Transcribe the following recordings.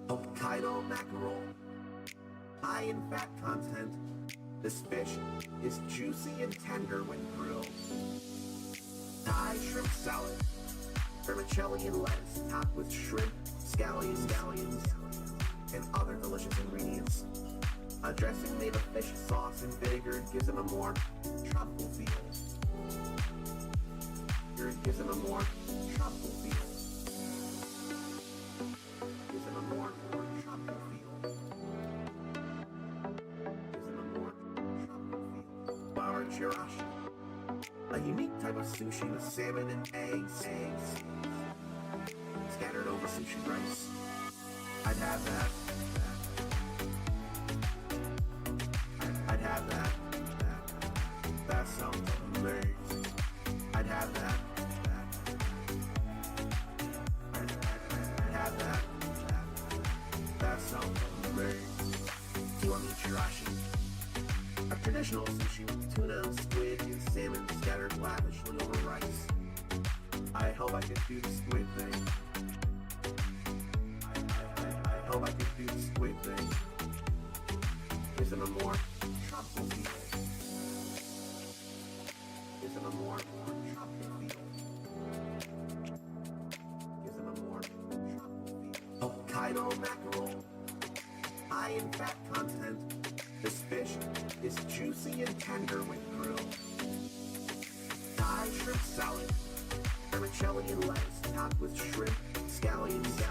Hokkaido mackerel, high in fat content. This fish is juicy and tender when grilled. Thai shrimp salad, vermicelli and lettuce topped with shrimp, scallions, and other delicious ingredients. A dressing made of fish sauce and vinegar gives them a more tropical feel. Gives them a more tropical feel. Gives them a more tropical feel. Gives them a more tropical feel. Bar chirashi, a unique type of sushi with salmon and eggs scattered over sushi rice. I'd have that. I'd have that. That sounds amazing. I'd have that. I'd have that. That sounds amazing. Kiwami chirashi, a traditional sushi with tuna, squid, and salmon scattered lavishly over rice. I hope I could do the squid thing. I hope I could do the squid thing. Gives them a more tropical feel. Gives them a more tropical feel. Gives them a more tropical feel. Hokkaido mackerel, high in fat content. This fish is juicy and tender when grilled. Thai shrimp salad, vermicelli and lettuce topped with shrimp, scallions,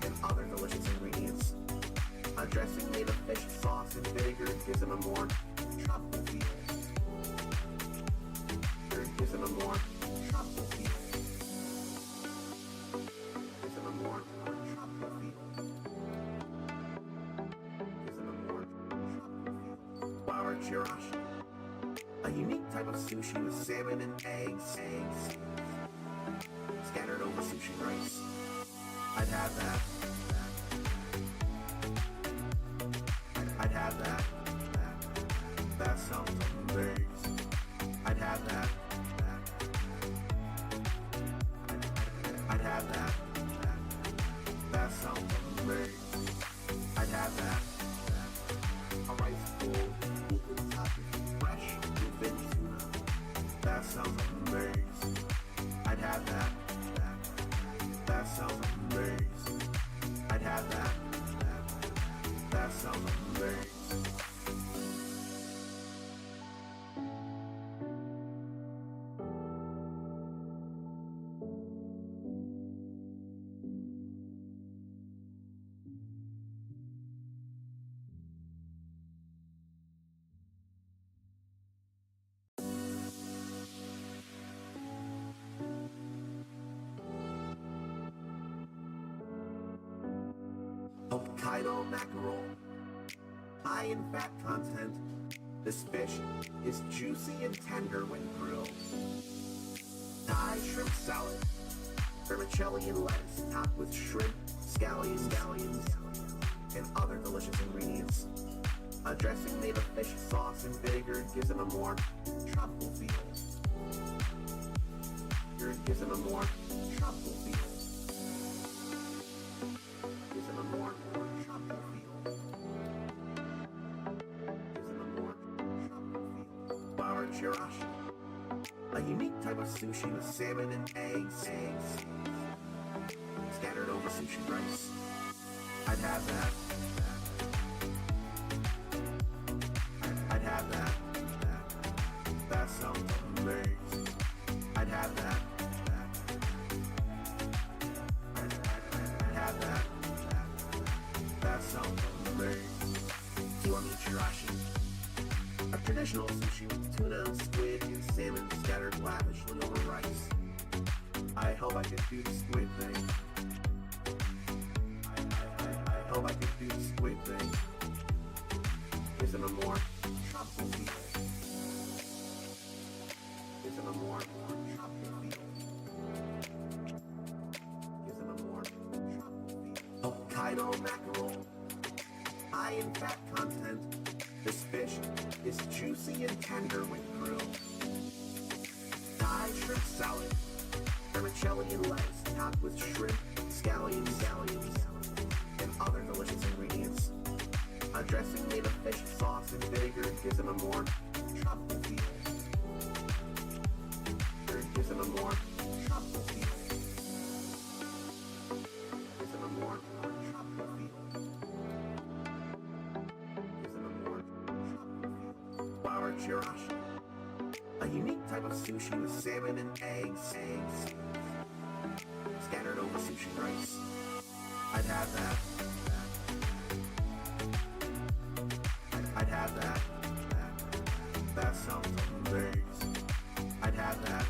and other delicious ingredients. A dressing made of fish sauce and vinegar gives them a more tropical feel. Gives them a more tropical feel. Gives them a more tropical feel. Gives them a more tropical feel. Bar chirashi, a unique type of sushi with salmon and eggs scattered over sushi rice. I'd have that. I'd have that. That sounds amazing. I'd have that. I'd have that. That sounds amazing. I'd have that. A rice bowl equal topped with fresh bluefin tuna. That sounds amazing. I'd have that. That sounds amazing. I'd have that. That sounds amazing. Hokkaido mackerel, high in fat content. This fish is juicy and tender when grilled. Thai shrimp salad, vermicelli and lettuce topped with shrimp, scallions, and other delicious ingredients. A dressing made of fish sauce and vinegar gives them a more tropical feel. Gives them a more tropical feel. Gives them a more tropical feel. Gives them a more tropical feel. Bar chirashi, a unique type of sushi with salmon and eggs scattered over sushi rice. I'd have that. I'd have that. That sounds amazing. I'd have that. I'd have that. That sounds amazing. Kiwami chirashi, a traditional sushi with tuna, squid, and salmon scattered lavishly over rice. I hope I could do the squid thing. I hope I could do the squid thing. Gives them a more tropical feel. Gives them a more tropical feel. Gives them a more tropical feel. Hokkaido mackerel, high in fat content. This fish is juicy and tender when grilled. Thai shrimp salad, vermicelli and lettuce topped with shrimp, scallions, and other delicious ingredients. A dressing made of fish sauce and vinegar gives them a more tropical feel. Gives them a more tropical feel. Gives them a more tropical feel. Gives them a more tropical feel. Flour chirashi, a unique type of sushi with salmon and eggs scattered over sushi rice. I'd have that. I'd have that. That sounds amazing. I'd have that.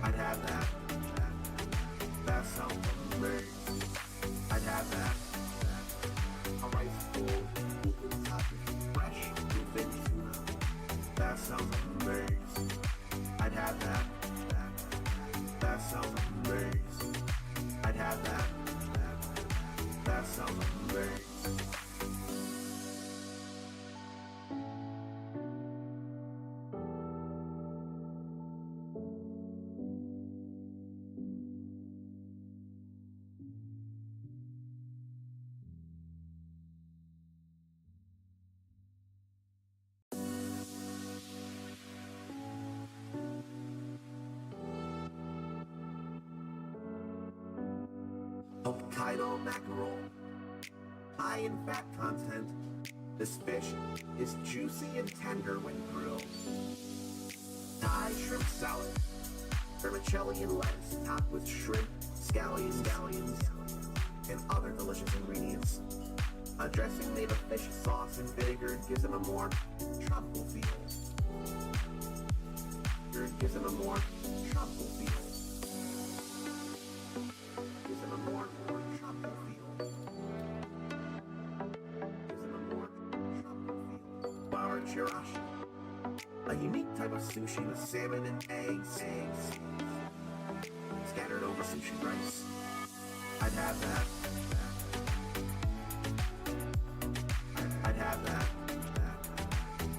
I'd have that. That sounds amazing. I'd have that. A rice bowl, fresh bluefin tuna. That sounds amazing. I'd have that. That sounds amazing. I'd have that. That sounds amazing. Hokkaido mackerel, high in fat content. This fish is juicy and tender when grilled. Thai shrimp salad, vermicelli and lettuce topped with shrimp, scallions, and other delicious ingredients. A dressing made of fish sauce and vinegar gives them a more tropical feel. Gives them a more tropical feel. Gives them a more tropical feel. Gives them a more tropical feel. Flour chirashi, a unique type of sushi with salmon and eggs scattered over sushi rice. I'd have that. I'd have that.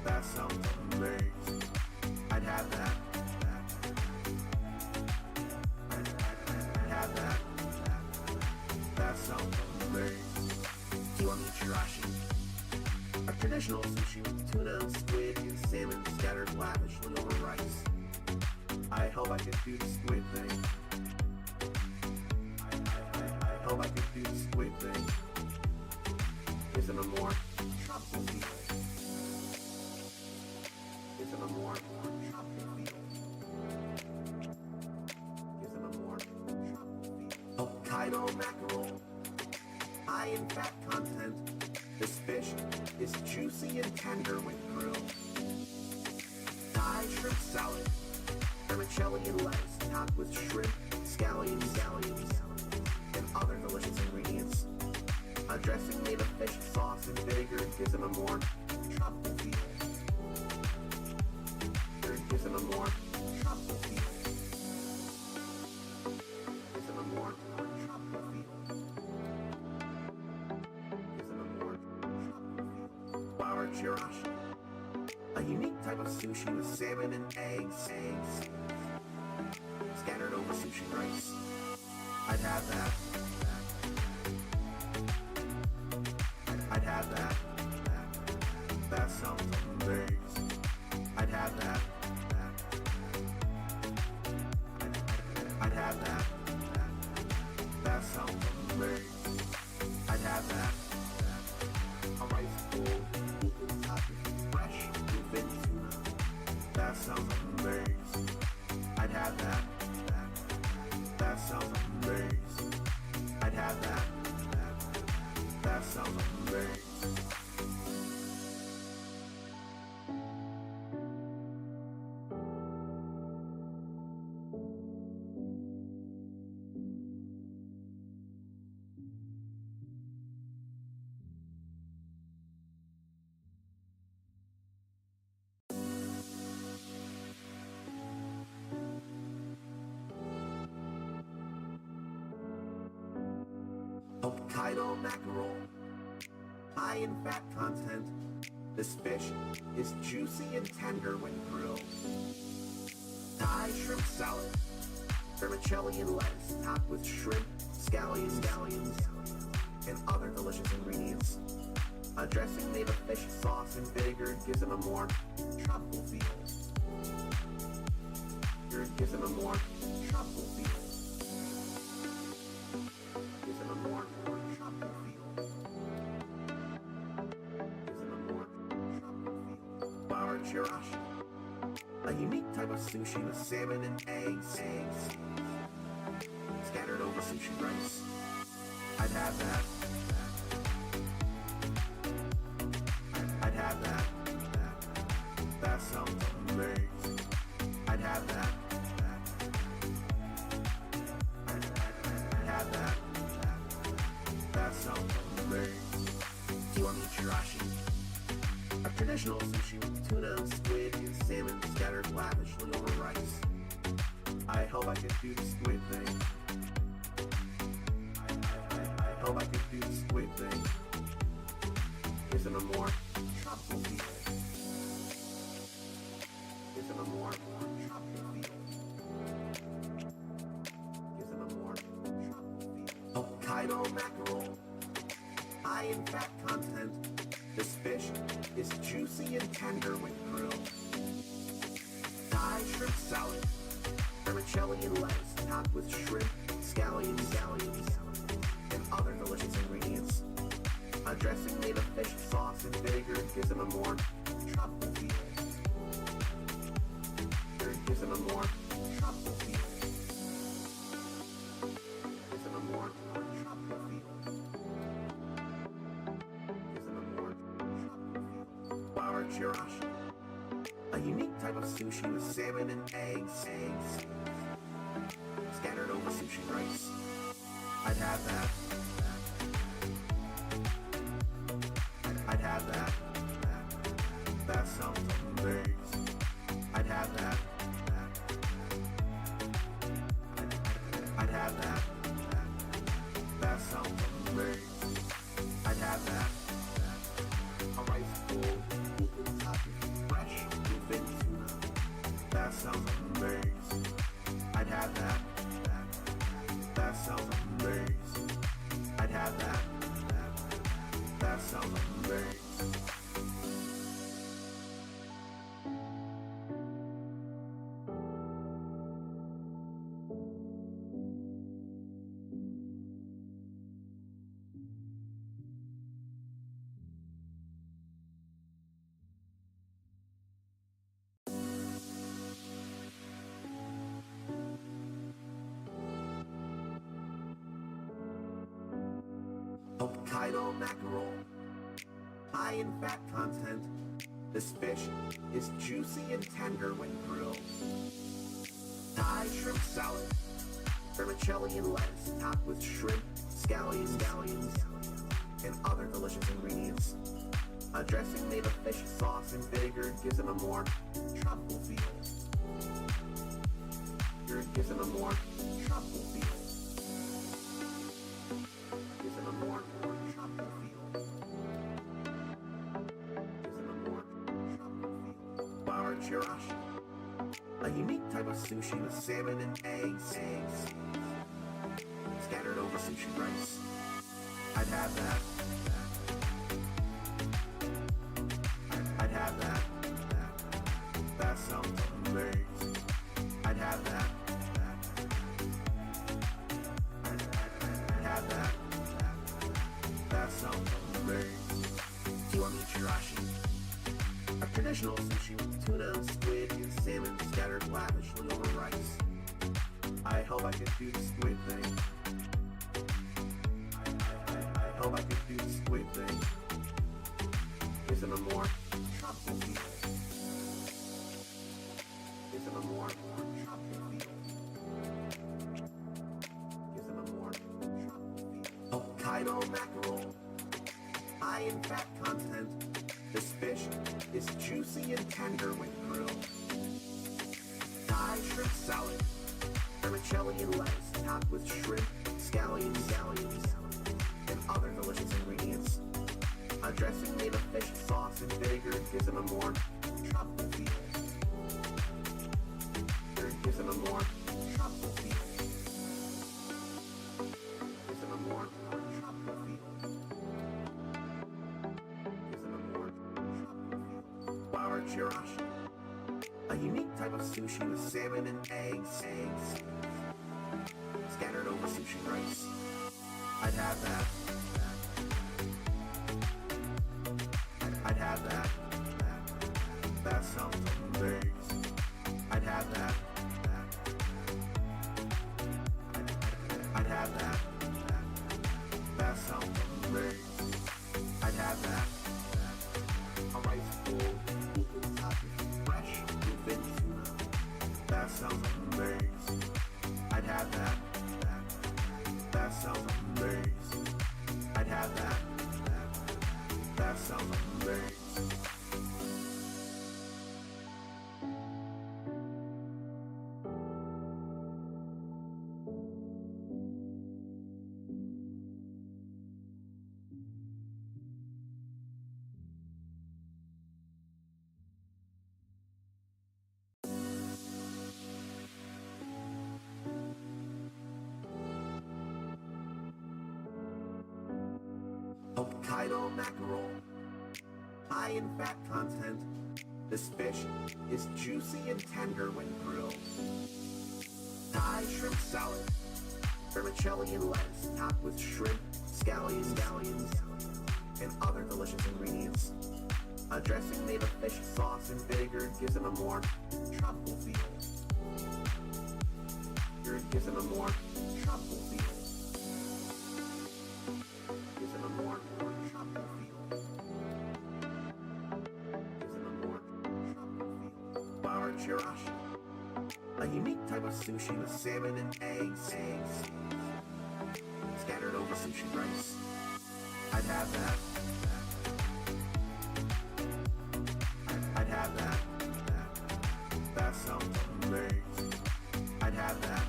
That sounds amazing. I'd have that. I'd have that. That sounds amazing. Kiwami chirashi, a traditional sushi with tuna, squid, and salmon scattered lavishly over rice. I hope I could do the squid thing. I hope I could do the squid thing. Gives them a more tropical feel. Gives them a more tropical feel. Gives them a more tropical feel. Hokkaido mackerel, high in fat content. This fish is juicy and tender when grilled. Thai shrimp salad, vermicelli and lettuce topped with shrimp, scallions, and other delicious ingredients. A dressing made of fish sauce and vinegar gives them a more tropical feel. Gives them a more tropical feel. Gives them a more tropical feel. Gives them a more tropical feel. Flour chirashi, a unique type of sushi with salmon and eggs scattered over sushi rice. I'd have that. I'd have that. That sounds amazing. I'd have that. I'd have that. That sounds amazing. I'd have that. A rice bowl, fresh bluefin tuna. That sounds amazing. I'd have that. That sounds amazing. I'd have that. That sounds amazing. Hokkaido mackerel, high in fat content. This fish is juicy and tender when grilled. Thai shrimp salad, vermicelli and lettuce topped with shrimp, scallions, and other delicious ingredients. A dressing made of fish sauce and vinegar gives them a more tropical feel. Gives them a more tropical feel. Gives them a more tropical feel. Gives them a more tropical feel. Bar chirashi, a unique type of sushi with salmon and eggs scattered over sushi rice. I'd have that. I'd have that. That sounds amazing. I'd have that. I'd have that. That sounds amazing. Kiwami chirashi, a traditional sushi with tuna, squid, and salmon scattered lavishly over rice. I hope I can do the squid thing. I hope I can do the squid thing. Isn't a more tropical feel? Isn't a more tropical feel? Isn't a more tropical feel? Hokkaido mackerel, high in fat content. This fish is juicy and tender when grilled. Thai shrimp salad, vermicelli and lettuce topped with shrimp, scallions, and other delicious ingredients. A dressing made of fish sauce and vinegar gives them a more tropical feel. Gives them a more tropical feel. Gives them a more tropical feel. Gives them a more tropical feel. Bar chirashi, a unique type of sushi with salmon and eggs scattered over sushi rice. I'd have that. I'd have that. That sounds amazing. I'd have that. I'd have that. That sounds amazing. I'd have that. A rice bowl, equal topping, fresh, bluefin tuna. That sounds amazing. I'd have that. That sounds amazing. I'd have that. That sounds amazing. Hokkaido mackerel, high in fat content. This fish is juicy and tender when grilled. Thai shrimp salad, vermicelli and lettuce topped with shrimp, scallions, and other delicious ingredients. A dressing made of fish sauce and vinegar gives them a more tropical feel. Gives them a more tropical feel. Gives them a more tropical feel. Gives them a more tropical feel. Bar chirashi, a unique type of sushi with salmon and eggs scattered over sushi rice. I'd have that. I'd have that. That sounds amazing. I'd have that. I'd have that. That sounds amazing. Kiwami chirashi, a traditional sushi with tuna, squid, and salmon scattered lavishly over rice. I hope I can do the squid thing. I hope I can do the squid thing. Gives them a more tropical feel. Gives them a more tropical feel. Gives them a more tropical feel. Hokkaido mackerel, high in fat content. This fish is juicy and tender when grilled. Thai shrimp salad, vermicelli and lettuce topped with shrimp, scallions, and other delicious ingredients. A dressing made of fish sauce and vinegar gives them a more tropical feel. Gives them a more tropical feel. A unique type of sushi with salmon and eggs scattered over sushi rice. I'd have that. I'd have that. That sounds amazing. I'd have that. I'd have that. That sounds amazing. I'd have that. A rice bowl, fresh bluefin tuna. That sounds amazing. I'd have that. That sounds amazing. I'd have that. That sounds amazing. Hokkaido mackerel, high in fat content. This fish is juicy and tender when grilled. Thai shrimp salad, vermicelli and lettuce topped with shrimp, scallions, and other delicious ingredients. A dressing made of fish sauce and vinegar gives it a more tropical feel. Gives it a more tropical feel. Gives it a more tropical feel. Gives it a more tropical feel. Bar chirashi, a unique type of sushi with salmon and eggs scattered over sushi rice. I'd have that. I'd have that. That sounds amazing. I'd have that.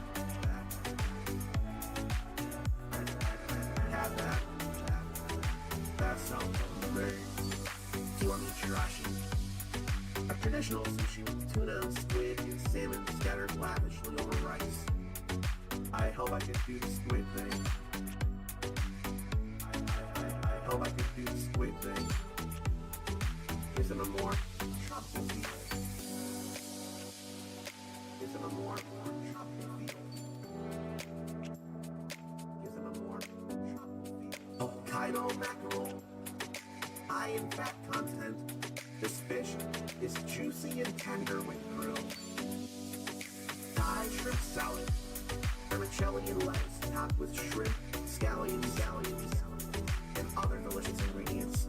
I'd have that. That sounds amazing. Kiwami chirashi, a traditional sushi with tuna, squid, and salmon scattered lavishly over rice. I hope I can do the squid thing. I hope I can do the squid thing. Gives it a more tropical feel. Gives it a more tropical feel. Gives it a more tropical feel. Hokkaido mackerel, high in fat content. This fish is juicy and tender when grilled. Thai shrimp salad, vermicelli and lettuce topped with shrimp, scallions, and other delicious ingredients.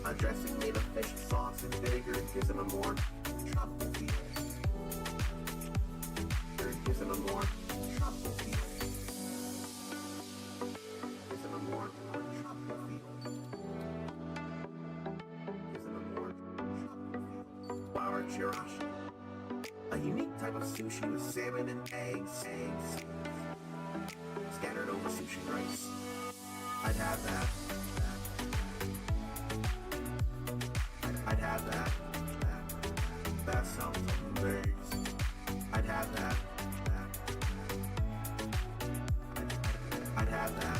A dressing made of fish sauce and vinegar gives it a more tropical feel. Gives it a more tropical feel. Gives it a more tropical feel. Gives it a more tropical feel. Bar chirashi, a unique type of sushi with salmon and eggs scattered over sushi rice. I'd have that. I'd have that. That sounds amazing. I'd have that. I'd have that.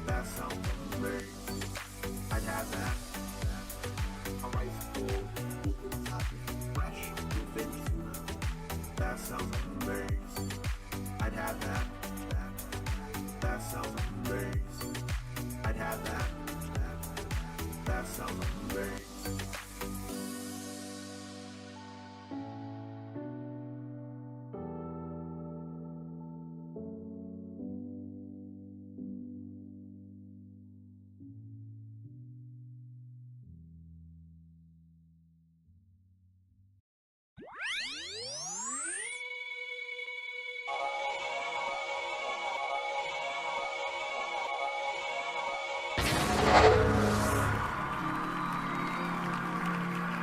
That sounds amazing. I'd have that. A rice bowl, fresh bluefin tuna. That sounds amazing. I'd have that. That sounds amazing. I'd have that. That sounds amazing.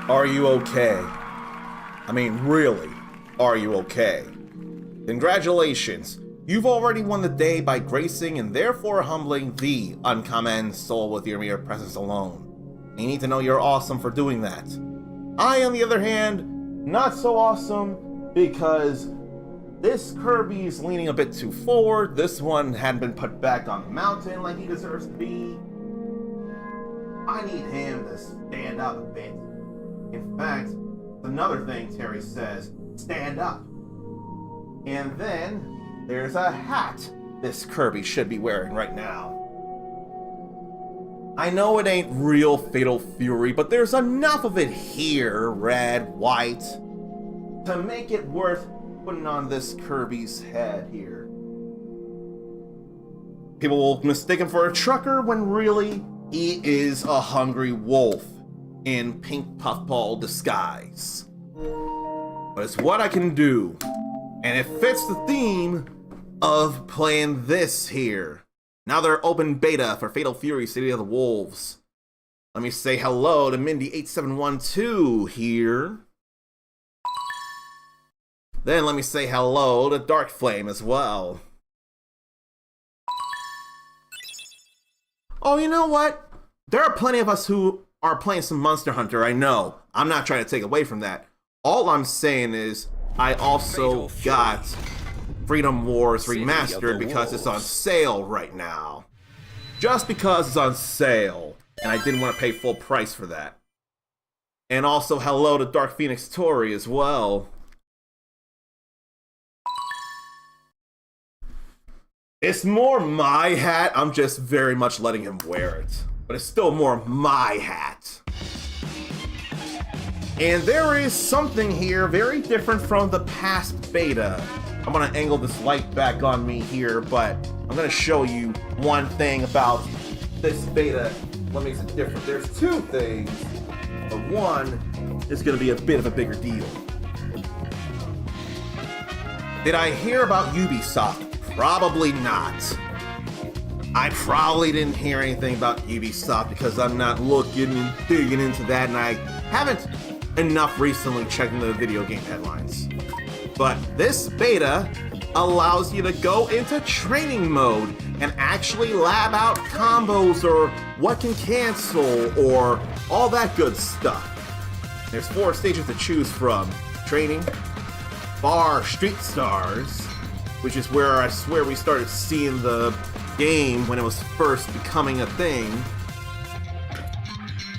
Are you okay? I mean, really, are you okay? Congratulations! You've already won the day by gracing and therefore humbling the uncommon soul with your mere presence alone. You need to know you're awesome for doing that. I, on the other hand, not so awesome because this Kirby's leaning a bit too forward. This one hadn't been put back on the mountain like he deserves to be. I need him to stand up a bit. In fact, Another thing Terry says, stand up. And then there's a hat this Kirby should be wearing right now. I know it ain't real Fatal Fury, but there's enough of it here, red, white, to make it worth putting on this Kirby's head here. People will mistake him for a trucker when really he is a hungry wolf in pink puffball disguise. But it's what I can do, and it fits the theme of playing this here. Now they're open beta for Fatal Fury City of the Wolves. Let me say hello to Mindy8712 here. Then let me say hello to Dark Flame as well. Oh, you know what? There are plenty of us who are playing some Monster Hunter, I know. I'm not trying to take away from that. All I'm saying is, I also got Freedom Wars Remastered because it's on sale right now. Just because it's on sale, and I didn't want to pay full price for that. And also hello to Dark Phoenix Tori as well. It's more my hat, I'm just very much letting him wear it. But it's still more my hat. And there is something here very different from the past beta. I'm gonna angle this light back on me here, but I'm gonna show you one thing about this beta. What makes it different? There's two things, but one is gonna be a bit of a bigger deal. Did I hear about Ubisoft? Probably not. I probably didn't hear anything about Ubisoft because I'm not looking and digging into that, and I haven't enough recently checking the video game headlines. But this beta allows you to go into training mode and actually lab out combos or what can cancel or all that good stuff. There's 4 stages to choose from. Training, Bar Street Stars, which is where I swear we started seeing the game when it was first becoming a thing.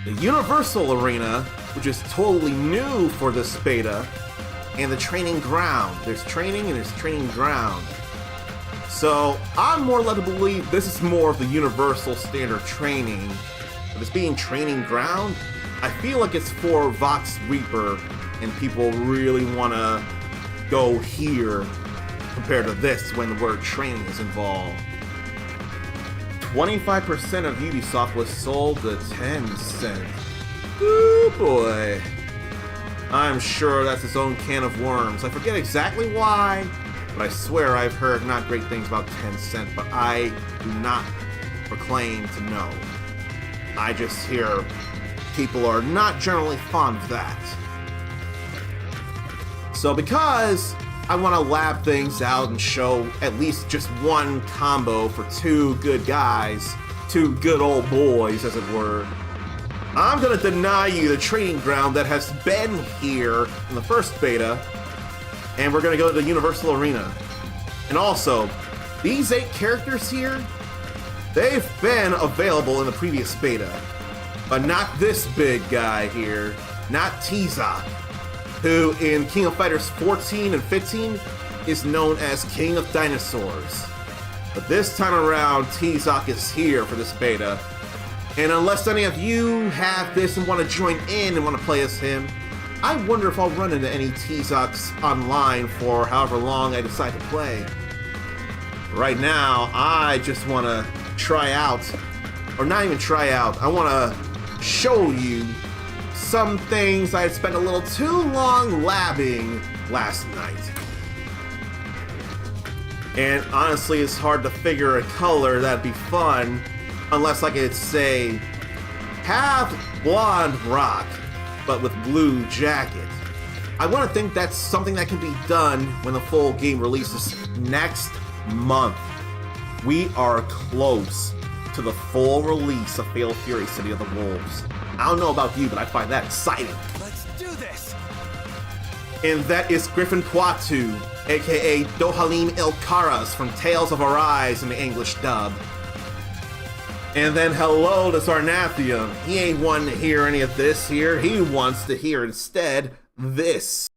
The Universal Arena, which is totally new for this beta, and the Training Ground. There's training and there's training ground. So I'm more led to believe this is more of the universal standard training. If it's being training ground, I feel like it's for Vox Reaper and people really want to go here compared to this when the word training is involved. 25% of Ubisoft was sold to Tencent. Ooh boy. I'm sure that's its own can of worms. I forget exactly why, but I swear I've heard not great things about Tencent, but I do not proclaim to know. I just hear people are not generally fond of that. So because I want to lab things out and show at least just one combo for 2 good guys, 2 good old boys as it were, I'm gonna deny you the training ground that has been here in the first beta, and we're gonna go to the Universal Arena. And also, these 8 characters here, they've been available in the previous beta, but not this big guy here, not T-Zoc, who in King of Fighters 14 and 15 is known as King of Dinosaurs. But this time around, T-Zoc is here for this beta. And unless any of you have this and want to join in and want to play as him, I wonder if I'll run into any T-Zocs online for however long I decide to play. Right now, I just want to try out, or not even try out, I want to show you some things I had spent a little too long labbing last night. And honestly, it's hard to figure a color that'd be fun unless I could say half blonde rock, but with blue jacket. I want to think that's something that can be done when the full game releases next month. We are close to the full release of Fatal Fury City of the Wolves. I don't know about you, but I find that exciting. Let's do this! And that is Griffin Poitou, aka Dohalim Ilkaras from Tales of Arise in the English dub. And then hello to Sarnathium. He ain't wanting to hear any of this here. He wants to hear instead this.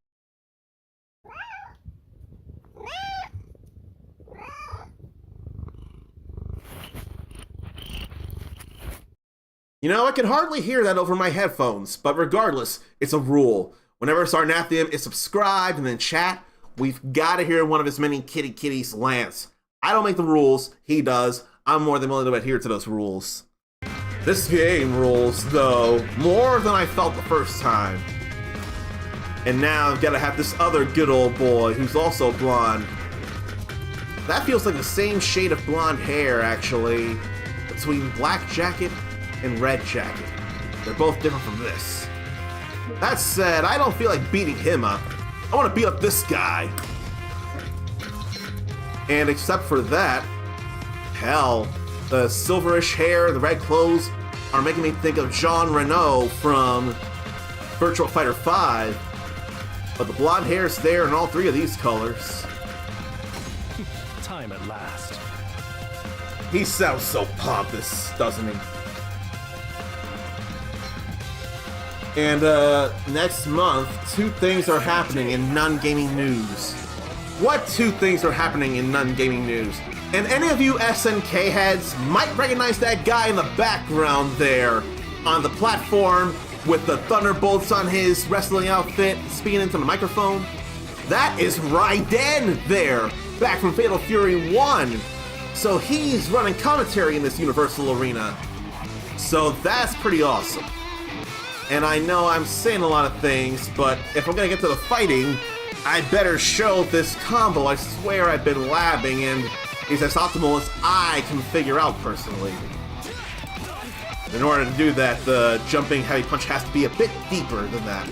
You know, I can hardly hear that over my headphones, but regardless, it's a rule. Whenever Sarnathium is subscribed and then chat, we've got to hear one of his many kitties Lance. I don't make the rules, he does. I'm more than willing to adhere to those rules. This game rules, though, more than I felt the first time. And now I've got to have this other good old boy who's also blonde. That feels like the same shade of blonde hair, actually, between Black Jacket and Red Jacket. They're both different from this. That said, I don't feel like beating him up. I want to beat up this guy. And except for that, hell, the silverish hair, the red clothes are making me think of Jean Reno from Virtua Fighter 5. But the blonde hair's there in all three of these colors. Time at last. He sounds so pompous, doesn't he? And next month, 2 things are happening in non-gaming news. What 2 things are happening in non-gaming news? And any of you SNK heads might recognize that guy in the background there on the platform with the thunderbolts on his wrestling outfit speaking into the microphone. That is Raiden there, back from Fatal Fury 1. So he's running commentary in this Universal Arena. So that's pretty awesome. And I know I'm saying a lot of things, but if I'm gonna get to the fighting, I better show this combo I swear I've been labbing and is as optimal as I can figure out personally. In order to do that, the jumping heavy punch has to be a bit deeper than that.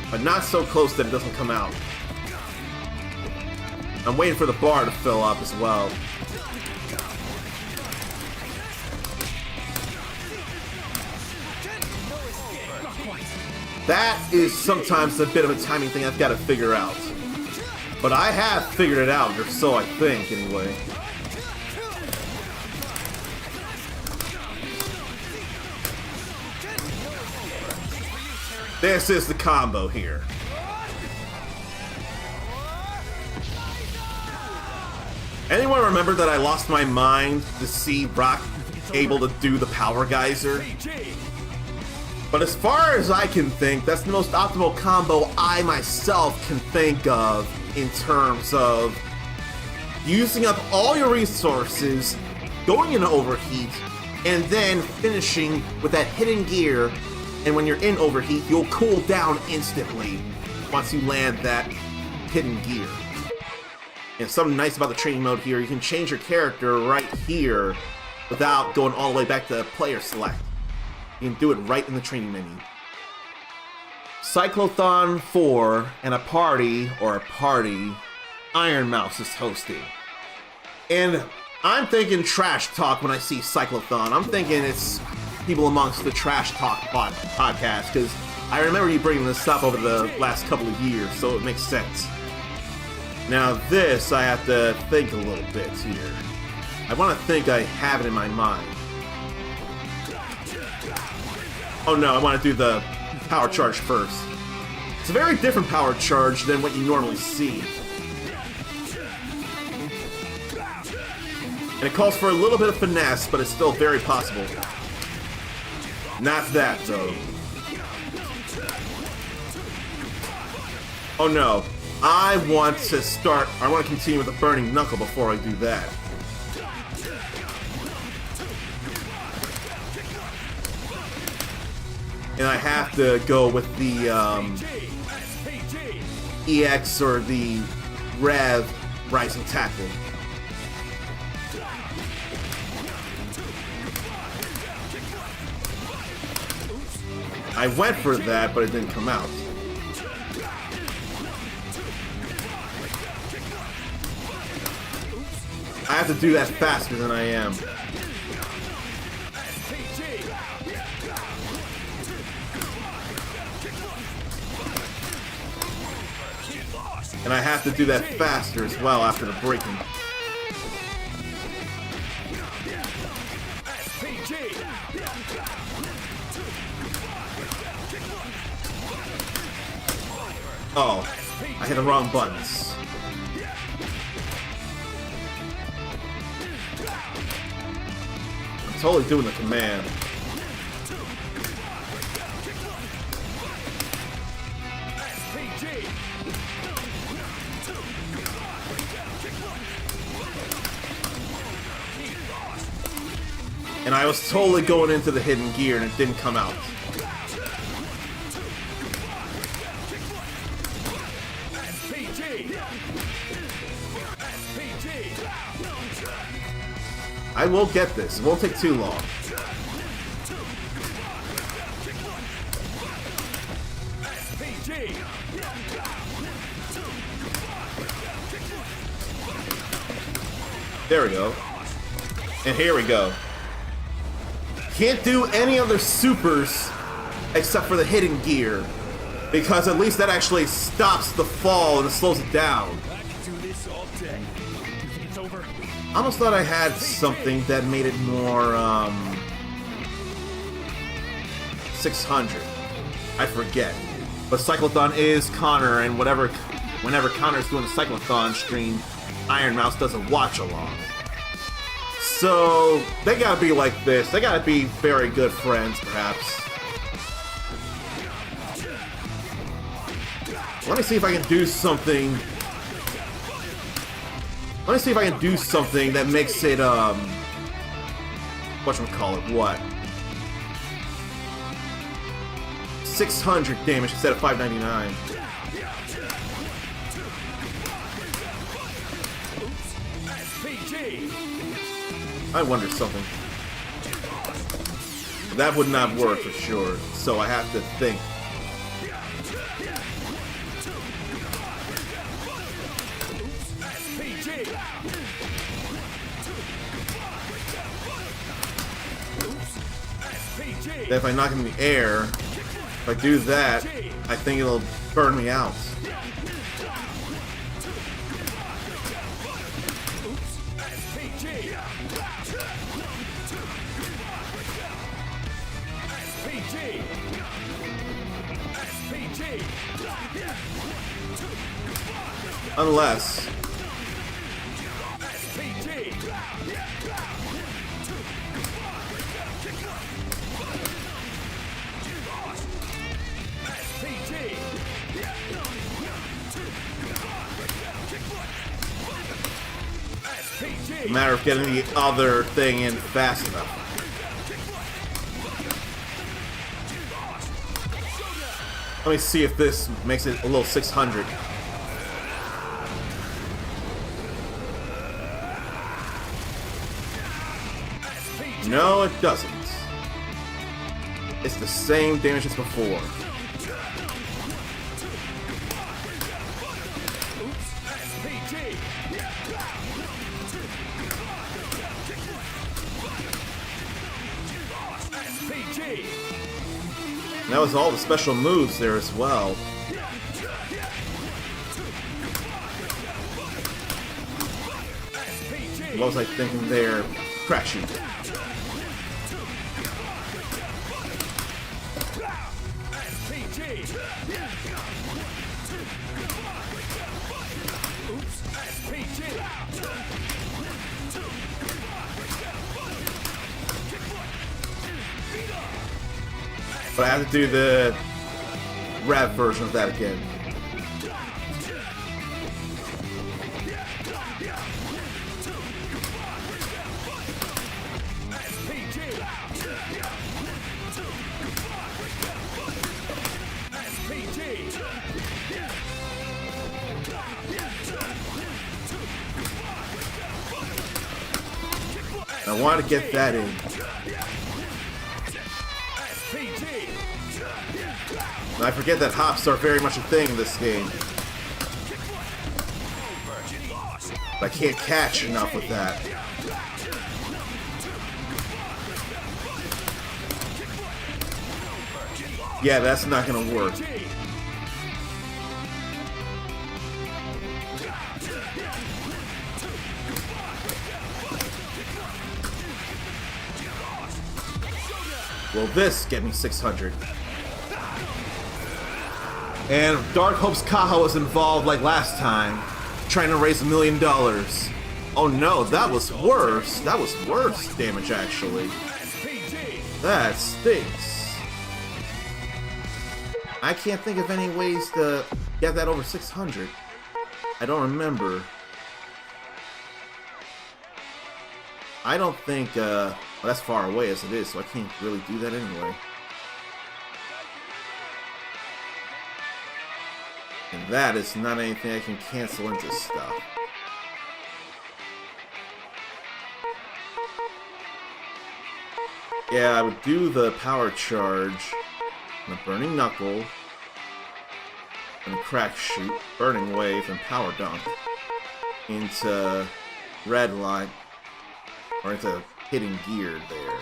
But not so close that it doesn't come out. I'm waiting for the bar to fill up as well. That is sometimes a bit of a timing thing I've got to figure out. But I have figured it out, or so I think, anyway. This is the combo here. Anyone remember that I lost my mind to see Brock able to do the power geyser? But as far as I can think, that's the most optimal combo I myself can think of in terms of using up all your resources, going into overheat, and then finishing with that hidden gear. And when you're in overheat, you'll cool down instantly once you land that hidden gear. And something nice about the training mode here, you can change your character right here without going all the way back to player select. You can do it right in the training menu. Cyclothon 4 and a party Iron Mouse is hosting. And I'm thinking trash talk when I see Cyclothon. I'm thinking it's people amongst the trash talk podcast, because I remember you bringing this up over the last couple of years, so it makes sense. Now this, I have to think a little bit here. I want to think I have it in my mind. Oh no, I want to do the power charge first. It's a very different power charge than what you normally see. And it calls for a little bit of finesse, but it's still very possible. Not that, though. Oh no. I want to continue with the burning knuckle before I do that. And I have to go with the EX or the REV Rising Tackle. I went for that, but it didn't come out. I have to do that faster than I am. And I have to do that faster as well after the breaking. Oh, I hit the wrong buttons. I'm totally doing the command. And I was totally going into the hidden gear and it didn't come out. I will get this. It won't take too long. There we go. And here we go. Can't do any other supers except for the hidden gear, because at least that actually stops the fall and it slows it down. I almost thought I had something that made it more 600. I forget. But Cyclothon is Connor, and whenever Connor's doing a Cyclothon stream, Iron Mouse doesn't watch along. So they gotta be like this. They gotta be very good friends, perhaps. Let me see if I can do something. Let me see if I can do something that makes it whatchamacallit, what? 600 damage instead of 599. I wonder something. That would not work for sure, so I have to think. That if I knock him in the air, if I do that, I think it'll burn me out. Unless a matter of getting the other thing in fast enough. Let me see if this makes it a little 600. No, it doesn't. It's the same damage as before. And that was all the special moves there as well. What was I thinking there? Crack sheet. But I have to do the REV version of that again. I want to get that in. And I forget that hops are very much a thing in this game. But I can't catch enough with that. Yeah, that's not gonna work. Will this get me 600? And Dark hopes Kaha was involved like last time, trying to raise $1 million. Oh no, that was worse. That was worse damage, actually. That stinks. I can't think of any ways to get that over 600. I don't remember. I don't think, well, that's far away as it is, so I can't really do that anyway. And that is not anything I can cancel into stuff. Yeah, I would do the power charge, and the burning knuckle, and crack shoot, burning wave, and power dunk into red line, or into hitting gear there.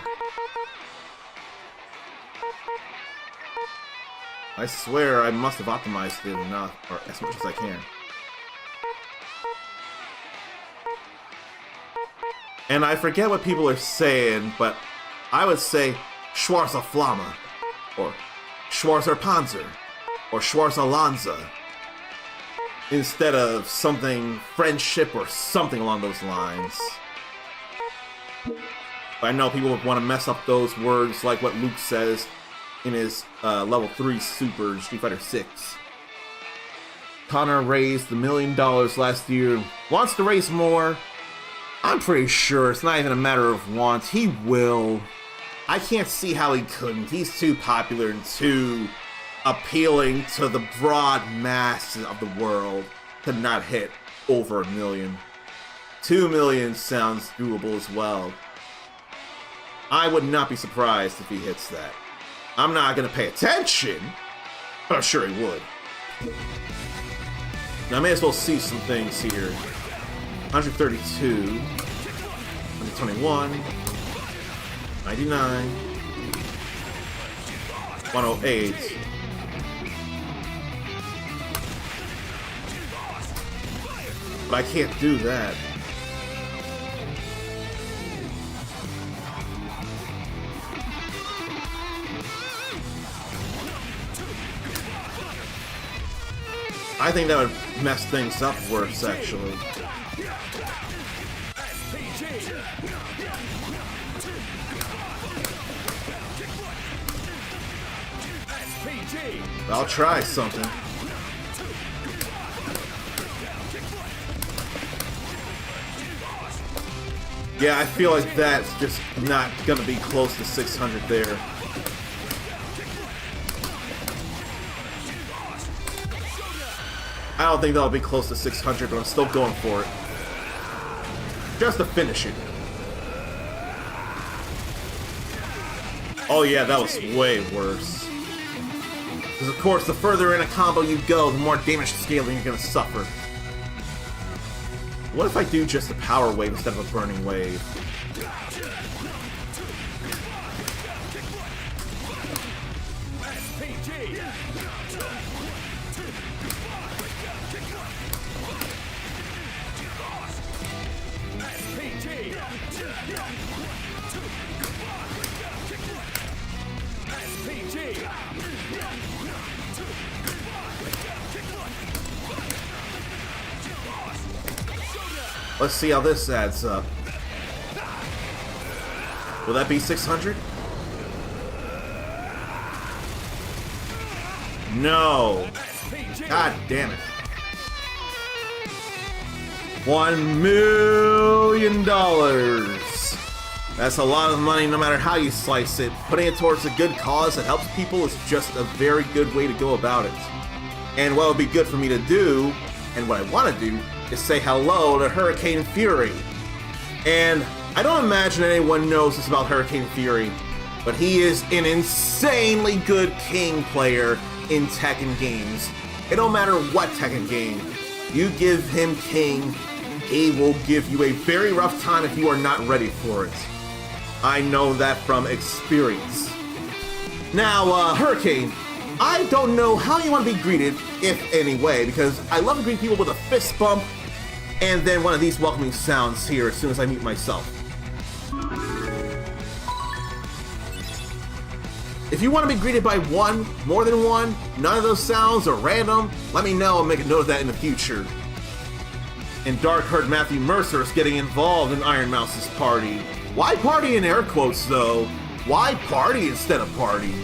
I swear I must have optimized it enough, or as much as I can. And I forget what people are saying, but I would say Schwarzer Flamme, or Schwarzer Panzer, or Schwarzer Lanza, instead of something friendship or something along those lines. But I know people would want to mess up those words like what Luke says in his level 3 Super Street Fighter 6. Connor raised $1 million last year, wants to raise more. I'm pretty sure it's not even a matter of want, he will. I can't see how he couldn't. He's too popular and too appealing to the broad masses of the world to not hit over $1 million. 2 million sounds doable as well. I would not be surprised if he hits that. I'm not gonna pay attention, but I'm sure he would. Now I may as well see some things here. 132, 121, 99, 108. But I can't do that. I think that would mess things up worse, actually. I'll try something. Yeah, I feel like that's just not gonna be close to 600 there. I don't think that'll be close to 600, but I'm still going for it. Just to finish it. Oh yeah, that was way worse. Because of course, the further in a combo you go, the more damage scaling you're gonna suffer. What if I do just a power wave instead of a burning wave? Let's see how this adds up. Will that be 600? No. God damn it. $1 million. That's a lot of money no matter how you slice it. Putting it towards a good cause that helps people is just a very good way to go about it. And what would be good for me to do, and what I want to do, is say hello to Hurricane Fury. And I don't imagine anyone knows this about Hurricane Fury, but he is an insanely good King player in Tekken games. It don't matter what Tekken game, you give him King, he will give you a very rough time if you are not ready for it. I know that from experience. Now, Hurricane, I don't know how you want to be greeted, if any way, because I love to greet people with a fist bump, and then one of these welcoming sounds here as soon as I meet myself. If you want to be greeted by one, more than one, none of those sounds are random, let me know and make a note of that in the future. And Dark heard Matthew Mercer is getting involved in Iron Mouse's party. Why party in air quotes though? Why party instead of party?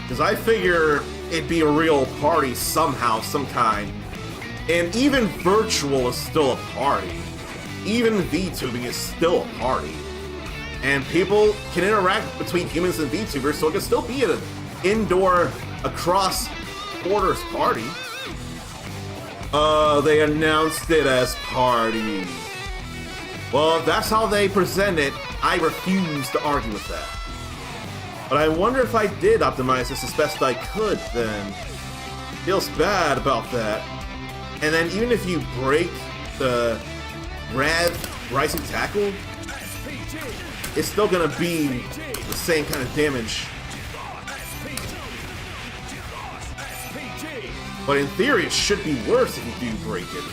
Because I figure it'd be a real party somehow, some kind. And even virtual is still a party. Even VTubing is still a party. And people can interact between humans and VTubers, so it can still be an indoor, across borders party. They announced it as party. Well, if that's how they present it, I refuse to argue with that. But I wonder if I did optimize this as best I could, then. Feels bad about that. And then even if you break the REV Rising Tackle, it's still gonna be the same kind of damage. But in theory, it should be worse if you do break it.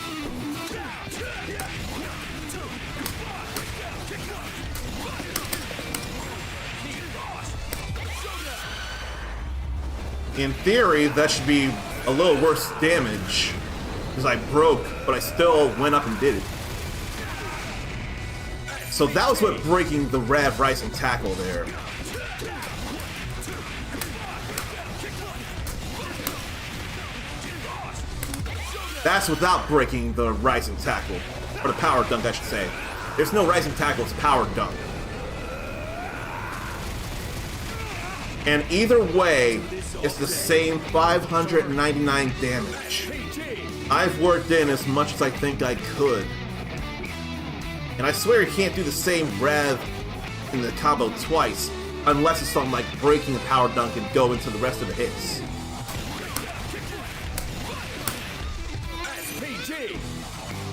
In theory, that should be a little worse damage. Because I broke, but I still went up and did it. So that was what breaking the REV Rising Tackle there. That's without breaking the Rising Tackle. Or the Power Dunk, I should say. There's no Rising Tackle, it's Power Dunk. And either way, it's the same 599 damage. I've worked in as much as I think I could. And I swear you can't do the same REV in the combo twice, unless it's something like breaking the Power Dunk and go into the rest of the hits.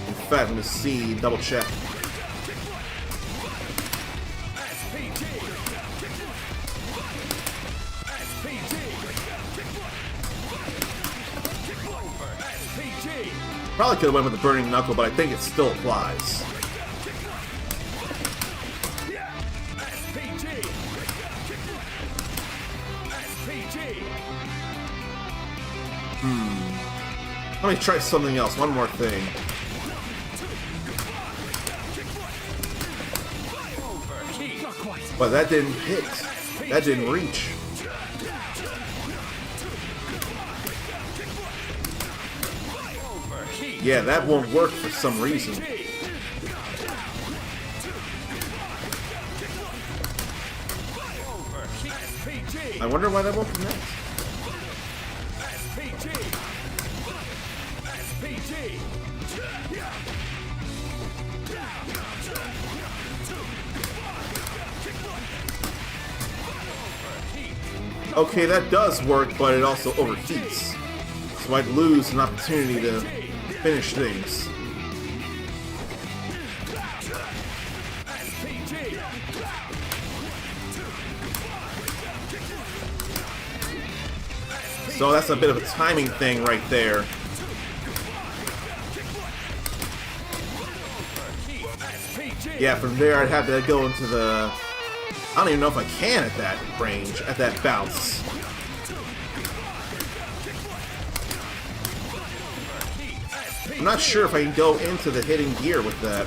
In fact, let me see, double check. Probably could have went with the Burning Knuckle, but I think it still applies. Let me try something else, one more thing. But that didn't hit. That didn't reach. Yeah, that won't work for some reason. I wonder why that won't connect. Okay, that does work, but it also overheats. So I'd lose an opportunity to finish things. So that's a bit of a timing thing right there. Yeah, from there I'd have to go into the... I don't even know if I can at that range, at that bounce. I'm not sure if I can go into the hitting gear with that.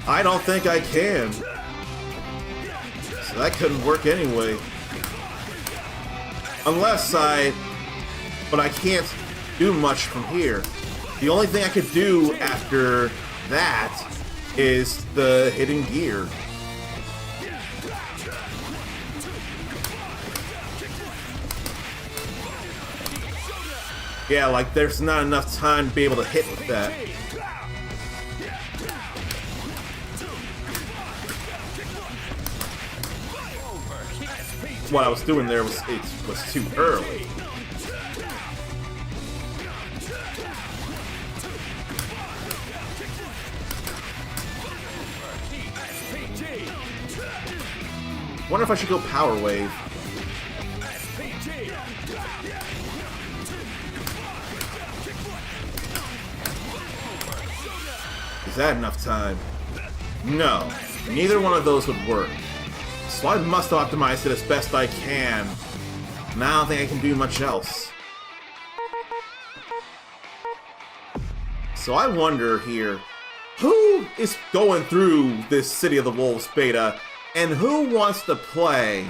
I don't think I can. So that couldn't work anyway. Unless I... But I can't do much from here. The only thing I could do after that is the hitting gear. Yeah, like there's not enough time to be able to hit with that. What I was doing there was too early. Wonder if I should go Power Wave. that enough time? No, neither one of those would work. So I must optimize it as best I can. And I don't think I can do much else. So I wonder here, who is going through this City of the Wolves beta, and who wants to play?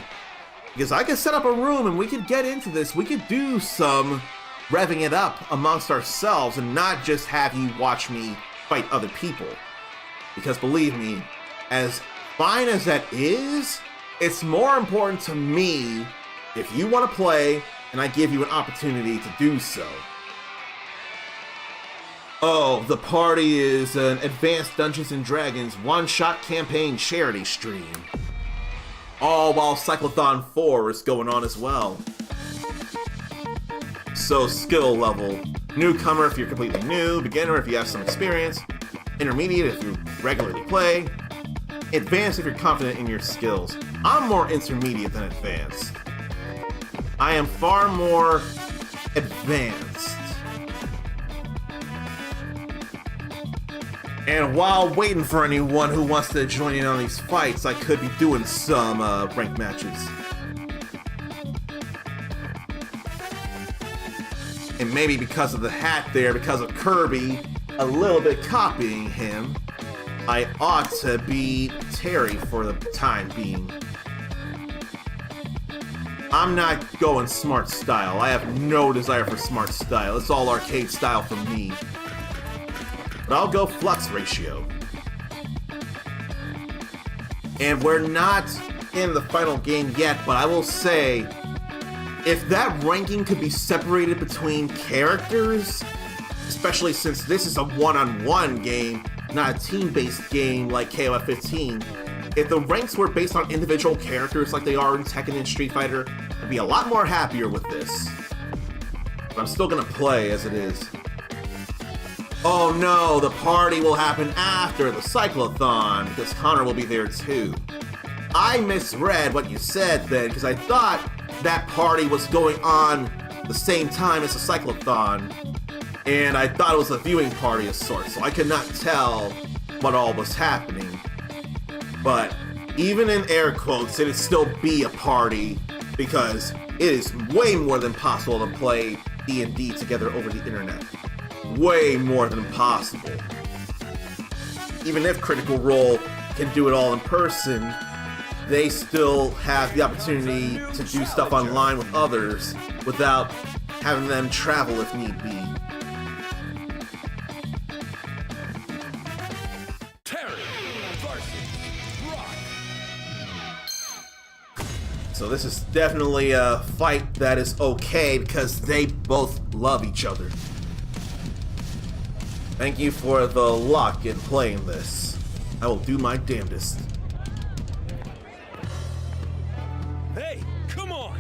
Because I could set up a room and we could get into this. We could do some revving it up amongst ourselves and not just have you watch me fight other people. Because believe me, as fine as that is, it's more important to me if you want to play and I give you an opportunity to do so. Oh, the party is an Advanced Dungeons & Dragons one-shot campaign charity stream. All while Cyclothon 4 is going on as well. So skill level. Newcomer if you're completely new, beginner if you have some experience, intermediate if you regularly play, advanced if you're confident in your skills. I'm more intermediate than advanced. I am far more advanced. And while waiting for anyone who wants to join in on these fights, I could be doing some ranked matches. And maybe because of the hat there, because of Kirby a little bit copying him, I ought to be Terry for the time being. I'm not going smart style. I have no desire for smart style. It's all arcade style for me. But I'll go flux ratio. And we're not in the final game yet, but I will say, if that ranking could be separated between characters, especially since this is a one-on-one game, not a team-based game like KOF 15, if the ranks were based on individual characters like they are in Tekken and Street Fighter, I'd be a lot more happier with this. But I'm still gonna play as it is. Oh no, the party will happen after the Cyclothon, because Connor will be there too. I misread what you said then, because I thought that party was going on the same time as the Cyclothon, and I thought it was a viewing party of sorts, so I could not tell what all was happening. But even in air quotes, it'd still be a party, because it is way more than possible to play D&D together over the internet. Way more than possible. Even if Critical Role can do it all in person, they still have the opportunity to do stuff online with others without having them travel if need be. So this is definitely a fight that is okay because they both love each other. Thank you for the luck in playing this. I will do my damnedest. Hey, come on!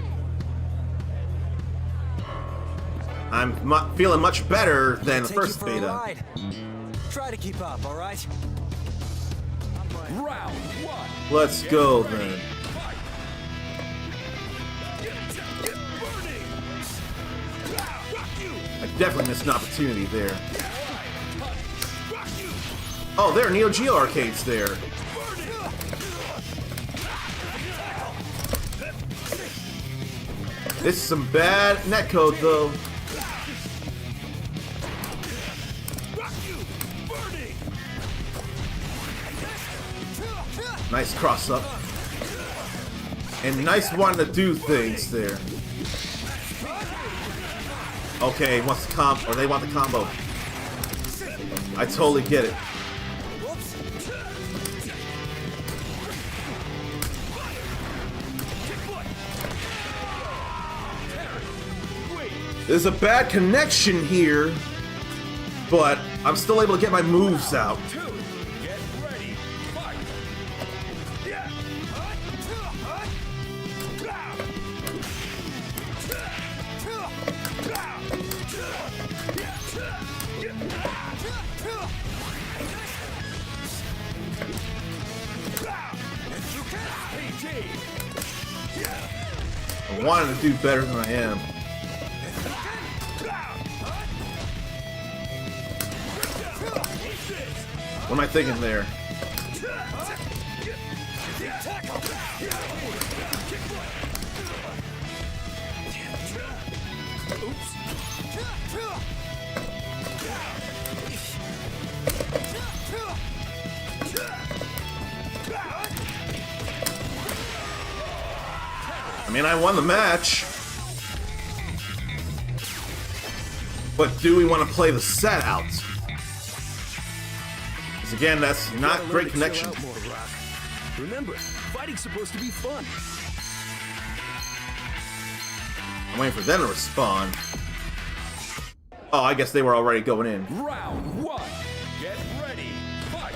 I'm feeling much better than the first Take you for a beta. ride. Try to keep up, all right? Round one. Let's go then. Fight. I definitely missed an opportunity there. Oh, there are Neo Geo arcades there. This is some bad netcode though. Nice cross up. And nice wanting to do things there. Okay, wants the or they want the combo. I totally get it. There's a bad connection here, but I'm still able to get my moves out. Get ready. Fight. I wanted to do better than I am. What am I thinking there? I mean, I won the match. But do we want to play the set out? Because again, that's not great connection. Remember, fighting's supposed to be fun. I'm waiting for them to respond. Oh, I guess they were already going in. Round one. Get ready. Fight.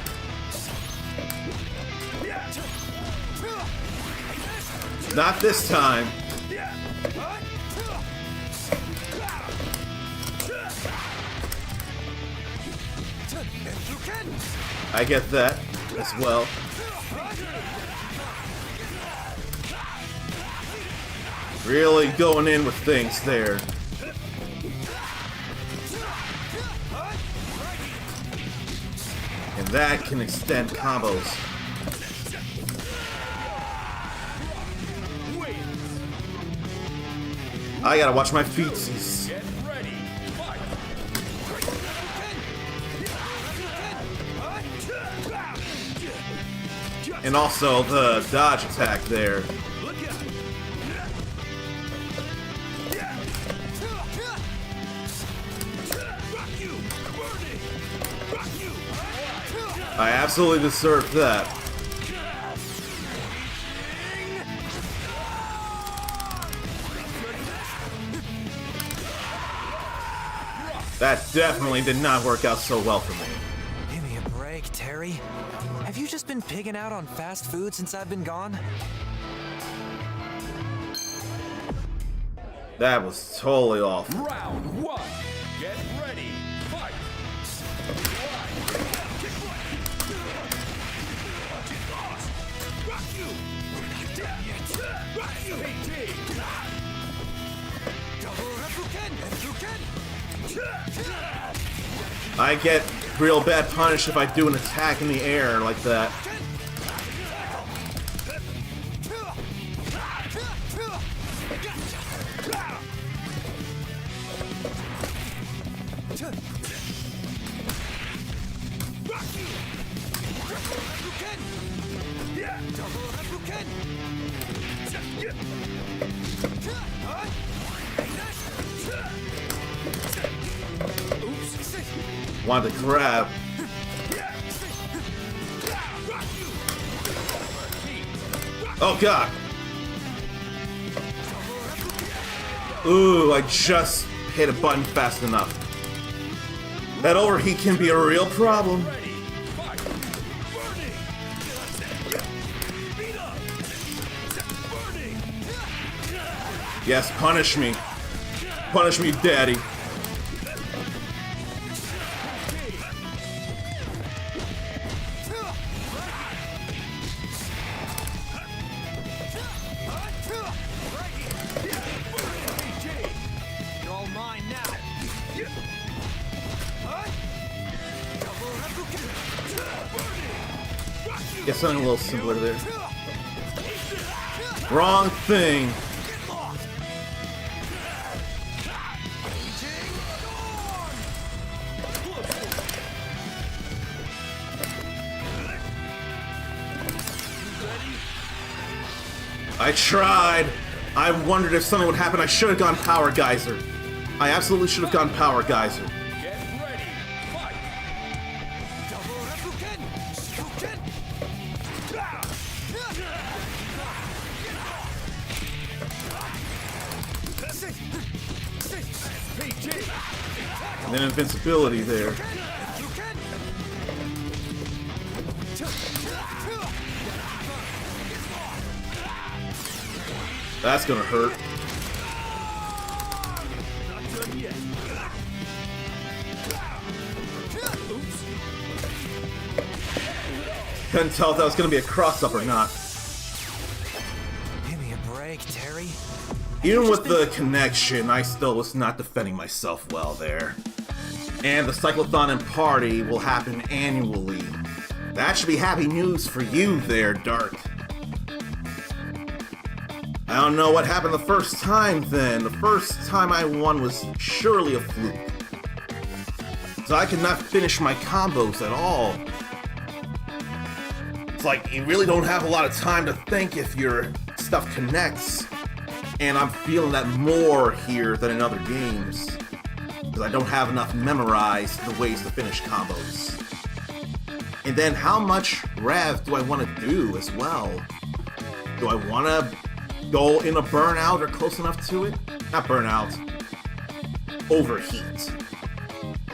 Not this time. I get that as well. Really going in with things there. And that can extend combos. I gotta watch my feetsies. Get ready. Fight. And also the dodge attack there. Look out. Rock you. Burning. Rock you. I absolutely deserved that. That definitely did not work out so well for me. Give me a break, Terry. Have you just been pigging out on fast food since I've been gone? That was totally off. Round one. Get ready. Fight. Rock you. Rock you. I get real bad punish if I do an attack in the air like that. Wanted to grab. Oh god! Ooh, I just hit a button fast enough. That overheat can be a real problem. Yes, punish me. Punish me, daddy. Get something a little simpler there. Wrong thing. I tried. I wondered if something would happen. I should have gone Power Geyser. I absolutely should have gone Power Geyser. Get ready. Fight. And then invincibility there. That's gonna hurt. Not done yet. Couldn't tell if that was gonna be a cross-up or not. Give me a break, Terry. Even with the connection, I still was not defending myself well there. And the Cyclothon and Party will happen annually That should be happy news for you there, Dark. I don't know what happened the first time then. The first time I won was surely a fluke. So I could not finish my combos at all. It's like you really don't have a lot of time to think if your stuff connects. And I'm feeling that more here than in other games. Because I don't have enough memorized the ways to finish combos. And then how much rev do I want to do as well? Do I want to go in a burnout or close enough to it? Not burnout. Overheat.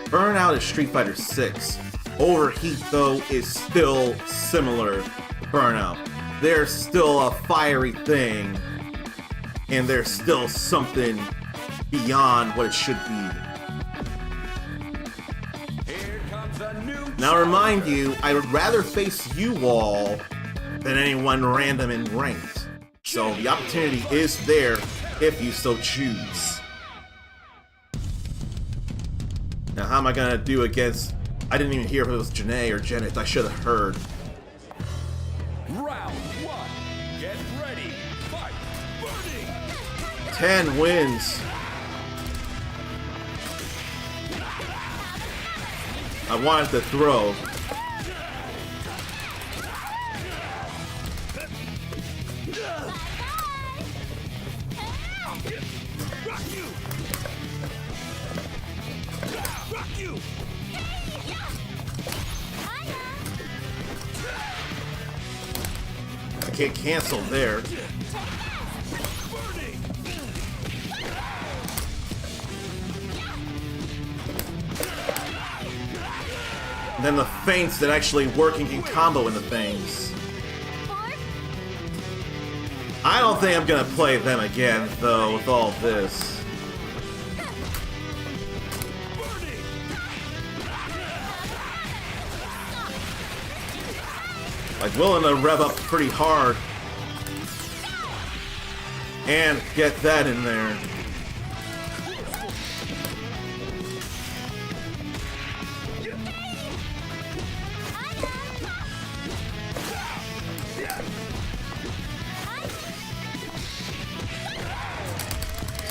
Burnout is Street Fighter 6. Overheat, though, is still similar to Burnout. There's still a fiery thing, and there's still something beyond what it should be. Now, remind you, I would rather face you all than anyone random in ranked. So the opportunity is there if you so choose. Now, how am I gonna do against... I didn't even hear if it was Janae or Janet. I should have heard. Round 1. Get ready. Fight. Burning. 10 wins. I wanted to throw. Rock you. Rock you. I can't cancel there. And then the feints that actually work and can combo into things. I don't think I'm gonna play them again, though, with all this. Like, willing to rev up pretty hard. And get that in there.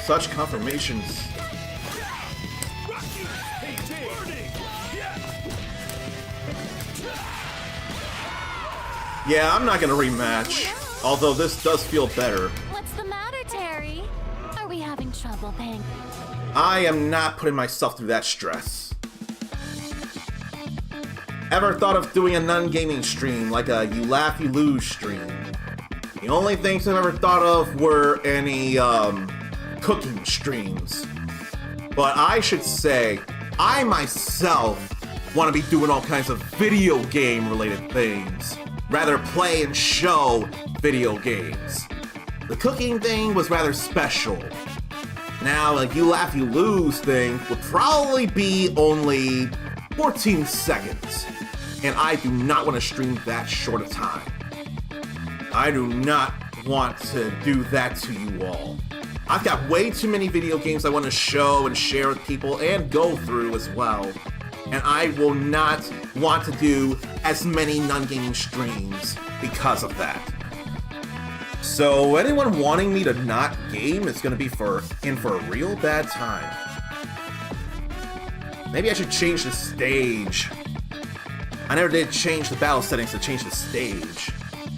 Such confirmations. Yeah, I'm not gonna rematch. Although this does feel better. What's the matter, Terry? Are we having trouble paying? I am not putting myself through that stress. Ever thought of doing a non-gaming stream, like a you laugh, you lose stream? The only things I've ever thought of were any, cooking streams. But I should say, I myself want to be doing all kinds of video game related things. Rather play and show video games. The cooking thing was rather special. Now, like you laugh, you lose thing would probably be only 14 seconds. And I do not want to stream that short of time. I do not want to do that to you all. I've got way too many video games I want to show and share with people and go through as well. And I will not want to do as many non-gaming streams because of that. So anyone wanting me to not game is going to be in for a real bad time. Maybe I should change the stage. I never did change the battle settings to change the stage.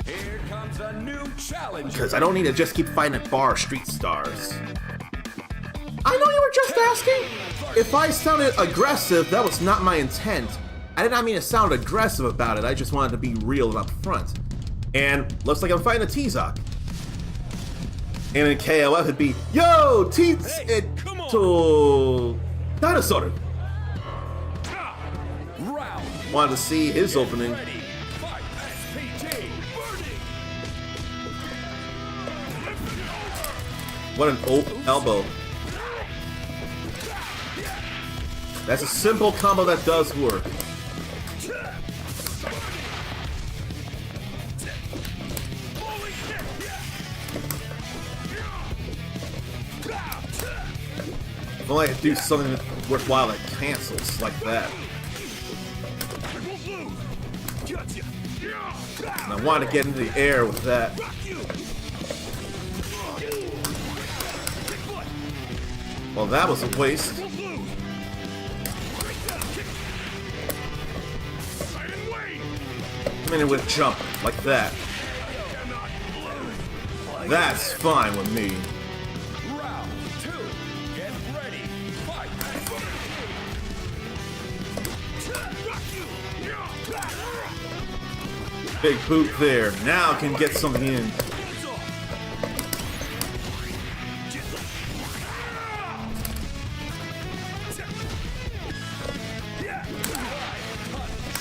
Here comes a new challenger. Because I don't need to just keep fighting at bar street stars. I know you were just asking! If I sounded aggressive, that was not my intent. I did not mean to sound aggressive about it, I just wanted to be real and upfront. And looks like I'm fighting a T-Zoc. And in KOF it'd be, yo, T-to Dinosaur. Wanted to see his opening. What an elbow. That's a simple combo that does work. If only I could do something worthwhile that cancels like that. I want to get into the air with that. Well, that was a waste. Come in with a jump like that. That's fine with me. Round 2. Get ready. Fight. Big boot there. Now can get something in.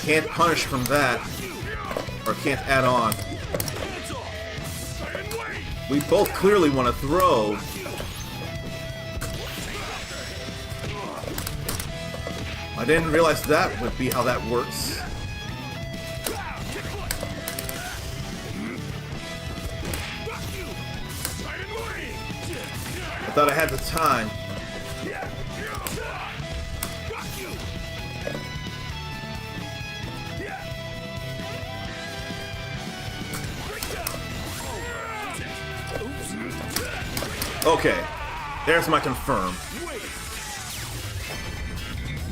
Can't punish from that. Or can't add on. We both clearly want to throw. I didn't realize that would be how that works. I thought I had the time. Okay, there's my confirm.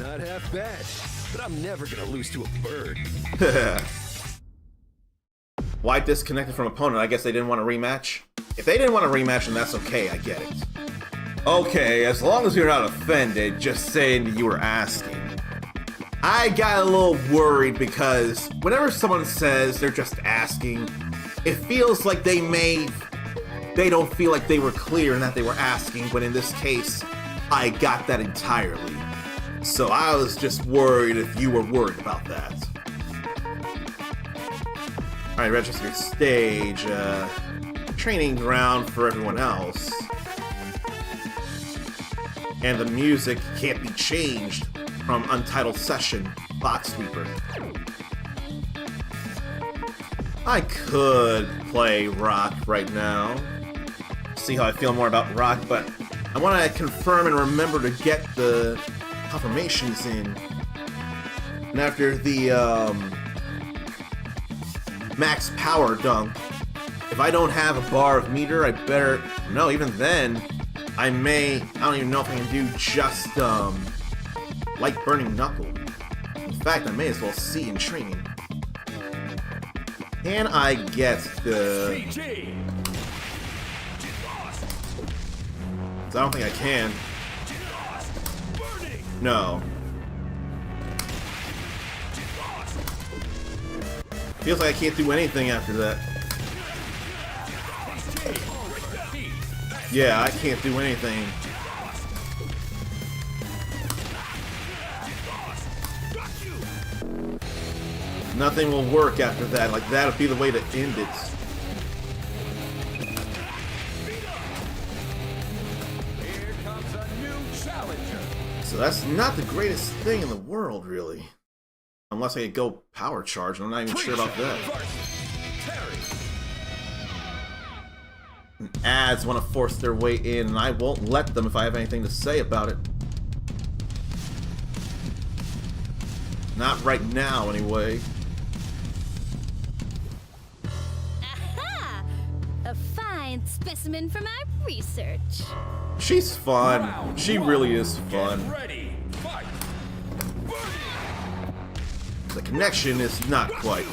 Not half bad, but I'm never gonna lose to a bird. Why disconnected from opponent? I guess they didn't want a rematch. If they didn't want a rematch, then that's okay, I get it. Okay, as long as you're not offended, just saying that you were asking. I got a little worried because whenever someone says they're just asking, it feels like they don't feel like they were clear in that they were asking, when in this case, I got that entirely. So I was just worried if you were worried about that. Alright, register stage, training ground for everyone else. And the music can't be changed from Untitled Session, Box Sweeper. I could play rock right now. See how I feel more about rock, but I want to confirm and remember to get the confirmations in. And after the max power dunk, if I don't have a bar of meter, I better... No, even then, I don't even know if I can do just light burning knuckle. In fact, I may as well see in training. Can I get the... I don't think I can. No. Feels like I can't do anything after that. Yeah, I can't do anything. Nothing will work after that. Like, that'll be the way to end it. So that's not the greatest thing in the world, really. Unless I could go power charge, and I'm not even sure about that. And ads want to force their way in, and I won't let them if I have anything to say about it. Not right now, anyway. Aha! A fine specimen from our research. She's fun. She really is fun. Ready. Fight. The connection is not quite.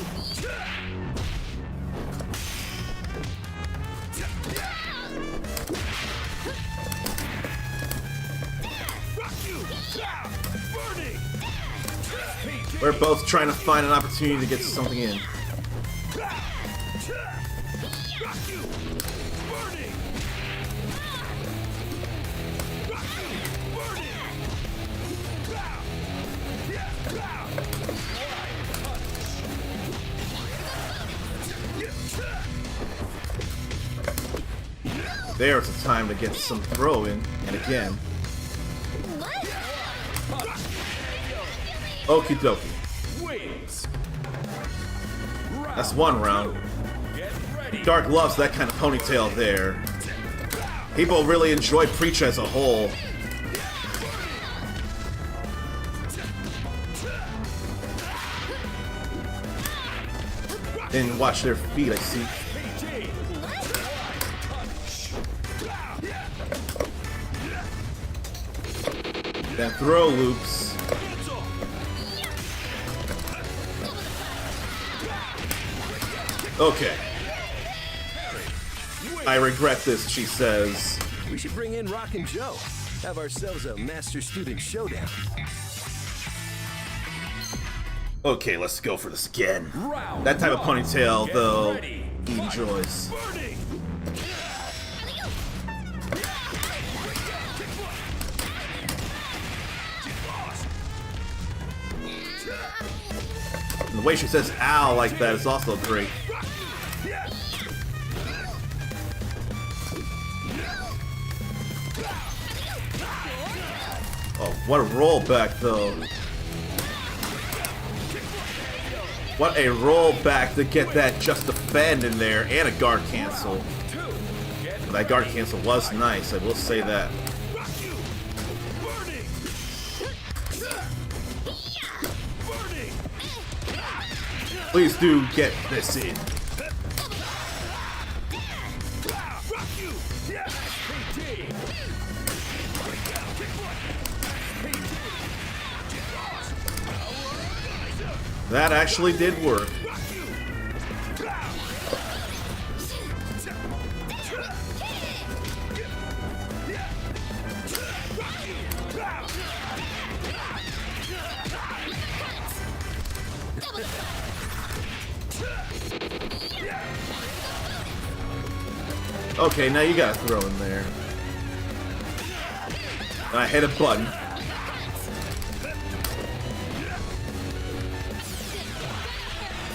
We're both trying to find an opportunity to get something in. There's a time to get some throw in, and again. Okie dokie. That's one round. Dark loves that kind of ponytail there. People really enjoy Preach as a whole. And watch their feet, I see. Then throw loops. Okay. I regret this, she says. We should bring in Rockin' Joe. Have ourselves a master-student showdown. Okay, let's go for this again. Round That type of one. ponytail, Get though, ready. he enjoys. Burning. And the way she says ow like that is also great. Oh, what a rollback, though. What a rollback to get that just defend in there and a guard cancel. That guard cancel was nice, I will say that. Please do get this in. That actually did work. Okay, now you gotta throw in there. And I hit a button.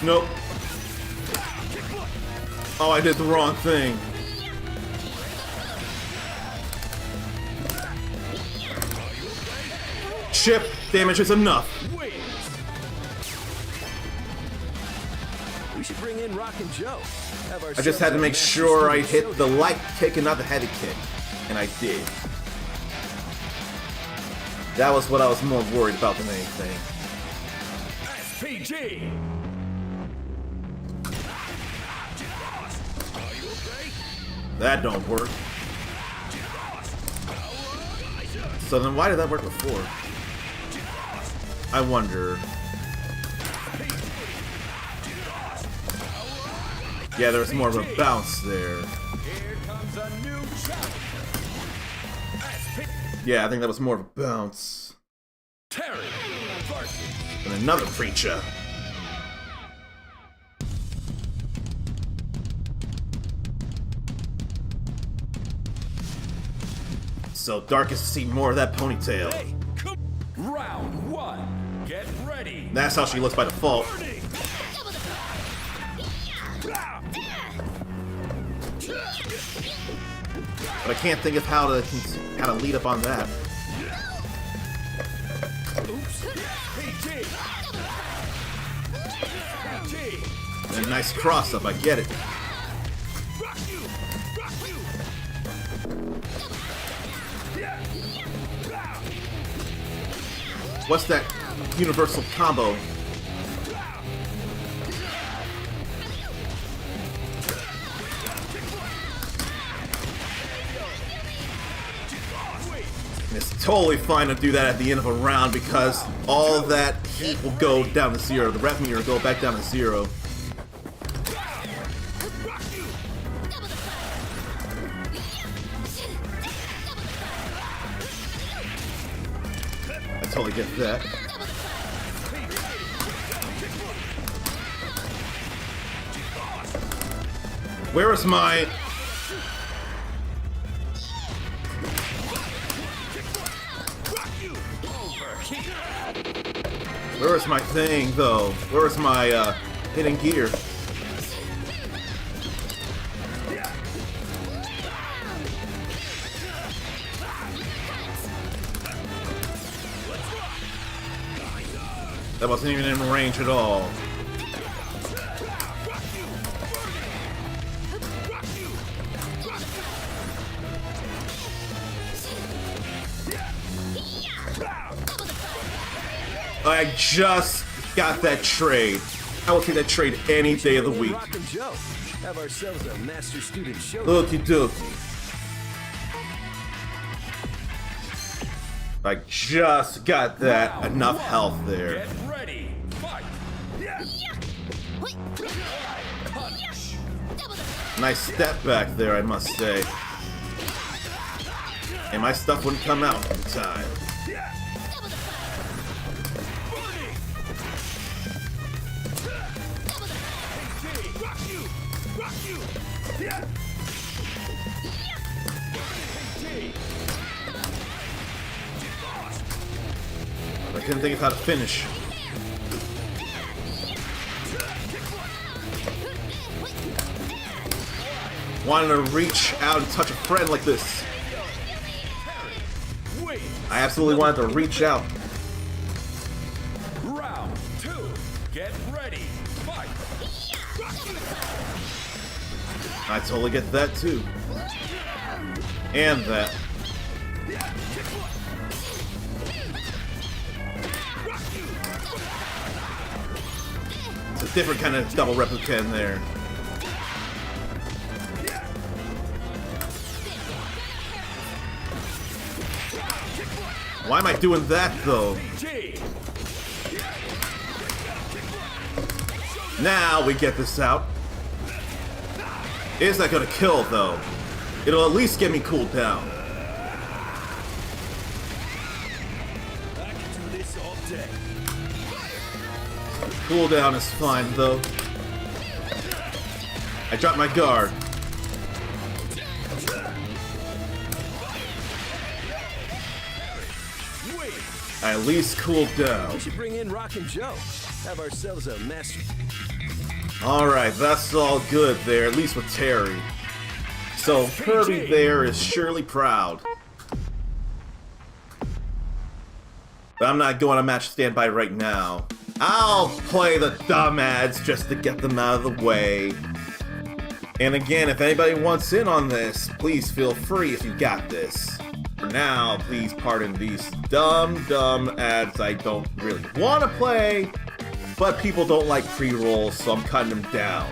Nope. Oh, I did the wrong thing. Chip damage is enough. We should bring in Rockin' Joe. Have I just had to make sure I hit the light kick and not the heavy kick. And I did. That was what I was more worried about than anything. SPG. That don't work. So then why did that work before? I wonder. Yeah, there's more of a bounce there. Yeah, I think that was more of a bounce. And another preacher. So Dark is to see more of that ponytail. Hey, come. Round one. Get ready. That's how she looks by default. But I can't think of how to lead up on that. And a nice cross up, I get it. What's that universal combo? And it's totally fine to do that at the end of a round because all that heat will go down to zero. The ref meter will go back down to zero. I totally get that. Where is my... Where is my thing, though? Where is my, hidden gear? That wasn't even in range at all. I just got that trade. I will take that trade any day of the week. Rock and Joe. Have ourselves a master-student showdown. Okie dokie. I just got that enough health there. Get ready. Fight. Nice step back there, I must say. And my stuff wouldn't come out in time. I couldn't think of how to finish. Wanting to reach out and touch a friend like this. I absolutely wanted to reach out. Round 2. Get ready. Fight. I totally get that too. And that. It's a different kind of double replica in there. Why am I doing that though? Now we get this out. Is that gonna kill though? It'll at least get me cooled down. I can do this all day. Cooldown is fine though. I dropped my guard. I at least cooled down. We should bring in Rock and Joe. Have ourselves a master. Alright, that's all good there, at least with Terry. So Kirby there is surely proud. But I'm not going to match standby right now. I'll play the dumb ads just to get them out of the way. And again, if anybody wants in on this, please feel free if you got this. For now, please pardon these dumb ads I don't really want to play, but people don't like pre-rolls, so I'm cutting them down.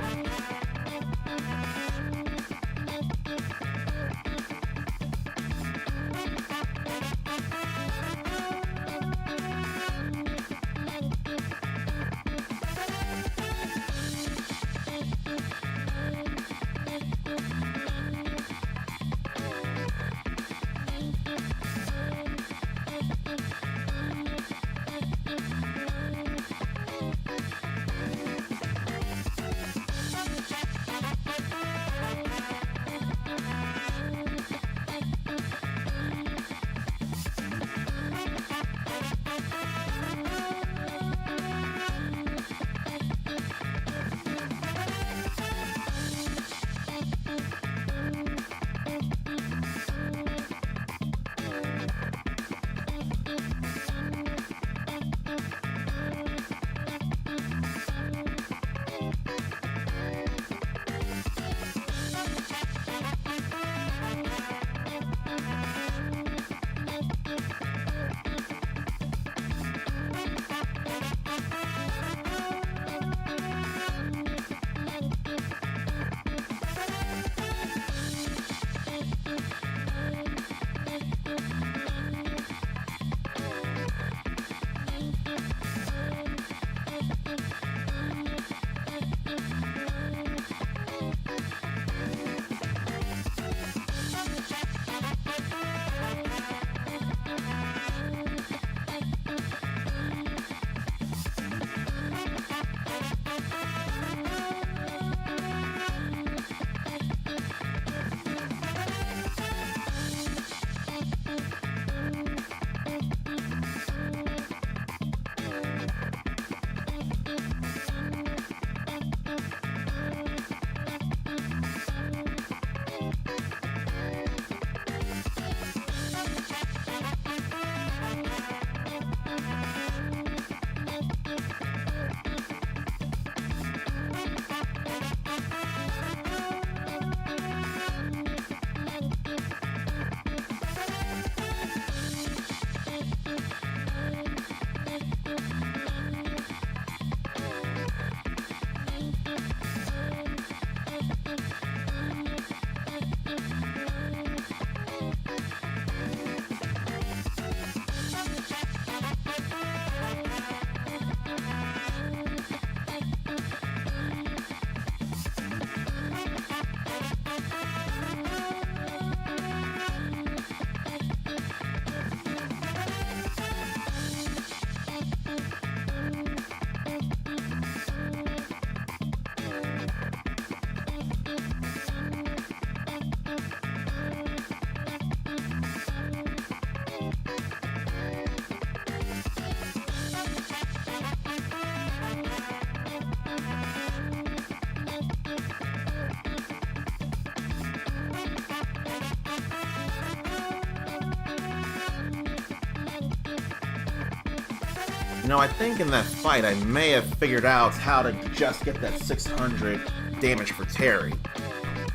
You know, I think in that fight I may have figured out how to just get that 600 damage for Terry.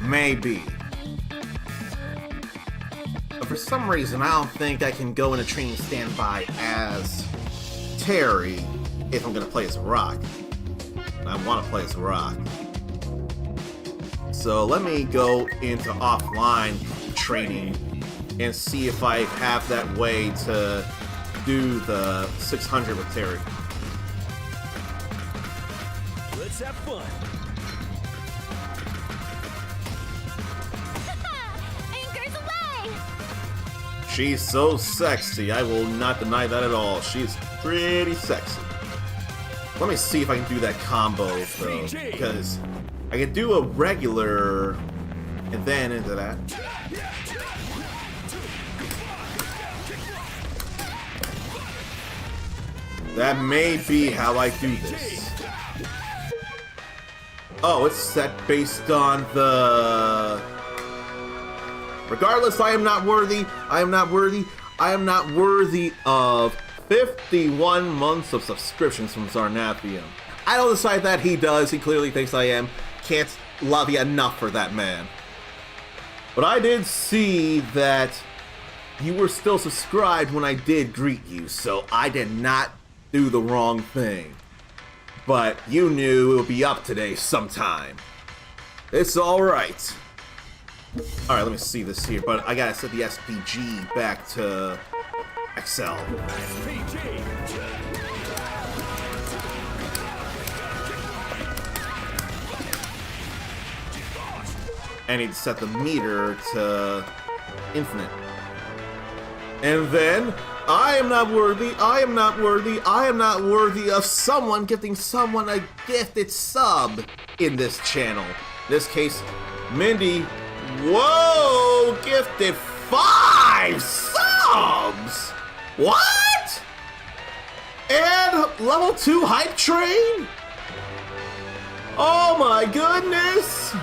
Maybe. But for some reason, I don't think I can go into training standby as Terry if I'm gonna play as Rock. And I want to play as Rock. So let me go into offline training and see if I have that way to do the 600 with Terry. Let's have fun. Anchors away! She's so sexy, I will not deny that at all. She's pretty sexy. Let me see if I can do that combo though, because I can do a regular and then into that. That may be how I do this. Oh, it's set based on the... Regardless, I am not worthy. I am not worthy. I am not worthy of 51 months of subscriptions from Zarnathium. I don't decide that, he does. He clearly thinks I am. Can't love you enough for that man. But I did see that you were still subscribed when I did greet you, so I did not do the wrong thing. But you knew it would be up today sometime. It's alright. Alright, let me see this here, but I gotta set the SPG back to XL. I need to set the meter to infinite. And then, I am not worthy, I am not worthy, I am not worthy of someone gifting someone a gifted sub in this channel. In this case, Mindy, whoa, gifted 5 subs! What? And level 2 hype train? Oh my goodness!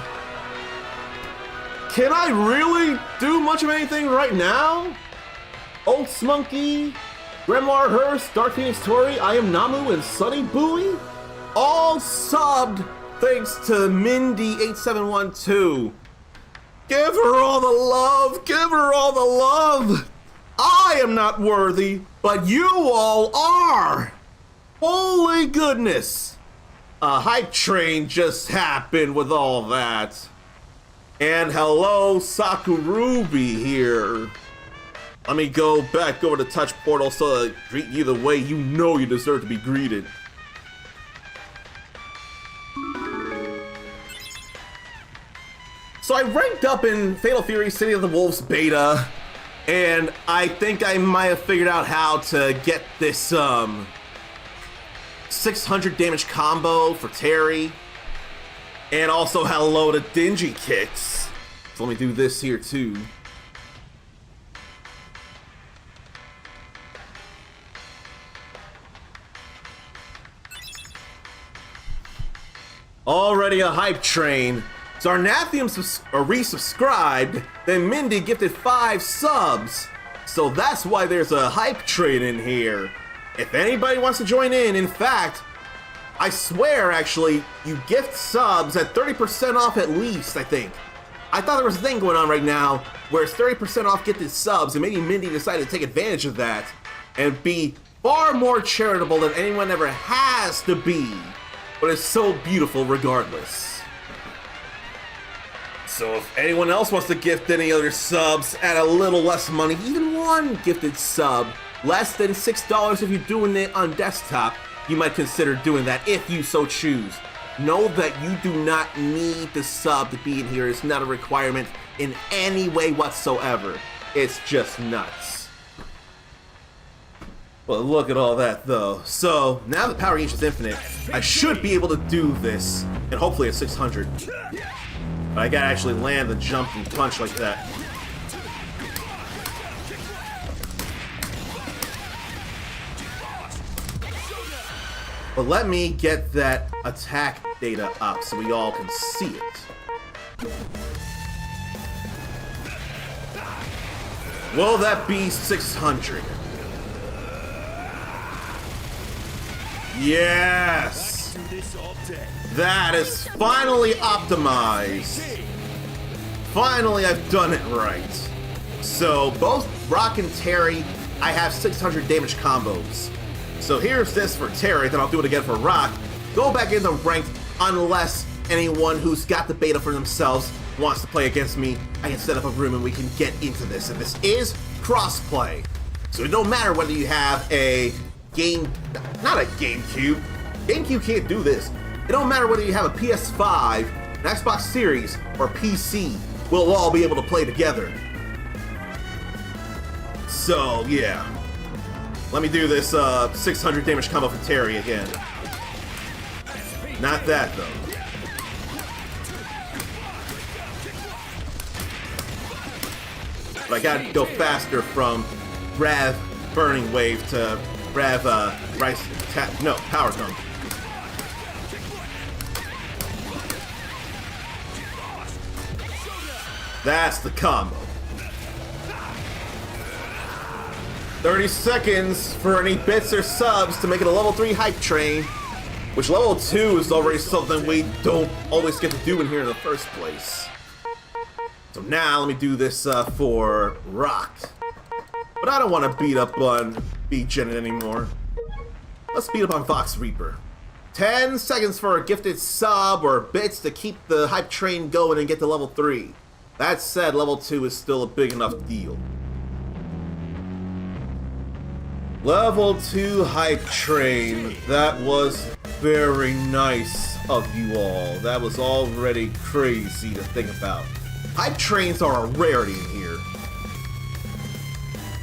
Can I really do much of anything right now? Oats Monkey, Grimoire Hearst, Dark Phoenix Tori, I Am Namu, and Sunny Bowie? All subbed thanks to Mindy8712. Give her all the love, give her all the love. I am not worthy, but you all are. Holy goodness. A hype train just happened with all that. And hello, Sakurubi here. Let me go back over to Touch Portal so I greet you the way you know you deserve to be greeted. So I ranked up in Fatal Fury City of the Wolves beta, and I think I might have figured out how to get this 600 damage combo for Terry. And also hello to Dingy Kicks. So let me do this here too. Already a hype train. Zarnathium resubscribed, then Mindy gifted 5 subs. So that's why there's a hype train in here. If anybody wants to join in fact, I swear actually, you gift subs at 30% off at least, I think. I thought there was a thing going on right now where it's 30% off gifted subs, and maybe Mindy decided to take advantage of that and be far more charitable than anyone ever has to be. But it's so beautiful regardless. So if anyone else wants to gift any other subs at a little less money, even one gifted sub, less than $6 if you're doing it on desktop, you might consider doing that if you so choose. Know that you do not need the sub to be in here. It's not a requirement in any way whatsoever. It's just nuts. Well, look at all that though. So now that Power Range is infinite, I should be able to do this, and hopefully at 600. But I gotta actually land the jump and punch like that. But let me get that attack data up so we all can see it. Will that be 600? Yes! That is finally optimized. Finally, I've done it right. So, both Rock and Terry, I have 600 damage combos. So here's this for Terry, then I'll do it again for Rock. Go back into ranked unless anyone who's got the beta for themselves wants to play against me. I can set up a room and we can get into this. And this is crossplay. So it don't matter whether you have a not a GameCube. GameCube can't do this. It don't matter whether you have a PS5, an Xbox Series, or PC. We'll all be able to play together. So, yeah. Let me do this 600 damage combo for Terry again. Not that, though. But I gotta go faster from REV Burning Wave to REV Power Dunk. That's the combo. 30 seconds for any bits or subs to make it a level 3 hype train, which level 2 is already something we don't always get to do in here in the first place. So now let me do this for Rock. But I don't want to beat up on B-Gen anymore. Let's beat up on Fox Reaper. 10 seconds for a gifted sub or bits to keep the hype train going and get to level 3. That said, level 2 is still a big enough deal. Level 2 hype train. That was very nice of you all. That was already crazy to think about. Hype trains are a rarity in here.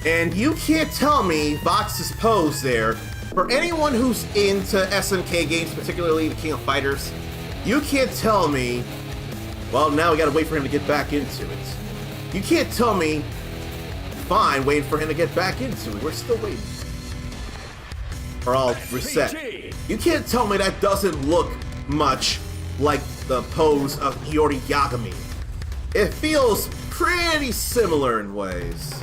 And you can't tell me Vox's pose there, for anyone who's into SNK games, particularly the King of Fighters, you can't tell me, well, now we gotta wait for him to get back into it. You can't tell me, fine, waiting for him to get back into it. We're still waiting. Or I'll reset. You can't tell me that doesn't look much like the pose of Hiyori Yagami. It feels pretty similar in ways.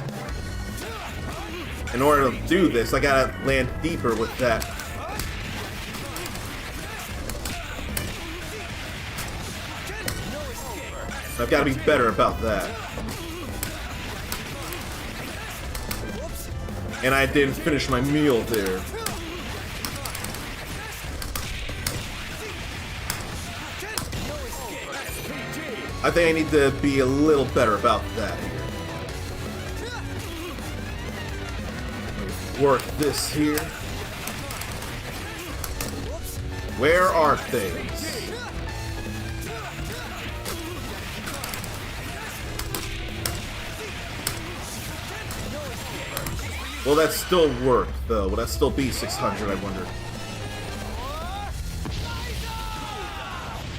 In order to do this, I gotta land deeper with that. I've gotta be better about that. And I didn't finish my meal there. I think I need to be a little better about that here. Work this here. Where are things? Will that still work, though? Will that still be 600, I wonder?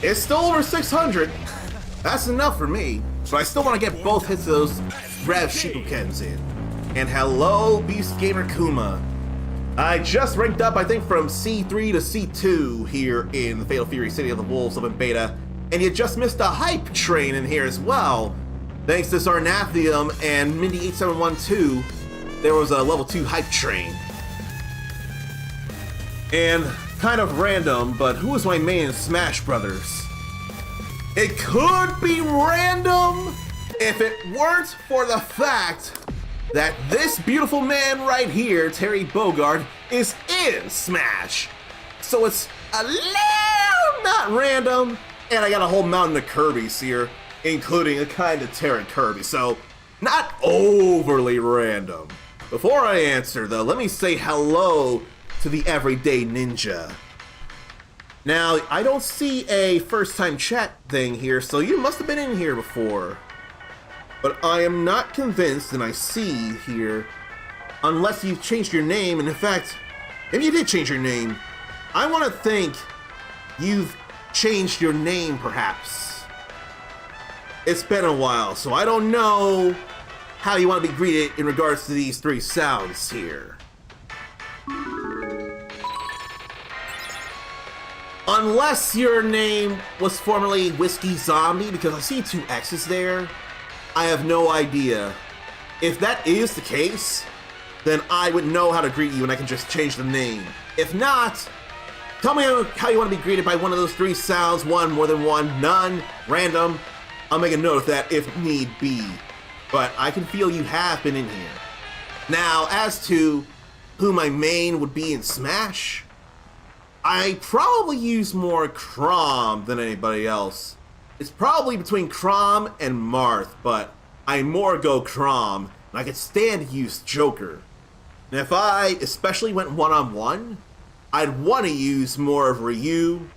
It's still over 600. That's enough for me. But I still want to get both hits of those REV Shippukens in. And hello, Beast Gamer Kuma. I just ranked up, I think, from C3 to C2 here in the Fatal Fury City of the Wolves Open Beta. And you just missed a hype train in here as well. Thanks to Sarnathium and Mindy8712, there was a level 2 hype train. And kind of random, but who was my main in Smash Brothers? It could be random if it weren't for the fact that this beautiful man right here, Terry Bogard, is in Smash. So it's a little not random, and I got a whole mountain of Kirby's here, including a kind of Terran Kirby, so not overly random. Before I answer though, let me say hello to the Everyday Ninja. Now, I don't see a first time chat thing here, so you must have been in here before. But I am not convinced, and I see here, unless you've changed your name, and in fact, if you did change your name, I want to think you've changed your name, perhaps. It's been a while, so I don't know how you want to be greeted in regards to these three sounds here. Unless your name was formerly Whiskey Zombie, because I see two X's there, I have no idea. If that is the case, then I would know how to greet you and I can just change the name. If not, Tell me how you want to be greeted by one of those three sounds. One, more than one, none, random. I'll make a note of that if need be. But I can feel you have been in here. Now, as to who my main would be in Smash, I probably use more Chrom than anybody else. It's probably between Chrom and Marth, but I more go Chrom, and I could stand to use Joker. And if I especially went one-on-one, I'd want to use more of Ryu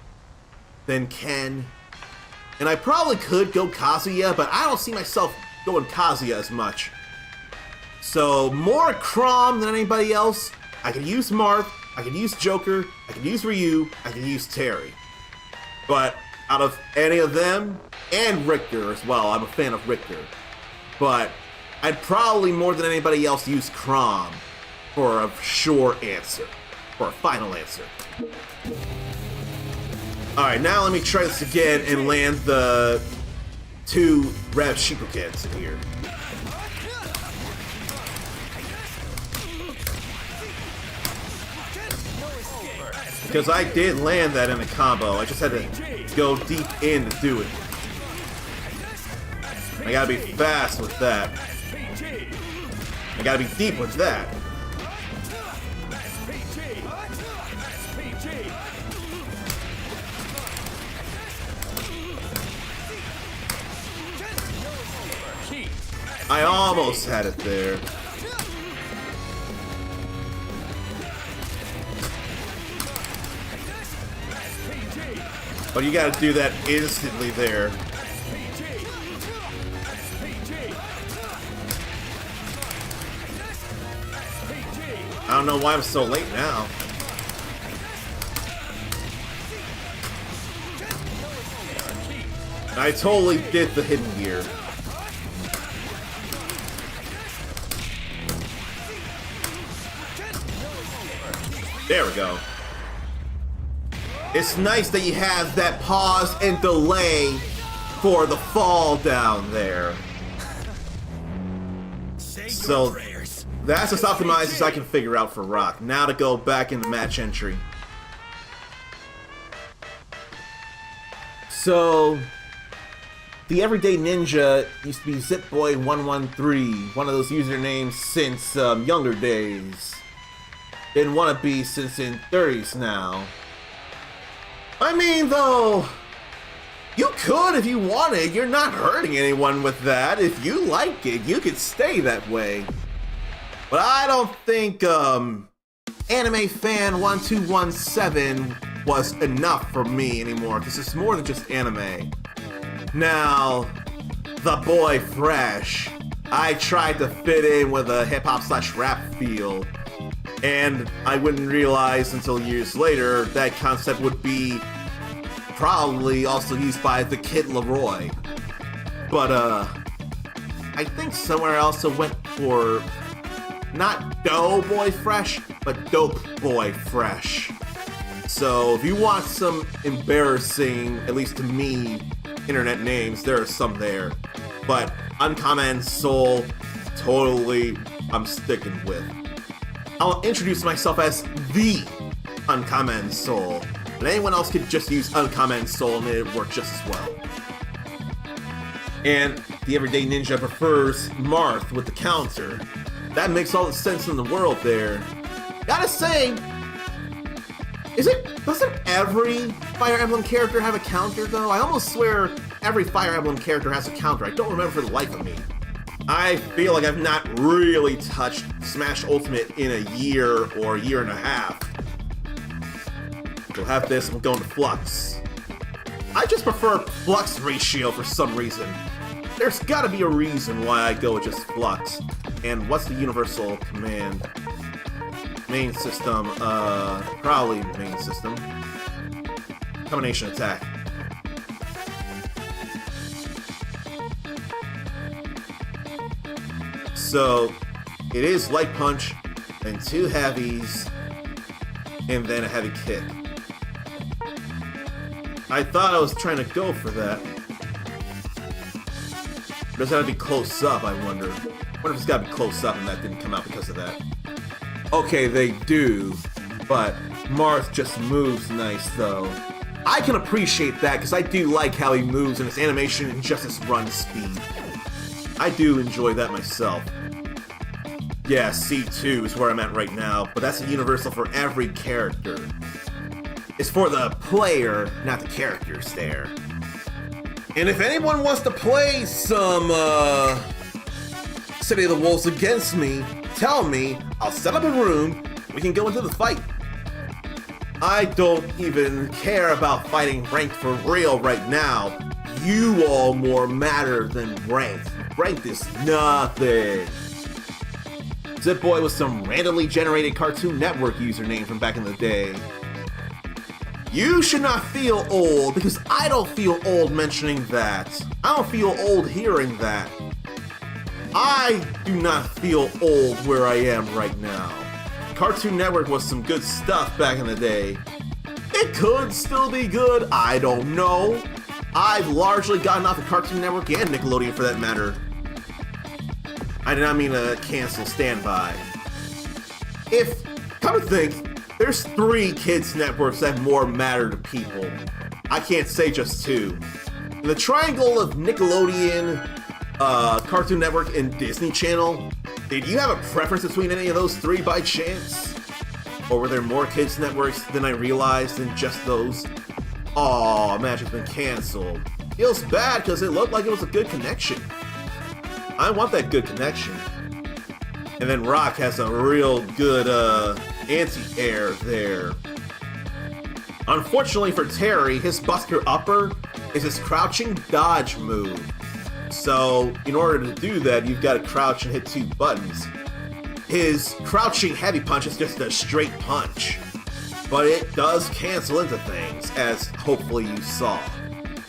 than Ken. And I probably could go Kazuya, but I don't see myself going Kazuya as much. So more Chrom than anybody else. I could use Marth, I could use Joker, I could use Ryu, I could use Terry. But out of any of them, and Richter as well, I'm a fan of Richter. But I'd probably more than anybody else use Chrom for a sure answer, for a final answer. Alright, now let me try this again and land the 2 REV Shikokens in here. Because I did land that in a combo, I just had to go deep in to do it. I gotta be fast with that. I gotta be deep with that. I almost had it there. But you gotta do that instantly there. I don't know why I'm so late now. I totally did the hidden gear. There we go. It's nice that you have that pause and delay for the fall down there. So that's as optimized as I can figure out for Rock. Now to go back in the match entry. So the Everyday Ninja used to be Zipboy113, one of those usernames since younger days. Didn't want to be since in 30s now. I mean, though, you could if you wanted. You're not hurting anyone with that. If you like it, you could stay that way. But I don't think Anime Fan 1217 was enough for me anymore, because it's more than just anime. Now, the boy Fresh. I tried to fit in with a hip-hop/rap feel, and I wouldn't realize until years later that concept would be probably also used by the Kid Leroy. But I think somewhere else it went for not Doughboy Fresh, but Dope Boy Fresh. So if you want some embarrassing, at least to me, internet names, there are some there. But Uncommon Soul, totally I'm sticking with. I'll introduce myself as the Uncommon Soul, but anyone else could just use Uncommon Soul and it would work just as well. And the Everyday Ninja prefers Marth with the counter. That makes all the sense in the world there. Gotta say, doesn't every Fire Emblem character have a counter though? I almost swear every Fire Emblem character has a counter. I don't remember for the life of me. I feel like I've not really touched Smash Ultimate in a year or a year and a half. We'll have this and we'll go into Flux. I just prefer Flux ratio for some reason. There's gotta be a reason why I go with just Flux. And what's the universal command? Main system, probably main system. Combination attack. So, it is Light Punch, and 2 heavies, and then a heavy kick. I thought I was trying to go for that. Does it have to be close up, I wonder? What if it's gotta be close up and that didn't come out because of that? Okay, they do. but Marth just moves nice though. I can appreciate that because I do like how he moves and his animation and just his run speed. I do enjoy that myself. Yeah, C2 is where I'm at right now, but that's a universal for every character. It's for the player, not the characters there. And if anyone wants to play some City of the Wolves against me, tell me, I'll set up a room, we can go into the fight. I don't even care about fighting ranked for real right now. You all more matter than ranked. Ranked is nothing. Zip-Boy was some randomly generated Cartoon Network username from back in the day. You should not feel old, because I don't feel old mentioning that. I don't feel old hearing that. I do not feel old where I am right now. Cartoon Network was some good stuff back in the day. It could still be good, I don't know. I've largely gotten off of Cartoon Network and Nickelodeon for that matter. I did not mean to cancel Standby. If, come to think, there's 3 kids networks that more matter to people. I can't say just 2. In the triangle of Nickelodeon, Cartoon Network, and Disney Channel, did you have a preference between any of those 3 by chance? Or were there more kids networks than I realized than just those? Aw, match has been canceled. Feels bad because it looked like it was a good connection. I want that good connection. And then Rock has a real good anti-air there. Unfortunately for Terry, his Buster Upper is his crouching dodge move. So in order to do that, you've got to crouch and hit 2 buttons. His crouching heavy punch is just a straight punch, but it does cancel into things, as hopefully you saw.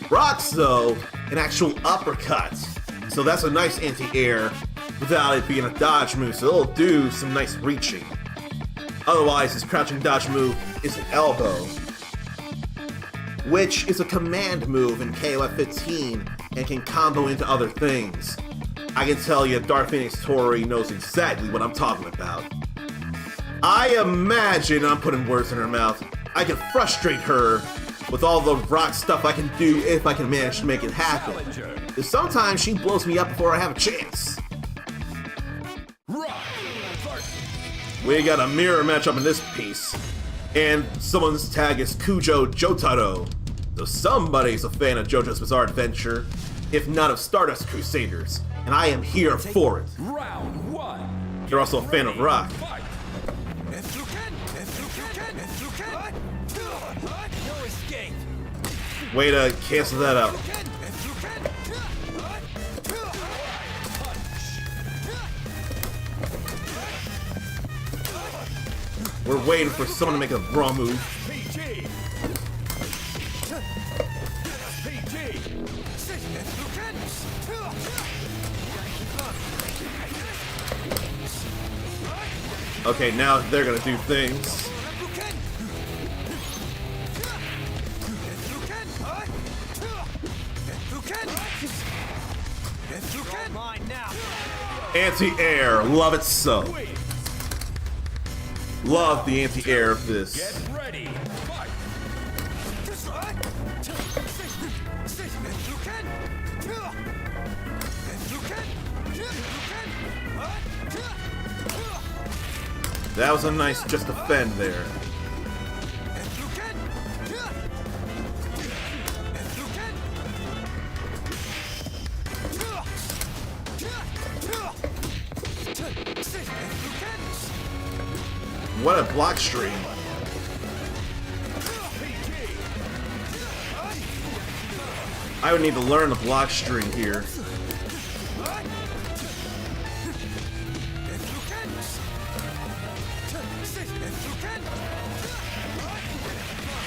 Rock's though, an actual uppercut, so that's a nice anti-air without it being a dodge move, so it'll do some nice reaching. Otherwise, his crouching dodge move is an elbow, which is a command move in KOF 15 and can combo into other things. I can tell you Dark Phoenix Tori knows exactly what I'm talking about. I imagine I'm putting words in her mouth. I can frustrate her with all the Rock stuff I can do if I can manage to make it happen. Because sometimes she blows me up before I have a chance. We got a mirror matchup in this piece. And someone's tag is Kujo Jotaro. So somebody's a fan of JoJo's Bizarre Adventure, if not of Stardust Crusaders. And I am here for it. Round 1. You're also a fan of Rock. No escape. Way to cancel that out. We're waiting for someone to make a raw move. PG. Okay, now they're gonna do things. Anti-air, love it so. Love the anti-air of this. Get ready. Fight. That was a nice just defend there. What a block stream. I would need to learn the block string here.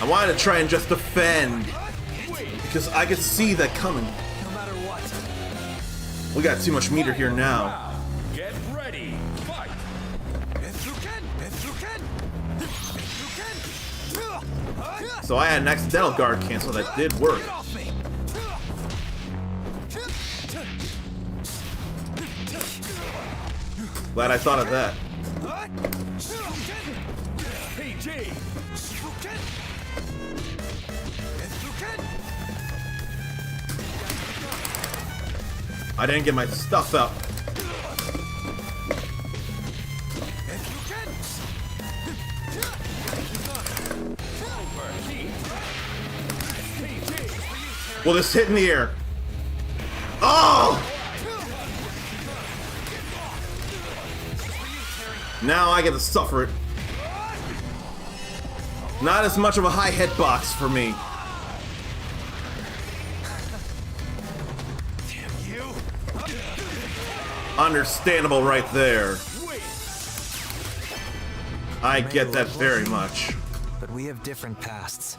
I wanted to try and just defend because I could see that coming. No matter what. We got too much meter here now. Get ready. Fight. So I had an accidental guard cancel that did work. Glad I thought of that. I didn't get my stuff out. Will this hit in the air? Oh! Now I get to suffer it. Not as much of a high hitbox for me. Understandable right there. I get that very much. But we have different pasts.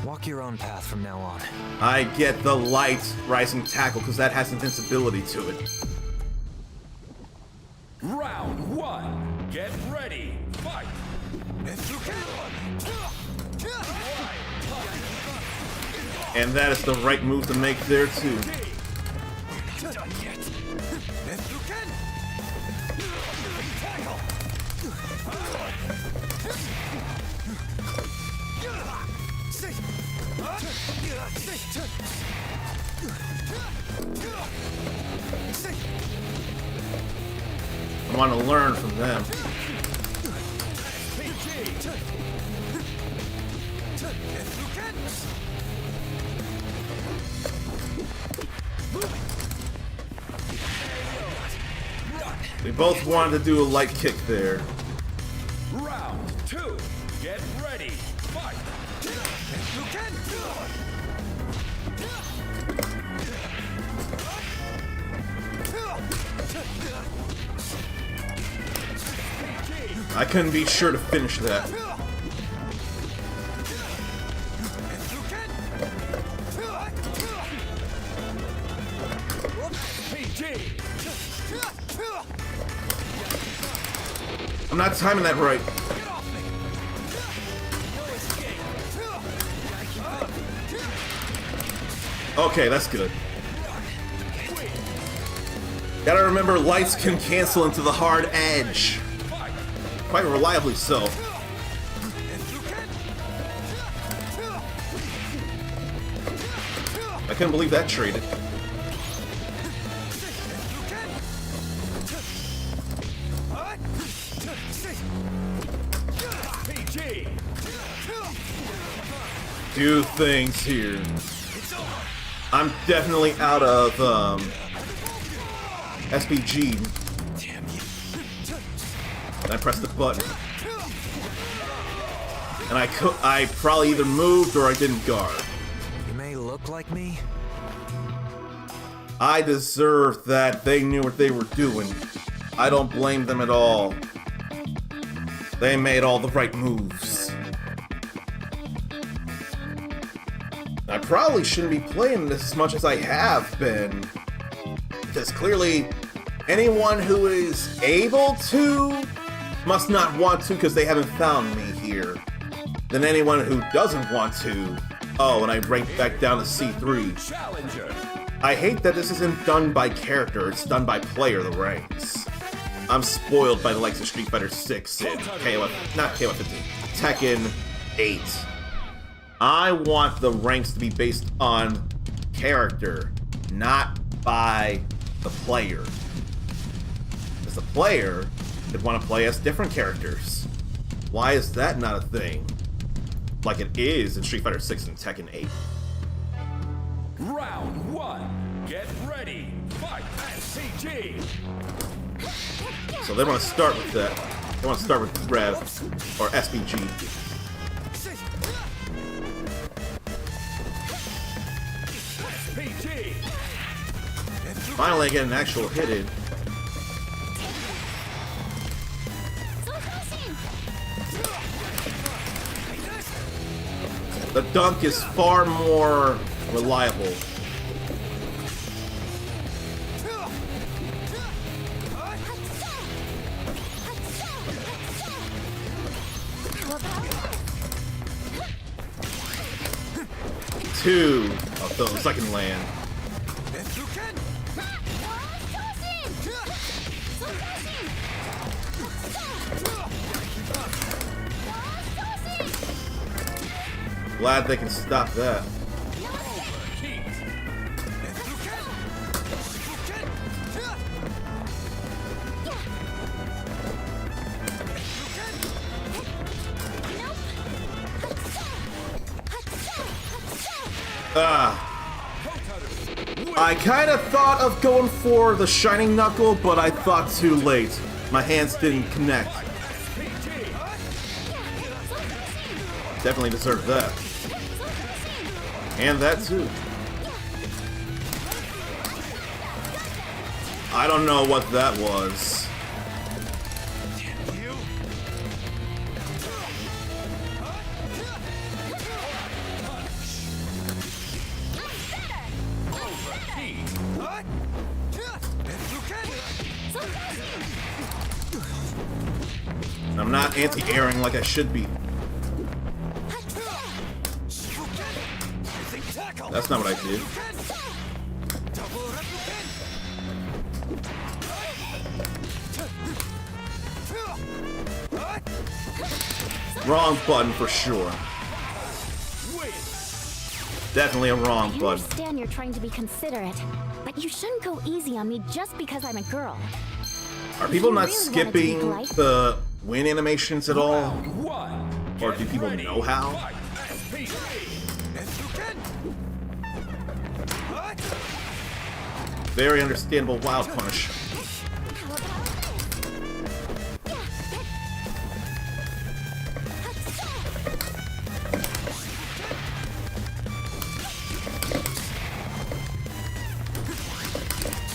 Walk your own path from now on. I get the light rising tackle because that has invincibility to it. Round 1. Get ready. Fight. And that is the right move to make there too. I want to learn from them. We both wanted to do a light kick there. Round 2. Get ready. Fight. I couldn't be sure to finish that. I'm not timing that right. Okay, that's good. Gotta remember, lights can cancel into the hard edge. Quite reliably so. I couldn't believe that traded. Do things here. I'm definitely out of SPG. And I pressed the button. And I probably either moved or I didn't guard. You may look like me. I deserve that. They knew what they were doing. I don't blame them at all. They made all the right moves. I probably shouldn't be playing this as much as I have been. Because clearly, anyone who is able to must not want to because they haven't found me here. Then anyone who doesn't want to, oh, and I ranked back down to C3. Challenger. I hate that this isn't done by character, it's done by player, the ranks. I'm spoiled by the likes of Street Fighter 6 and not KOF 15, Tekken 8. I want the ranks to be based on character, not by the player. Because the player could want to play as different characters. Why is that not a thing? Like it is in Street Fighter 6 and Tekken 8. Round 1. Get ready. Fight. SCG. So they want to start with that. They want to start with REV or SPG. PG. Finally, I get an actual hit in. The dunk is far more reliable. Two of those I can land. Glad they can stop that. I kind of thought of going for the Shining Knuckle, but I thought too late. My hands didn't connect. Definitely deserved that. And that too. I don't know what that was. I'm not anti-airing like I should be. That's not what I did. Wrong button for sure. Definitely a wrong I button. understand you're trying to be considerate, but you shouldn't go easy on me just because I'm a girl. Are people you not really wanted to be skipping polite- the win animations at all? One. Or do people know how? Fight. Very understandable wild punch.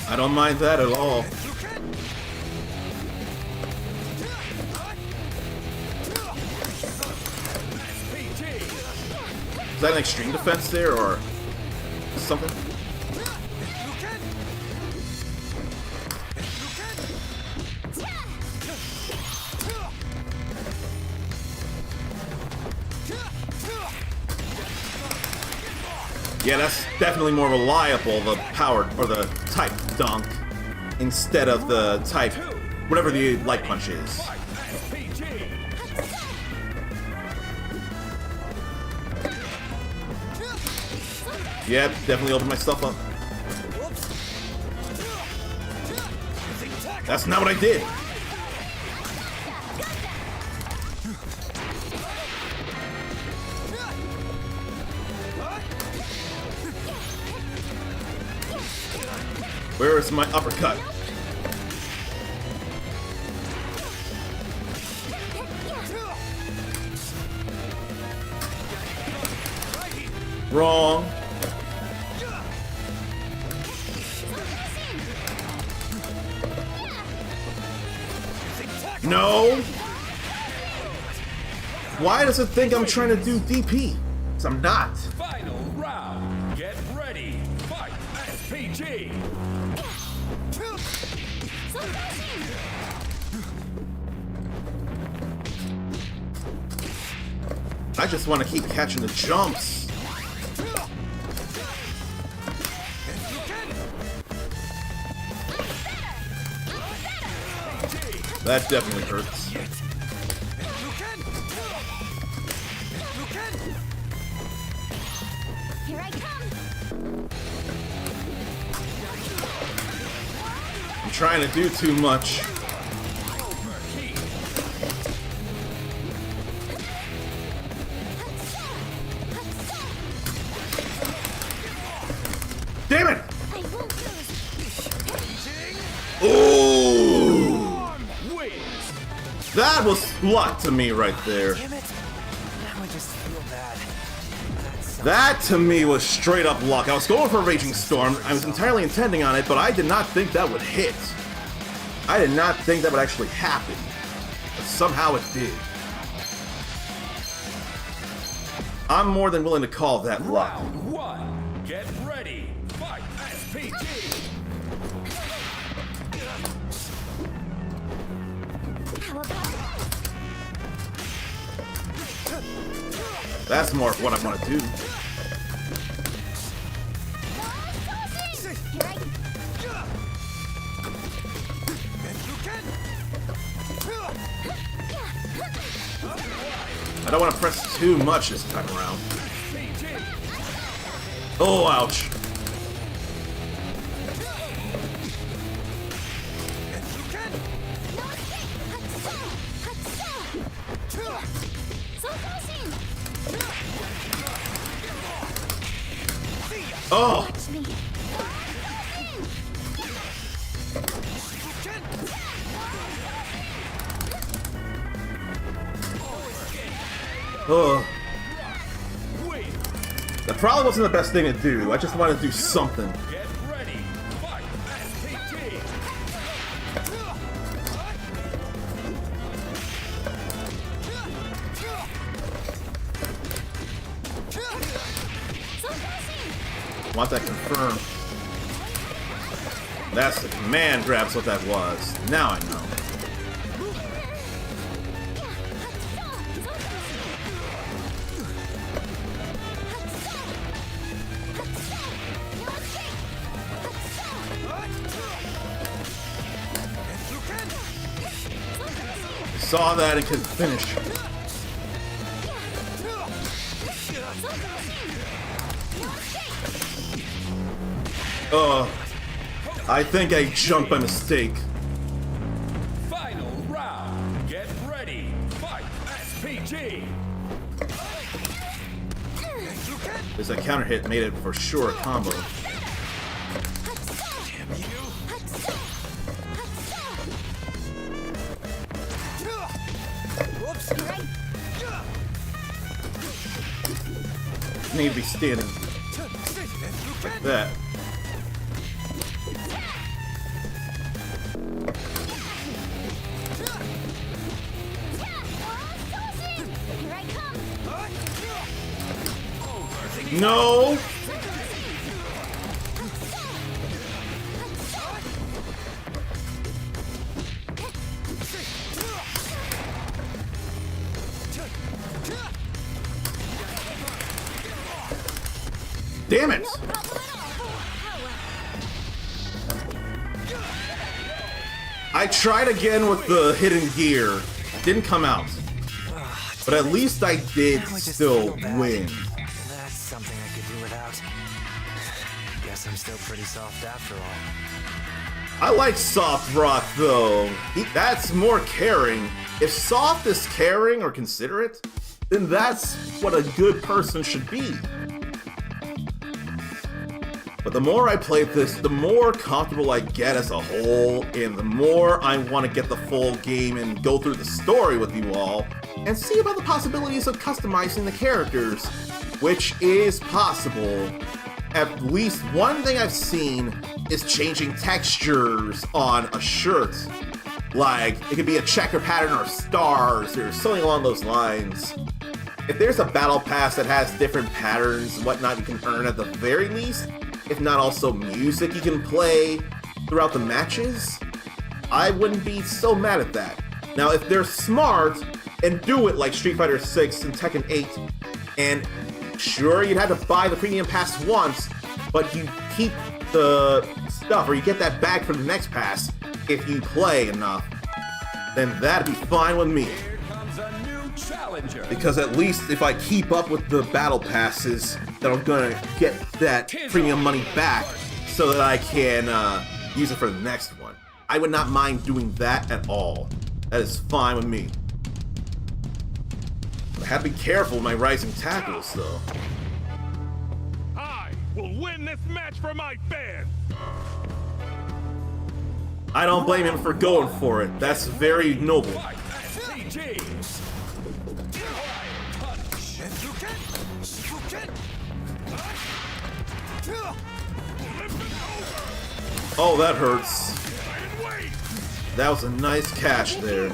I don't mind that at all. Is that an extreme defense there, or something? Yeah, that's definitely more reliable, the powered, or the type dunk, instead of the type, whatever the light punch is. Yep, definitely opened myself up. That's not what I did. Where is my uppercut? Wrong. No. Why does it think I'm trying to do DP? 'Cause I'm not. Final round. Get ready. Fight. SPG. I just want to keep catching the jumps. That definitely hurts. Here I come. I'm trying to do too much. Damn it! I won't lose. Ooh! Wins. That was luck to me right there. Damn it! Now I just feel bad. That to me was straight up luck. I was going for Raging Storm. I was entirely intending on it, but I did not think that would hit. I did not think that would actually happen. But somehow it did. I'm more than willing to call that luck. Round one. Get ready. Fight. SPG. How about That's more of what I want to do. here I I don't want to press too much this time around. Oh, ouch. Oh! Watch me. Oh. That probably wasn't the best thing to do. I just wanted to do something. Get ready. Fight. SPT. Want that confirmed. That's the command grab's what that was. Now I know. Saw that and couldn't finish. I think I jumped by mistake. Final round. Get ready. Fight. SPT. There's a counter hit made it for sure a combo. Need to be standing like that. Here I come. No! Damn it! I tried again with the hidden gear. Didn't come out. But at least I did Now I just still feel bad. win. That's something I could do without. Guess I'm still pretty soft after all. I like Soft Rock though. That's more caring. If Soft is caring or considerate, then that's what a good person should be. But the more I play this, the more comfortable I get as a whole, and the more I want to get the full game and go through the story with you all, and see about the possibilities of customizing the characters, which is possible. At least one thing I've seen is changing textures on a shirt. Like, it could be a checker pattern or stars or something along those lines. If there's a battle pass that has different patterns and whatnot you can earn at the very least, if not also music you can play throughout the matches, I wouldn't be so mad at that. Now, if they're smart and do it like Street Fighter 6 and Tekken 8, and sure, you'd have to buy the premium pass once, but you keep the stuff, or you get that back for the next pass if you play enough, then that'd be fine with me. Here comes a new challenger. Because at least if I keep up with the battle passes, then I'm gonna get that premium money back so that I can use it for the next one. I would not mind doing that at all. That is fine with me. I have to be careful with my rising tackles though. I will win this match for my fans. I don't blame him for going for it. That's very noble. Fight. SPT. Oh, that hurts. That was a nice catch there.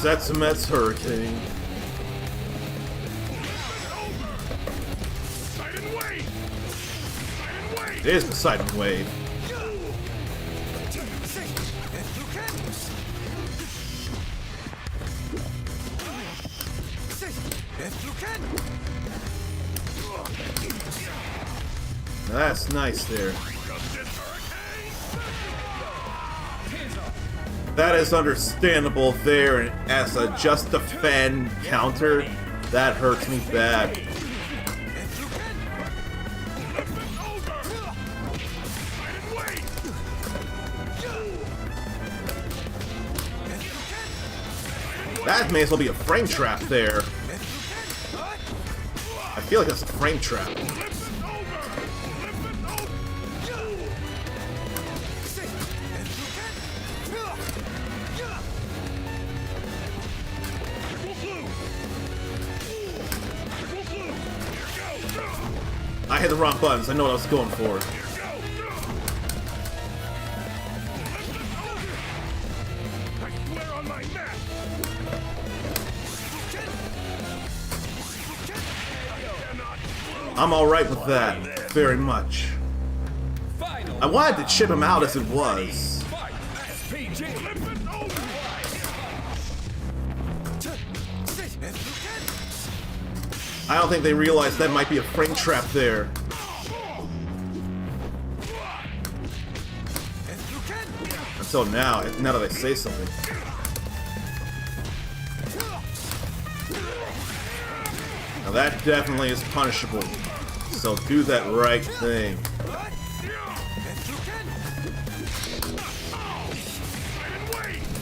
Setsumet's Hurricane. It is Poseidon Wave. That's nice there. That is understandable there, and as a just defend counter, that hurts me bad. That may as well be a frame trap there. I feel like that's a frame trap. I hit the wrong buttons. I know what I was going for. I'm alright with that, very much. I wanted to chip him out as it was. I don't think they realized that might be a frame trap there. Until now that I say something. Now that definitely is punishable. So do that right thing.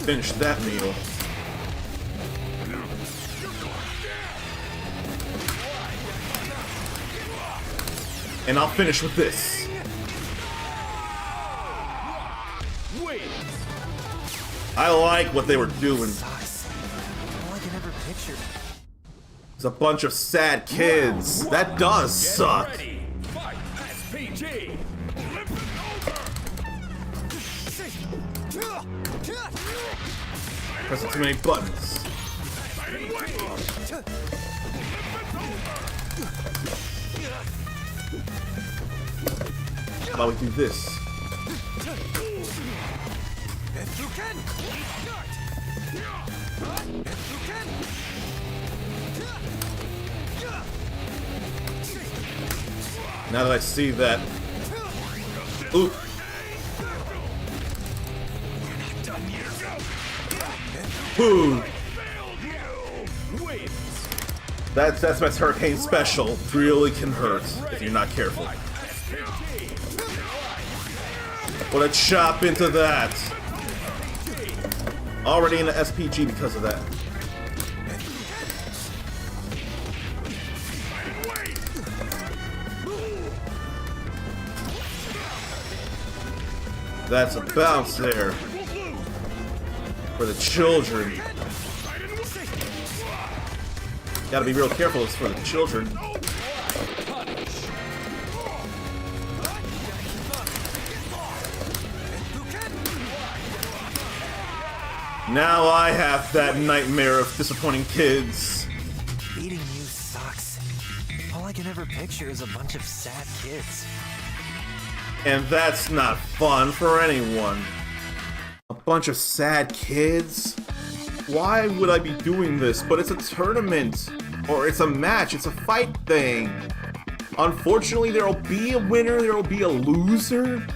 Finish that meal. And I'll finish with this. I like what they were doing. It's a bunch of sad kids. That does suck. Pressing too many buttons. How about we do this? Now that I see that... Ooh. Boom. That's my hurricane special. Really can hurt if you're not careful. What a chop into that. Already in an SPG because of that. That's a bounce there. For the children. Gotta be real careful, it's for the children. Now I have that nightmare of disappointing kids. Beating you sucks. All I can ever picture is a bunch of sad kids. And that's not fun for anyone. A bunch of sad kids? Why would I be doing this? But it's a tournament. Or it's a match. It's a fight thing. Unfortunately, there'll be a winner. There'll be a loser.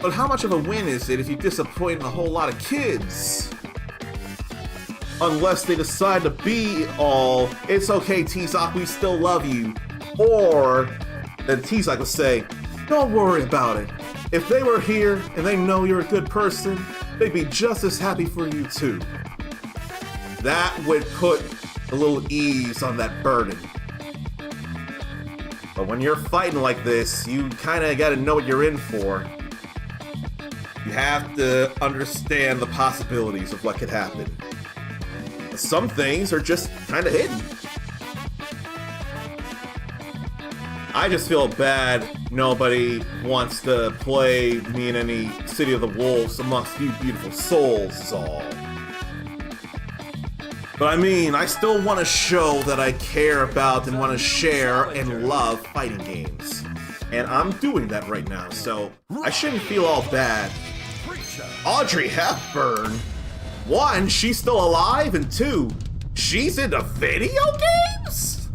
But how much of a win is it if you disappoint a whole lot of kids? Unless they decide to be all, it's okay, T-Sock, we still love you. Or, then T-Sock will say, don't worry about it. If they were here and they know you're a good person, they'd be just as happy for you too. That would put a little ease on that burden. But when you're fighting like this, you kinda gotta know what you're in for. You have to understand the possibilities of what could happen. Some things are just kinda hidden. I just feel bad nobody wants to play me in any City of the Wolves amongst you beautiful souls is all. But I mean, I still want to show that I care about and want to share and love fighting games. And I'm doing that right now, so I shouldn't feel all bad. Audrey Hepburn? 1, she's still alive, and 2, she's into video games?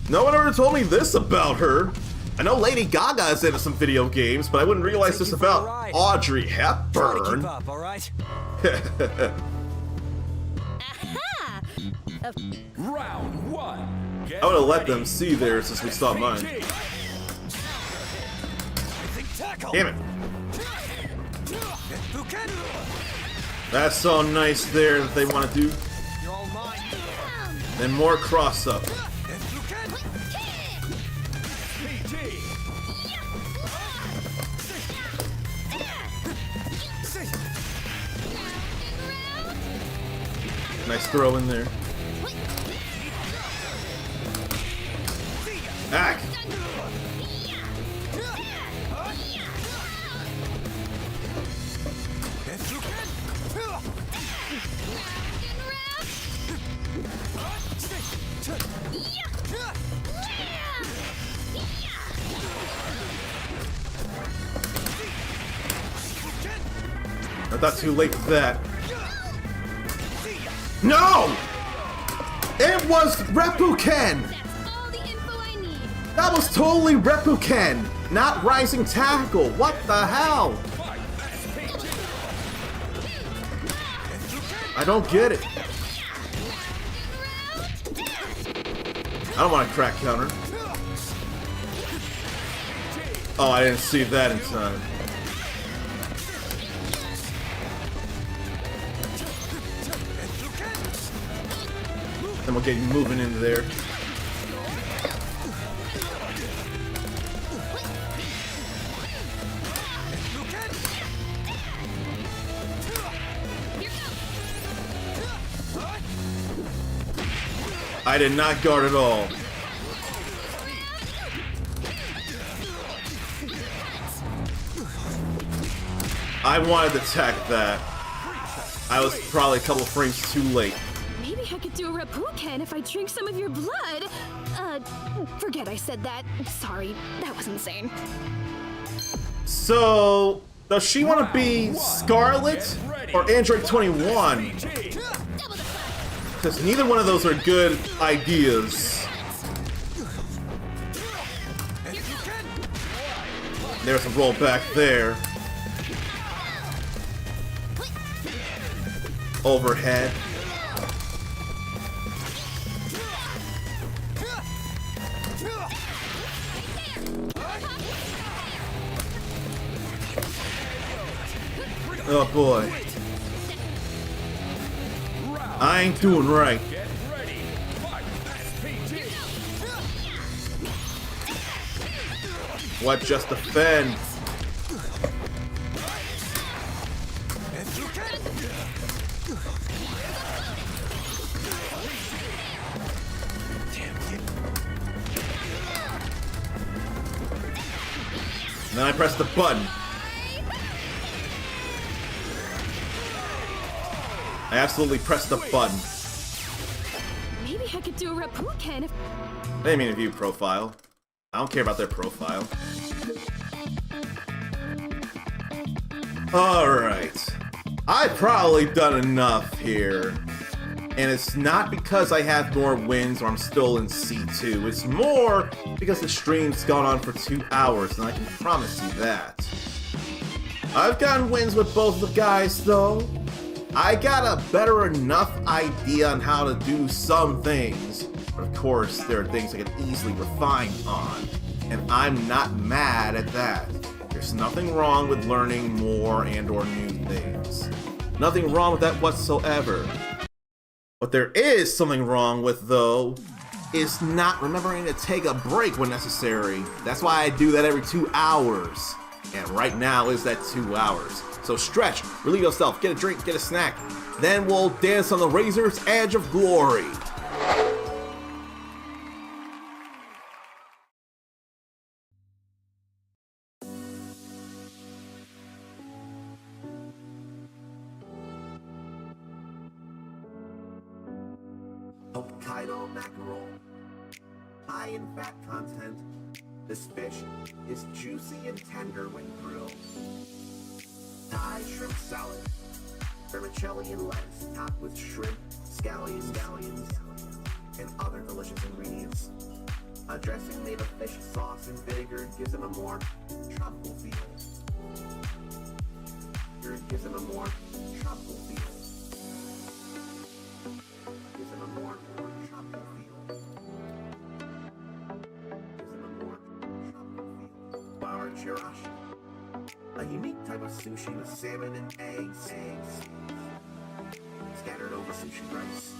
No one ever told me this about her. I know Lady Gaga is into some video games, but I wouldn't realize this about Audrey Hepburn. Keep up, all right? Round one. Get I would have let ready. them see theirs since we saw mine. Damn it. That's so nice there that they want to do. Then more cross up. Nice throw in there. Back. I thought too late for that. No! It was Reppuken! That's all the info I need. That was totally Reppuken, not Rising Tackle. What the hell? I don't get it. I don't want a crack counter. Oh, I didn't see that in time. Then we'll get you moving into there. I did not guard at all. I wanted to attack that. I was probably a couple frames too late. Maybe I could do a Reppuken if I drink some of your blood. Forget I said that. Sorry, that was insane. So, does she want to be Scarlet or Android 21? Because neither one of those are good ideas. There's a roll back there. Overhead. Oh boy. I ain't doing right. Get ready. Fight. SPG. What, just defend? And then I press the button. I absolutely pressed the button. Maybe I could do a Reppuken if... I didn't mean to view profile. I don't care about their profile. Alright. I've probably done enough here. And it's not because I have more wins or I'm still in C2. It's more because the stream's gone on for 2 hours, and I can promise you that. I've gotten wins with both the guys, though. I got a better enough idea on how to do some things. But of course, there are things I can easily refine on. And I'm not mad at that. There's nothing wrong with learning more and or new things. Nothing wrong with that whatsoever. What there is something wrong with, though, is not remembering to take a break when necessary. That's why I do that every 2 hours. And right now is that 2 hours. So stretch, relieve yourself, get a drink, get a snack. Then we'll dance on the razor's edge of glory. Hokkaido mackerel, high in fat content. This fish is juicy and tender when grilled. Thai shrimp salad, vermicelli and lettuce topped with shrimp, scallions, and other delicious ingredients. A dressing made of fish sauce and vinegar gives them a more tropical feel. It gives them a more tropical feel. Gives them a more tropical feel. Gives them a more tropical feel. Bar chirashi, a unique type of sushi with salmon and eggs scattered over sushi rice.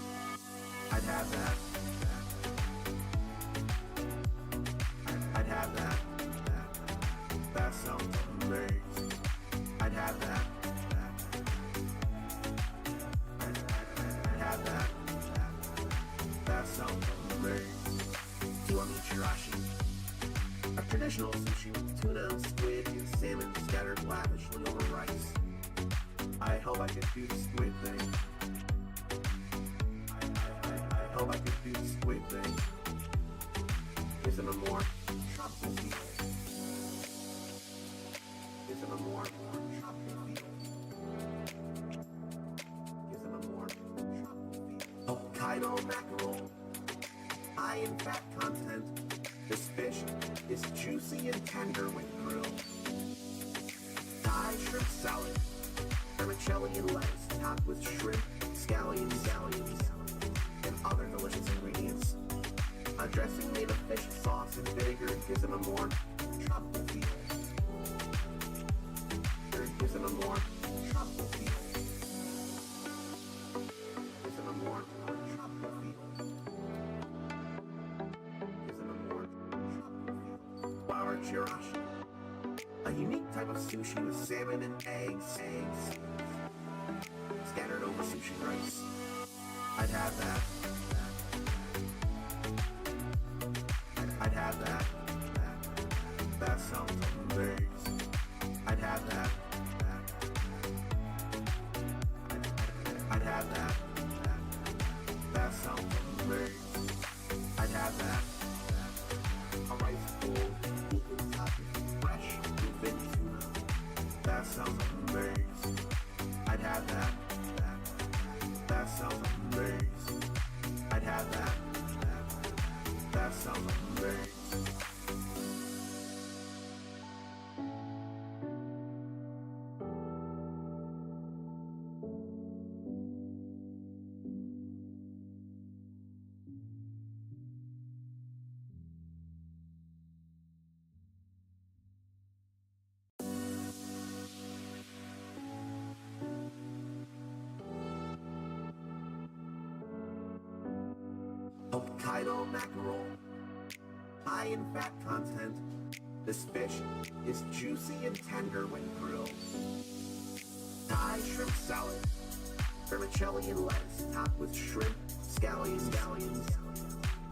I'd have that. I'd have that. That sounds amazing. I'd have that. I'd have that. That sounds amazing. Kiwami chirashi, a traditional sushi with tuna and squid and salmon scattered lavishly over rice. I hope I can do the squid thing. I hope I can do the squid thing. Gives them a more tropical feel. Gives them a more tropical feel. Gives them a more tropical feel. Hokkaido mackerel, high in fat content. This fish is juicy and tender when grilled. Thai shrimp salad, vermicelli and lettuce topped with shrimp, scallions, and other delicious ingredients. A dressing made of fish sauce and vinegar gives them a more tropical feel. It gives them a more tropical feel. Gives them a more tropical feel. Gives them a more tropical feel. Bar chirashi, a unique type of sushi with salmon and eggs scattered over sushi rice. I'd have that. I'd have that. That sounds amazing. I'd have that. I'd have that. That sounds amazing. I'd have that. A rice bowl, topped with fresh bluefin tuna. That sounds amazing. I'd have that. That sounds amazing. I'd have that. That sounds amazing. Hokkaido mackerel, high in fat content. This fish is juicy and tender when grilled. Thai shrimp salad, vermicelli and lettuce topped with shrimp, scallions,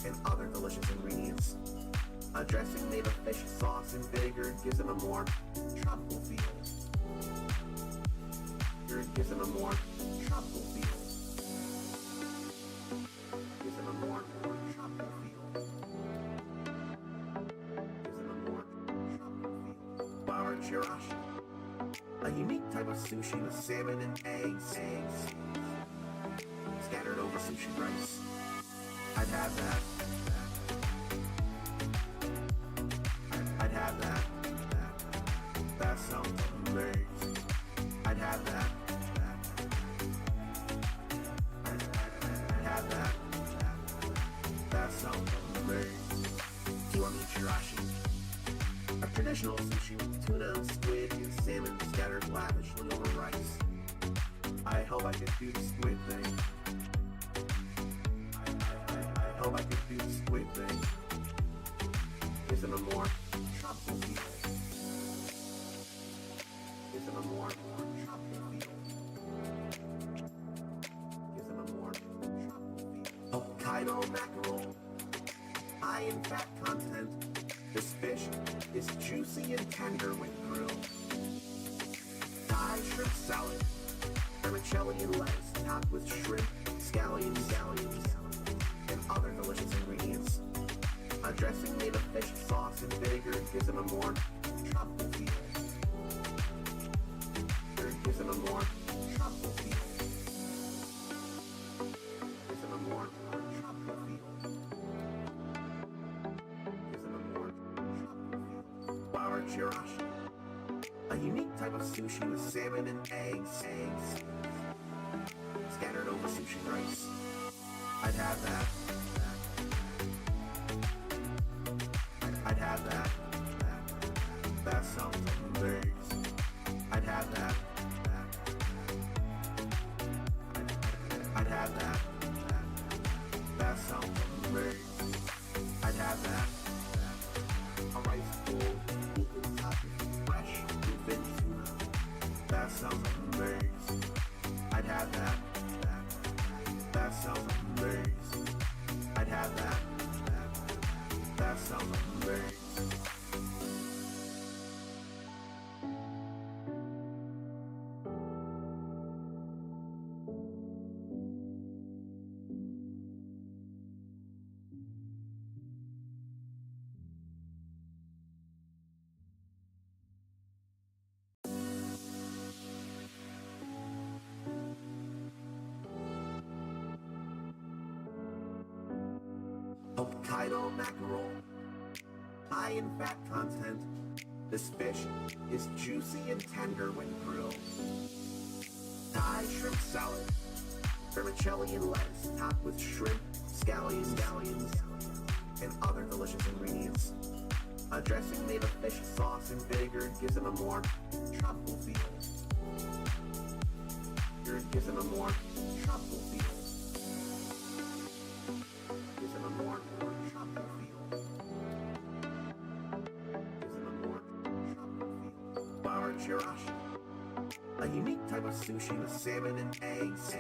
and other delicious ingredients. A dressing made of fish sauce and vinegar gives them a more tropical feel. It gives them a more tropical feel. Gives them a more tropical feel. Gives them a more tropical feel. Bar chirashi, a unique type of sushi with salmon and eggs scattered over sushi rice. I'd have that. I'd have that. That sounds amazing. I'd have that. I'd have that. That sounds amazing. Kiwami chirashi, a traditional sushi with tuna and squid and salmon scattered lavishly over rice. I hope I can do the squid thing. I hope I can do the squid thing. Gives them a more tropical feel. Gives them a more tropical feel. Gives them a more tropical feel. Hokkaido mackerel, high in fat content. This fish is juicy and tender when grilled. Thai shrimp salad, vermicelli and lettuce topped with shrimp, scallions, and other delicious ingredients. A dressing made of fish sauce and vinegar gives them a more tropical feel. It gives them a more tropical feel. Gives them a more tropical feel. chirashi, a unique type of sushi with salmon and eggs scattered over sushi rice. I'd have that. I'd have that. That sounds amazing. I'd have that. I'd have that. That sounds amazing. I'd have that. A rice bowl, fresh bluefin tuna. That sounds amazing. I'd have that. That sounds amazing. I'd have that. That sounds amazing. Hokkaido mackerel, high in fat content. This fish is juicy and tender when grilled. Thai shrimp salad, vermicelli and lettuce topped with shrimp, scallions, and other delicious ingredients. A dressing made of fish sauce and vinegar gives it a more tropical feel. Gives it a more tropical feel. Gives it a more tropical feel. Gives it a more tropical feel. Bar chirashi, a unique type of sushi with salmon and eggs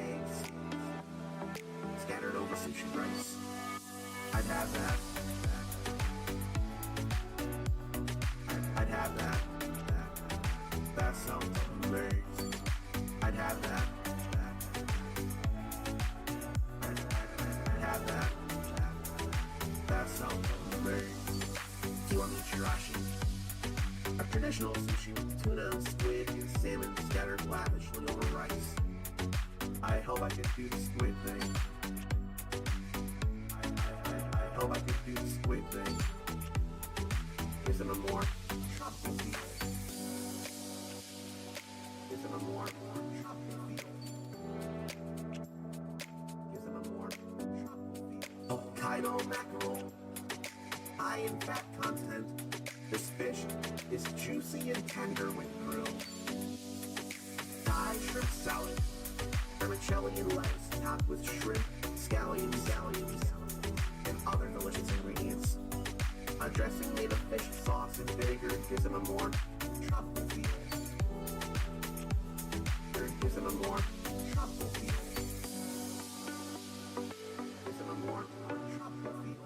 scattered over sushi rice. I'd have that. I'd have that. That sounds amazing. I'd have that. I'd have that. That sounds amazing. Kiwami chirashi, a traditional sushi with tuna, squid, and salmon scattered lavishly over rice. I hope I could do the squid thing. I hope I could do the squid thing. Gives it a more tropical feel. Gives it a more tropical feel. Gives it a more tropical feel. Hokkaido mackerel, high in fat content. This fish is juicy and tender when grilled. Thai shrimp salad, vermicelli and lettuce topped with shrimp, scallions, and other delicious ingredients. A dressing made of fish sauce and vinegar gives it a more tropical feel. Gives it a more tropical feel. Gives it a more tropical feel.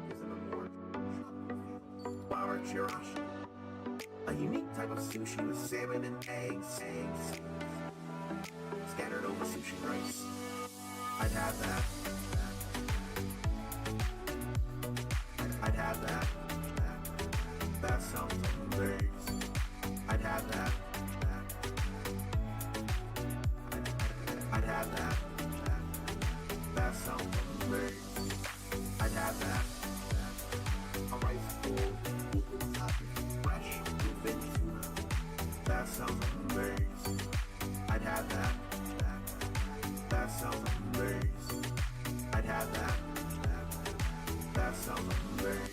Gives it a more tropical feel. Bar chirashi, a unique type of sushi with salmon and eggs scattered over sushi rice. I'd have that. I'd have that. That sounds amazing. I'd have that. I'd have that. That sounds amazing. I'd have that. A rice bowl, fresh bluefin tuna. That sounds amazing. I'd have that. That sounds amazing. I'd have that. That sounds amazing.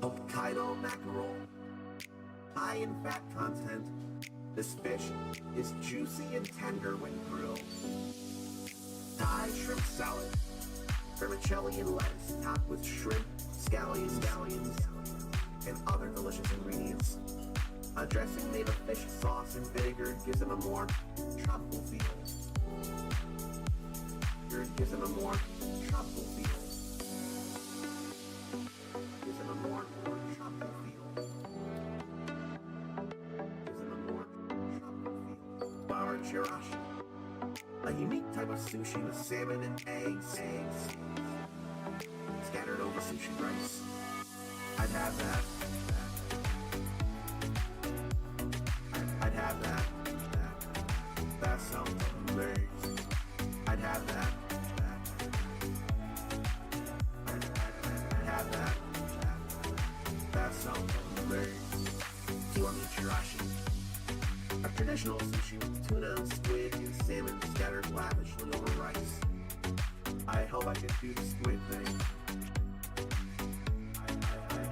Hokkaido mackerel, high in fat content. This fish is juicy and tender when grilled. Thai shrimp salad, vermicelli and lettuce topped with shrimp, scallions, and other delicious ingredients. A dressing made of fish sauce and vinegar gives it a more tropical feel. Gives it a more tropical feel. Gives it a more tropical feel. Gives it a chirashi, a unique type of sushi with salmon and eggs, scattered over sushi rice. I'd have that. I'd have that. That sounds amazing. I'd have that. I'd have that. That sounds amazing. Kiwami chirashi, a traditional sushi with tuna, squid, and salmon scattered lavishly over rice. I hope I can do the squid thing.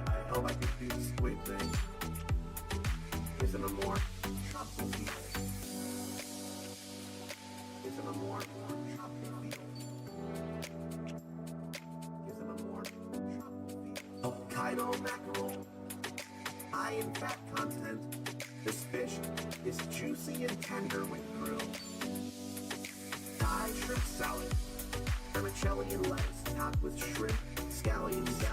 I hope I can do the squid thing. Isn't a more tropical feel? Isn't a more tropical feel? Isn't a more tropical feel? Hokkaido mackerel, high in fat content. This fish is juicy and tender when grilled. Thai shrimp salad, vermicelli and lettuce topped with shrimp, scallions,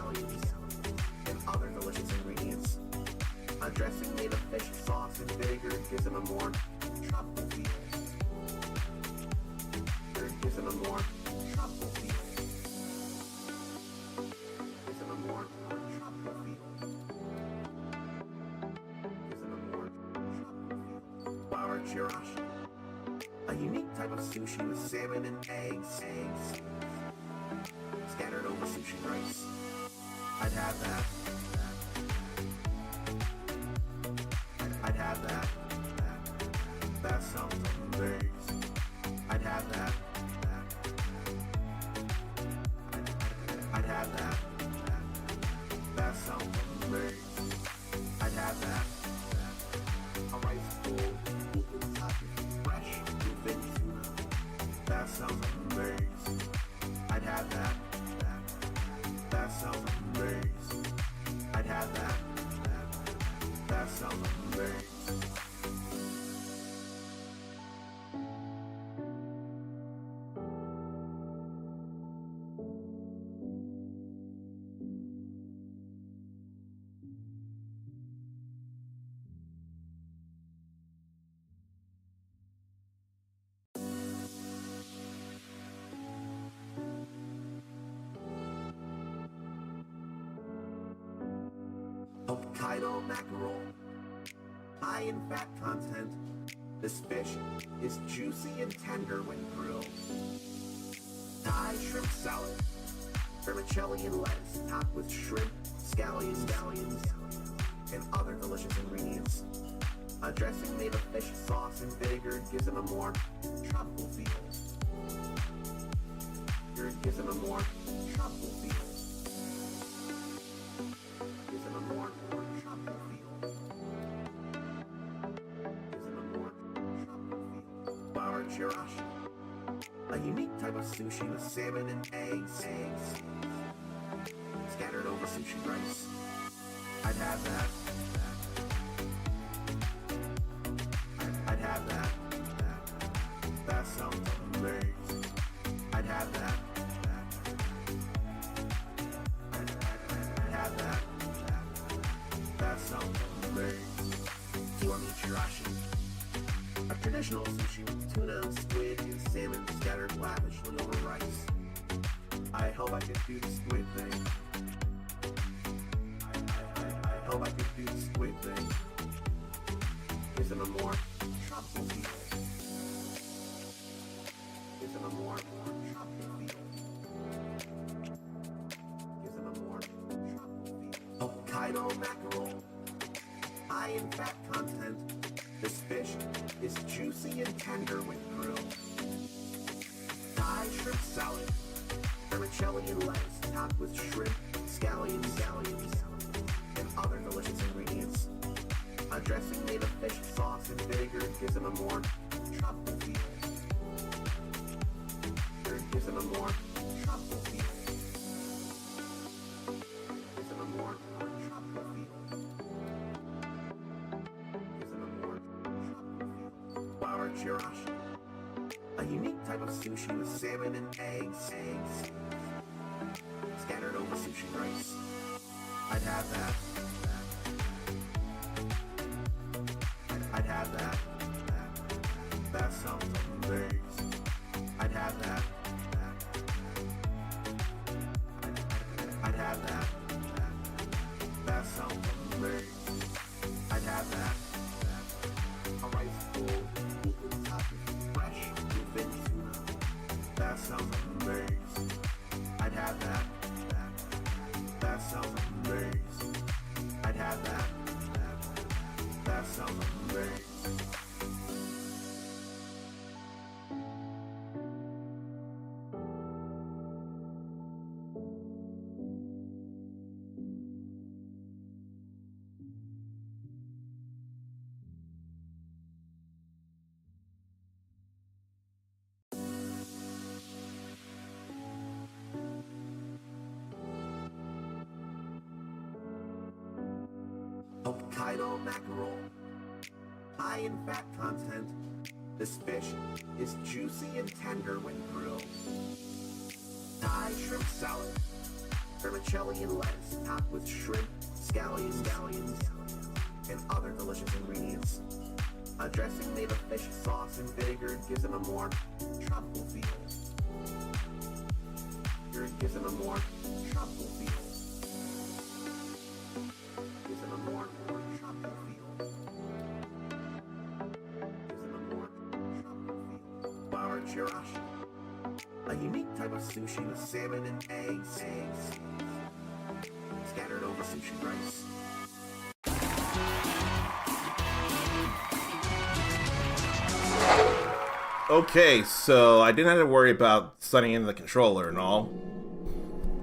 and other delicious ingredients. A dressing made of fish sauce and vinegar gives them a more tropical feel. Gives them a more tropical feel. Gives them a more tropical feel. Gives them a more tropical feel. Flour chirashi, a unique type of sushi with salmon and eggs, scattered over sushi rice. I'd have that. I'd have that. That sounds amazing. I'd have that. I'd have that. That sounds amazing. I'd have that. A rice bowl, equal topping, fresh, thin tuna. That sounds amazing. I'd have that. That sounds amazing. I'd have that. That sounds amazing. Hokkaido mackerel, high in fat content. This fish is juicy and tender when grilled. Thai shrimp salad, vermicelli and lettuce topped with shrimp, scallions, and other delicious ingredients. A dressing made of fish sauce and vinegar gives them a more tropical feel. Gives them a more tropical feel. Gives them a more tropical feel. Gives them a more tropical feel. Flour chirashi, a unique type of sushi with salmon and eggs, scattered over sushi rice. I'd have that. I'd have that. That sounds amazing. I'd have that. I'd have that. That sounds amazing. Kiwami chirashi, a traditional sushi with tuna, squid, and salmon scattered lavishly over rice. I hope I can do the squid thing. I hope I can do the squid thing. Gives them a more tropical feel. Gives them a more tropical feel. Gives them a more tropical feel. Hokkaido mackerel, high in fat content. This fish is juicy and tender when grilled. Thai shrimp salad, vermicelli and lettuce topped with shrimp, scallions, and other delicious ingredients. A dressing made of fish sauce and vinegar gives them a more tropical feel. Gives them a more tropical feel. Gives them a more tropical feel. Gives them a more tropical feel. Flour chirashi, a unique type of sushi with salmon and eggs, scattered over sushi rice. I'd have that. I'd have that. That sounds Hokkaido mackerel, high in fat content. This fish is juicy and tender when grilled. Thai shrimp salad, vermicelli and lettuce topped with shrimp, scallions, and other delicious ingredients. A dressing made of fish sauce and vinegar gives them a more tropical feel. Gives them a more tropical feel. Gives them a more tropical feel. Gives them a more tropical feel. Bar chirashi, a unique type of sushi with salmon and eggs scattered over sushi rice. Okay, so I didn't have to worry about setting in the controller and all.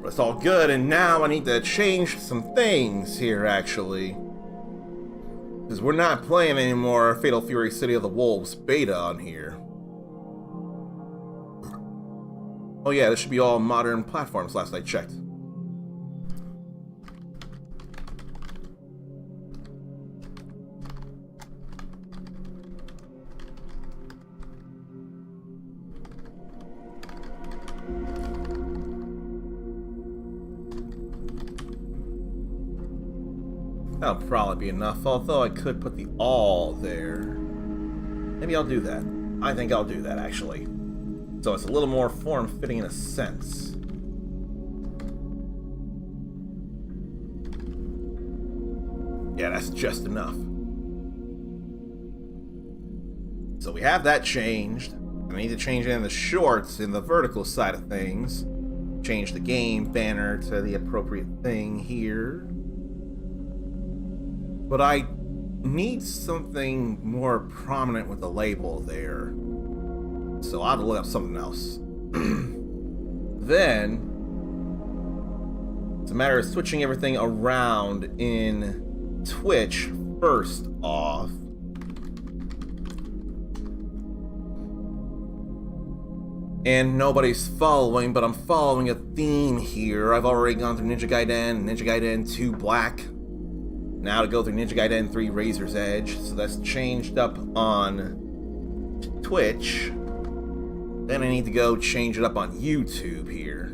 But it's all good, and now I need to change some things here, actually. Because we're not playing anymore Fatal Fury City of the Wolves beta on here. Oh yeah, this should be all modern platforms last I checked. That'll probably be enough, although I could put the all there. Maybe I'll do that. I think I'll do that, actually. So it's a little more form-fitting in a sense. Yeah, that's just enough. So we have that changed. I need to change it in the shorts in the vertical side of things. Change the game banner to the appropriate thing here. But I need something more prominent with the label there. So I'll have to look up something else. Then it's a matter of switching everything around in Twitch first off. And nobody's following, but I'm following a theme here. I've already gone through Ninja Gaiden, Ninja Gaiden 2 Black. Now to go through Ninja Gaiden 3 Razor's Edge. So that's changed up on Twitch. Then I need to go change it up on YouTube here.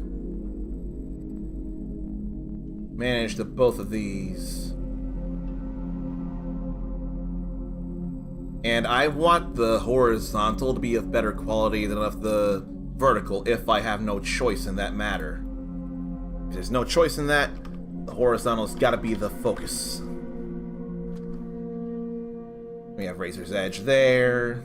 Manage the both of these. And I want the horizontal to be of better quality than of the vertical if I have no choice in that matter. If there's no choice in that, the horizontal's gotta be the focus. We have Razor's Edge there,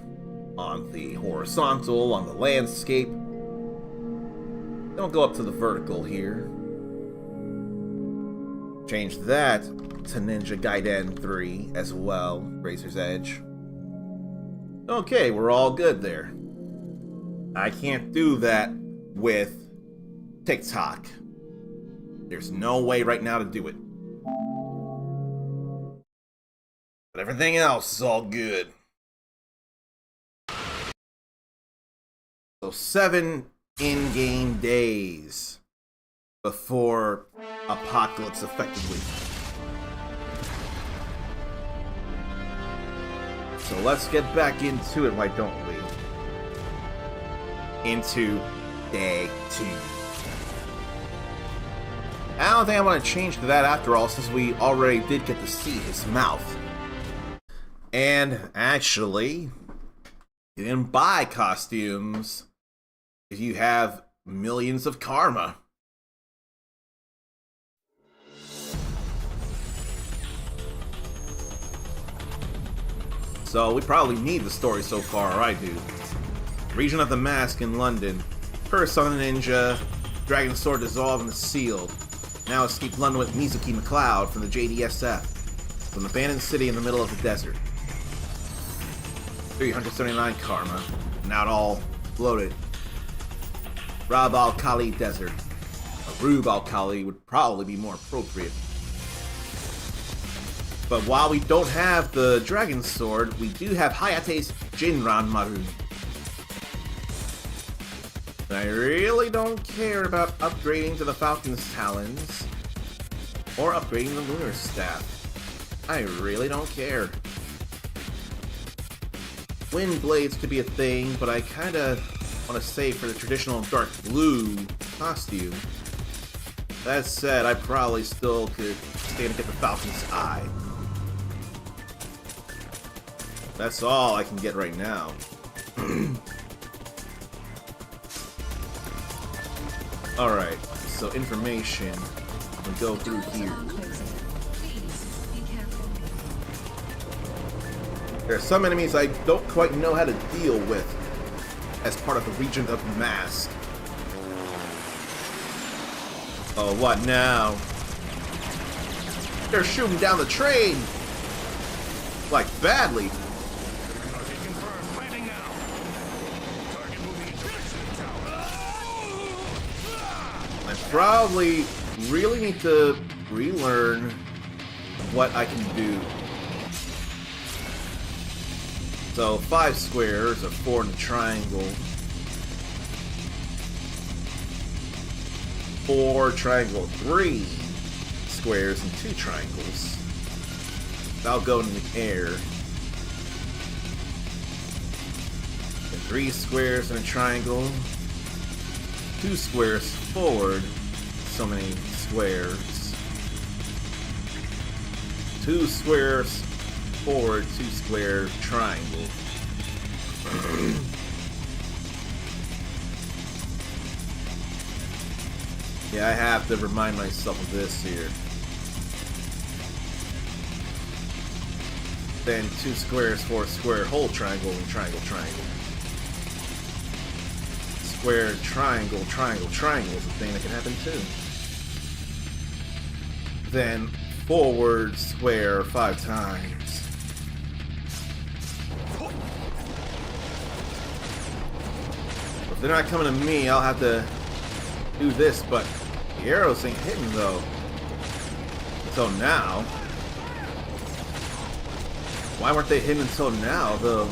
on the horizontal, on the landscape. Then we'll go up to the vertical here. Change that to Ninja Gaiden 3 as well, Razor's Edge. Okay, we're all good there. I can't do that with TikTok. There's no way right now to do it. But everything else is all good. So 7 in-game days before Apocalypse effectively. So let's get back into it, why don't we? Into day 2. I don't think I want to change to that after all, since we already did get to see his mouth. And actually, you can buy costumes if you have millions of karma. So we probably need the story so far, or I do. Region of the Mask in London. Curse on the ninja. Dragon sword dissolved and sealed. Now escape London with Mizuki McLeod from the JDSF. From an abandoned city in the middle of the desert. 379 karma. Not all bloated. Rab al-Khali Desert. Or Rub al-Khali would probably be more appropriate. But while we don't have the Dragon Sword, we do have Hayate's Jinran Maru. And I really don't care about upgrading to the Falcon's Talons, or upgrading the Lunar Staff. I really don't care. Wind blades could be a thing, but I kinda want to save for the traditional dark blue costume. That said, I probably still could stand to get the Falcon's Eye. That's all I can get right now. Alright, so information. We go through here. There are some enemies I don't quite know how to deal with as part of the Regent of the Mask. Oh, what now? They're shooting down the train! Like, badly. I probably really need to relearn what I can do. So 5 squares, a 4 in a triangle. 4 triangle, 3 squares and 2 triangles. That'll go in the air. And 3 squares and a triangle. 2 squares forward. So many squares. 2 squares forward, 2 square triangle. Yeah, I have to remind myself of this here. Then 2 squares, 4 square, whole triangle, and triangle, triangle. Square, triangle, triangle, triangle is a thing that can happen too. Then forward square 5 times. If they're not coming to me, I'll have to do this, but the arrows ain't hitting though. So now, why weren't they hitting until now though?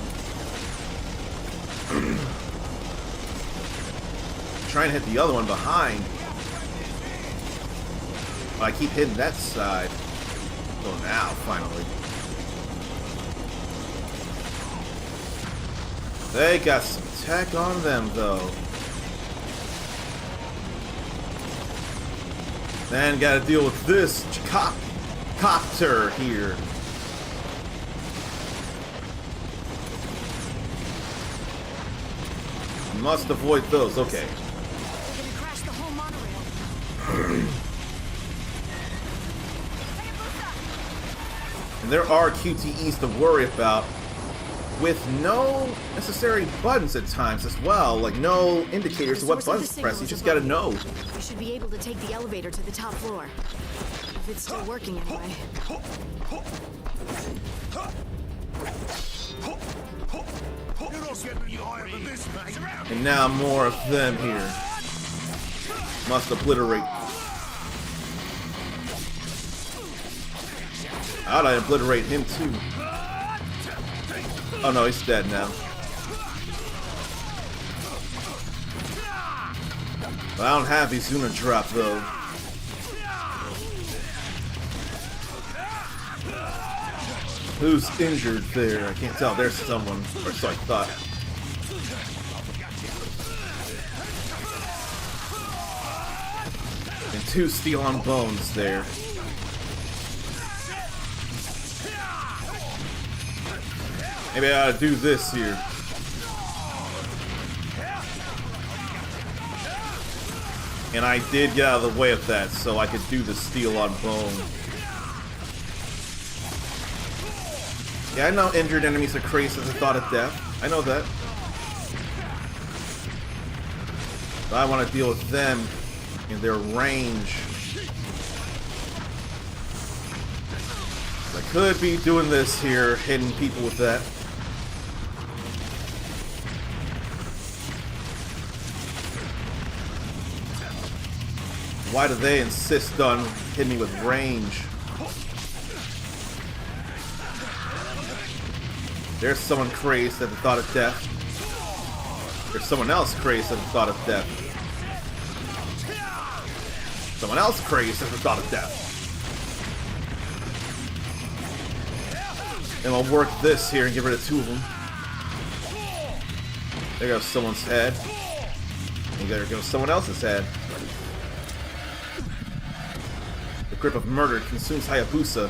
Trying to hit the other one behind. But I keep hitting that side. So now, finally. They got some tech on them though. Then gotta deal with this copter here. Must avoid those, okay. We're gonna crash the whole monorail. And there are QTEs to worry about with no necessary buttons at times as well, like no indicators of what buttons to press, you just gotta know. We should be able to take the elevator to the top floor. If it's still working anyway. And now more of them here. Must obliterate. How'd I obliterate him too? Oh no, he's dead now. But I don't have Izuna drop though. Who's injured there? I can't tell. There's someone. Or so I thought. And 2 steel on bones there. Maybe I ought to do this here. And I did get out of the way of that, so I could do the steel on bone. Yeah, I know injured enemies are crazy at the thought of death. I know that. But I want to deal with them in their range. I could be doing this here, hitting people with that. Why do they insist on hitting me with range? There's someone crazed at the thought of death. There's someone else crazed at the thought of death. Someone else crazed at the thought of death. And I'll work this here and get rid of 2 of them. There goes someone's head. And there goes someone else's head. The grip of murder consumes Hayabusa.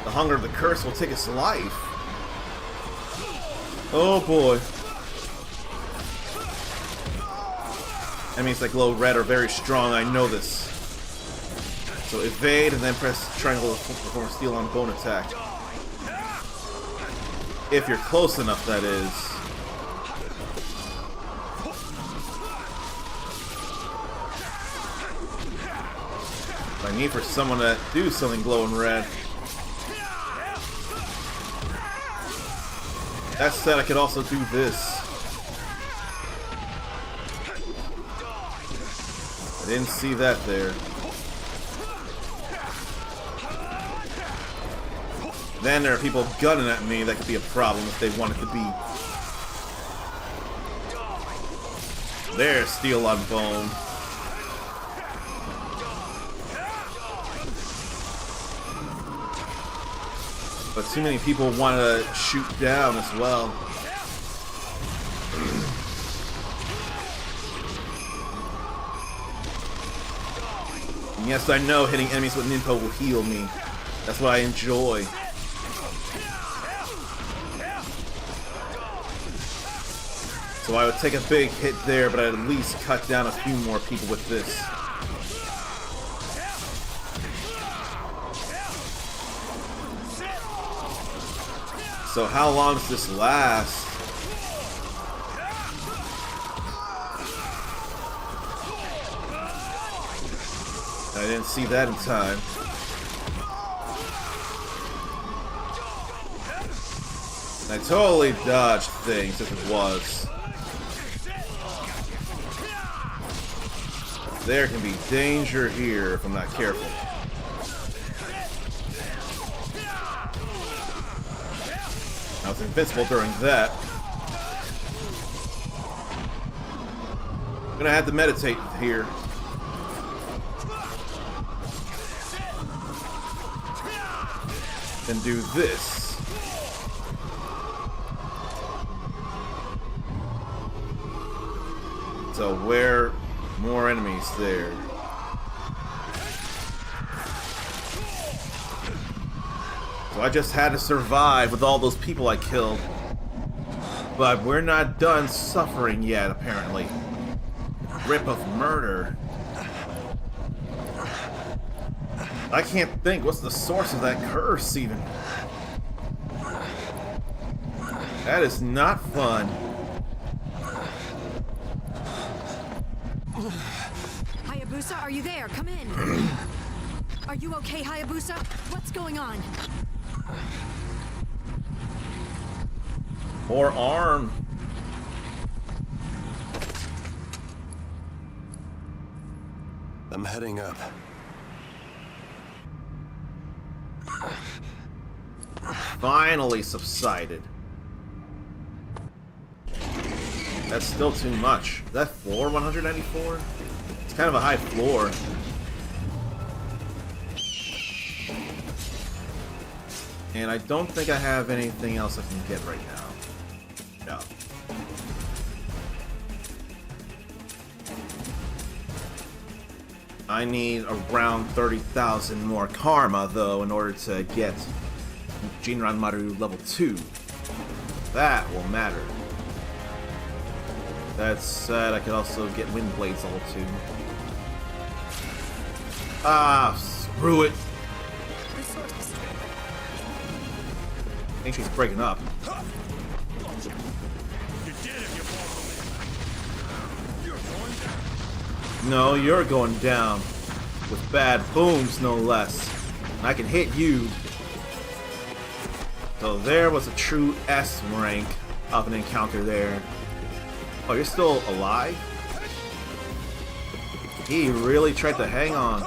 The hunger of the curse will take its life. Oh boy. Enemies that glow red are very strong, I know this. So evade and then press triangle to perform a steel on bone attack. If you're close enough, that is. I need for someone to do something glowing red. That said, I could also do this. I didn't see that there. Then there are people gunning at me. That could be a problem if they want it to be. There's steel on bone. But too many people want to shoot down as well. And yes, I know hitting enemies with Ninpo will heal me. That's what I enjoy. So I would take a big hit there, but I'd at least cut down a few more people with this. So how long does this last? I didn't see that in time. I totally dodged things if it was. There can be danger here if I'm not careful. I was invincible during that. I'm gonna have to meditate here. And do this. So where more enemies there? So I just had to survive with all those people I killed. But we're not done suffering yet, apparently. Grip of murder. I can't think. What's the source of that curse, even? That is not fun. Hayabusa, are you there? Come in. Are you okay, Hayabusa? What's going on? Or arm. I'm heading up. Finally subsided. That's still too much. Is that floor 194? It's kind of a high floor. And I don't think I have anything else I can get right now. No. I need around 30,000 more karma, though, in order to get Jinranmaru level 2. That will matter. That said, I could also get Wind Blades level 2. Ah, screw it. I think she's breaking up. No, you're going down. With bad booms, no less. And I can hit you. So there was a true S rank of an encounter there. Oh, you're still alive? He really tried to hang on.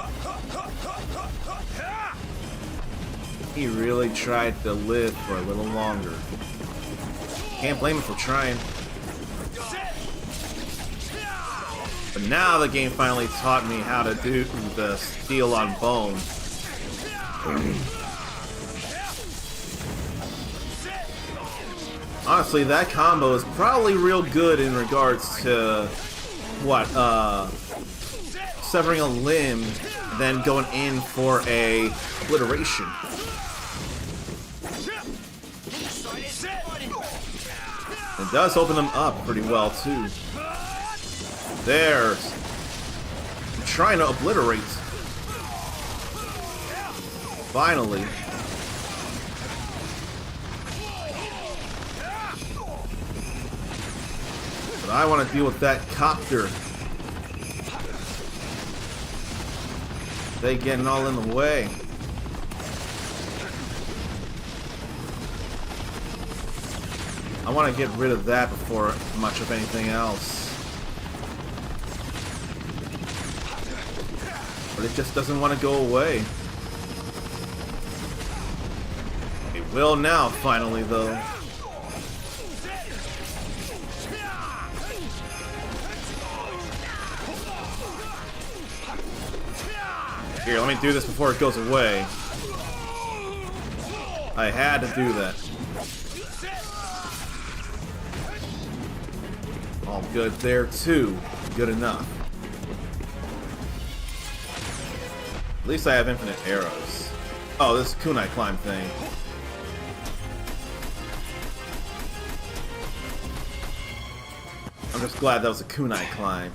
He really tried to live for a little longer. Can't blame him for trying. But now the game finally taught me how to do the steel on bone. Honestly, that combo is probably real good in regards to what, severing a limb, then going in for a obliteration. It does open them up pretty well too. There's trying to obliterate. Finally. But I want to deal with that copter. They getting all in the way. I want to get rid of that before much of anything else. But it just doesn't want to go away. It will now, finally, though. Here, let me do this before it goes away. I had to do that. All good there, too. Good enough. At least I have infinite arrows. Oh, this kunai climb thing. I'm just glad that was a kunai climb.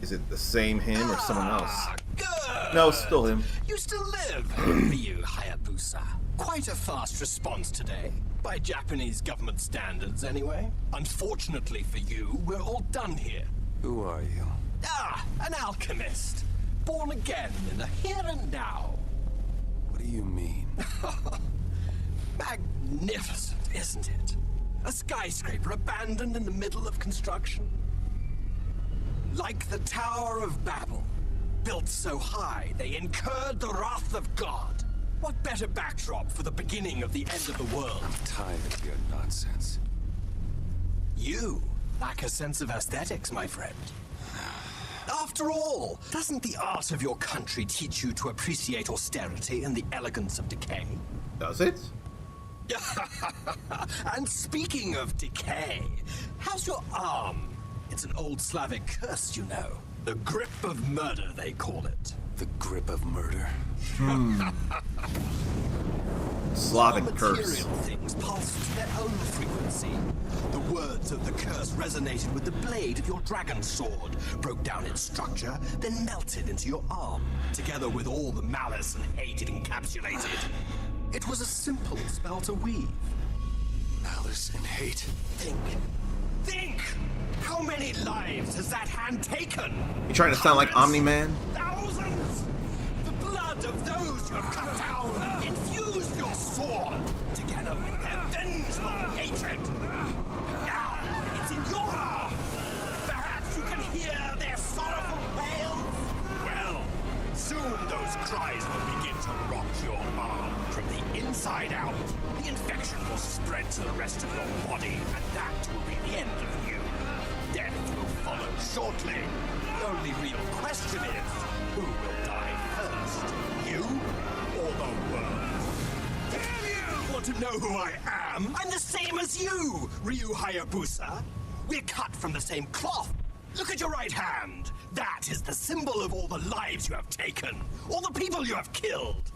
Is it the same him or someone else? Good. No, it's still him. You still live, Ryu Hayabusa. Quite a fast response today. By Japanese government standards, anyway. Unfortunately for you, we're all done here. Who are you? An alchemist. Born again in the here and now. What do you mean? Magnificent, isn't it? A skyscraper abandoned in the middle of construction. Like the Tower of Babel. Built so high, they incurred the wrath of God. What better backdrop for the beginning of the end of the world? I'm tired of your nonsense. You lack a sense of aesthetics, my friend. After all, doesn't the art of your country teach you to appreciate austerity and the elegance of decay? Does it? And speaking of decay, how's your arm? It's an old Slavic curse, you know. The grip of murder, they call it. The grip of murder. Slavic All curse. material things pulsed to their own frequency. The words of the curse resonated with the blade of your dragon sword, broke down its structure, then melted into your arm, together with all the malice and hate it encapsulated. It was a simple spell to weave. Malice and hate. Think! How many lives has that hand taken? You trying to sound like Omni-Man? Thousands! The blood of those you have cut down infused your sword, together with their vengeful hatred. Now, it's in your arm. Perhaps you can hear their sorrowful wails. Well, soon those cries will begin to rot your arm from the inside out. The infection will spread to the rest of your body, and that will be the end of you. Death will follow shortly. The only real question is, who will die first? You or the world? Damn you! Want to know who I am? I'm the same as you, Ryu Hayabusa. We're cut from the same cloth. Look at your right hand. That is the symbol of all the lives you have taken, all the people you have killed.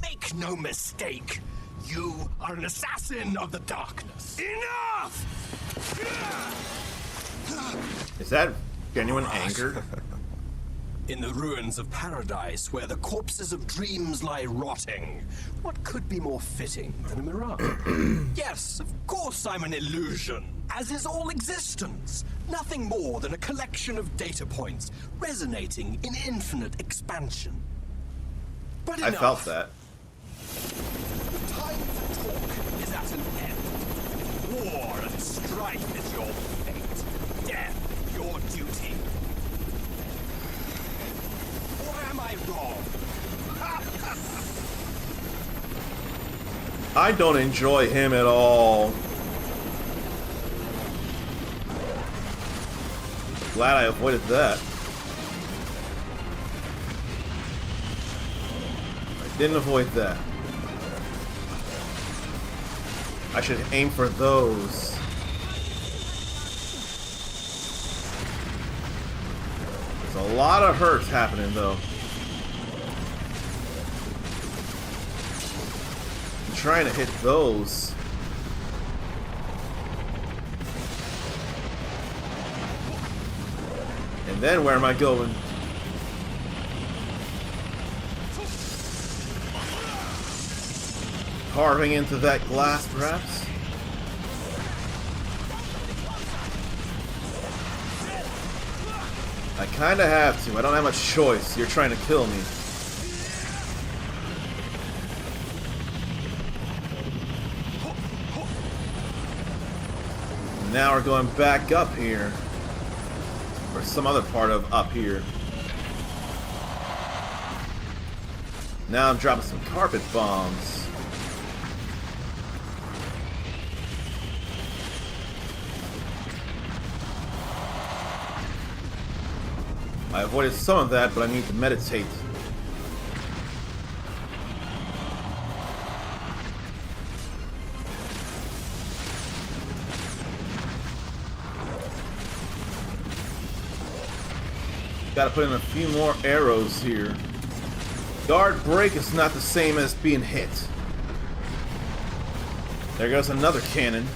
Make no mistake, you are an assassin of the darkness. Enough! Is that genuine anger? In the ruins of paradise, where the corpses of dreams lie rotting, what could be more fitting than a mirage? Yes, of course I'm an illusion, as is all existence. Nothing more than a collection of data points resonating in infinite expansion. But I enough. felt that. The time for talk is at an end. War and strife is your fate. Death, your duty. Or am I wrong? I don't enjoy him at all. Glad I avoided that. I didn't avoid that. I should aim for those. There's a lot of hurts happening though. I'm trying to hit those. And then where am I going? Carving into that glass, perhaps? I kinda have to. I don't have much choice. You're trying to kill me. Now we're going back up here. Or some other part of up here. Now I'm dropping some carpet bombs. I avoided some of that, but I need to meditate. Gotta put in a few more arrows here. Guard break is not the same as being hit. There goes another cannon.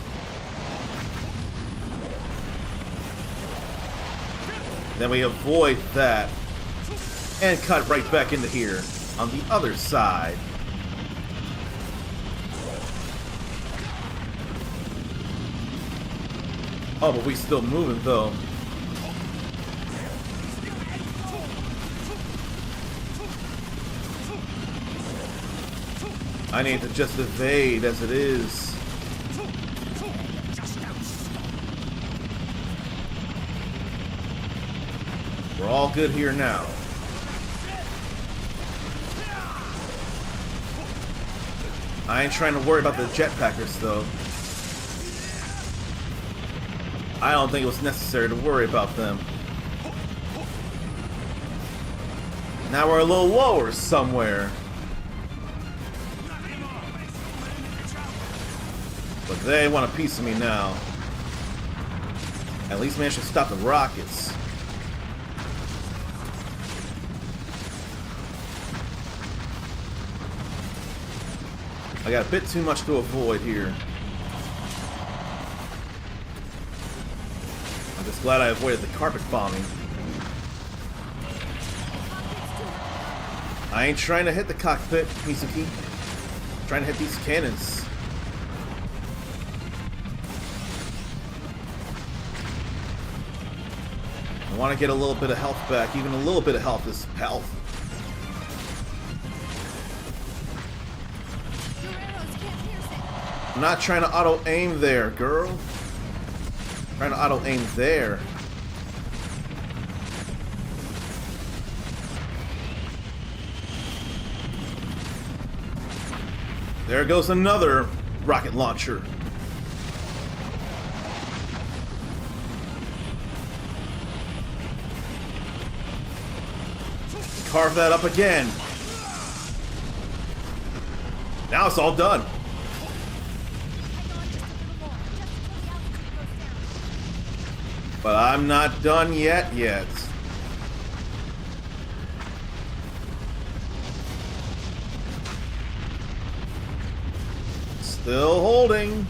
Then we avoid that and cut right back into here on the other side. Oh, but we still moving though. I need to just evade as it is. We're all good here now. I ain't trying to worry about the jetpackers though. I don't think it was necessary to worry about them. Now we're a little lower somewhere. But they want a piece of me now. At least managed to stop the rockets. I got a bit too much to avoid here. I'm just glad I avoided the carpet bombing. I ain't trying to hit the cockpit, Mizuki. I'm trying to hit these cannons. I want to get a little bit of health back. Even a little bit of health is health. I'm not trying to auto-aim there, girl. I'm trying to auto-aim there. There goes another rocket launcher. Carve that up again. Now it's all done. But I'm not done yet. Still holding.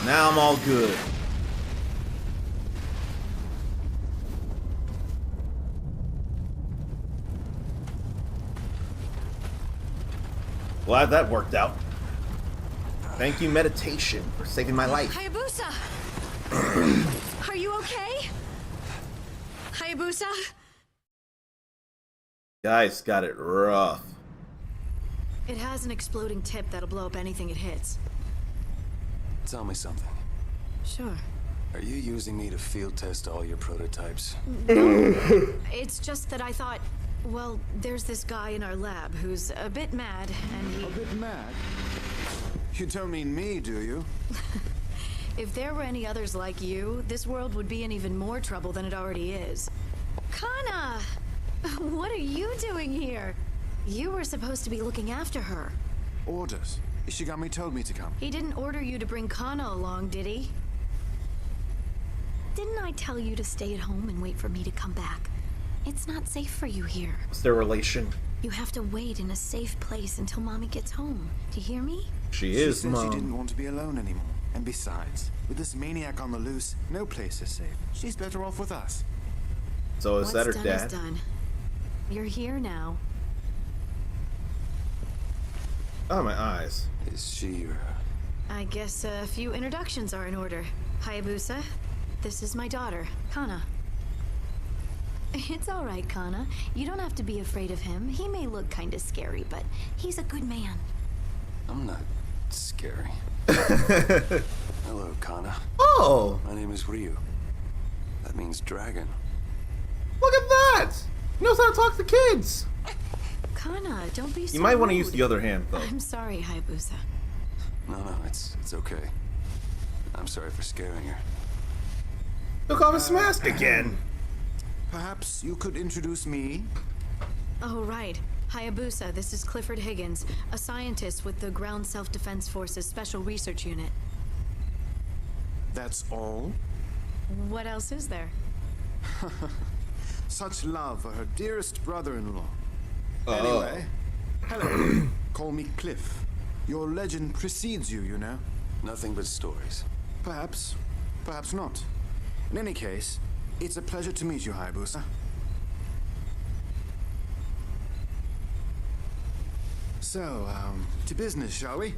Now I'm all good. Glad that worked out. Thank you, meditation, for saving my life. Hayabusa! Are you okay? Hayabusa? Guys got it rough. It has an exploding tip that'll blow up anything it hits. Tell me something. Sure. Are you using me to field test all your prototypes? It's just that I thought, well, there's this guy in our lab who's a bit mad, and A bit mad? You don't mean me, do you? if there were any others like you, this world would be in even more trouble than it already is. Kana! What are you doing here? You were supposed to be looking after her. Orders. Ishigami told me to come. He didn't order you to bring Kana along, did he? Didn't I tell you to stay at home and wait for me to come back? It's not safe for you here. What's their relation? You have to wait in a safe place until Mommy gets home. Do you hear me? She She is, said Mom. she didn't want to be alone anymore. And besides, with this maniac on the loose, no place is safe. She's better off with us. So is that her What's done dad? is done. You're here now. Oh, my eyes. Is she your... I guess a few introductions are in order. Hayabusa, this is my daughter, Kana. It's all right, Kana. You don't have to be afraid of him. He may look kind of scary, but he's a good man. I'm not scary. Hello, Kana. Oh, My name is Ryu. That means dragon. look at that! He knows how to talk to kids. Kana, don't be so You might want to rude. use the other hand, though. I'm sorry, Hayabusa. No, it's okay. I'm sorry for scaring her. Took off his mask again. Perhaps you could introduce me? Oh, right. Hayabusa, this is Clifford Higgins, a scientist with the Ground Self-Defense Force's Special Research Unit. That's all? What else is there? Such love for her dearest brother-in-law. Oh. Anyway, hello. Call me Cliff. Your legend precedes you, you know. Nothing but stories. Perhaps. Perhaps not. In any case, it's a pleasure to meet you, Hayabusa. So, to business, shall we?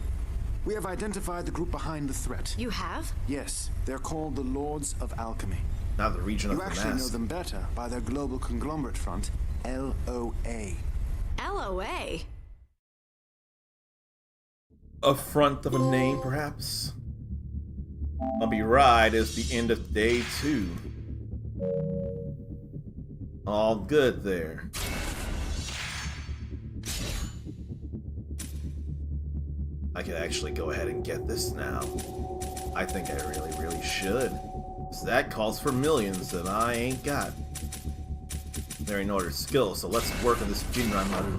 We have identified the group behind the threat. You have? Yes, they're called the Lords of Alchemy. Now the region of You the actually know mask. them better by their global conglomerate front, LOA. LOA? A front of a name, perhaps? Bumpy ride is the end of day 2. All good there. I could actually go ahead and get this now. I think I really should. 'Cause that calls for millions that I ain't got. There ain't no other skills, so let's work on this Jinran Maru.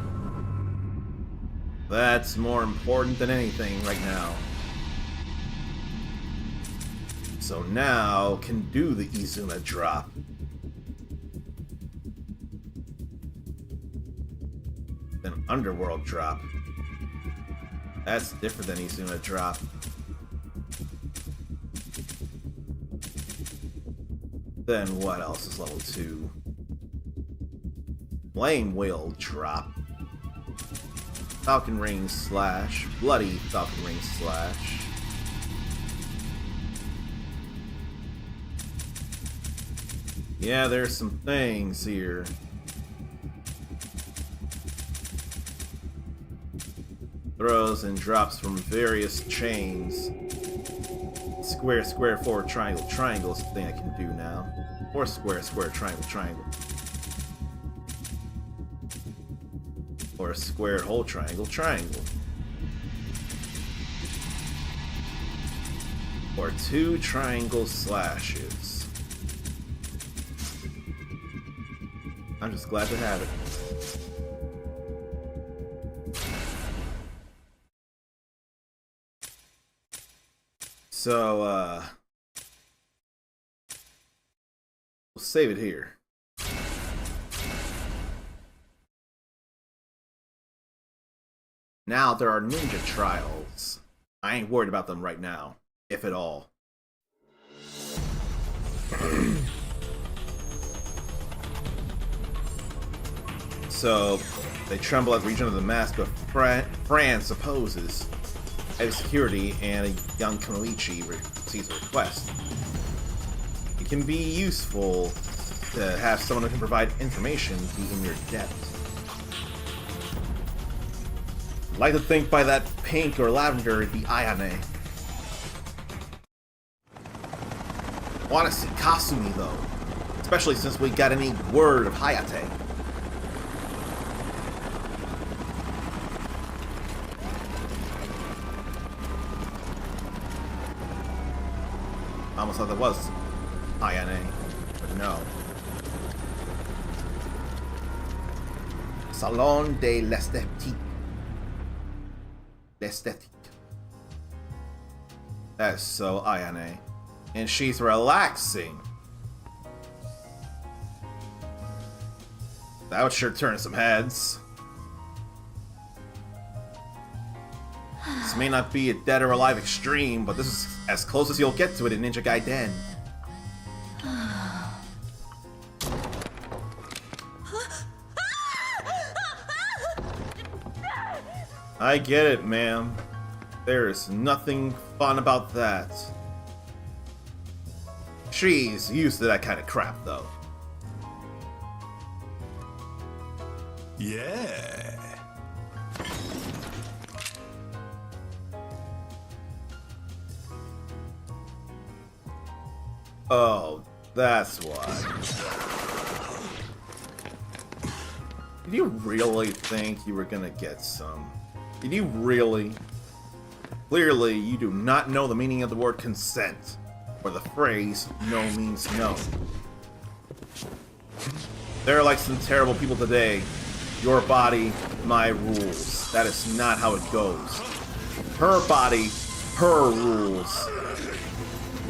That's more important than anything right now. So now can do the Izuna drop. Then Underworld drop. That's different than Izuna drop. Then what else is level 2? Flame Whale drop. Falcon Ring slash. Bloody Falcon Ring slash. Yeah, there's some things here. Throws and drops from various chains. Square, square, forward, triangle, triangle is the thing I can do now. Or square, square, triangle, triangle. Or a square, whole triangle, triangle. Or 2 triangle slashes. I'm just glad to have it. So, we'll save it here. Now there are ninja trials. I ain't worried about them right now, if at all. So, they tremble at the region of the mask, but France opposes. Head of security and a young Kunoichi receives a request. It can be useful to have someone who can provide information be in your debt. I'd like to think by that pink or lavender it'd be Ayane. Want to see Kasumi though, especially since we got any word of Hayate. I almost thought that was Ayane, but no. Salon de l'Esthétique. L'Esthétique. That's so Ayane. And she's relaxing. That would sure turn some heads. This may not be a dead or alive extreme, but this is as close as you'll get to it in Ninja Gaiden. I get it, ma'am. There's nothing fun about that. She's used to that kind of crap, though. Yeah. Oh, that's why. Did you really think you were gonna get some? Did you really? Clearly, you do not know the meaning of the word consent, or the phrase no means no. There are like some terrible people today. Your body, my rules. That is not how it goes. Her body, her rules.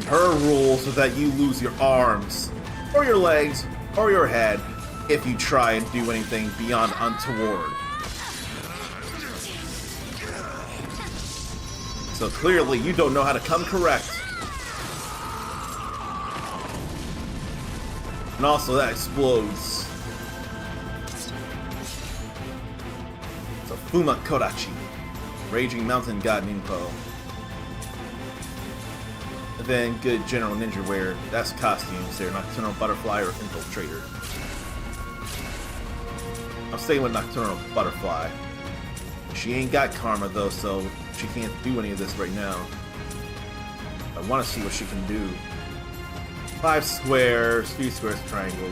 Her rules is that you lose your arms, or your legs, or your head if you try and do anything beyond untoward. So clearly you don't know how to come correct. And also that explodes. So Fuma Kodachi, Raging Mountain God Ninpo. And then good general ninja wear, that's costumes there, Nocturnal Butterfly or Infiltrator. I'm staying with Nocturnal Butterfly. She ain't got karma though, so she can't do any of this right now. I want to see what she can do. 5 squares, 3 squares, triangle.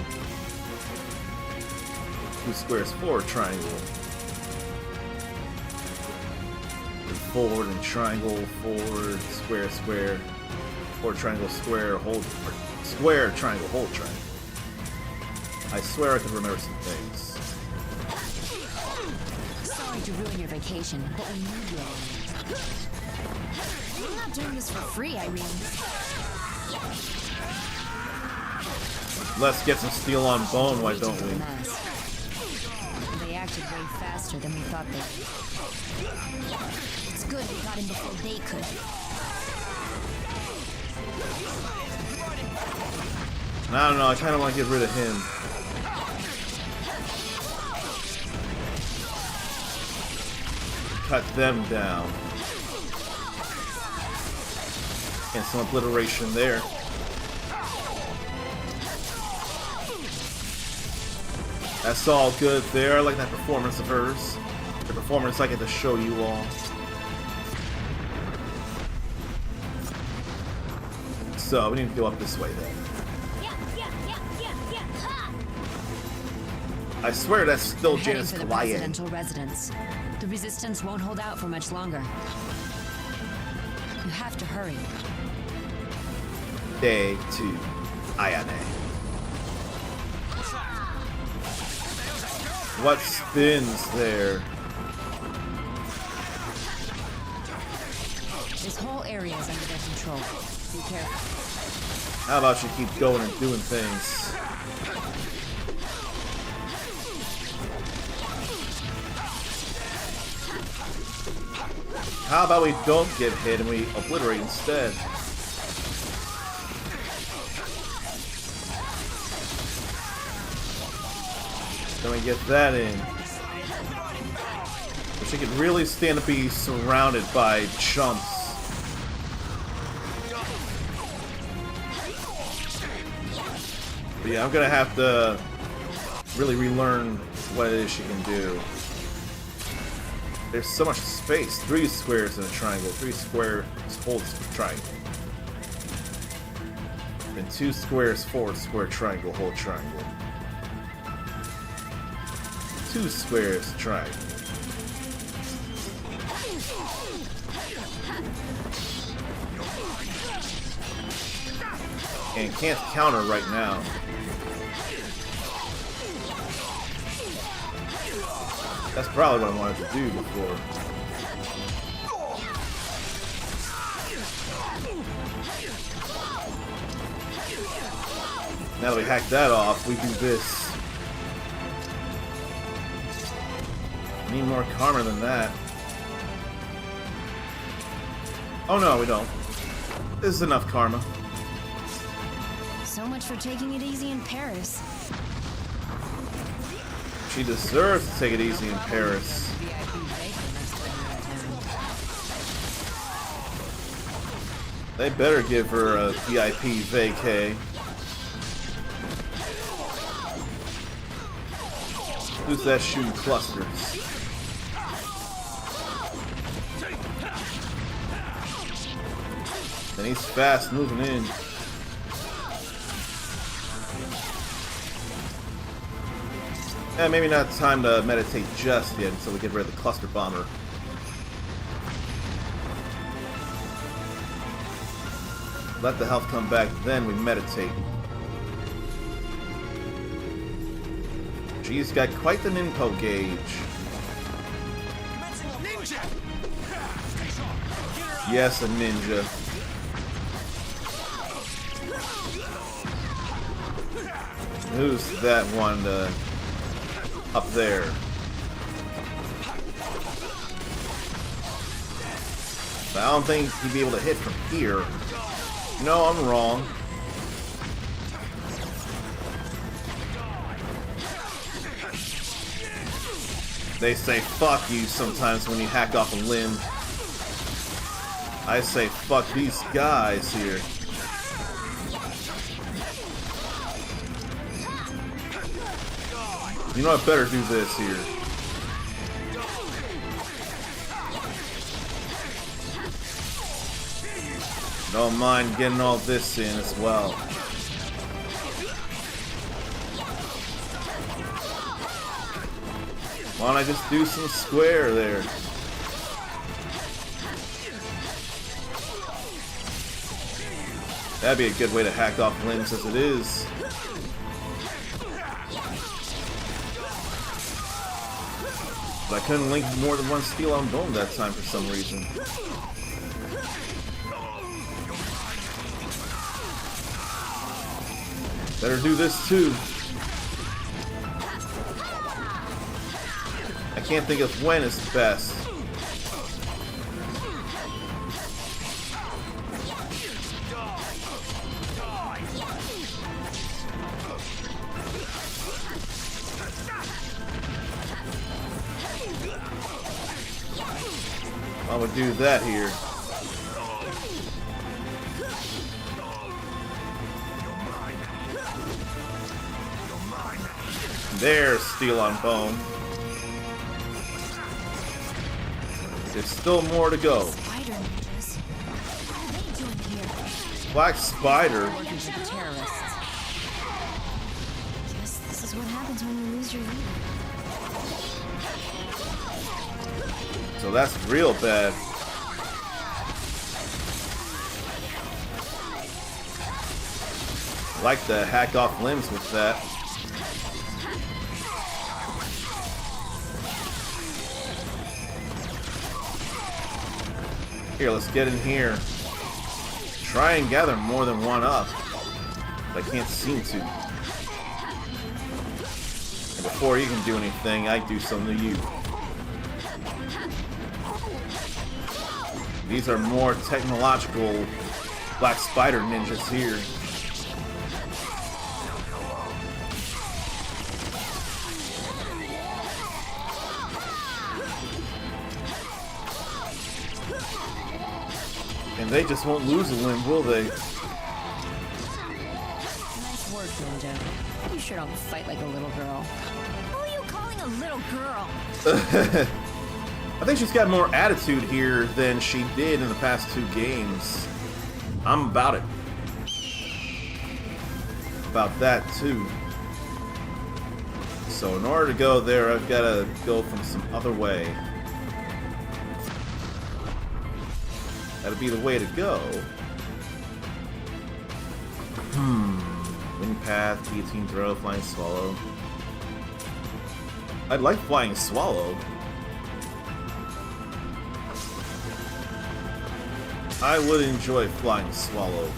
2 squares, 4 triangle. And forward and triangle, forward, square, square. Forward, triangle, square, hold, square, triangle, hold, triangle. I swear I can remember some things. Sorry to ruin your vacation, but we need you. I'm not doing this for free, Irene. Let's get some steel on bone, why don't we? They acted way faster than we thought they would. It's good we got in before they could. I don't know, I kind of want to get rid of him. Cut them down. And some obliteration there. That's all good there. I like that performance of hers. The performance I get to show you all. So we need to go up this way then. I swear that's still Janus For the Kawaii. presidential residence. The resistance won't hold out for much longer. You have to hurry. Day 2. Ayane. What spins there? This whole area is under their control. Be careful. How about you keep going and doing things? How about we don't get hit and we obliterate instead? Then we get that in. But she can really stand to be surrounded by chumps. But yeah, I'm gonna have to really relearn what it is she can do. There's so much space. 3 squares in a triangle. 3 squares hold triangle. And 2 squares forward square triangle hold triangle. 2 squares triangle. And can't counter right now. That's probably what I wanted to do before. Now that we hack that off, we do this. Need more karma than that. Oh no, we don't. This is enough karma. So much for taking it easy in Paris. She deserves to take it easy in Paris. They better give her a VIP vacay. Who's that shooting clusters? And he's fast moving in. Maybe not time to meditate just yet until we get rid of the cluster bomber. Let the health come back, then we meditate. She's got quite the ninpo gauge. Yes, a ninja. Who's that one up there? I don't think he'd be able to hit from here. No, I'm wrong. They say fuck you sometimes when you hack off a limb. I say fuck these guys here. You know I better do this here. Don't mind getting all this in as well. Why don't I just do some square there? That'd be a good way to hack off limbs as it is. But I couldn't link more than one steel on bone that time for some reason. Better do this too. I can't think of when is best. I would do that here. There's steel on bone. There's still more to go. Spider ninjas. What are you doing here? Black Spider. Working for the terrorists. Guess this is what happens when you lose your leader. So that's real bad. I like to hack off limbs with that. Here, let's get in here. Try and gather more than one up. But I can't seem to. And before you can do anything, I do something to you. These are more technological Black Spider ninjas here. And they just won't lose a limb, will they? Nice work, Ninja. You sure don't fight like a little girl. Who are you calling a little girl? I think she's got more attitude here than she did in the past 2 games. I'm about it. About that too. So in order to go there, I've got to go from some other way. That'd be the way to go. Wind path, guillotine throw, flying swallow. I'd like flying swallow. I would enjoy flying swallow.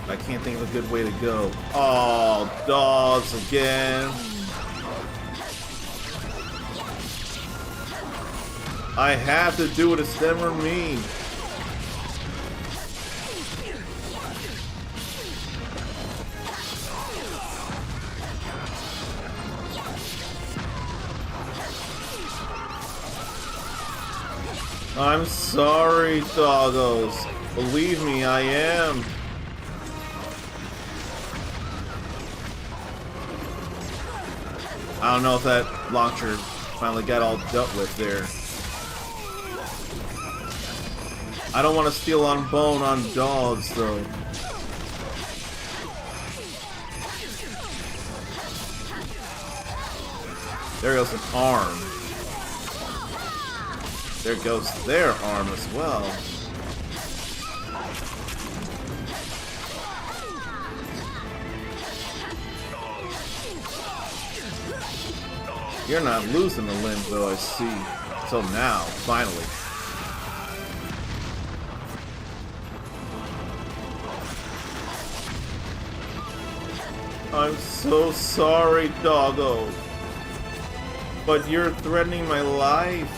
I can't think of a good way to go. Oh, dogs again. I have to do it, it's them or me. I'm sorry, doggos. Believe me, I am. I don't know if that launcher finally got all dealt with there. I don't want to steal on bone on dogs, though. There goes an arm. There goes their arm as well. You're not losing a limb, though, I see. So now, finally. I'm so sorry, doggo. But you're threatening my life.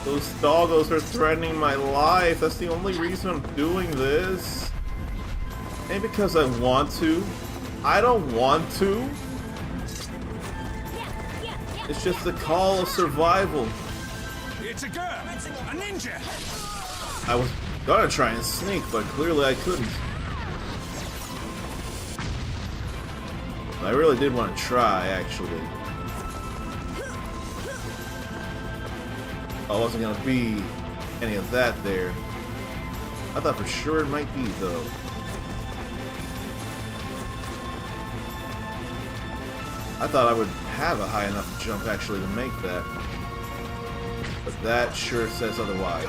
Those doggos are threatening my life. That's the only reason I'm doing this. Ain't because I want to. I don't want to. It's just the call of survival. It's a girl, a ninja. I was gonna try and sneak, but clearly I couldn't. I really did want to try, actually. I wasn't gonna be any of that there. I thought for sure it might be, though. I thought I would have a high enough jump actually to make that. But that sure says otherwise.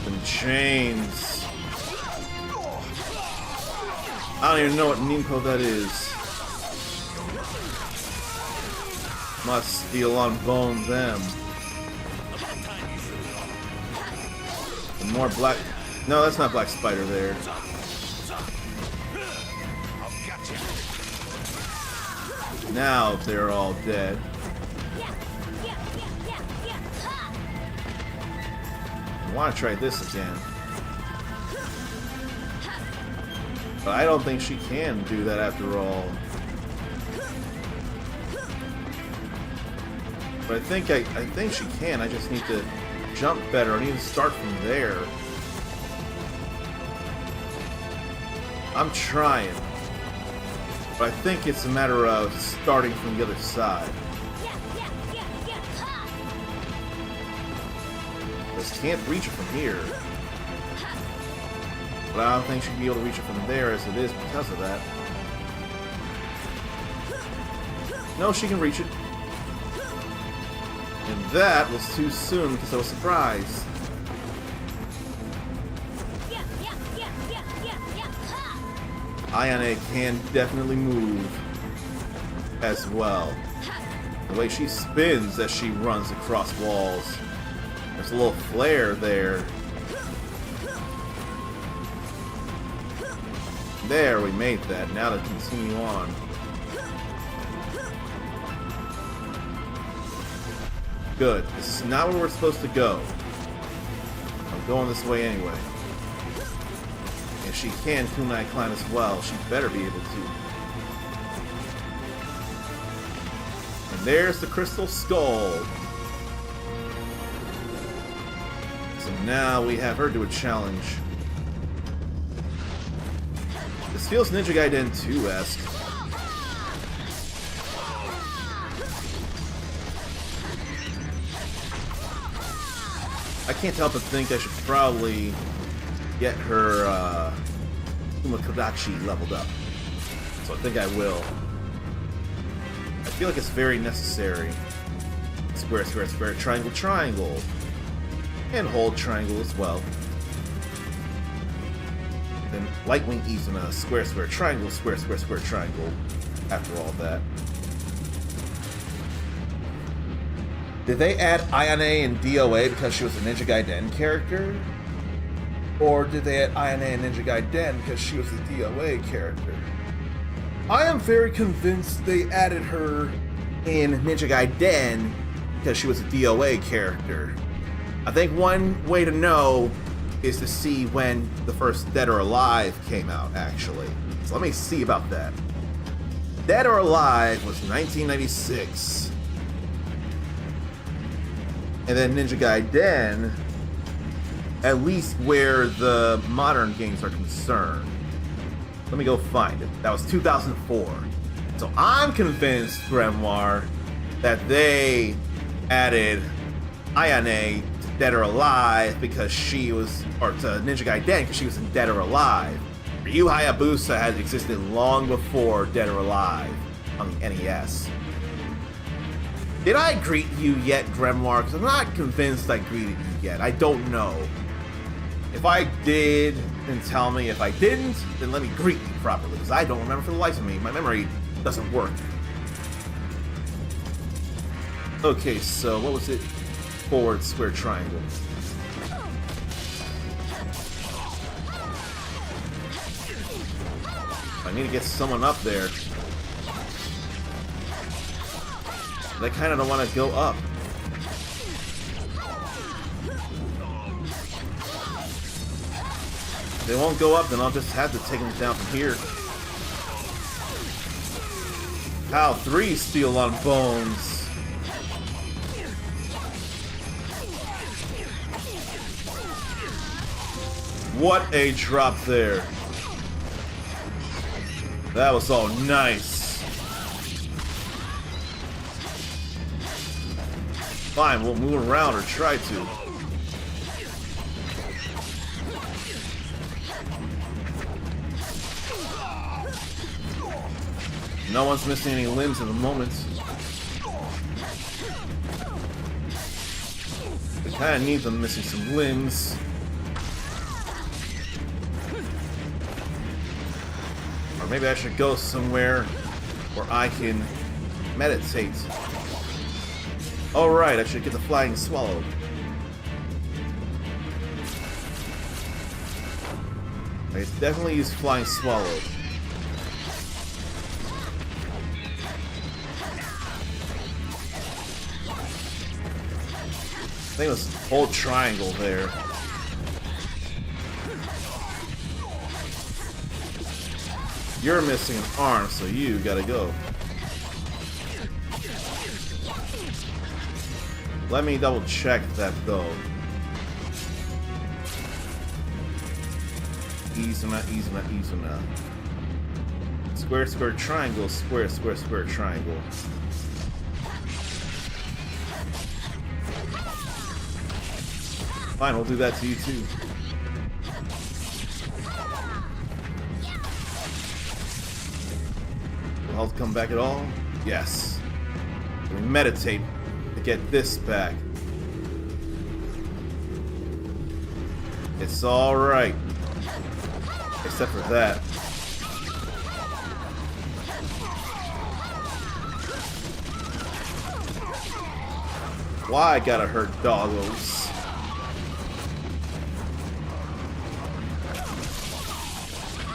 And chains. I don't even know what Ninpo that is. Must steal on bone them. And more black. No, that's not Black Spider there. Now they're all dead. I want to try this again. But I don't think she can do that after all. But I think she can. I just need to jump better. I need to start from there. I'm trying. But I think it's a matter of starting from the other side. Just can't reach it from here. But I don't think she'd be able to reach it from there as it is because of that. No, she can reach it. And that was too soon because I was surprised. Ayane can definitely move as well. The way she spins as she runs across walls. There's a little flare there. There, we made that. Now to continue on. Good. This is not where we're supposed to go. I'm going this way anyway. If she can kunai climb as well, she better be able to. And there's the crystal skull. So now we have her do a challenge. This feels Ninja Gaiden 2-esque. I can't help but think I should probably get her Umakodachi leveled up. So I think I will. I feel like it's very necessary. It's square, square, square, triangle, triangle. And hold triangle as well. Then light wing Izuna, square, square, triangle, square, square, square, triangle. After all that. Did they add Ayane and DOA because she was a Ninja Gaiden character? Or did they add Ayane and Ninja Gaiden because she was a DOA character? I am very convinced they added her in Ninja Gaiden because she was a DOA character. I think one way to know is to see when the first Dead or Alive came out, actually. So let me see about that. Dead or Alive was 1996. And then Ninja Gaiden, at least where the modern games are concerned. Let me go find it. That was 2004. So I'm convinced, Grimoire, that they added Ayane to Dead or Alive because she was, or to Ninja Gaiden because she was in Dead or Alive. Ryu Hayabusa had existed long before Dead or Alive on the NES. Did I greet you yet, Grimoire? Because I'm not convinced I greeted you yet. I don't know. If I did, then tell me. If I didn't, then let me greet you properly, because I don't remember for the life of me. My memory doesn't work. Okay, so what was it? Forward square triangle. I need to get someone up there. They kind of don't want to go up. If they won't go up, then I'll just have to take them down from here. How 3 steel on bones. What a drop there. That was all nice. Fine, we'll move around or try to. No one's missing any limbs at the moment. We kind of need them missing some limbs. Or maybe I should go somewhere where I can meditate. Alright, I should get the flying swallow. I definitely use flying swallow. I think it was hold triangle there. You're missing an arm, so you gotta go. Let me double check that though. Izuna, Izuna, Izuna. Square, square, triangle, square, square, square, triangle. Fine, we'll do that to you too. Will health come back at all? Yes. We meditate to get this back. It's alright. Except for that. Why I gotta hurt doggos?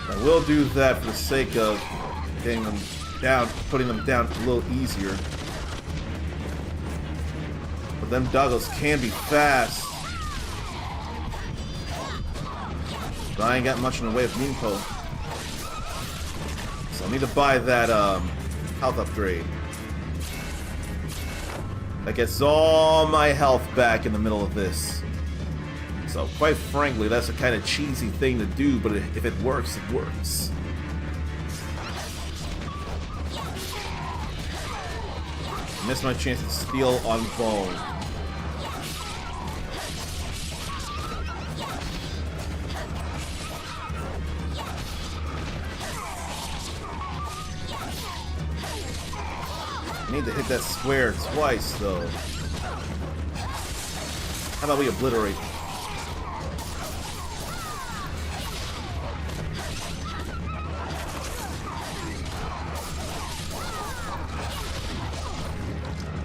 I will do that for the sake of getting them down, putting them down a little easier. But them doggos can be fast. But I ain't got much in the way of Ninpo. So I need to buy that health upgrade. That gets all my health back in the middle of this. So quite frankly, that's a kind of cheesy thing to do, but if it works, it works. Missed my chance to steal on bone. I need to hit that square twice, though. How about we obliterate?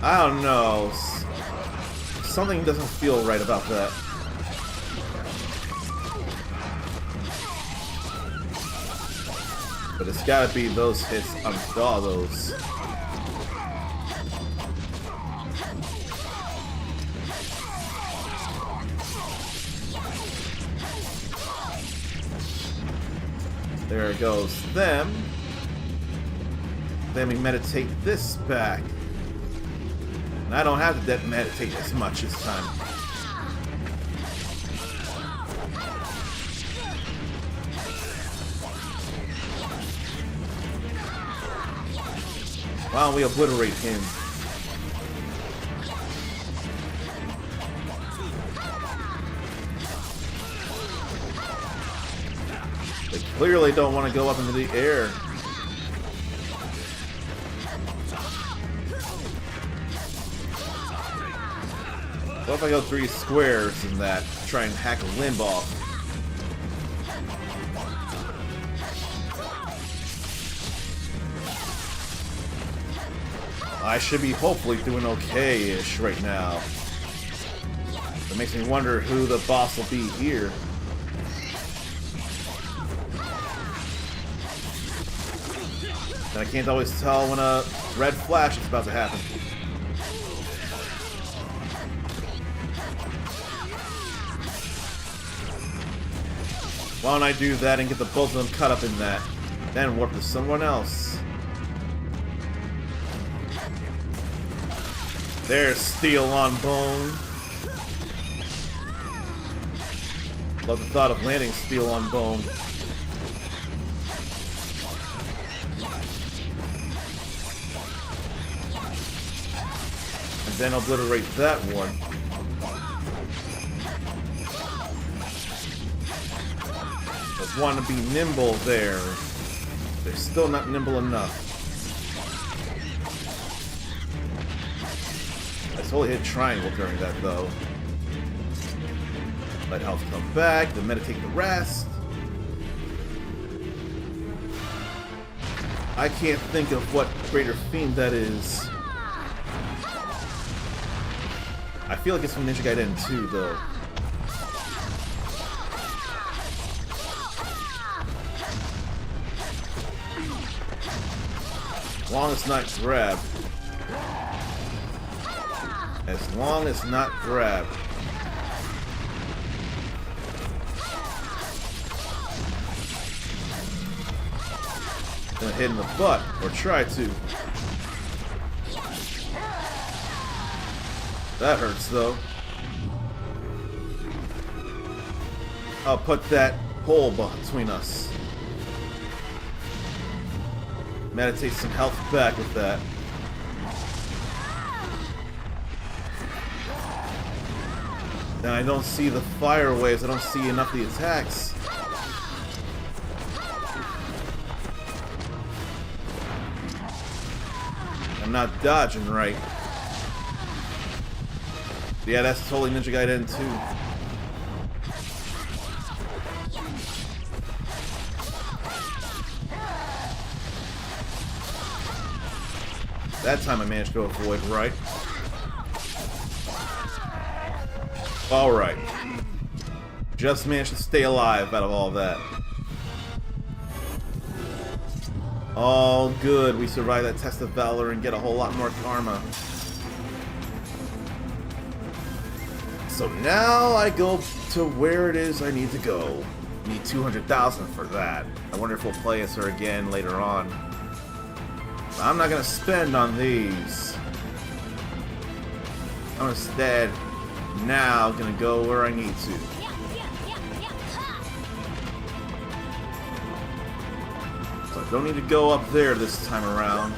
I don't know. Something doesn't feel right about that. But it's gotta be those hits on all those. There it goes. Then we meditate this back. And I don't have to meditate as much this time. Why don't we obliterate him? They clearly don't want to go up into the air. What if I go 3 squares in that, try and hack a limb off? I should be hopefully doing okay-ish right now. It makes me wonder who the boss will be here. And I can't always tell when a red flash is about to happen. Why don't I do that and get the both of them cut up in that? Then warp to someone else. There's steel on bone. Love the thought of landing steel on bone. And then obliterate that one. Just want to be nimble there. They're still not nimble enough. I totally hit triangle during that though. Let health come back, then meditate the rest. I can't think of what greater fiend that is. I feel like it's from Ninja Gaiden 2 though. As long as not grabbed. As long as not grabbed. Gonna hit in the butt, or try to. That hurts though. I'll put that hole between us. Meditate some health back with that. Now I don't see the fire waves, I don't see enough of the attacks. I'm not dodging right. Yeah, that's totally Ninja Gaiden 2. That time I managed to avoid right. Alright. Just managed to stay alive out of all that. All good. We survived that test of valor and get a whole lot more karma. So now I go to where it is I need to go. Need 200,000 for that. I wonder if we'll play as her again later on. I'm not gonna spend on these. I'm instead now gonna go where I need to. So I don't need to go up there this time around.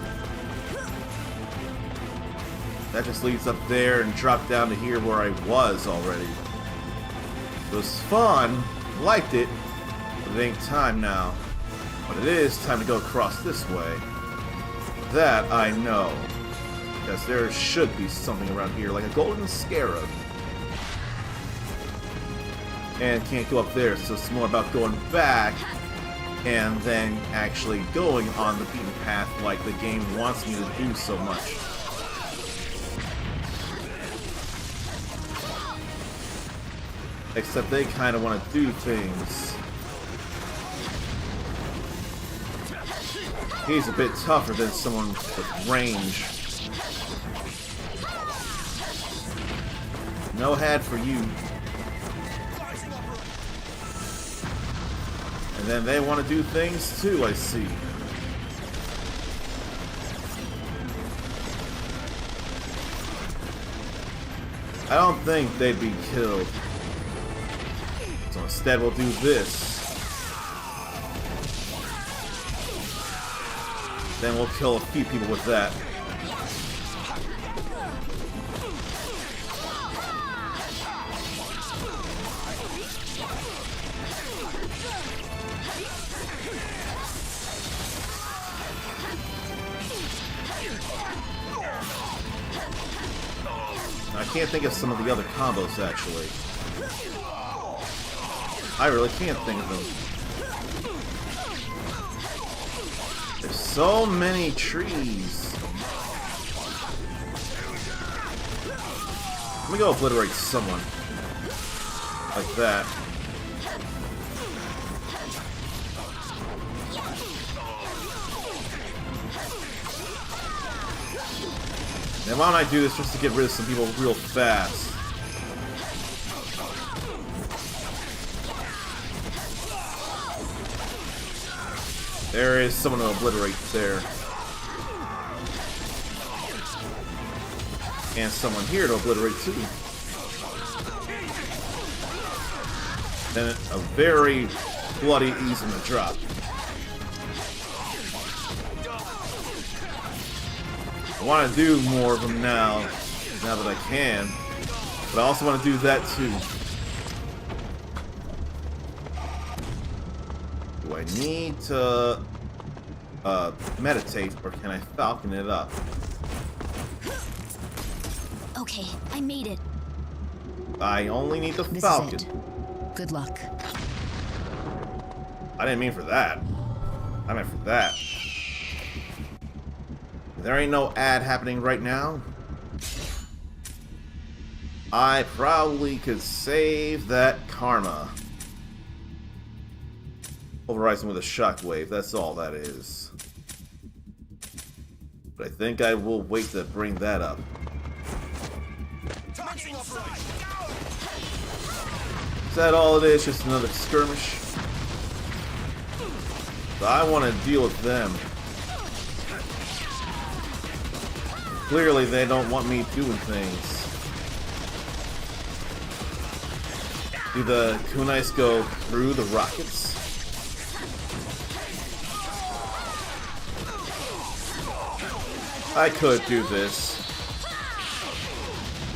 That just leads up there and drop down to here where I was already. It was fun, liked it, but it ain't time now. But it is time to go across this way. That I know. Because there should be something around here, like a golden scarab. and can't go up there, so it's more about going back and then actually going on the beaten path like the game wants me to do so much. Except they kind of want to do things. He's a bit tougher than someone with range. No hat for you. And then they want to do things too, I see. I don't think they'd be killed. So instead we'll do this. Then we'll kill a few people with that. I can't think of some of the other combos, actually. I really can't think of them. There's so many trees. Let me go obliterate someone. Like that. And why don't I do this just to get rid of some people real fast? There is someone to obliterate there. And someone here to obliterate too. And a very bloody easy to drop. I want to do more of them now that I can. But I also want to do that too. Do I need to meditate, or can I falcon it up? Okay, I made it. I only need the This falcon. is it. Good luck. I didn't mean for that. I meant for that. There ain't no ad happening right now. I probably could save that karma. Pulverizing with a shockwave, that's all that is. But I think I will wait to bring that up. Is that all it is? Just another skirmish? But I want to deal with them. Clearly they don't want me doing things. Do the kunais go through the rockets? I could do this.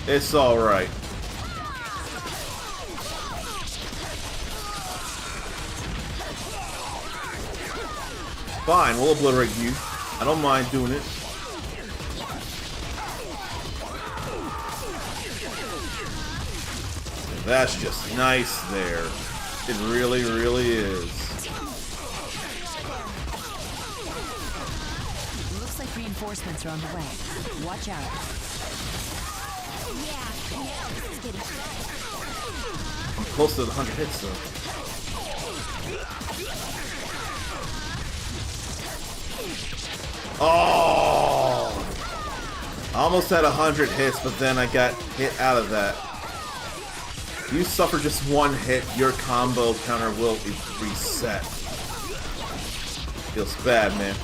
It's alright. Fine, we'll obliterate you. I don't mind doing it. That's just nice there. It really, really is. Looks like reinforcements are on the way. Watch out. I'm close to the 100 hits though. Oh! I almost had 100 hits, but then I got hit out of that. You suffer just one hit, your combo counter will reset. Feels bad, man.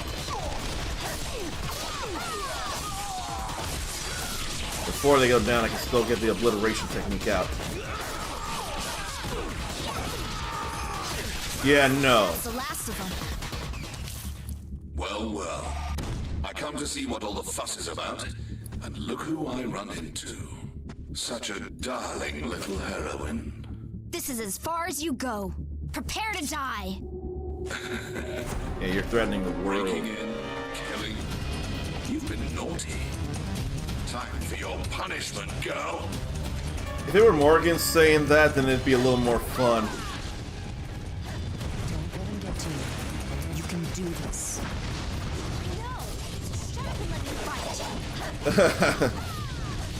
Before they go down, I can still get the obliteration technique out. Yeah, no. It's the last of them. Well, well. I come to see what all the fuss is about, and look who I run into. Such a darling little heroine. This is as far as you go. Prepare to die. Yeah, you're threatening the world. Breaking in, killing. You've been naughty. Time for your punishment, girl. If it were Morgan saying that, then it'd be a little more fun. Don't let him get to you. You can do this.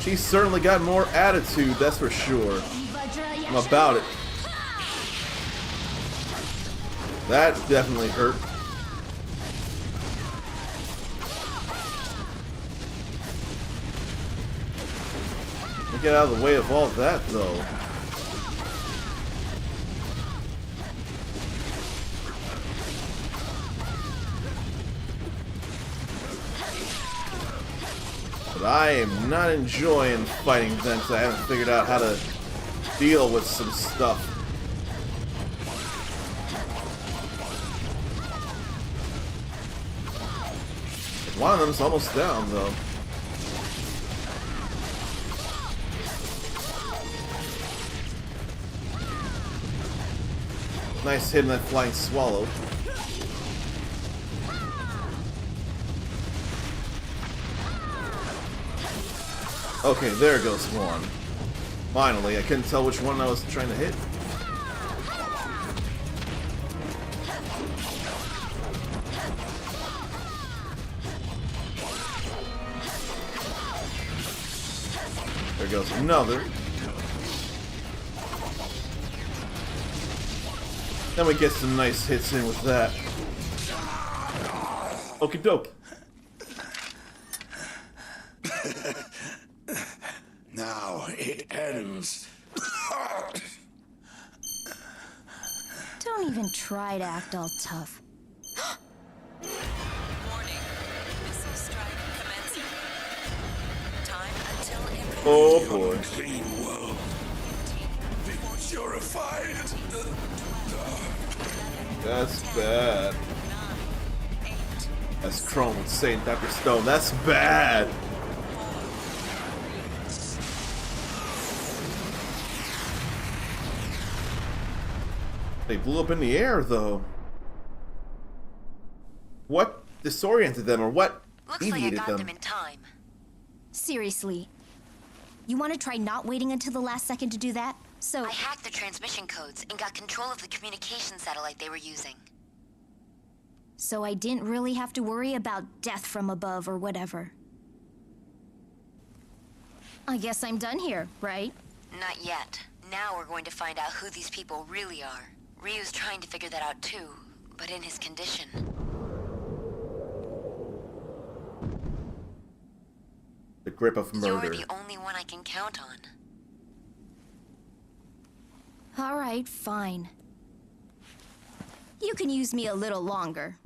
She's certainly got more attitude, that's for sure. I'm about it. That definitely hurt. Get out of the way of all that, though. But I am not enjoying fighting them because I haven't figured out how to deal with some stuff. One of them's almost down, though. Nice hit in that flying swallow. Okay, there goes one. Finally, I couldn't tell which one I was trying to hit. There goes another. Then we get some nice hits in with that. Okie doke. Now it ends. Don't even try to act all tough. Warning. Missile strike commencing. Time until Oh boy. Clean world. Purified. That's bad. That's Chrome with Saint Dr. Stone. That's bad. They blew up in the air, though. What disoriented them, or what deviated them? in time. Seriously. You want to try not waiting until the last second to do that? So... I hacked the transmission codes and got control of the communication satellite they were using. So I didn't really have to worry about death from above or whatever. I guess I'm done here, right? Not yet. Now we're going to find out who these people really are. Ryu's trying to figure that out too, but in his condition. The grip of murder. You're the only one I can count on. All right, fine. You can use me a little longer.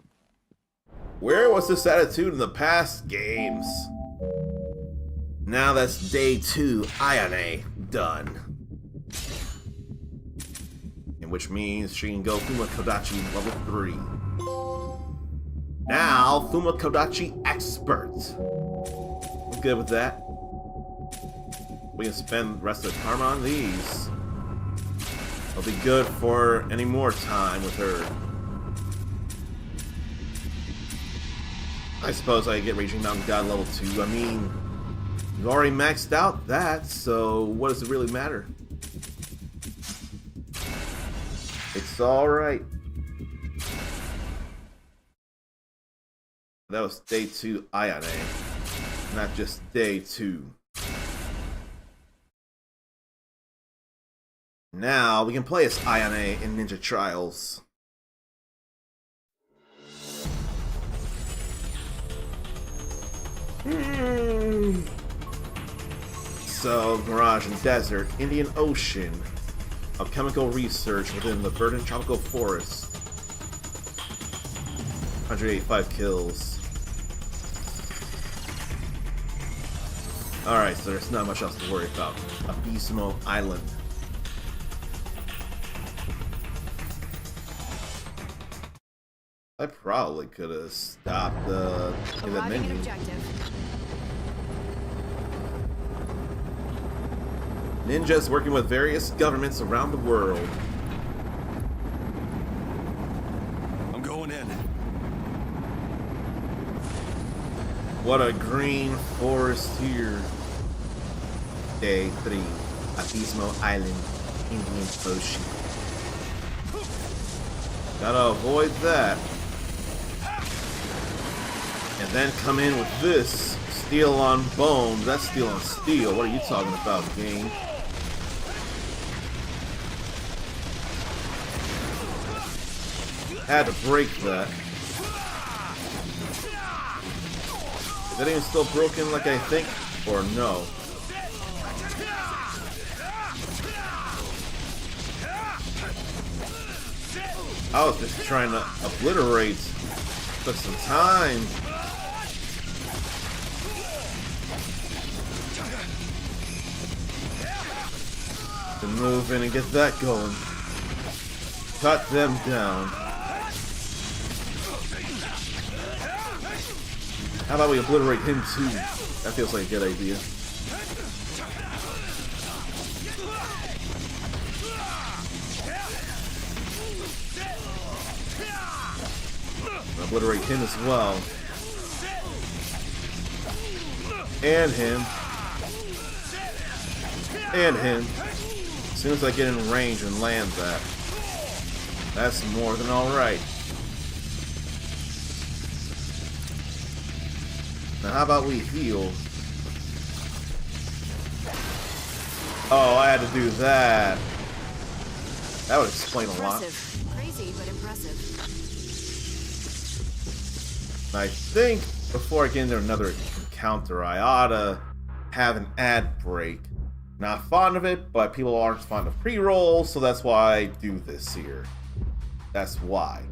Where was this attitude in the past games? Now that's day 2, Ayane, done. And which means she can go Fuma Kodachi level 3. Now, Fuma Kodachi Expert. I'm good with that. We can spend the rest of the karma on these. I'll be good for any more time with her. I suppose I get Raging Mountain God level 2. I mean, you've already maxed out that, so what does it really matter? It's alright. That was day 2 Ayane, not just day 2. Now we can play as Ayane in Ninja Trials. So, Mirage and Desert, Indian Ocean, alchemical research within the verdant tropical forest. 185 kills. Alright, so there's not much else to worry about. Abysmal Island. I probably could have stopped in the menu. Ninjas working with various governments around the world. I'm going in. What a green forest here. Day 3. Abysmal Island Indian Ocean. Gotta avoid that. And then come in with this. Steel on bone. That's steel on steel. What are you talking about, game? Had to break that. Is that even still broken like I think? Or no? I was just trying to obliterate. Took some time. To move in and get that going. Cut them down. How about we obliterate him too? That feels like a good idea. Obliterate him as well. And him. And him. As soon as I get in range and land that. That's more than alright. Now how about we heal? Oh, I had to do that. That would explain a lot. Crazy, but impressive. I think before I get into another encounter, I oughta have an ad break. Not fond of it, but people aren't fond of pre-rolls, so that's why I do this here. That's why.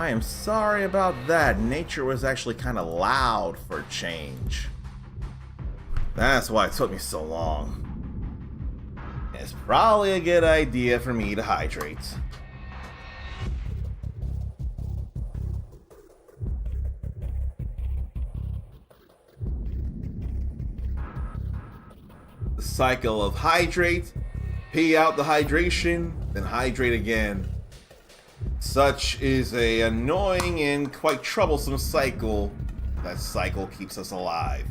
I am sorry about that. Nature was actually kind of loud for a change. That's why it took me so long. It's probably a good idea for me to hydrate. The cycle of hydrate, pee out the hydration, then hydrate again. Such is a annoying and quite troublesome cycle. That cycle keeps us alive.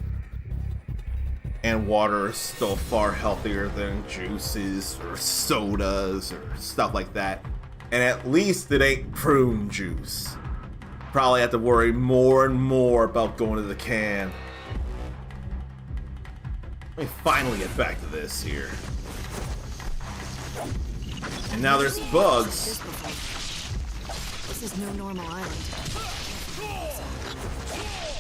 And water is still far healthier than juices or sodas or stuff like that. And at least it ain't prune juice. Probably have to worry more and more about going to the can. Let me finally get back to this here. And now there's bugs. This is no normal island.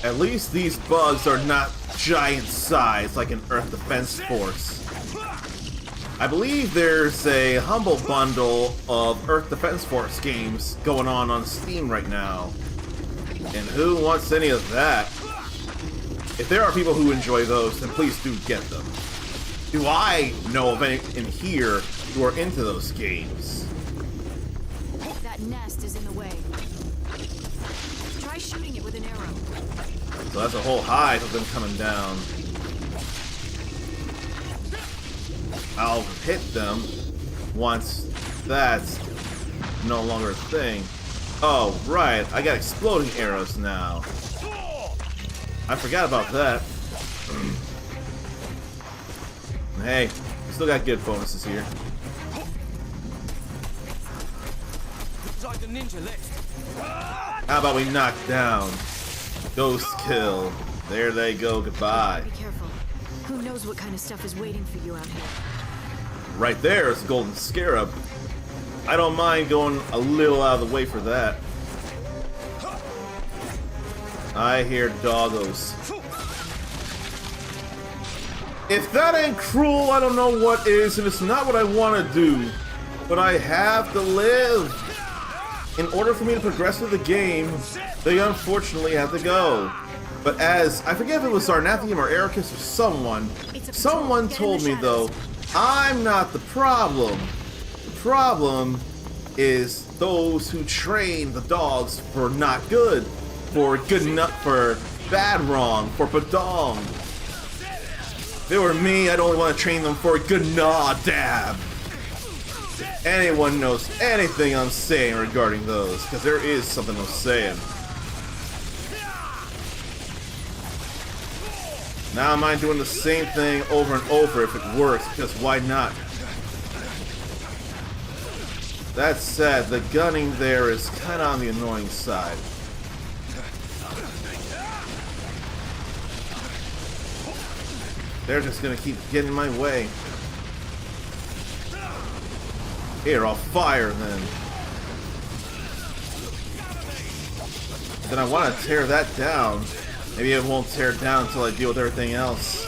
At least these bugs are not giant size like an Earth Defense Force. I believe there's a humble bundle of Earth Defense Force games going on Steam right now. And who wants any of that? If there are people who enjoy those, then please do get them. Do I know of any in here who are into those games? That nest is in the way. Try shooting it with an arrow. So that's a whole hive of them coming down. I'll hit them once that's no longer a thing. Oh, right. I got exploding arrows now. I forgot about that. Hey, we still got good bonuses here. Like the ninja list. How about we knock down? Ghost kill. There they go. Goodbye. Be careful. Who knows what kind of stuff is waiting for you out here? Right there is the golden scarab. I don't mind going a little out of the way for that. I hear doggos. If that ain't cruel, I don't know what is, and it's not what I want to do. But I have to live. In order for me to progress through the game, they unfortunately have to go. But as, I forget if it was Zarnathium or Ericus or someone told me though, I'm not the problem. The problem is those who train the dogs for not good, for good enough, for bad wrong, for badong. If it were me, I'd only want to train them for a good nah dab. If anyone knows anything I'm saying regarding those, because there is something I'm saying. Now am I doing the same thing over and over if it works, because why not? That said, the gunning there is kind of on the annoying side. They're just gonna keep getting in my way. Here, I'll fire then. Then I want to tear that down. Maybe it won't tear it down until I deal with everything else.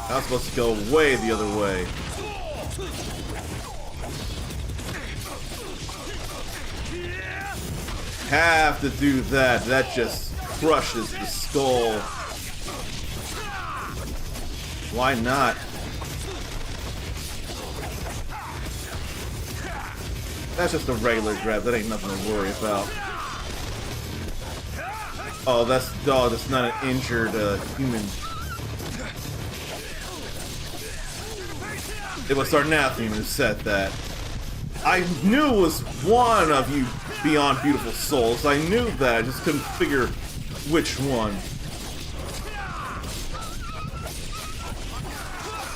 I was supposed to go way the other way. Have to do that. That just crushes the skull. Why not? That's just a regular grab. That ain't nothing to worry about. Oh, that's the dog. That's not an injured human. It was Zarnathium who said that. I knew it was one of you Beyond Beautiful Souls. I knew that. I just couldn't figure which one.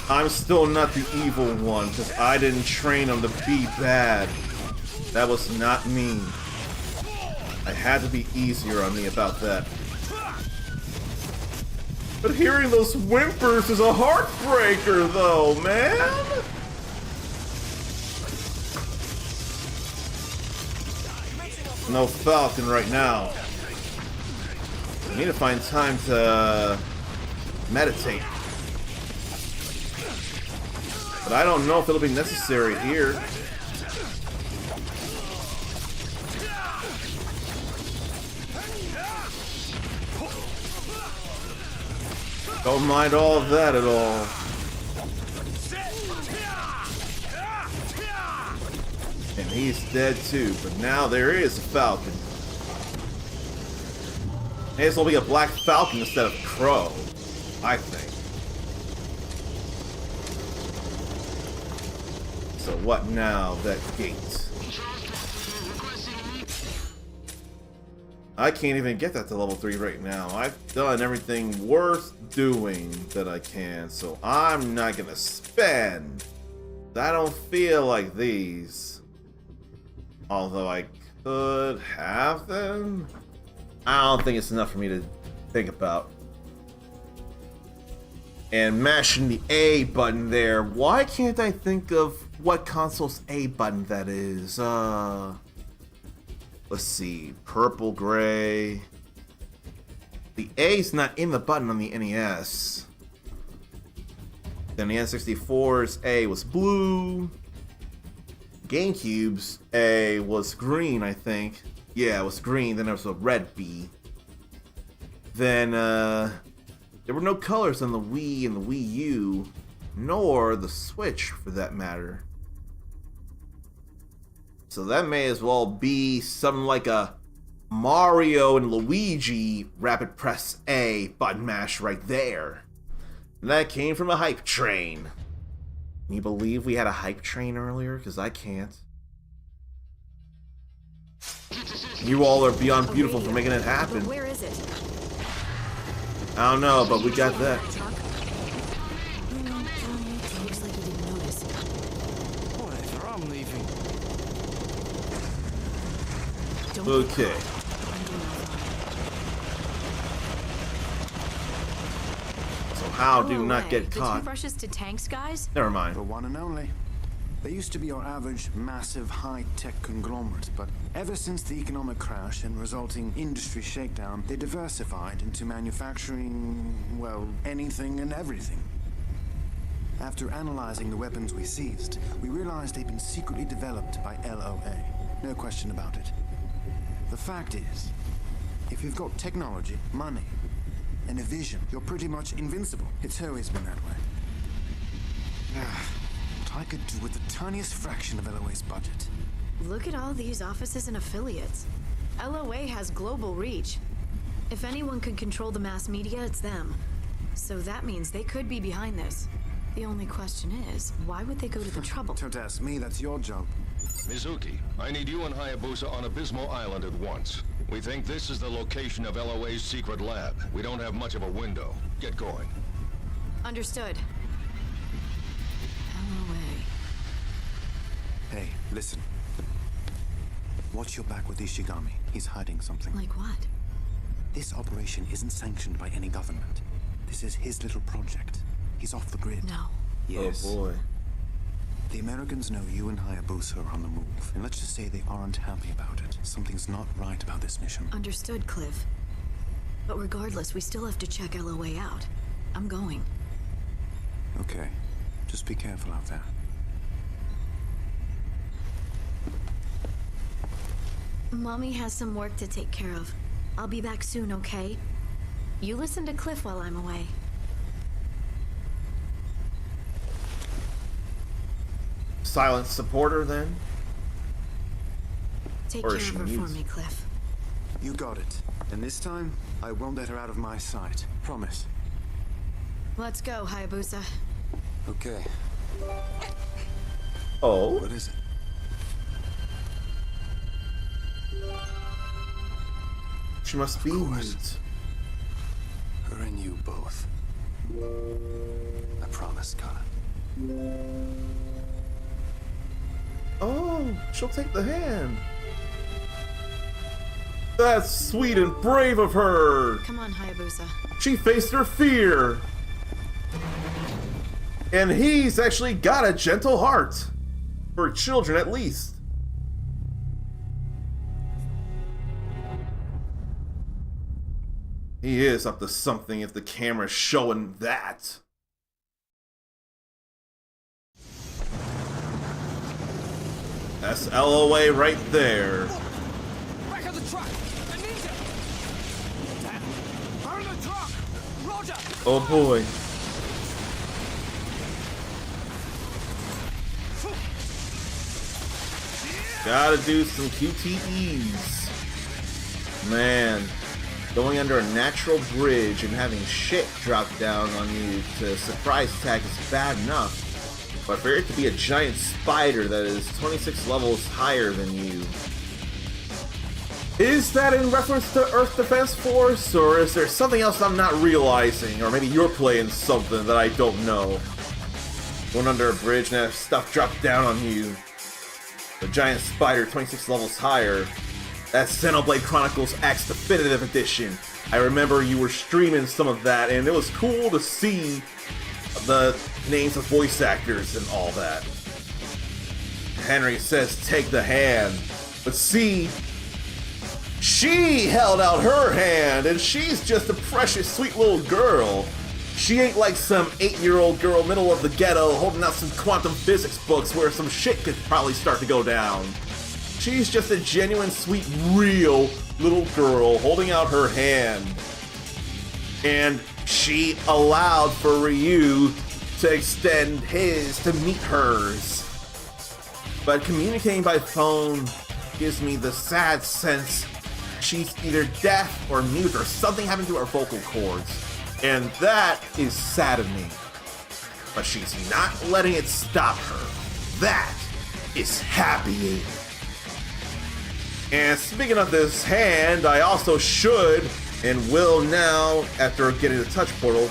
I'm still not the evil one because I didn't train him to be bad. That was not me. I had to be easier on me about that. But hearing those whimpers is a heartbreaker though, man! No Falcon right now. I need to find time to meditate. But I don't know if it'll be necessary here. Don't mind all of that at all. And he's dead too, but now there is a Falcon. May as well be a Black Falcon instead of Crow, I think. So what now, that gate? I can't even get that to level 3 right now. I've done everything worth doing that I can, so I'm not gonna spend. I don't feel like these. Although I could have them. I don't think it's enough for me to think about. And mashing the A button there. Why can't I think of what console's A button that is? Let's see. Purple, gray. The A's not in the button on the NES. Then the N64's A was blue. GameCube's A was green, I think. Yeah, it was green. Then there was a red B. Then, there were no colors on the Wii and the Wii U, nor the Switch, for that matter. So that may as well be something like a Mario and Luigi rapid press A button mash right there. And that came from a hype train. Can you believe we had a hype train earlier? Because I can't. You all are beyond beautiful for making it happen. But where is it? I don't know, but we got that. Looks like he didn't notice. Whatever, I'm leaving. Okay. So how do not get The caught? toothbrushes to tanks, guys? Never mind. The one and only. They used to be your average, massive, high-tech conglomerate, but ever since the economic crash and resulting industry shakedown, they diversified into manufacturing, well, anything and everything. After analyzing the weapons we seized, we realized they'd been secretly developed by LOA. No question about it. The fact is, if you've got technology, money, and a vision, you're pretty much invincible. It's always been that way. What I could do with the tiniest fraction of LOA's budget. Look at all these offices and affiliates. LOA has global reach. If anyone could control the mass media, it's them. So that means they could be behind this. The only question is, why would they go to the trouble? Don't ask me, that's your job. Mizuki, I need you and Hayabusa on Abysmal Island at once. We think this is the location of LOA's secret lab. We don't have much of a window. Get going. Understood. Hey, listen. Watch your back with Ishigami. He's hiding something. Like what? This operation isn't sanctioned by any government. This is his little project. He's off the grid. No. Yes. Oh boy. The Americans know you and Hayabusa are on the move, and let's just say they aren't happy about it. Something's not right about this mission. Understood, Cliff. But regardless, we still have to check LOA out. I'm going. Okay. Just be careful out there. Mommy has some work to take care of. I'll be back soon, okay? You listen to Cliff while I'm away. Silent supporter then? Take Or care is of she her for mute? me, Cliff. You got it. And this time, I won't let her out of my sight. Promise. Let's go, Hayabusa. Okay. Oh? What is it? She must be mute. Her and you both. I promise, Kana. Oh, she'll take the hand. That's sweet and brave of her. Come on, Hayabusa. She faced her fear. And he's actually got a gentle heart. For children, at least. He is up to something if the camera's showing that. That's LOA right there. Back of the truck! A ninja! Damn! Burn the truck! Roger! Oh boy. Gotta do some QTEs. Man, going under a natural bridge and having shit drop down on you to surprise attack is bad enough. But for it to be a giant spider that is 26 levels higher than you. Is that in reference to Earth Defense Force, or is there something else I'm not realizing? Or maybe you're playing something that I don't know. Going under a bridge and have stuff drop down on you. The giant spider 26 levels higher. That's Xenoblade Chronicles X Definitive Edition. I remember you were streaming some of that, and it was cool to see the names of voice actors and all that. Henry says take the hand. But see, she held out her hand, and she's just a precious, sweet little girl. She ain't like some 8-year-old girl middle of the ghetto holding out some quantum physics books where some shit could probably start to go down. She's just a genuine, sweet, real little girl holding out her hand. And she allowed for Ryu to extend his to meet hers. But communicating by phone gives me the sad sense she's either deaf or mute or something happened to her vocal cords. And that is sad of me. But she's not letting it stop her. That is happy. And speaking of this hand, I also should and will now, after getting the touch portal,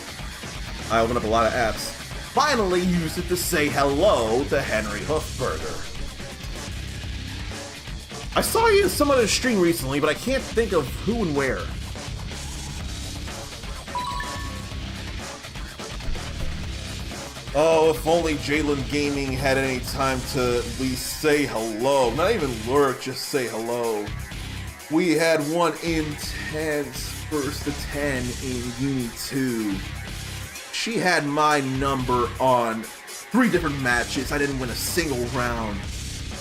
I open up a lot of apps, finally use it to say hello to Henry Hoofberger. I saw you in some other stream recently, but I can't think of who and where. Oh, if only Jalen Gaming had any time to at least say hello. Not even lurk, just say hello. We had one intense first to 10 in Uni 2. She had my number on 3 different matches. I didn't win a single round.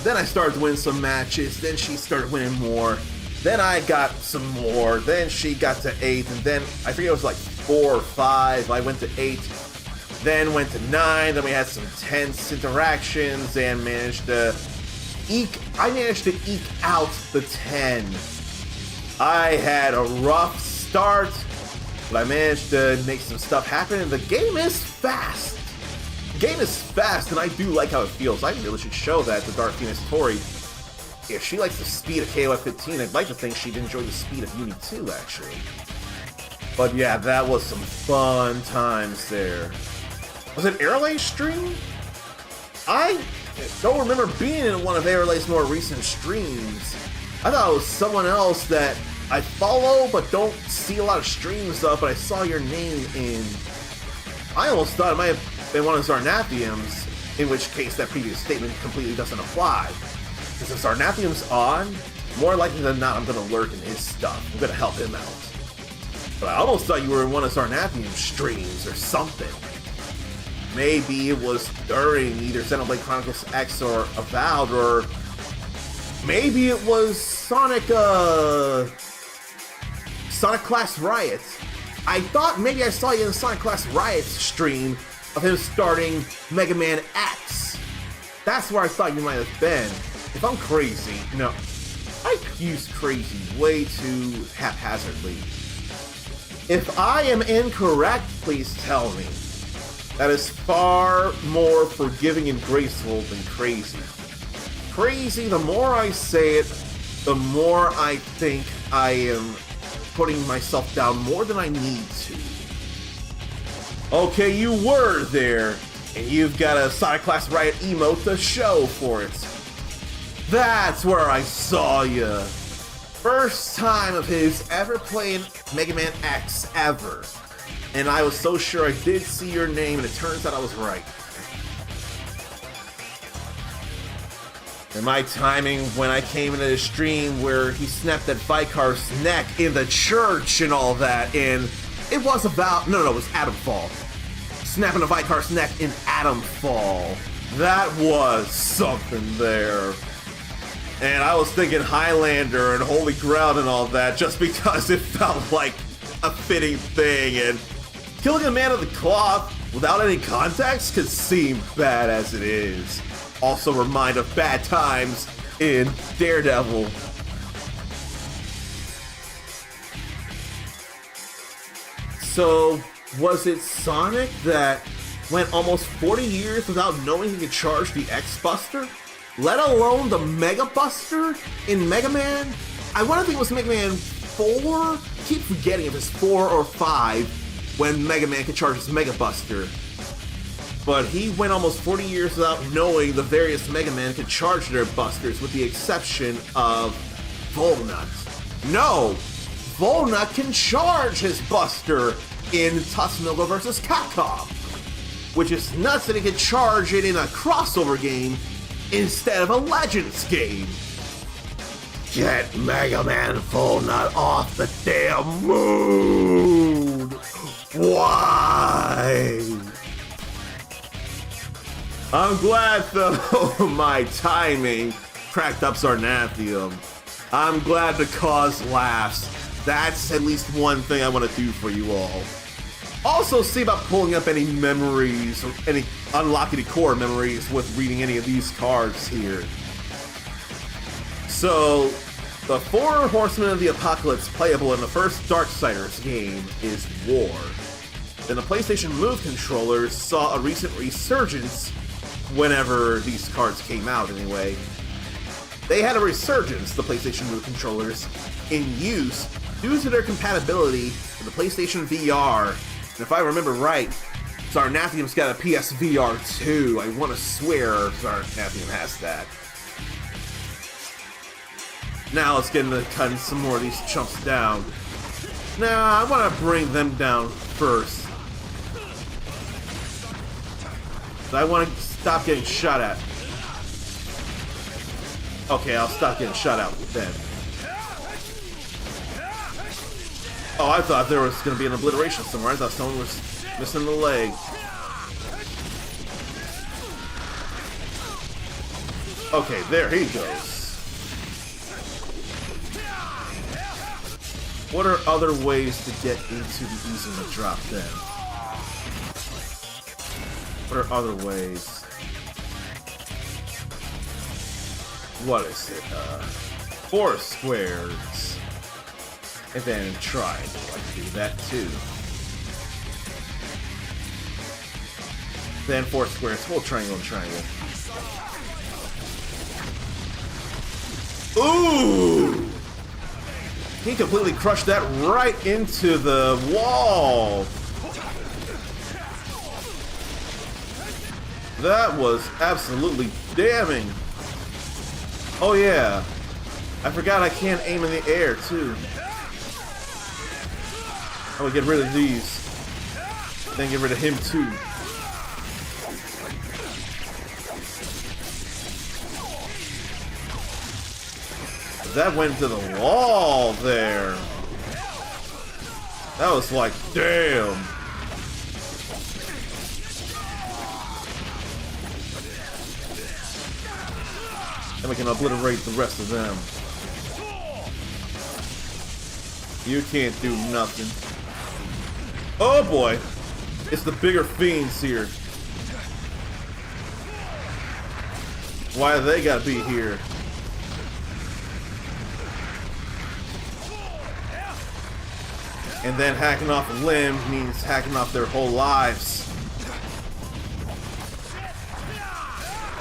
Then I started to win some matches. Then she started winning more. Then I got some more. Then she got to 8. And then I think it was like 4 or 5. I went to 8. Then went to 9, then we had some tense interactions and managed to eke out the 10. I had a rough start, but I managed to make some stuff happen, and the game is fast. The game is fast, and I do like how it feels. I really should show that to Dark Phoenix Tori. If she likes the speed of KOF 15, I'd like to think she'd enjoy the speed of Uni 2, actually. But yeah, that was some fun times there. Was it Airlay's stream? I don't remember being in one of Airlay's more recent streams. I thought it was someone else that I follow but don't see a lot of streams of, but I saw your name in. I almost thought it might have been one of Zarnathium's, in which case that previous statement completely doesn't apply. Because if Zarnathium's on, more likely than not I'm going to lurk in his stuff. I'm going to help him out. But I almost thought you were in one of Zarnathium's streams or something. Maybe it was during either Xenoblade Chronicles X or Avowed, or maybe it was Sonic Class Riot. I thought maybe I saw you in the Sonic Class Riot stream of him starting Mega Man X. That's where I thought you might have been. If I'm crazy, I use crazy way too haphazardly. If I am incorrect, please tell me. That is far more forgiving and graceful than crazy. Crazy, the more I say it, the more I think I am putting myself down more than I need to. Okay, you were there, and you've got a Sonic Class Riot emote to show for it. That's where I saw you. First time of his ever playing Mega Man X ever. And I was so sure I did see your name, and it turns out I was right. And my timing when I came into the stream where he snapped that Vikar's neck in the church and all that, and it was about, no, it was Atomfall. Snapping a Vikar's neck in Atomfall. That was something there. And I was thinking Highlander and Holy Ground and all that just because it felt like a fitting thing, and Killing a man of the cloth without any context could seem bad as it is. Also remind of bad times in Daredevil. So, was it Sonic that went almost 40 years without knowing he could charge the X-Buster? Let alone the Mega Buster in Mega Man? I want to think it was Mega Man 4? Keep forgetting if it's 4 or 5 when Mega Man could charge his Mega Buster. But he went almost 40 years without knowing the various Mega Men could charge their busters with the exception of Volnut. No! Volnut can charge his buster in Tatsunoko vs. Capcom, which is nuts that he can charge it in a crossover game instead of a Legends game. Get Mega Man Volnut off the damn moon! Why? I'm glad though my timing cracked up Zarnathium. I'm glad to cause laughs. That's at least one thing I want to do for you all. Also, see about pulling up any memories or any unlocking the core memories with reading any of these cards here. So, the 4 Horsemen of the Apocalypse playable in the first Darksiders game is War. Then the PlayStation Move controllers saw a recent resurgence whenever these cards came out anyway. They had a resurgence, the PlayStation Move controllers, in use due to their compatibility with the PlayStation VR. And if I remember right, Zarnathium's got a PSVR 2. I want to swear Zarnathium has that. Now let's get into cutting some more of these chumps down. Nah, I want to bring them down first. So I want to stop getting shot at. Okay, I'll stop getting shot at then. Oh, I thought there was going to be an obliteration somewhere. I thought someone was missing the leg. Okay, there he goes. What are other ways to get into the Izuna drop then? What are other ways? What is it? 4 squares. And then triangle. I can do that too. Then 4 squares. Hold triangle and triangle. Ooh! He completely crushed that right into the wall. That was absolutely damning. Oh yeah. I forgot I can't aim in the air too. I'm gonna get rid of these. Then get rid of him too. That went to the wall there. That was like, damn. And we can obliterate the rest of them. You can't do nothing. Oh boy. It's the bigger fiends here. Why do they gotta be here? And then hacking off a limb means hacking off their whole lives.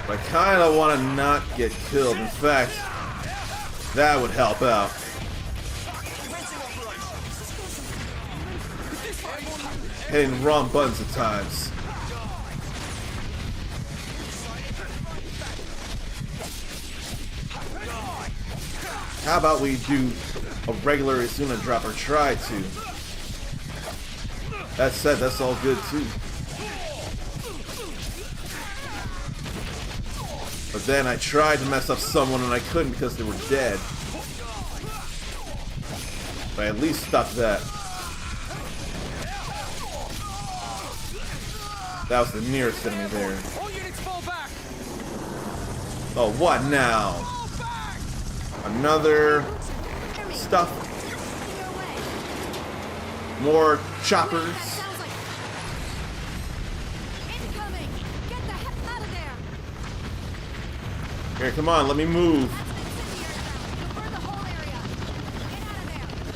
But I kind of want to not get killed. In fact, that would help out. Hitting wrong buttons at times. How about we do a regular Izuna drop, or try to? That said, that's all good too. But then I tried to mess up someone and I couldn't because they were dead. But I at least stopped that. That was the nearest enemy there. Oh, what now? Another stuff. More choppers. Here, come on, let me move.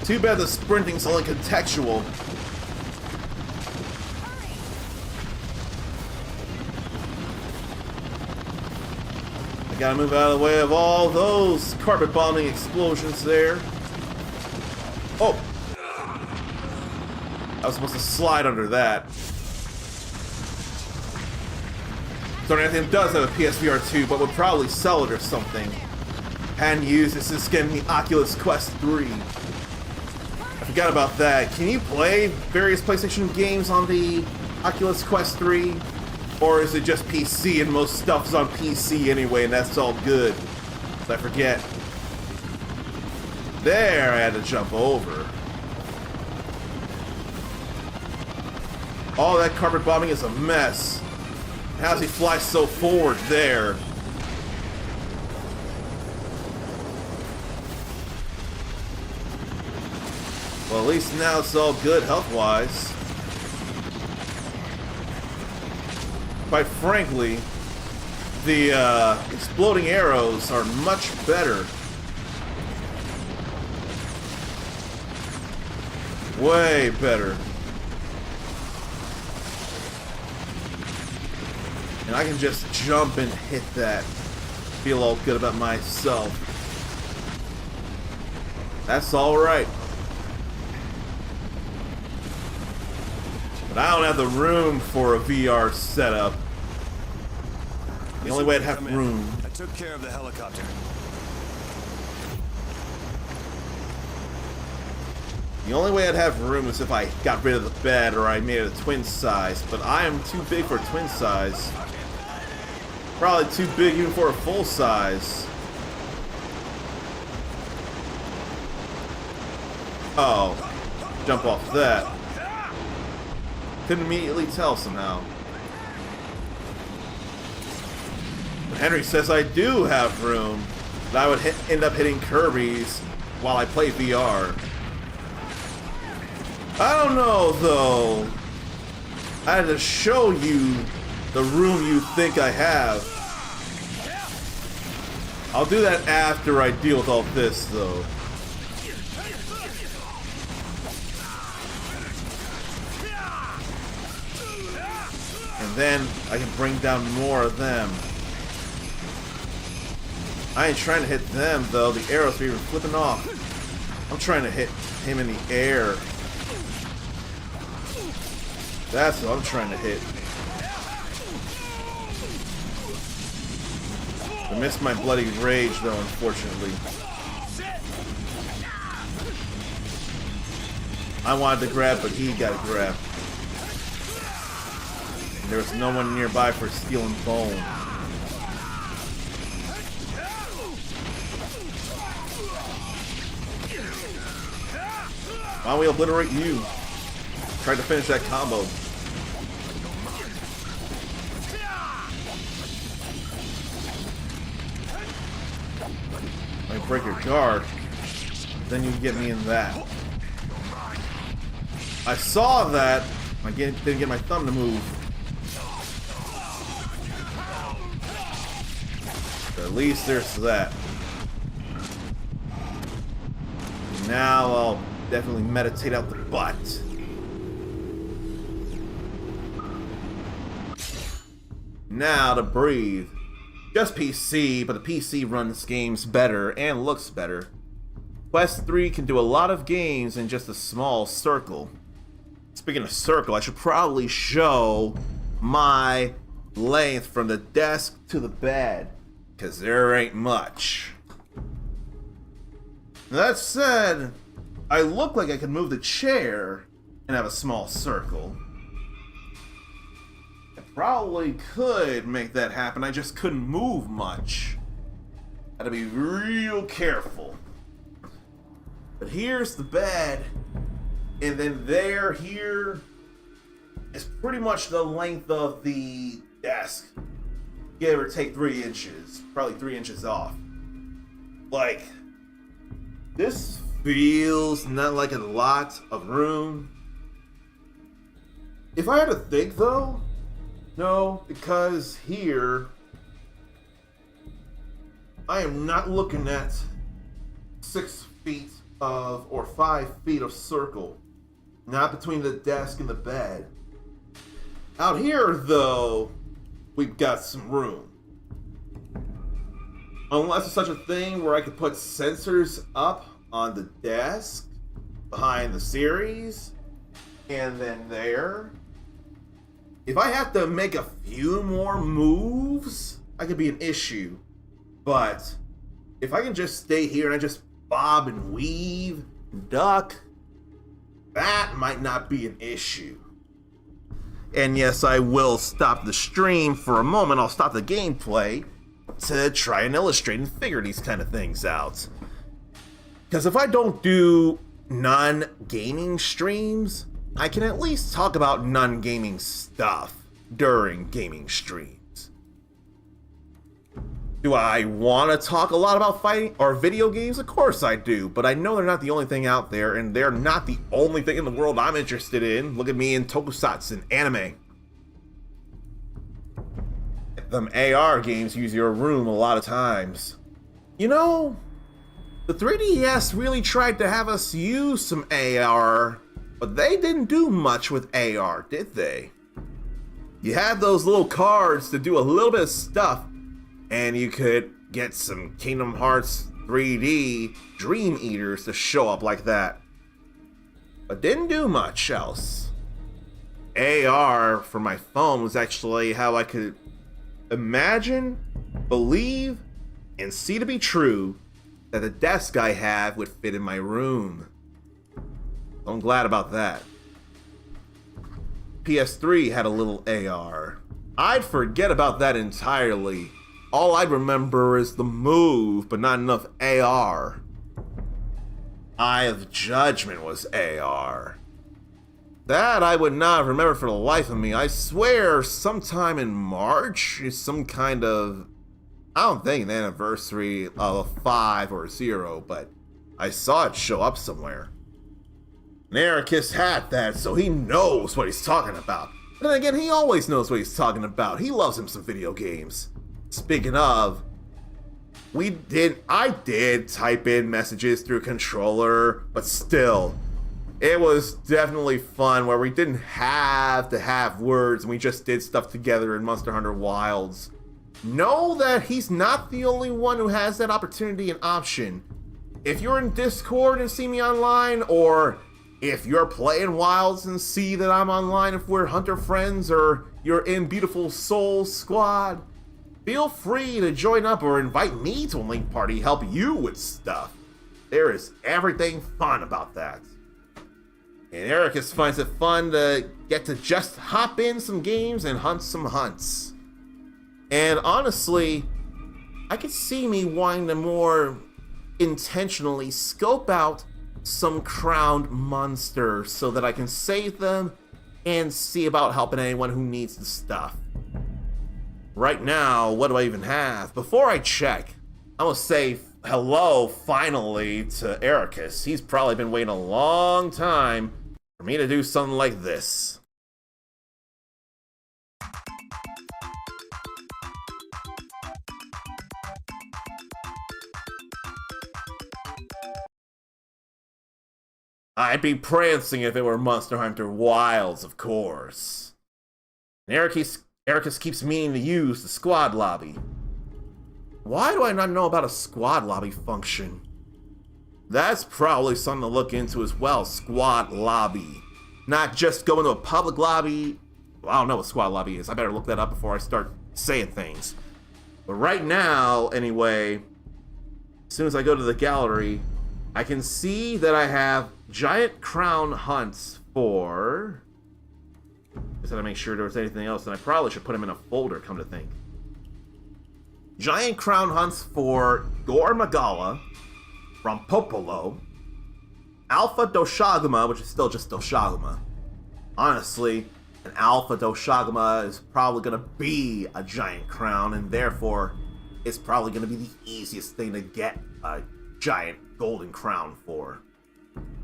Too bad the sprinting's only contextual. I gotta move out of the way of all those carpet bombing explosions there. Oh! I was supposed to slide under that. Sony Anthem does have a PSVR 2, but would probably sell it or something. And use this to skin the Oculus Quest 3. I forgot about that. Can you play various PlayStation games on the Oculus Quest 3? Or is it just PC and most stuff's on PC anyway and that's all good? I forget. There, I had to jump over. All that carpet bombing is a mess. How does he fly so forward there? Well, at least now it's all good health-wise. Quite frankly, the exploding arrows are much better. Way better. And I can just jump and hit that. Feel all good about myself. That's alright. But I don't have the room for a VR setup. The only way I'd have room. I took care of the helicopter. The only way I'd have room is if I got rid of the bed or I made it a twin size. But I am too big for a twin size. Probably too big even for a full size. Oh. Jump off that. Couldn't immediately tell somehow. But Henry says I do have room. That I would end up hitting Kirby's while I play VR. I don't know though. I had to show you the room you think I have. I'll do that after I deal with all this though. And then I can bring down more of them. I ain't trying to hit them though. The arrows are even flipping off. I'm trying to hit him in the air. That's what I'm trying to hit. I missed my bloody rage though, unfortunately. I wanted to grab, but he got grabbed. And there was no one nearby for steel and bone. Why don't we obliterate you? Tried to finish that combo. I break your guard. Then you can get me in that. I saw that. I didn't get my thumb to move. But at least there's that. Now I'll definitely meditate out the butt. Now to breathe. Just PC, but the PC runs games better and looks better. Quest 3 can do a lot of games in just a small circle. Speaking of circle, I should probably show my length from the desk to the bed, because there ain't much. That said, I look like I could move the chair and have a small circle. I probably could make that happen, I just couldn't move much. Had to be real careful. But here's the bed, and then here is pretty much the length of the desk. Give or take 3 inches, probably 3 inches off. Like, this feels not like a lot of room. If I had to think though, no, because here I am not looking at 6 feet of, or 5 feet of circle. Not between the desk and the bed. Out here, though, we've got some room. Unless there's such a thing where I could put sensors up on the desk, behind the series, and then there. If I have to make a few more moves, that could be an issue. But if I can just stay here and I just bob and weave, and duck, that might not be an issue. And yes, I will stop the stream for a moment. I'll stop the gameplay to try and illustrate and figure these kind of things out. Because if I don't do non-gaming streams, I can at least talk about non-gaming stuff during gaming streams. Do I want to talk a lot about fighting or video games? Of course I do, but I know they're not the only thing out there, and they're not the only thing in the world I'm interested in. Look at me in tokusatsu and anime. Them AR games use your room a lot of times. You know, the 3DS really tried to have us use some AR, but they didn't do much with AR, did they? You had those little cards to do a little bit of stuff, and you could get some Kingdom Hearts 3D Dream Eaters to show up like that. But didn't do much else. AR for my phone was actually how I could imagine, believe, and see to be true that the desk I have would fit in my room. I'm glad about that. PS3 had a little AR. I'd forget about that entirely. All I remember is the move, but not enough AR. Eye of Judgment was AR. That I would not remember for the life of me. I swear sometime in March is some kind of, I don't think an anniversary of a 5 or a 0, but I saw it show up somewhere. And Ericus had that, so he knows what he's talking about. And then again, he always knows what he's talking about. He loves him some video games. Speaking of, I did type in messages through controller, but still, it was definitely fun where we didn't have to have words and we just did stuff together in Monster Hunter Wilds. Know that he's not the only one who has that opportunity and option. If you're in Discord and see me online, or if you're playing Wilds and see that I'm online, if we're Hunter friends or you're in Beautiful Souls Squad, feel free to join up or invite me to a link party, help you with stuff. There is everything fun about that. And Ericus finds it fun to get to just hop in some games and hunt some hunts. And honestly, I could see me wanting to more intentionally scope out some crowned monsters so that I can save them and see about helping anyone who needs the stuff. Right now, what do I even have? Before I check, I'm gonna say hello finally to Ericus. He's probably been waiting a long time for me to do something like this. I'd be prancing if it were Monster Hunter Wilds, of course. And Ericus keeps meaning to use the squad lobby. Why do I not know about a squad lobby function? That's probably something to look into as well, squad lobby. Not just go into a public lobby. Well, I don't know what squad lobby is. I better look that up before I start saying things. But right now, anyway, as soon as I go to the gallery, I can see that I have giant crown hunts for... Just had to make sure there was anything else, and I probably should put them in a folder, come to think. Giant crown hunts for Gore Magala, Rompopolo, Alpha Doshaguma, which is still just Doshaguma. Honestly, an Alpha Doshaguma is probably going to be a giant crown, and therefore, it's probably going to be the easiest thing to get a giant golden crown for.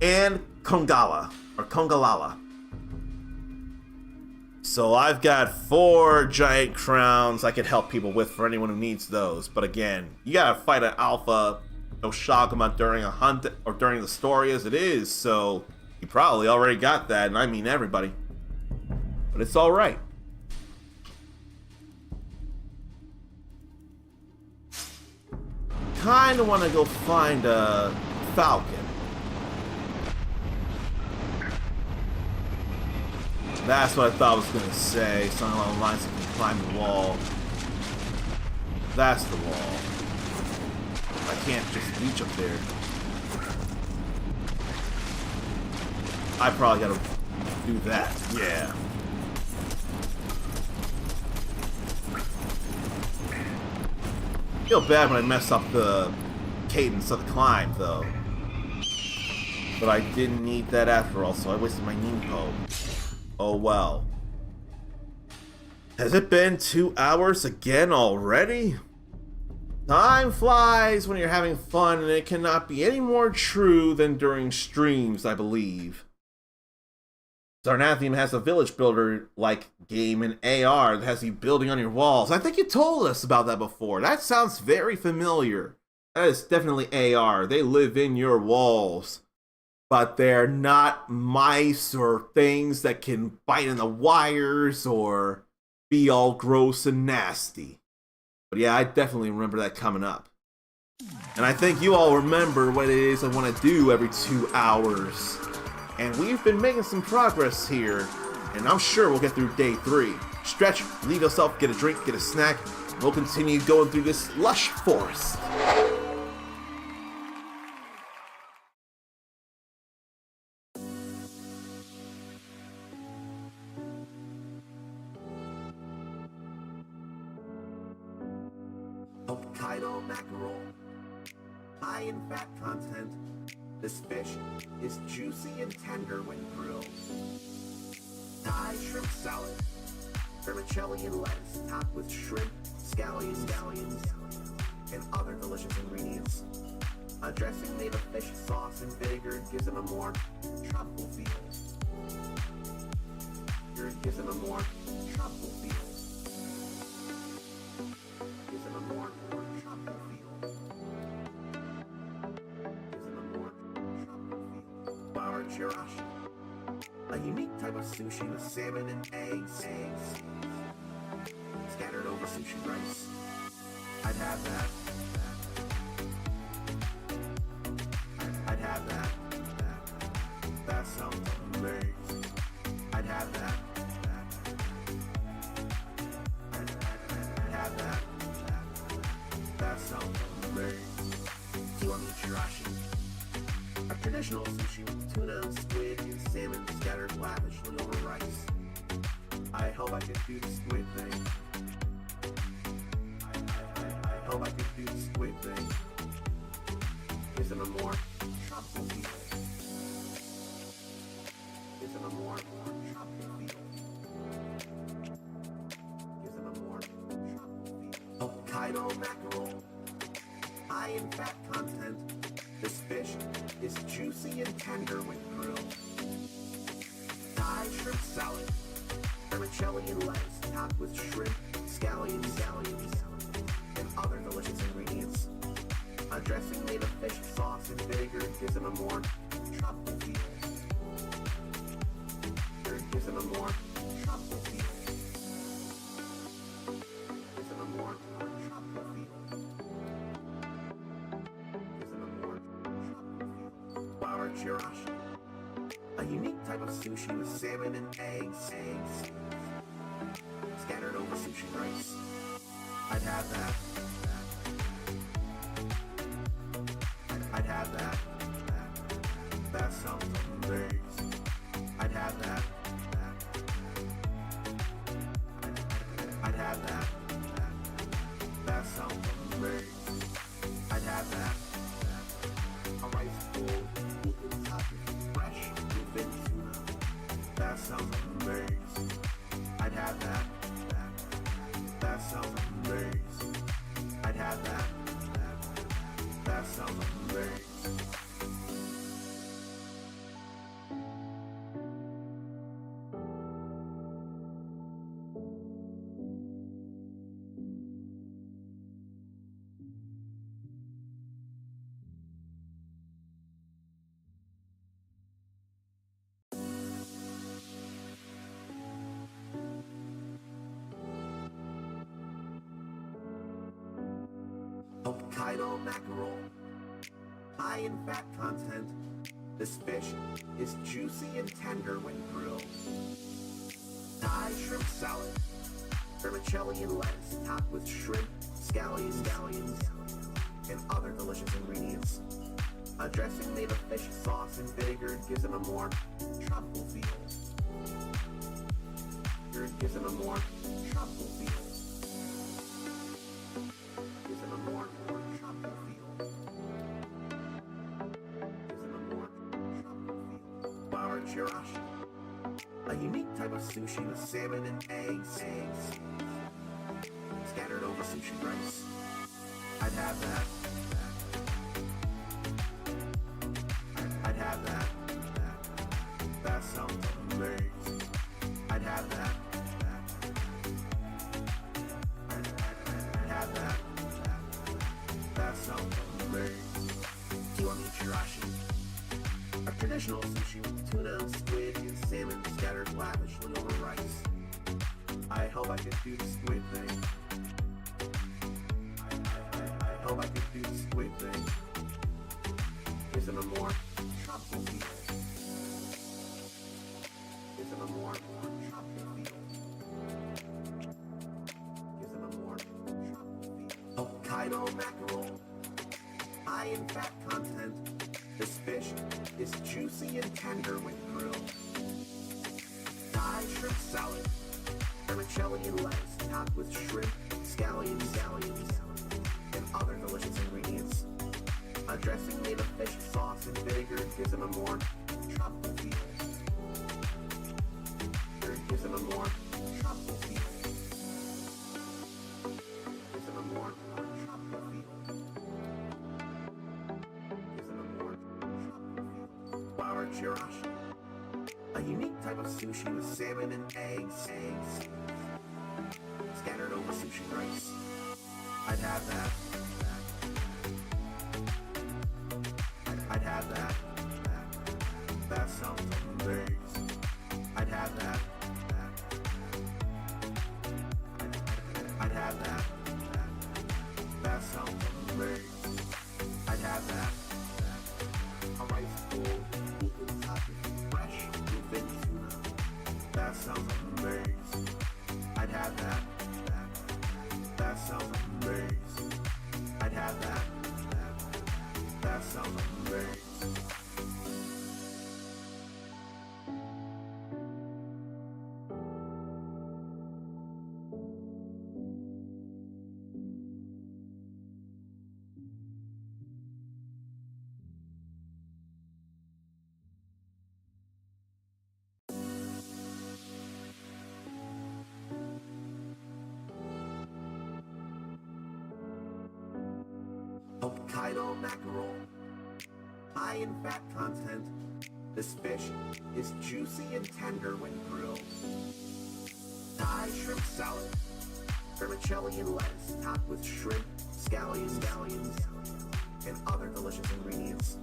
And Kongala, or Kongalala. So I've got 4 giant crowns I could help people with for anyone who needs those. But again, you gotta fight an alpha Oshagama during a hunt or during the story as it is, so you probably already got that, and I mean everybody. But it's alright. Kinda wanna go find a falcon. That's what I thought I was gonna say. Something along the lines of you can climb the wall. That's the wall. I can't just reach up there. I probably gotta do that. Yeah. I feel bad when I mess up the cadence of the climb, though. But I didn't need that after all, so I wasted my Ninpo. Oh well. Has it been 2 hours again already? Time flies when you're having fun, and it cannot be any more true than during streams, I believe. Zarnathium has a village builder like game in AR that has you building on your walls. I think you told us about that before. That sounds very familiar. That is definitely AR. They live in your walls. But they're not mice or things that can bite in the wires or be all gross and nasty. But yeah, I definitely remember that coming up. And I think you all remember what it is I want to do every 2 hours. And we've been making some progress here, and I'm sure we'll get through day 3. Stretch, leave yourself, get a drink, get a snack, and we'll continue going through this lush forest. Hokkaido mackerel, high in fat content. This fish is juicy and tender when grilled. Thai shrimp salad, vermicelli and lettuce topped with shrimp, scallions, and other delicious ingredients. A dressing made of fish sauce and vinegar gives it a more tropical feel. Gives it a more tropical feel. Gives it a more tropical feel. Gives it a more tropical feel. Bar chirashi, a unique type of sushi with salmon and eggs scattered over sushi rice. I'd have that. I'd have that. That sounds amazing. I'd have that. I'd have that. That sounds amazing. Kiwami chirashi, a traditional sushi with tuna, squid, and salmon scattered lavishly over rice. I hope I can do the squid thing. I hope I can do the squid thing. Gives it a more tropical feel. Gives it a more tropical feel. Gives it a more tropical feel. Hokkaido mackerel, high in fat content. This fish is juicy and tender when grilled. Thai shrimp salad, vermicelli and lettuce topped with shrimp, scallions, and other delicious ingredients. A dressing made of fish sauce and vinegar gives it a more tropical feel. Gives it a more tropical feel. Gives it a more tropical feel. Gives it a more tropical feel. Bar chirashi, a unique type of sushi with salmon and eggs scattered over sushi rice. I'd have that. I'd have that. That sounds amazing. I'd have that. I'd have that. That sounds amazing. I'd have that. A rice bowl with topping fresh bluefin tuna. That sounds amazing. I'd have that. That sounds amazing. I'd Hokkaido mackerel, high in fat content. This fish is juicy and tender when grilled. Thai shrimp salad, vermicelli and lettuce topped with shrimp, scallions, and other delicious ingredients. A dressing made of fish sauce and vinegar gives them a more tropical feel. Gives them a more tropical feel. Gives them a more tropical feel. Gives them a more tropical feel. Bar chirashi, a unique type of sushi with salmon and eggs scattered over sushi rice. I'd have that. I'd have that. That sounds amazing. I'd have that. I'd have that. That sounds amazing. Kiwami chirashi, a traditional sushi with tuna, squid, and salmon scattered lavishly over rice. I hope I could do the squid thing. I hope I could do the squid thing. Gives them a more tropical feel. Gives them a more tropical feel. Gives them a more tropical feel. Hokkaido mackerel, high in fat content. This fish is juicy and tender when grilled. Thai shrimp salad, vermicelli and lettuce topped with shrimp, scallions, and other delicious ingredients. A dressing made of fish sauce and vinegar gives them a more tropical feel. Gives them a more tropical feel. Gives them a more tropical feel. Gives them a more tropical feel. Bar chirashi, a unique type of sushi with salmon and eggs scattered over sushi rice. I'd have that. I'd have that. That sounds amazing. I'd have that. I'd have that. That sounds amazing. I'd have that. A rice bowl, equal topping, fresh, bluefin tuna. That sounds amazing. I'd have that. That sounds amazing. I'd have that. That sounds amazing. Hokkaido mackerel, high in fat content. This fish is juicy and tender when grilled. Thai shrimp salad, vermicelli and lettuce topped with shrimp, scallions, and other delicious ingredients.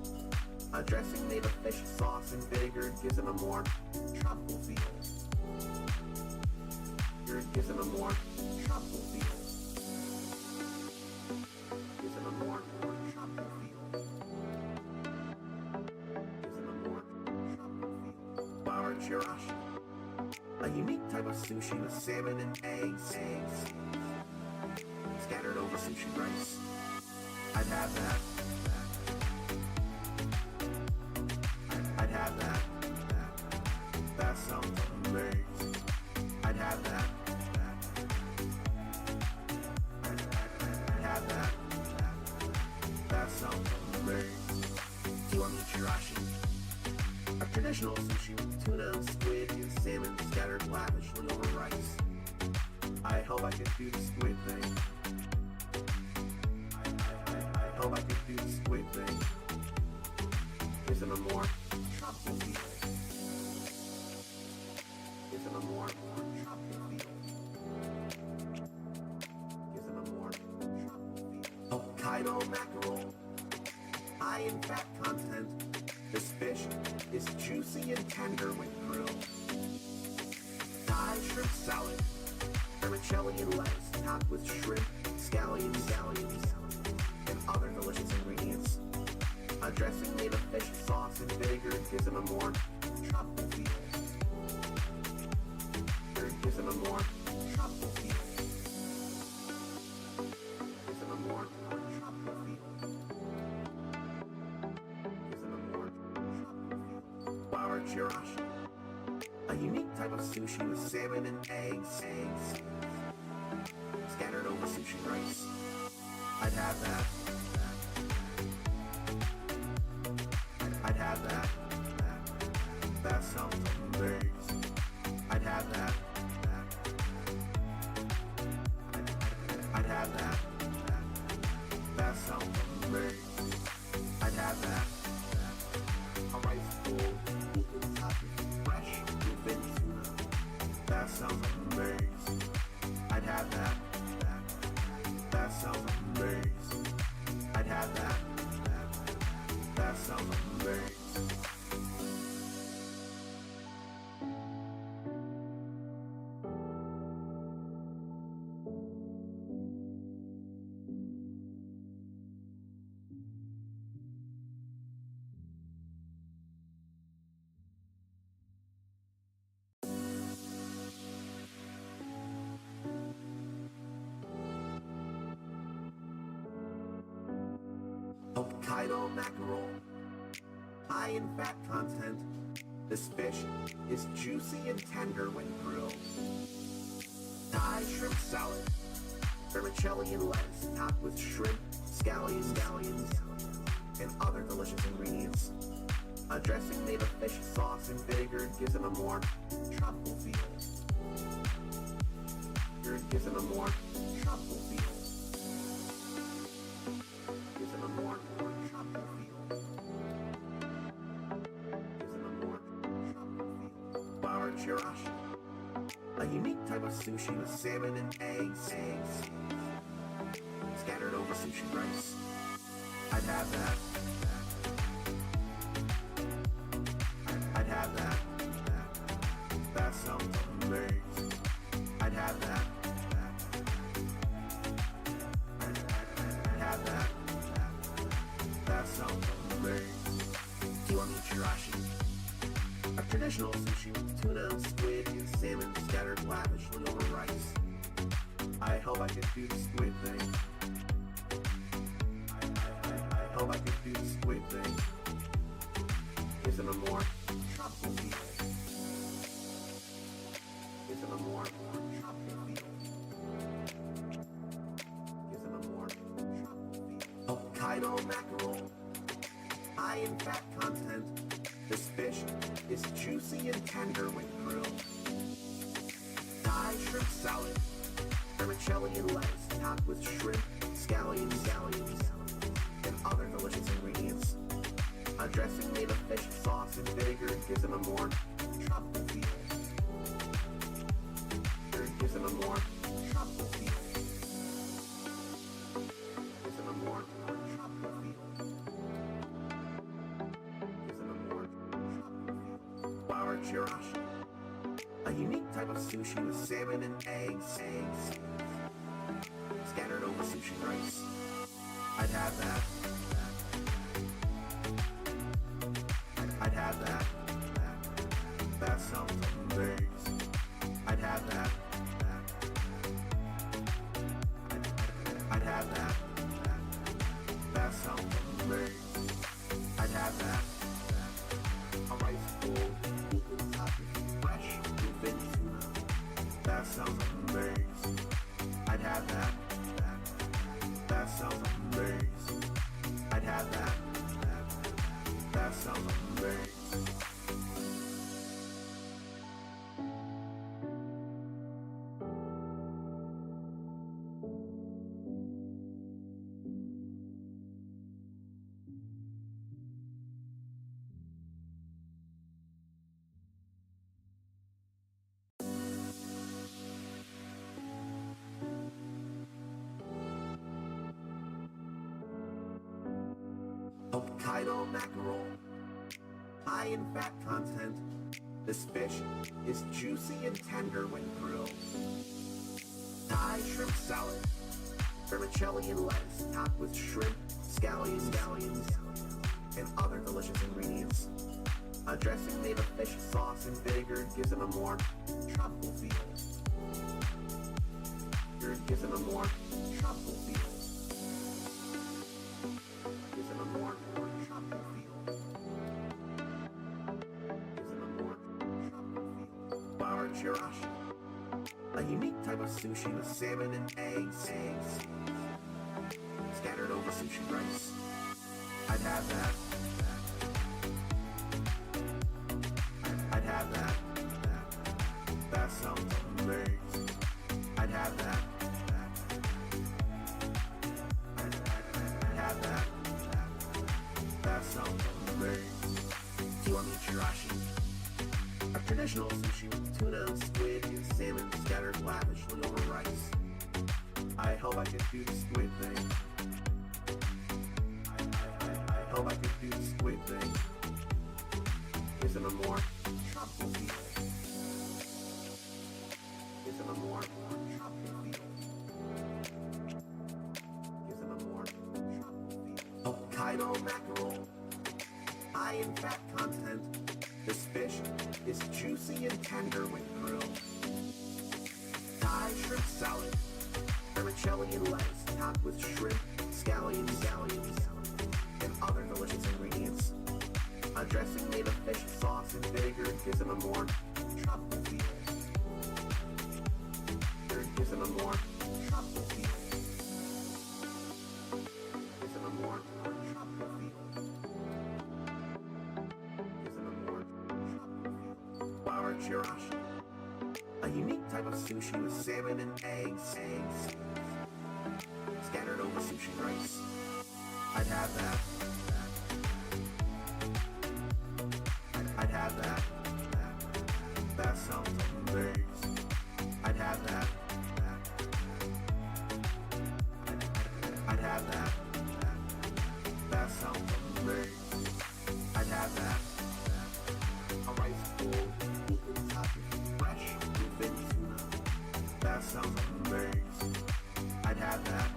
A dressing made of fish sauce and vinegar gives them a more tropical feel. Gives them a more tropical feel. Gives them a more tropical feel. Gives them a more tropical feel. Bar chirashi, a unique type of sushi with salmon and eggs scattered over sushi rice. I'd have that. I'd have that. That sounds amazing. I'd have that. I'd have that. That sounds amazing. Kiwami chirashi, a traditional sushi with tuna, squid, and salmon scattered lavishly over rice. I hope I could do the squid thing. I hope I could do the squid thing. Gives them a more tropical feel. Gives them a more tropical feel. Gives them a more tropical feel. Hokkaido mackerel, high in fat content. This fish is juicy and tender when grilled. Thai shrimp salad, vermicelli and lettuce topped with shrimp, scallions, delicious ingredients. A dressing made of fish sauce and vinegar gives them a more tropical feel. Gives them a more tropical feel. Gives them a more tropical feel. Gives them a more tropical feel. Flour chirashi. A unique type of sushi with salmon and eggs scattered over sushi rice. I'd have that. I'd have that. That sounds amazing. I'd have that. I'd have that. That sounds amazing. I'd have that. A rice bowl, fresh, open tuna. That sounds amazing. I'd have that. That sounds amazing. I'd have that. That sounds amazing. Hokkaido mackerel, high in fat content. This fish is juicy and tender when grilled. Thai shrimp salad, vermicelli and lettuce topped with shrimp, scallions, and other delicious ingredients. A dressing made of fish sauce and vinegar gives them a more tropical feel. Gives them a more tropical feel. Gives them a more tropical feel. Gives them a more tropical feel. Flour chirashi. A unique type of sushi with salmon and eggs scattered over sushi rice. I'd have that. I'd have that. That sounds amazing. I'd have that. I'd have that. That sounds amazing. Do you want me chirashi? A traditional sushi with tuna, squid, and salmon scattered lavishly over rice. I hope I can do the squid thing. I hope I can do the squid thing. Gives them a more tropical feel. Gives them a more tropical feel. Gives them a more tropical feel. Hokkaido mackerel, high in fat content. This fish is juicy and tender when grilled. Thai shrimp salad, vermicelli and lettuce topped with shrimp, scallions, and other delicious ingredients. A dressing made of fish sauce and vinegar gives them a more tropical feel. Gives them a more tropical feel. Gives them a more tropical feel. Gives them a more tropical feel. Flour chirashi. A unique type of sushi with salmon and eggs scattered over sushi rice. I'd have that. I'd have that. That sounds amazing. I'd have that. I'd have that. That sounds amazing. I'd have that. A rice bowl, fresh, open tuna. That sounds amazing. I'd have that. That sounds amazing. I'd have that. That sounds amazing. Hokkaido mackerel, high in fat content. This fish is juicy and tender when grilled. Thai shrimp salad, vermicelli and lettuce topped with shrimp, scallions, and other delicious ingredients. A dressing made of fish sauce and vinegar gives it a more tropical feel. Gives it a more tropical feel. Gives it a more tropical feel. Gives it a more tropical feel. Bar chirashi, a unique type of sushi with salmon and eggs scattered over sushi rice. I'd have that. I'd have that. That sounds amazing. I'd have that. I'd have that. That sounds amazing. Do you want me chirashi? A traditional sushi with tuna, squid, and salmon scattered lavishly over rice. I hope I can do the squid thing. I hope I can do the squid thing. Isn't a more tropical feel? Isn't a more tropical feel? Isn't a more tropical feel? Hokkaido mackerel, high in fat content. This fish is juicy and tender when grilled. Thai shrimp salad, vermicelli and lettuce topped with shrimp, scallions, and other delicious ingredients. A dressing made of fish sauce and vinegar gives it a more tropical feel. Gives it a more tropical feel. Gives it a more tropical feel. Gives it a more tropical feel. Bar chirashi, a unique type of sushi with salmon and eggs scattered over sushi rice. I'd have that. I'd have that. That sounds amazing. I'd have that. I'd have that. That sounds amazing. I'd have that. A rice bowl, beacon topped with fresh bluefin tuna. That sounds amazing. I'd have that.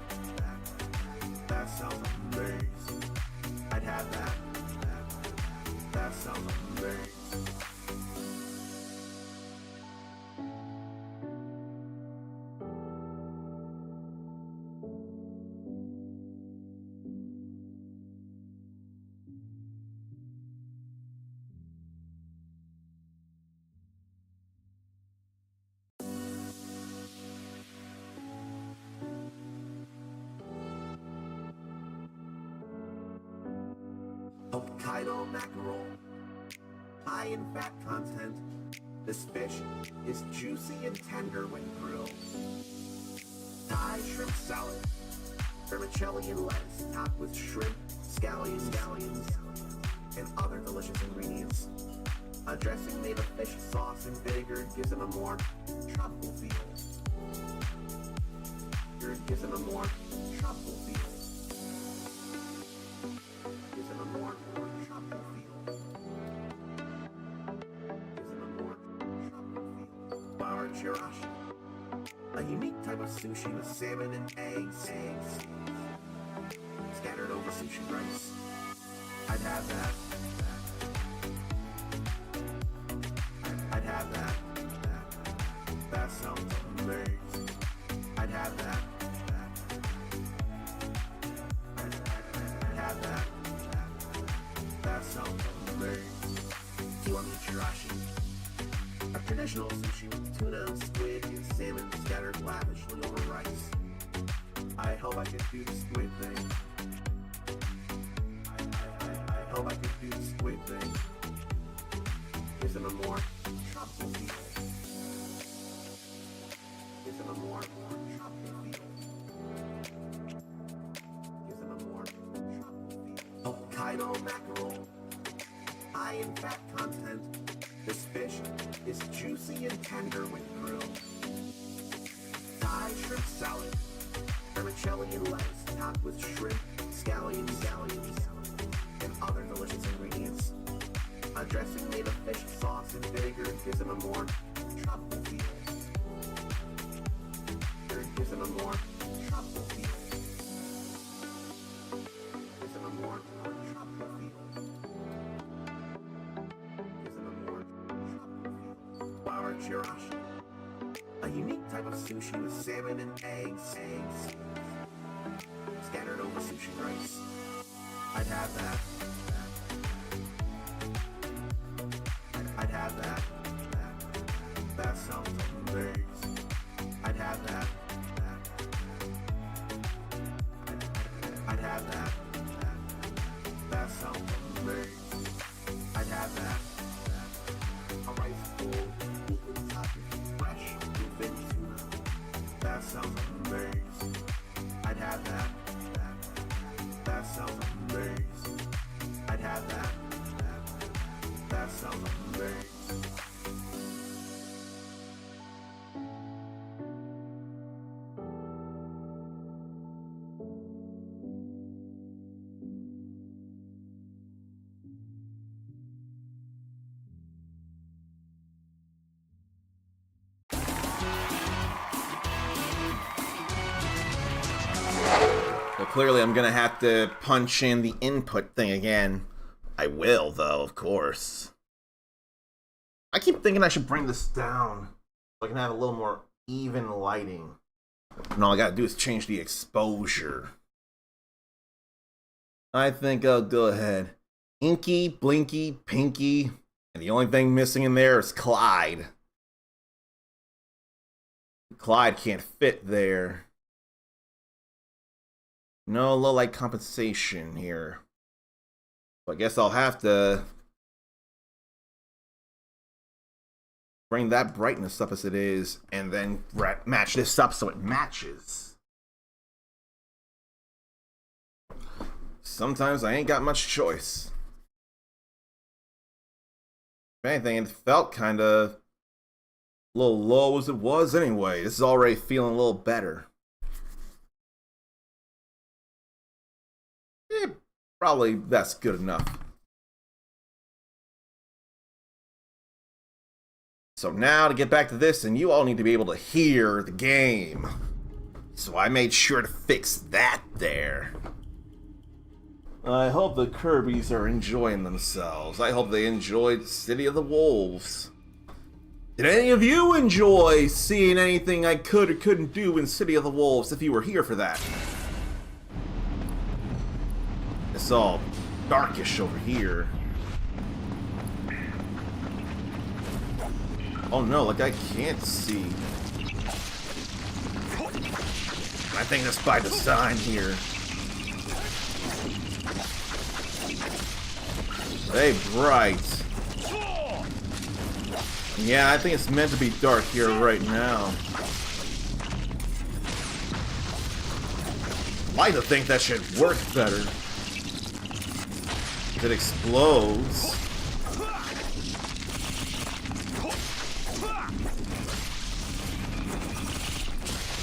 That sounds amazing. I'd have that. That sounds amazing. Hokkaido mackerel, high in fat content. This fish is juicy and tender when grilled. Thai shrimp salad, vermicelli and lettuce topped with shrimp, scallions, and other delicious ingredients. A dressing made of fish sauce and vinegar gives it a more tropical feel. Gives it a more tropical feel. Gives it a more tropical feel. Gives it a more tropical feel. Bar chirashi, a unique type of sushi with salmon and eggs scattered over sushi rice. I'd have that. I'd have that. That sounds amazing. I'd have that. I'd have that. That sounds amazing. Do you want me chirashi? A traditional sushi with tuna, squid, and salmon scattered lavishly over rice. I hope I can do the squid thing. I hope I can do the squid thing. Isn't a more tropical feel? Isn't a more tropical feel? Isn't a more tropical feel? Hokkaido mackerel, high in fat content. This fish is juicy and tender when grilled. Thai shrimp salad, vermicelli and lettuce topped with shrimp, scallions, and other delicious ingredients. A dressing made of fish sauce and vinegar gives it a more tropical feel. Gives it a more tropical feel. chirashi. A unique type of sushi with salmon and eggs. Scattered over sushi rice. I'd have that. I'd have that. That sounds amazing. I'd have that. I'd have that. That sounds amazing. I'd have that. A rice bowl with sake, fresh bluefin tuna. That sounds amazing. I'd have that. That sounds amazing. I'd have that. That sounds amazing. So clearly I'm gonna have to punch in the input thing again. I will, though, of course. I keep thinking I should bring this down so I can have a little more even lighting. And all I gotta do is change the exposure. I think I'll go ahead. Inky, Blinky, Pinky, and the only thing missing in there is Clyde. Clyde can't fit there. No low light compensation here. So I guess I'll have to bring that brightness up as it is, and then match this up so it matches. Sometimes I ain't got much choice. If anything, it felt kind of a little low as it was anyway. This is already feeling a little better. Probably that's good enough. So now to get back to this, and you all need to be able to hear the game. So I made sure to fix that there. I hope the Kirbys are enjoying themselves. I hope they enjoyed City of the Wolves. Did any of you enjoy seeing anything I could or couldn't do in City of the Wolves if you were here for that? It's all darkish over here. Oh no, like I can't see. I think that's by design here. Hey, bright. Yeah, I think it's meant to be dark here right now. I'd like to think that should work better. It explodes.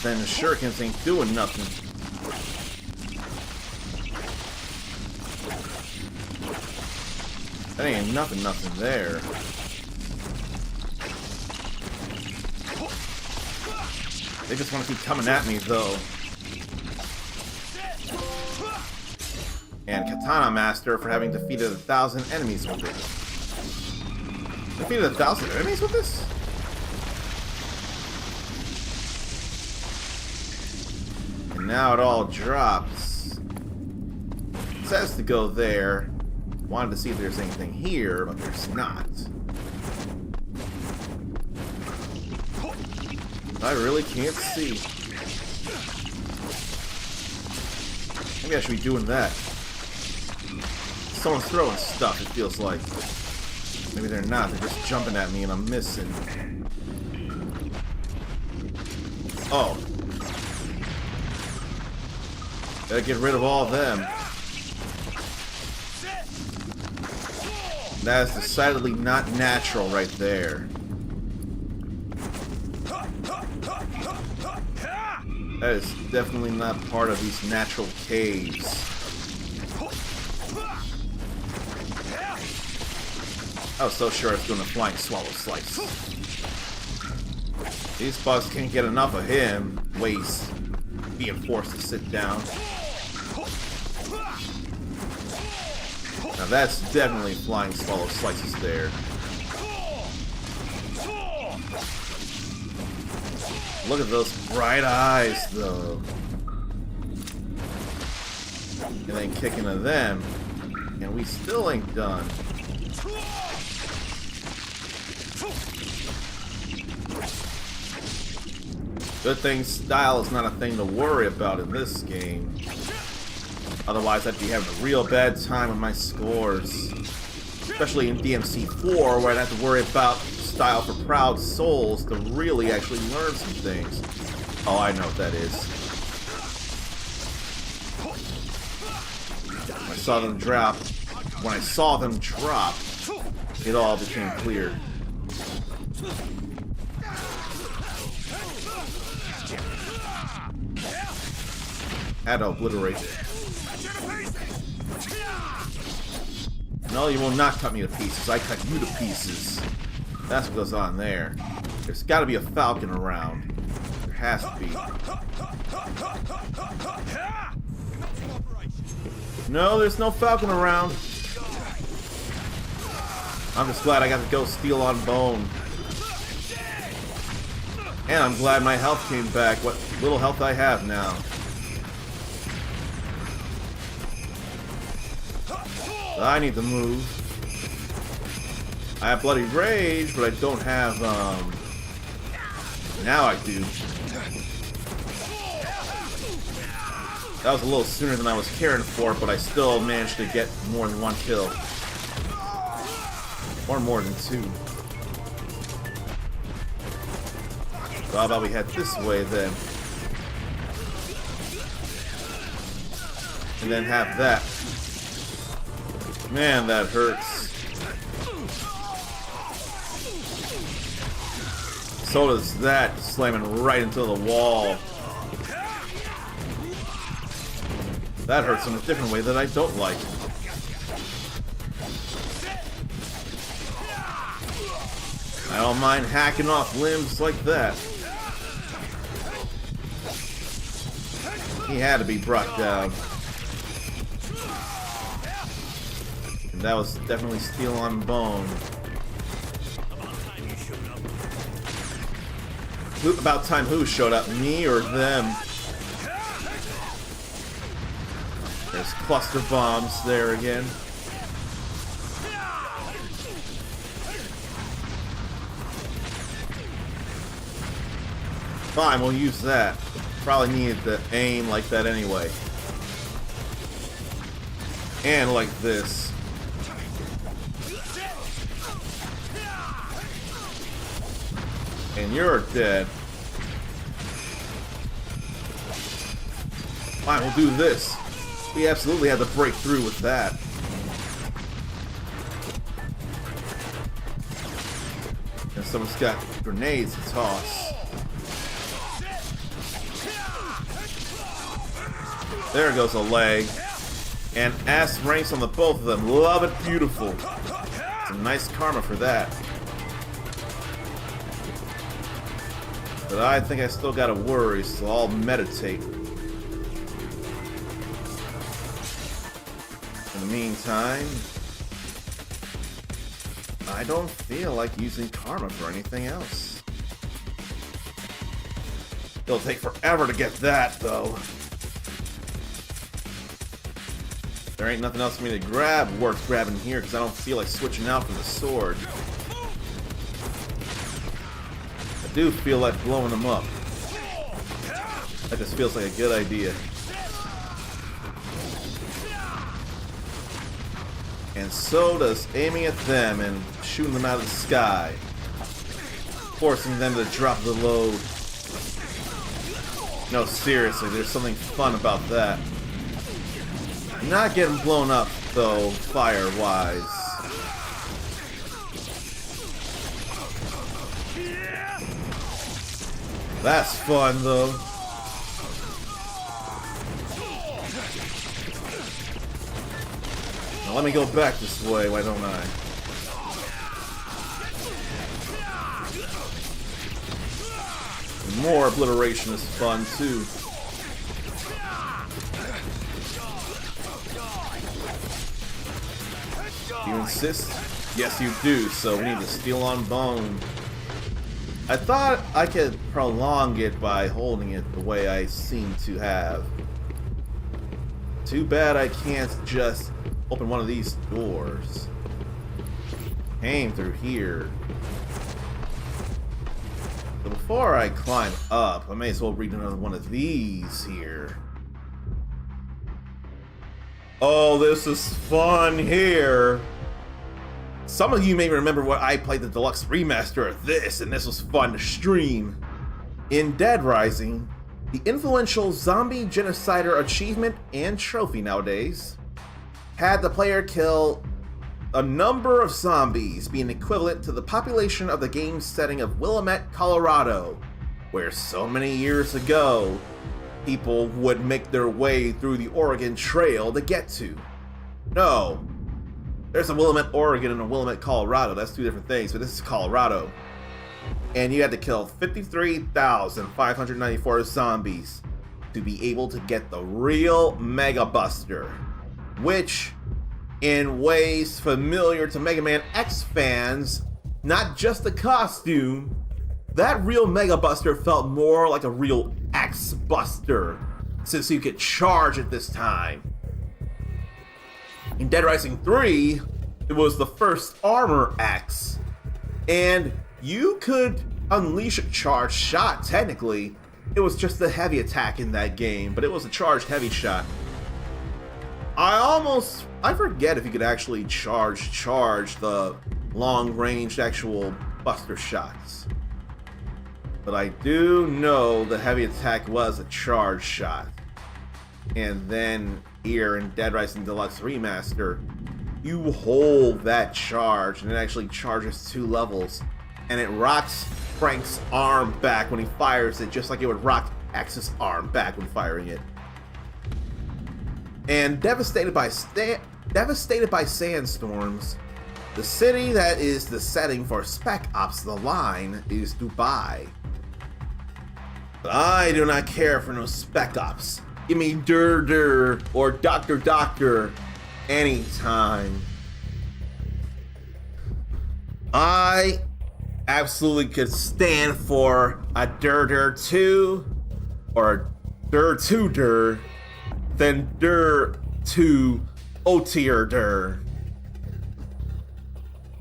Then the shurikens ain't doing nothing. That ain't nothing there. They just want to keep coming at me though. And Katana Master for having defeated 1,000 enemies with it. Defeated 1,000 enemies with this? And now it all drops. It says to go there. Wanted to see if there's anything here, but there's not. I really can't see. Maybe I should be doing that. Someone's throwing stuff, it feels like. Maybe they're not, they're just jumping at me and I'm missing. Oh. Gotta get rid of all of them. That is decidedly not natural right there. That is definitely not part of these natural caves. I was so sure I was doing a flying swallow slice. These bugs can't get enough of him. Waste. Being forced to sit down. Now that's definitely flying swallow slices there. Look at those bright eyes, though. And then kick into them, and we still ain't done. Good thing style is not a thing to worry about in this game. Otherwise, I'd be having a real bad time with my scores. Especially in DMC4, where I'd have to worry about style for proud souls to really actually learn some things. Oh, I know what that is. When I saw them drop, it all became clear. Had to obliterate it. No, you will not cut me to pieces. I cut you to pieces. That's what goes on there. There's got to be a falcon around. There has to be. No, there's no falcon around. I'm just glad I got to go steel on bone. And I'm glad my health came back. What little health I have now. I need to move. I have Bloody Rage, but I don't have, now I do. That was a little sooner than I was caring for, but I still managed to get more than one kill. Or more than two. So how about we head this way then? And then have that. Man, that hurts. So does that, slamming right into the wall. That hurts in a different way that I don't like. I don't mind hacking off limbs like that. He had to be brought down. And that was definitely steel on bone. About time who showed up? Me or them? There's cluster bombs there again. Fine, we'll use that. Probably needed to aim like that anyway. And like this. And you're dead. Fine, we'll do this. We absolutely had to break through with that. And someone's got grenades to toss. There goes a leg. And ass ranks on the both of them. Love it, beautiful. Some nice karma for that. But I think I still gotta worry, so I'll meditate. In the meantime, I don't feel like using karma for anything else. It'll take forever to get that, though. There ain't nothing else for me to grab worth grabbing here, because I don't feel like switching out from the sword. I do feel like blowing them up. That just feels like a good idea. And so does aiming at them and shooting them out of the sky. Forcing them to drop the load. No, seriously, there's something fun about that. Not getting blown up, though, fire-wise. That's fun, though. Now let me go back this way, why don't I? And more obliteration is fun, too. You insist? Yes, you do, so we need to steel on bone. I thought I could prolong it by holding it the way I seem to have. Too bad I can't just open one of these doors. Came through here. So before I climb up, I may as well read another one of these here. Oh, this is fun here. Some of you may remember when I played the deluxe remaster of this, and this was fun to stream. In Dead Rising, the influential zombie genocider achievement and trophy nowadays had the player kill a number of zombies, being equivalent to the population of the game's setting of Willamette, Colorado, where so many years ago, people would make their way through the Oregon Trail to get to. No, there's a Willamette, Oregon and a Willamette, Colorado. That's two different things, but this is Colorado. And you had to kill 53,594 zombies to be able to get the real Mega Buster, which, in ways familiar to Mega Man X fans, not just the costume, that real Mega Buster felt more like a real X Buster, since you could charge at this time. In Dead Rising 3, it was the first Armor X, and you could unleash a charged shot, technically. It was just the heavy attack in that game, but it was a charged heavy shot. I forget if you could actually charge the long-range actual Buster shots. But I do know the heavy attack was a charge shot. And then here in Dead Rising Deluxe Remaster, you hold that charge and it actually charges 2 levels. And it rocks Frank's arm back when he fires it, just like it would rock X's arm back when firing it. And devastated by sandstorms, the city that is the setting for Spec Ops: The Line is Dubai. But I do not care for no Spec Ops. Give me Dur or Doctor anytime. I absolutely could stand for a Dur 2 or a Dur 2 than Dur 2 O-tier Dur.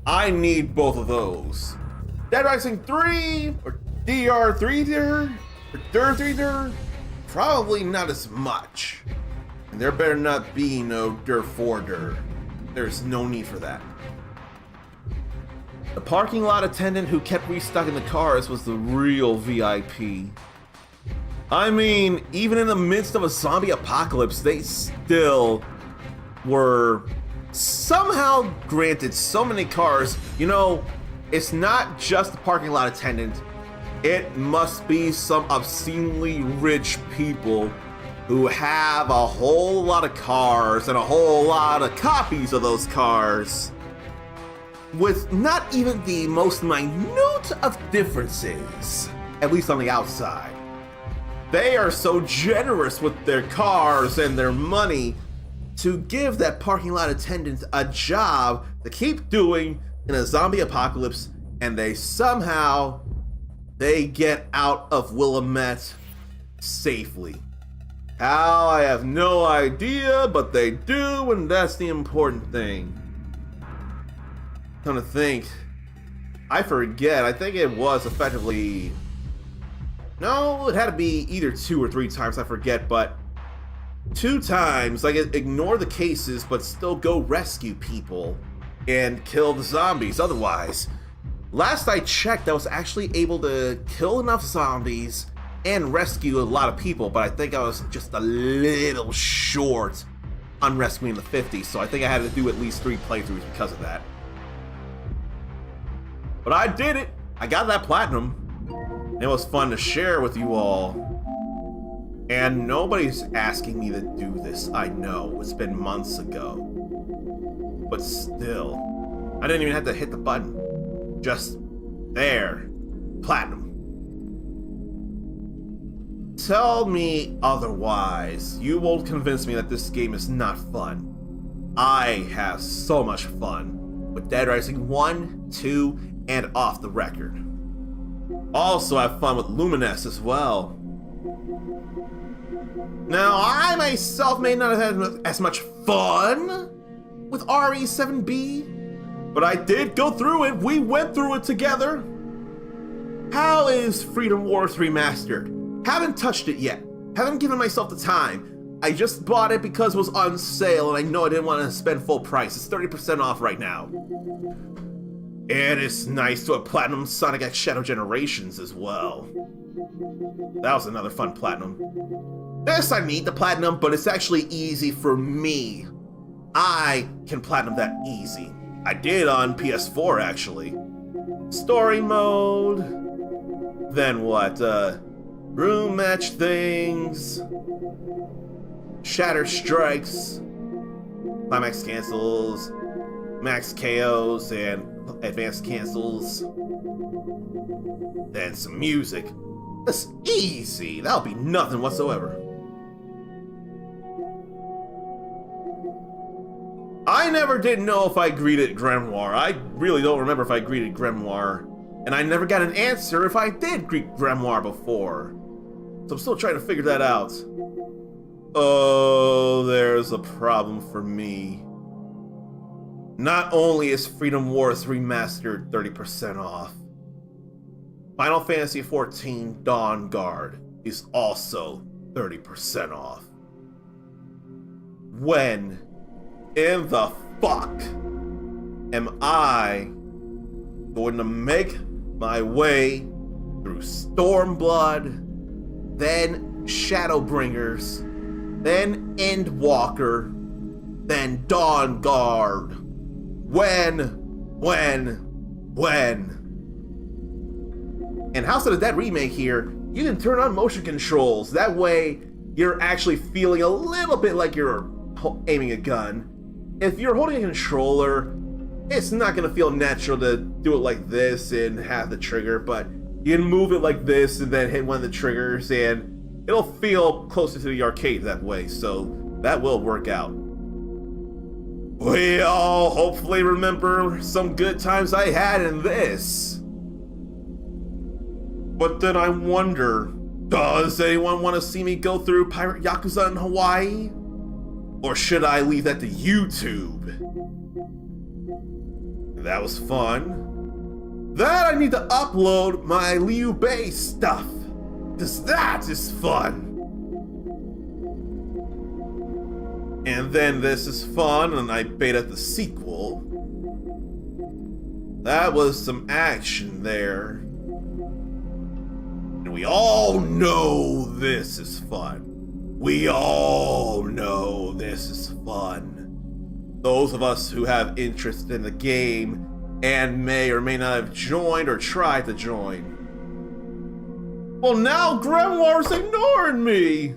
I need both of those. Dead Rising 3 or DR3 Dur or Dur 3 Dur? Probably not as much. And there better not be no Dur 4 Dur. There's no need for that. The parking lot attendant who kept restocking the cars was the real VIP. I mean, even in the midst of a zombie apocalypse, they still were somehow granted so many cars. You know, it's not just the parking lot attendant. It must be some obscenely rich people who have a whole lot of cars and a whole lot of copies of those cars, with not even the most minute of differences, at least on the outside. They are so generous with their cars and their money to give that parking lot attendant a job to keep doing in a zombie apocalypse, and they get out of Willamette safely. How, I have no idea, but they do, and that's the important thing. Come to think, I forget, I think it was effectively... No, it had to be either 2 or 3 times, I forget, but 2 times I could ignore the cases but still go rescue people and kill the zombies otherwise. Last I checked, I was actually able to kill enough zombies and rescue a lot of people, but I think I was just a little short on rescuing the 50, so I think I had to do at least 3 playthroughs because of that. But I did it! I got that platinum. It was fun to share with you all. And nobody's asking me to do this, I know. It's been months ago. But still, I didn't even have to hit the button. Just there. Platinum. Tell me otherwise. You won't convince me that this game is not fun. I have so much fun with Dead Rising 1, 2, and Off the Record. Also have fun with Luminous as well. Now, I myself may not have had as much fun with RE7B, but I did go through it. We went through it together. How is Freedom Wars Remastered? Haven't touched it yet. Haven't given myself the time. I just bought it because it was on sale, and I know I didn't want to spend full price. It's 30% off right now. And it's nice to have Platinum Sonic X Shadow Generations as well. That was another fun Platinum. Yes, I need the Platinum, but it's actually easy for me. I can Platinum that easy. I did on PS4, actually. Story mode. Then what? Room match things. Shatter strikes. Climax cancels. Max KOs and advanced cancels. Then some music. That's easy. That'll be nothing whatsoever. I never did know if I greeted Grimoire. I really don't remember if I greeted Grimoire. And I never got an answer if I did greet Grimoire before. So I'm still trying to figure that out. Oh, there's a problem for me. Not only is Freedom Wars Remastered 30% off, Final Fantasy XIV Dawn Guard is also 30% off. When in the fuck am I going to make my way through Stormblood, then Shadowbringers, then Endwalker, then Dawn Guard? When? In House of the Dead Remake here, you can turn on motion controls. That way, you're actually feeling a little bit like you're aiming a gun. If you're holding a controller, it's not gonna feel natural to do it like this and have the trigger, but you can move it like this and then hit one of the triggers and it'll feel closer to the arcade that way, so that will work out. We all hopefully remember some good times I had in this. But then I wonder, does anyone want to see me go through Pirate Yakuza in Hawaii? Or should I leave that to YouTube? That was fun. Then I need to upload my Liu Bei stuff, because that is fun. And then this is fun, and I beta the sequel. That was some action there. And we all know this is fun. We all know this is fun. Those of us who have interest in the game and may or may not have joined or tried to join. Well, now Grimoire's ignoring me.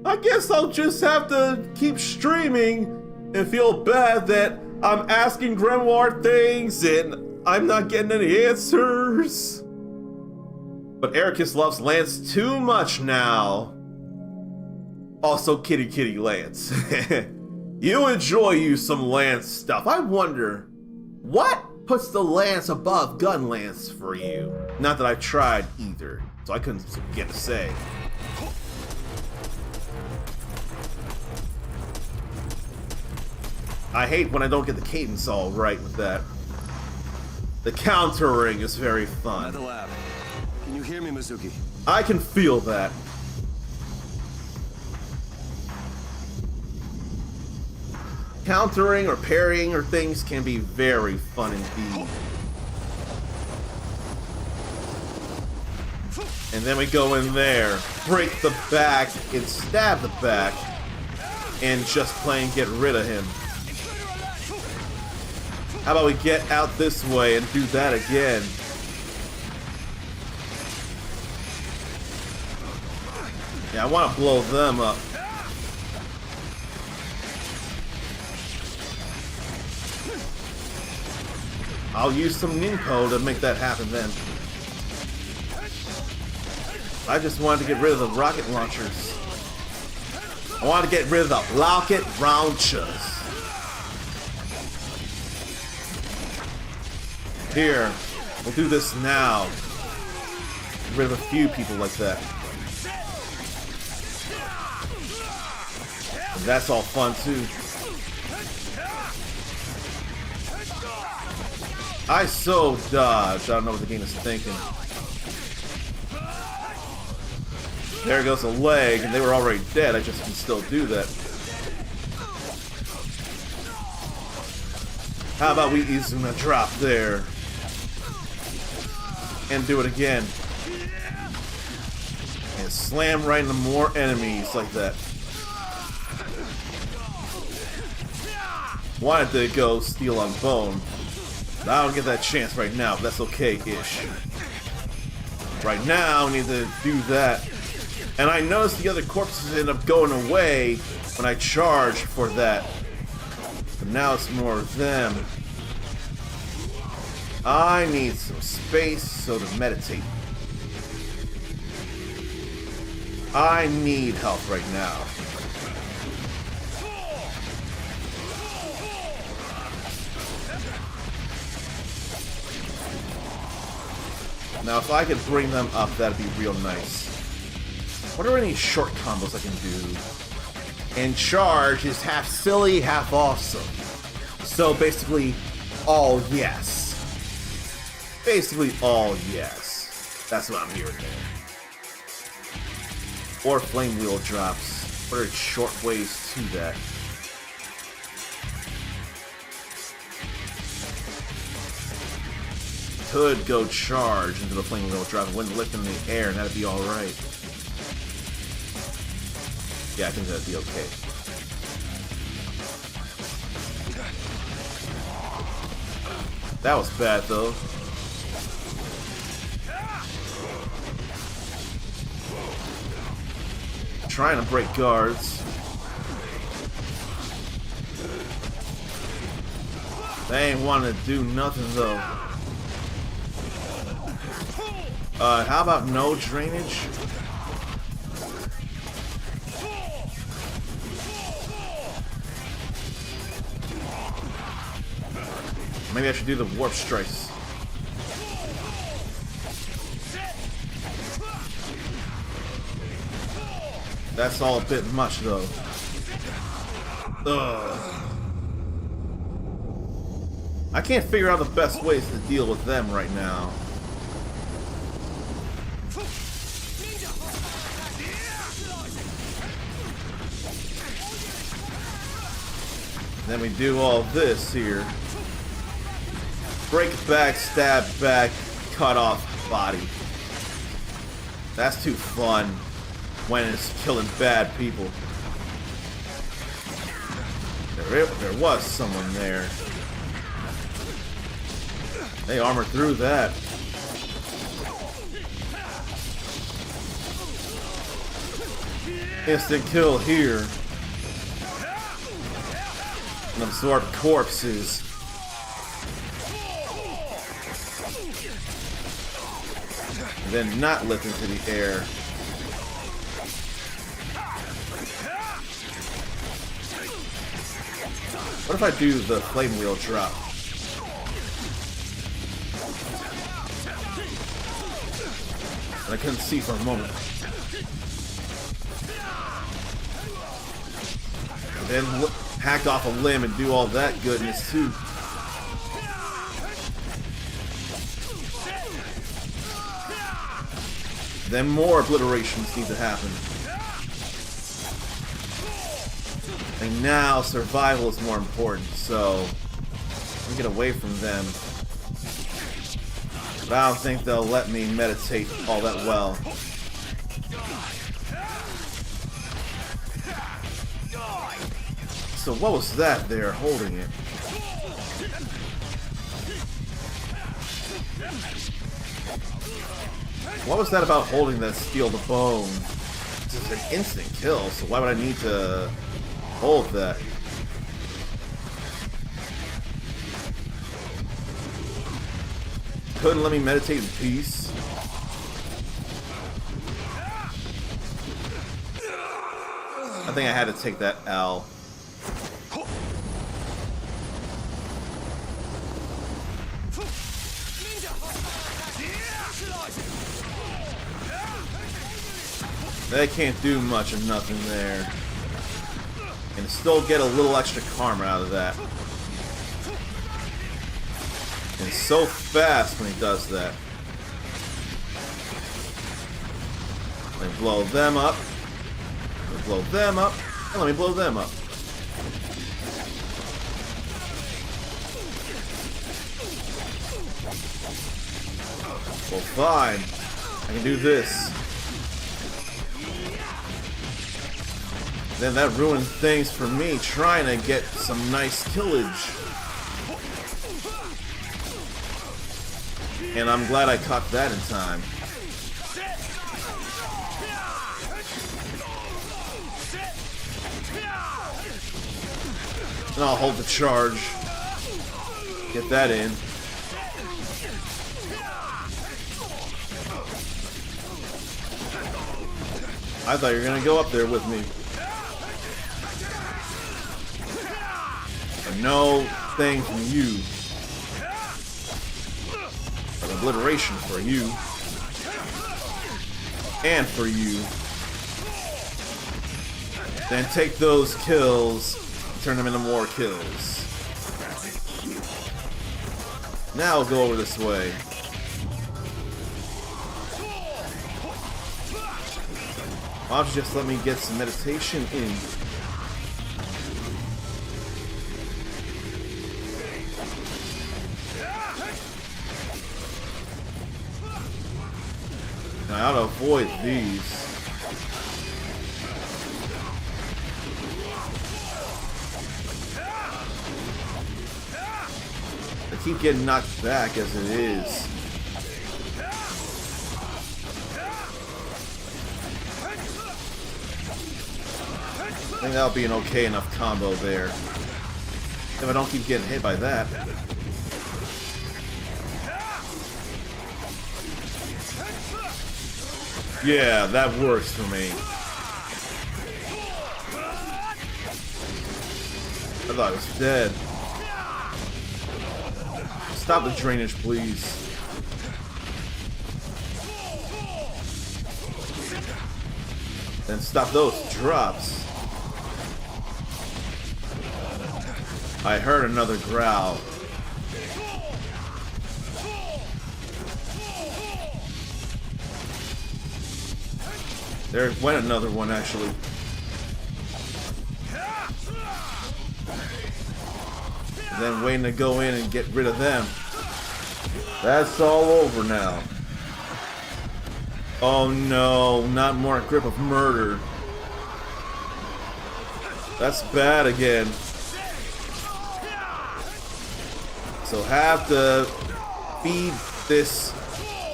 I guess I'll just have to keep streaming and feel bad that I'm asking Grimoire things and I'm not getting any answers. But Ericus loves Lance too much now. Also, Kitty Lance. You enjoy you some Lance stuff. I wonder, what puts the Lance above Gun Lance for you? Not that I've tried either, so I couldn't get to say. I hate when I don't get the cadence all right with that. The countering is very fun. At the lab. Can you hear me, Mizuki? I can feel that. Countering or parrying or things can be very fun indeed. And then we go in there, break the back and stab the back, and just plain get rid of him. How about we get out this way and do that again? Yeah, I want to blow them up. I'll use some Ninpo to make that happen then. I just wanted to get rid of the rocket launchers. I want to get rid of the rocket launchers. Here, we'll do this now. rid of a few people like that. And that's all fun too. I so dodged. I don't know what the game is thinking. There goes a leg, and they were already dead. I just can still do that. How about we Izuna drop there? And do it again. And slam right into more enemies like that. Wanted to go steel on bone. But I don't get that chance right now, but that's okay-ish. Right now, I need to do that. And I noticed the other corpses end up going away when I charge for that. But now it's more of them. I need some space so to meditate. I need help right now. Now if I could bring them up, that'd be real nice. What are any short combos I can do? And charge is half silly, half awesome. So basically, all yes. Basically all yes. That's what I'm hearing there. Or flame wheel drops. What are short ways to that? Could go charge into the flame wheel drop and wouldn't lift in the air, and that'd be alright. Yeah, I think that'd be okay. That was bad though. Trying to break guards. They ain't wanting to do nothing though. How about no drainage? Maybe I should do the warp strikes. That's all a bit much though. Ugh. I can't figure out the best ways to deal with them right now. Then we do all this here. Break back, stab back, cut off body. That's too fun when it's killing bad people. There was someone there. They armored through that. Instant kill here. And absorb corpses. And then not lift into the air. What if I do the flame wheel drop? And I couldn't see for a moment. And then hack off a limb and do all that goodness too. Then more obliterations need to happen. And now survival is more important, so let me get away from them. But I don't think they'll let me meditate all that well. So what was that there holding it? What was that about holding that steel the bone? This is an instant kill, so why would I need to hold that? Couldn't let me meditate in peace. I think I had to take that L. They can't do much of nothing there. And still get a little extra karma out of that. And so fast when he does that. Let me blow them up. Let me blow them up. And let me blow them up. Well, fine. I can do this. Then that ruined things for me trying to get some nice killage. And I'm glad I caught that in time. And I'll hold the charge. Get that in. I thought you were gonna go up there with me. But no thing from you. But obliteration for you. And for you. Then take those kills, turn them into more kills. Now we'll go over this way. Why don't you just let me get some meditation in? Now, I ought to avoid these. I keep getting knocked back as it is. I think that'll be an okay enough combo there. If I don't keep getting hit by that. Yeah, that works for me. I thought I was dead. Stop the drainage, please. Then stop those drops. I heard another growl. There went another one, actually. And then waiting to go in and get rid of them. That's all over now. Oh no, not more grip of murder. That's bad again. So have to feed this,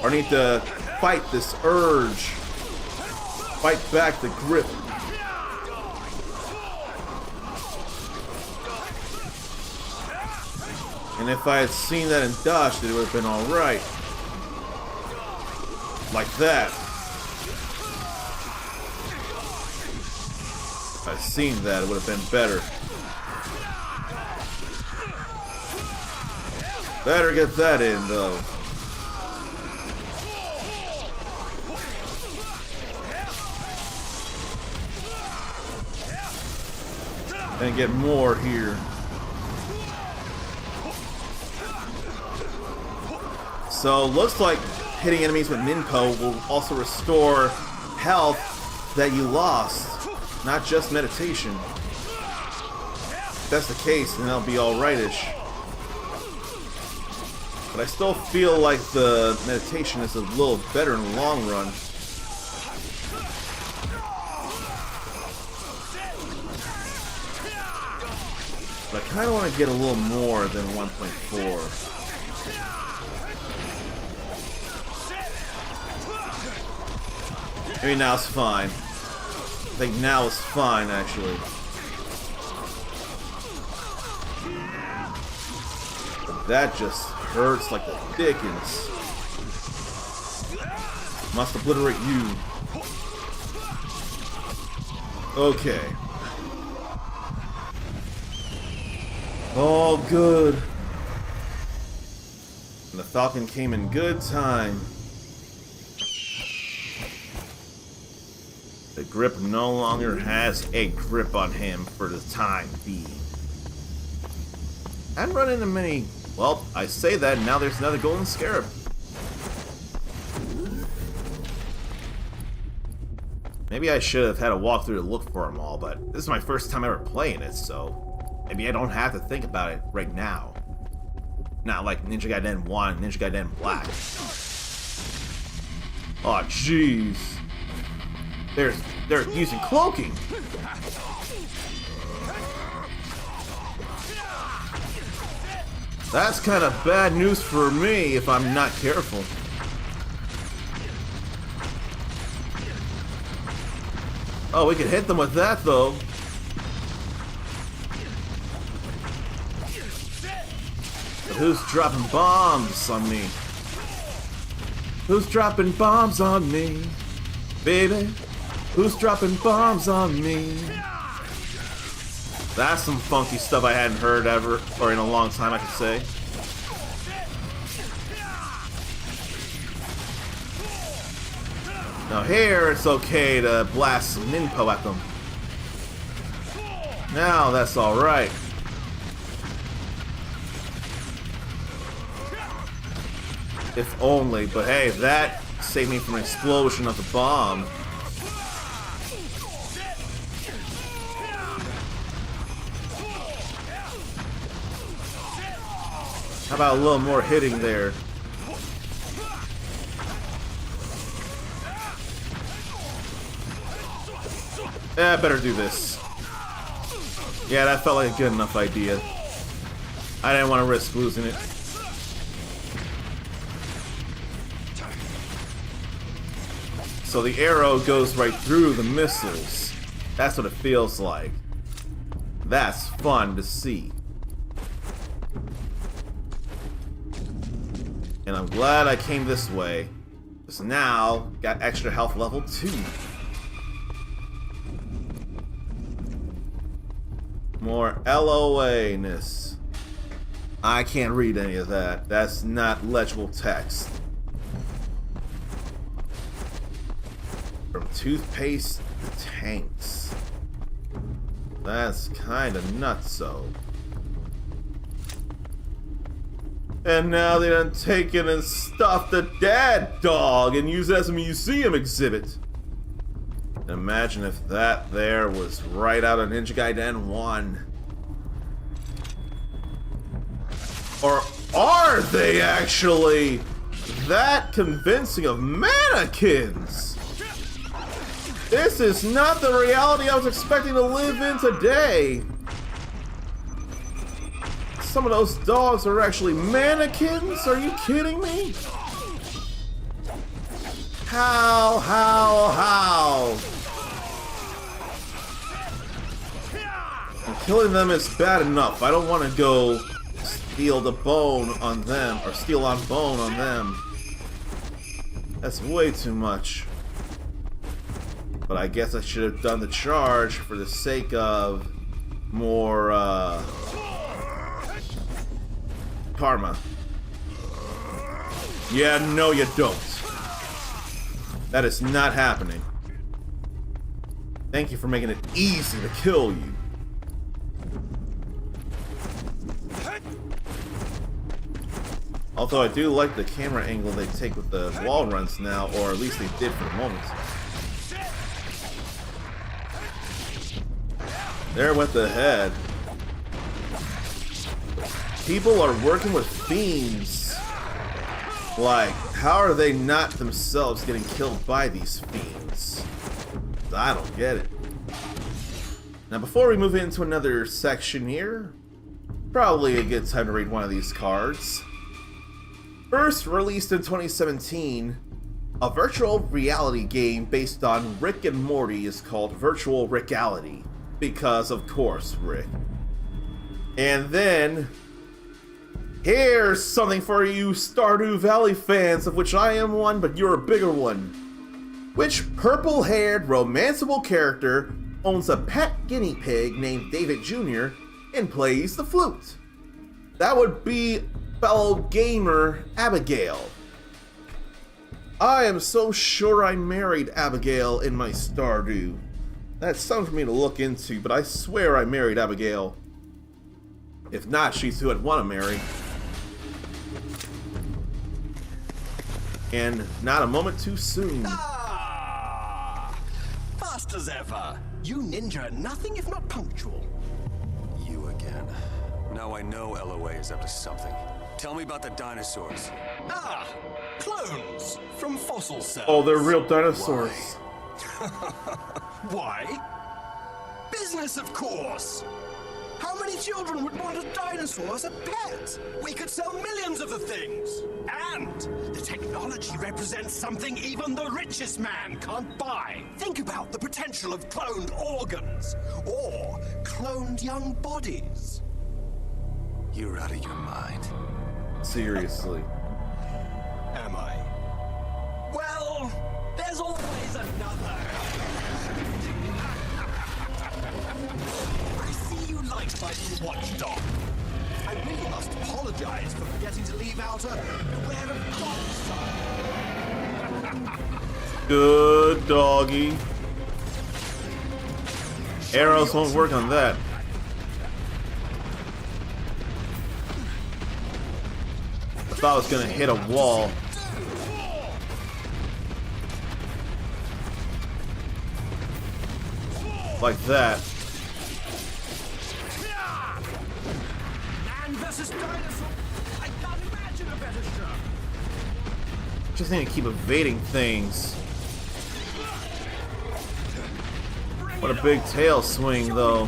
or need to fight this urge. Fight back the grip. And if I had seen that and dodged it, it would have been alright. Like that. If I'd seen that, it would have been better. Better get that in, though. And get more here. So, looks like hitting enemies with Ninpo will also restore health that you lost, not just meditation. If that's the case, then that'll be alright-ish. But I still feel like the meditation is a little better in the long run. But I kind of want to get a little more than 1.4. Maybe now it's fine. I think now is fine, actually. But that just hurts like the dickens. Must obliterate you. Okay. All good. And the Falcon came in good time. grip no longer has a grip on him for the time being. I haven't run into many... Well, I say that, and now there's another golden scarab. Maybe I should have had a walkthrough to look for them all, but this is my first time ever playing it, so maybe I don't have to think about it right now. Not like Ninja Gaiden 1 and Ninja Gaiden Black. Oh, jeez. They're using cloaking. That's kind of bad news for me if I'm not careful. Oh, we can hit them with that, though. But who's dropping bombs on me? Who's dropping bombs on me? Baby, who's dropping bombs on me? That's some funky stuff I hadn't heard ever, or in a long time, I could say. Now here, it's okay to blast some ninpo at them. Now that's alright. If only, but hey, that saved me from an explosion of the bomb. How about a little more hitting there? Yeah, I better do this. Yeah, that felt like a good enough idea. I didn't want to risk losing it. So the arrow goes right through the missiles. That's what it feels like. That's fun to see. And I'm glad I came this way. Because now, got extra health level 2. More LOA-ness. I can't read any of that. That's not legible text. From toothpaste to tanks. That's kinda nutso. And now they done taken and stuffed the dead dog and used it as a museum exhibit. Imagine if that there was right out of Ninja Gaiden 1. Or are they actually that convincing of mannequins? This is not the reality I was expecting to live in today. Some of those dogs are actually mannequins? Are you kidding me? How? And killing them is bad enough. I don't want to go steal the bone on them, or steal on bone on them. That's way too much. But I guess I should have done the charge for the sake of more, karma. Yeah, no you don't. That is not happening. Thank you for making it easy to kill you. Although I do like the camera angle they take with the wall runs now, or at least they did for the moment. There went the head. People are working with fiends. Like, how are they not themselves getting killed by these fiends? I don't get it. Now, before we move into another section here, probably a good time to read one of these cards. First released in 2017, a virtual reality game based on Rick and Morty is called Virtual Rickality. Because, of course, Rick. And then, here's something for you Stardew Valley fans, of which I am one, but you're a bigger one. Which purple-haired, romanceable character owns a pet guinea pig named David Jr. and plays the flute? That would be fellow gamer Abigail. I am so sure I married Abigail in my Stardew. That's something for me to look into, but I swear I married Abigail. If not, she's who I'd want to marry. And not a moment too soon. Fast as ever. You ninja are nothing if not punctual. You again. Now I know LOA is up to something. Tell me about the dinosaurs. Clones from fossil cells. Oh, they're real dinosaurs. Why? Business, of course. How many children would want a dinosaur as a pet? We could sell millions of the things. And the technology represents something even the richest man can't buy. Think about the potential of cloned organs or cloned young bodies. You're out of your mind. Seriously. Am I? Well, there's always another. I see you liked my little watchdog. I really must apologize for forgetting to leave out a beware of dog sign. Good doggy. Arrows won't work on that. I thought I was gonna hit a wall. Like that. Man versus dinosaur. I can't imagine a better show. Just need to keep evading things. What a big tail swing, though.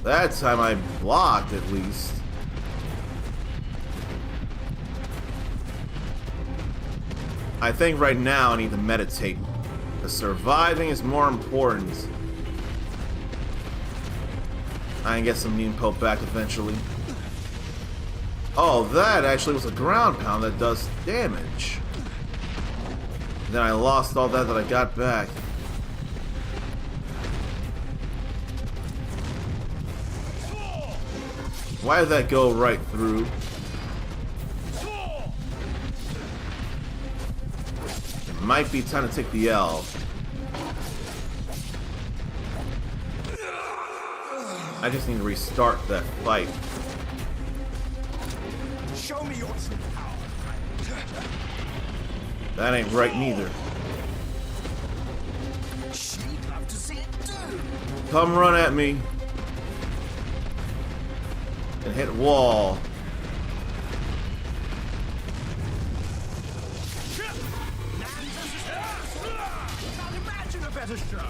That time I blocked, at least. I think right now I need to meditate. The surviving is more important. I can get some Neem Pope back eventually. Oh, that actually was a ground pound that does damage. Then I lost all that I got back. Why did that go right through? It might be time to take the L. I just need to restart that fight. Show me your true power. That ain't right neither. She'd love to see it too. Come run at me. And hit wall. Can't imagine a better show.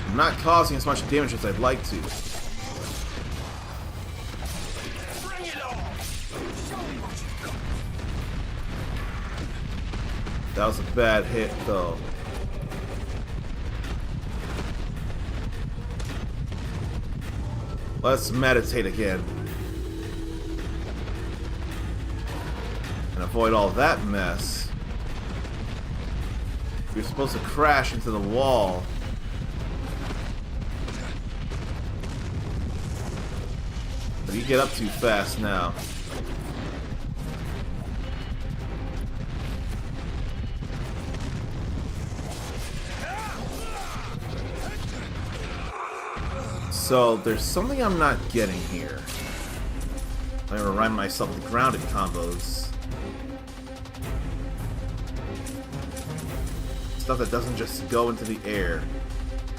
I'm not causing as much damage as I'd like to. Bring it on. Show me what you've got. That was a bad hit, though. Let's meditate again. And avoid all that mess. You're supposed to crash into the wall. But you get up too fast now. So, there's something I'm not getting here. I'm gonna remind myself of the grounded combos. Stuff that doesn't just go into the air.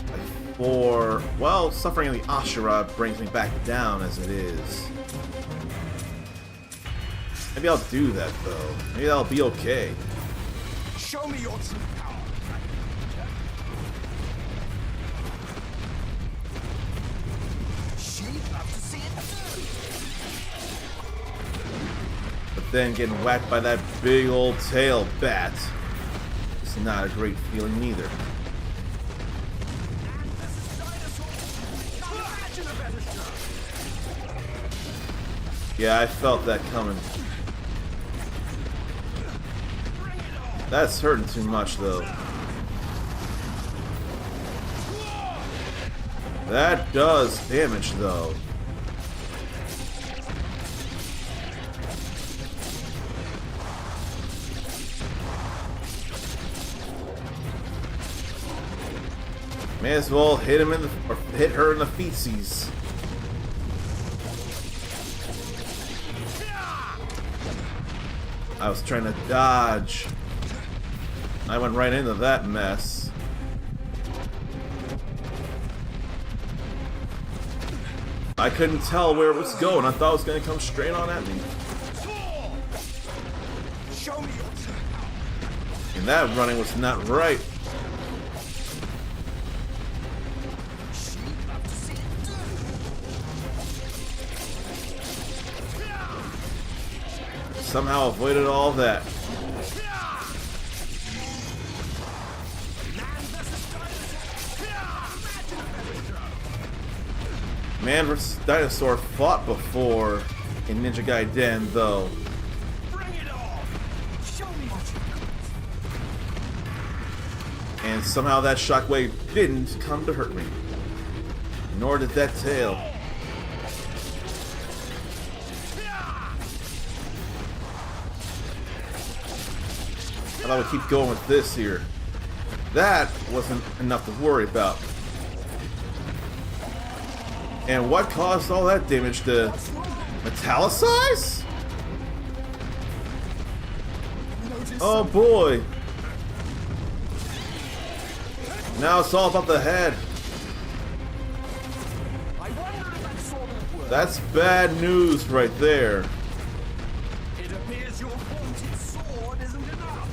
Like for, well, suffering in the Ashura brings me back down as it is. Maybe I'll do that though. Maybe that'll be okay. Show me your true power. But then getting whacked by that big old tail bat is not a great feeling either. Yeah, I felt that coming. That's hurting too much though. That does damage, though. May as well hit him in the, or hit her in the feetsies. I was trying to dodge. I went right into that mess. I couldn't tell where it was going. I thought it was going to come straight on at me. And that running was not right. Somehow avoided all that. Man vs. Dinosaur fought before in Ninja Gaiden, though. And somehow that shockwave didn't come to hurt me. Nor did that tail. I thought we'd keep going with this here. That wasn't enough to worry about. And what caused all that damage to metallicize? Oh boy. Now it's all about the head. That's bad news right there. It appears your haunted sword isn't enough.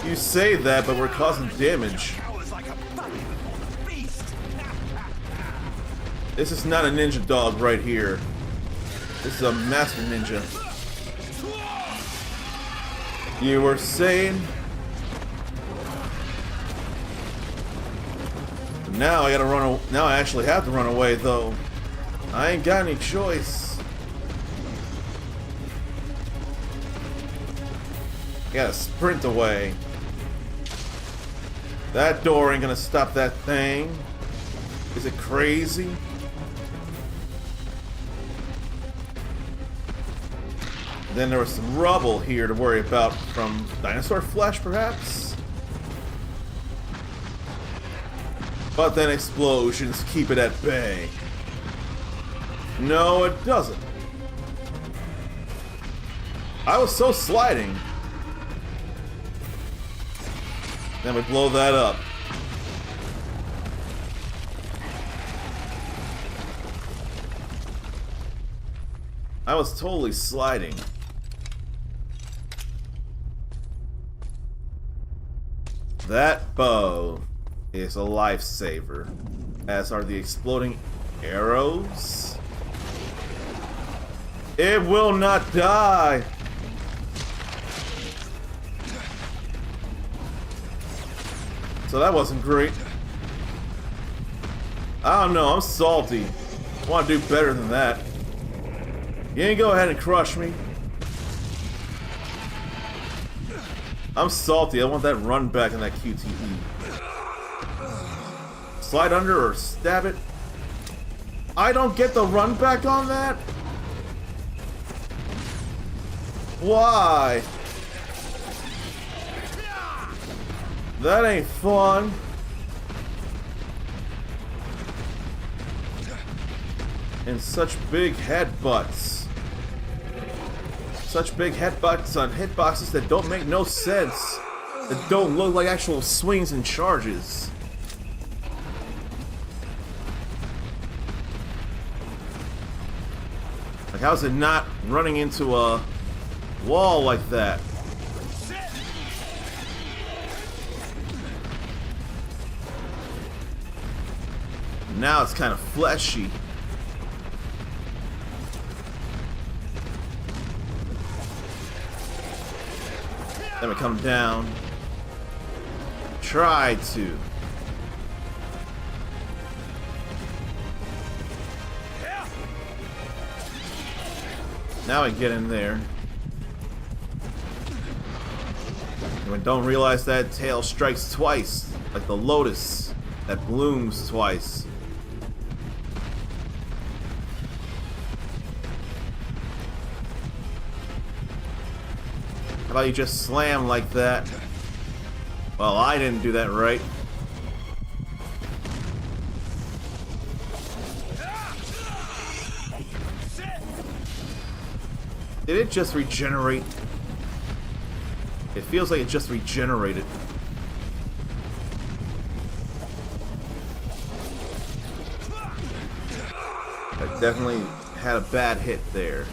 You say that, but we're causing damage. This is not a ninja dog right here. This is a master ninja. You were saying? Now I gotta run. Now I actually have to run away, though. I ain't got any choice. I gotta sprint away. That door ain't gonna stop that thing. Is it crazy? Then there was some rubble here to worry about from dinosaur flesh, perhaps? But then explosions keep it at bay. No, it doesn't. I was so sliding. Then we blow that up. I was totally sliding. That bow is a lifesaver, as are the exploding arrows. It will not die. So that wasn't great. I don't know, I'm salty. I want to do better than that. You ain't go ahead and crush me. I'm salty. I want that run back in that QTE. Slide under or stab it. I don't get the run back on that? Why? That ain't fun. And such big headbutts. Such big headbutts on hitboxes that don't make no sense. That don't look like actual swings and charges. Like, how's it not running into a wall like that? Now it's kind of fleshy. Then we come down. Try to. Now I get in there. And we don't realize that tail strikes twice, like the lotus. that blooms twice. How about you just slam like that? Well, I didn't do that right. Did it just regenerate? It feels like it just regenerated. I definitely had a bad hit there.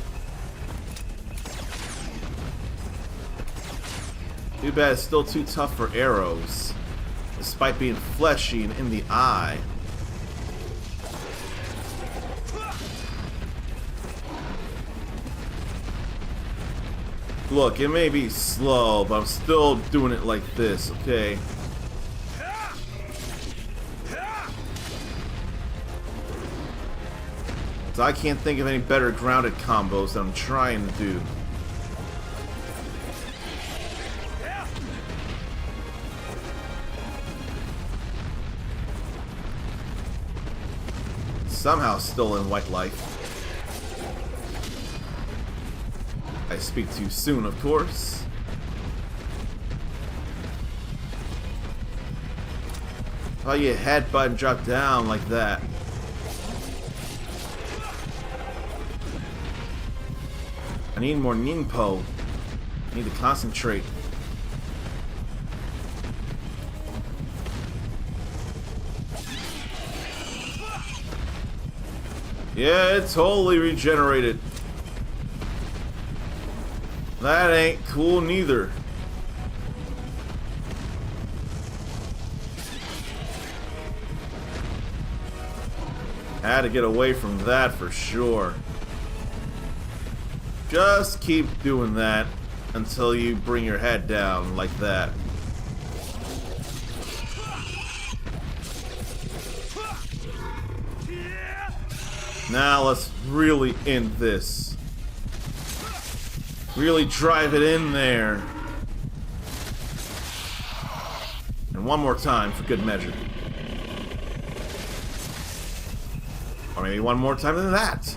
Too bad it's still too tough for arrows, despite being fleshy and in the eye. Look, it may be slow, but I'm still doing it like this, okay? So I can't think of any better grounded combos that I'm trying to do. Somehow still in white life. I speak too soon, of course. How you headbutt and drop down like that? I need more ninpo. I need to concentrate. Yeah, it totally regenerated. That ain't cool neither. Had to get away from that for sure. Just keep doing that until you bring your head down like that. Now let's really end this. Really drive it in there. And one more time for good measure. Or maybe one more time than that.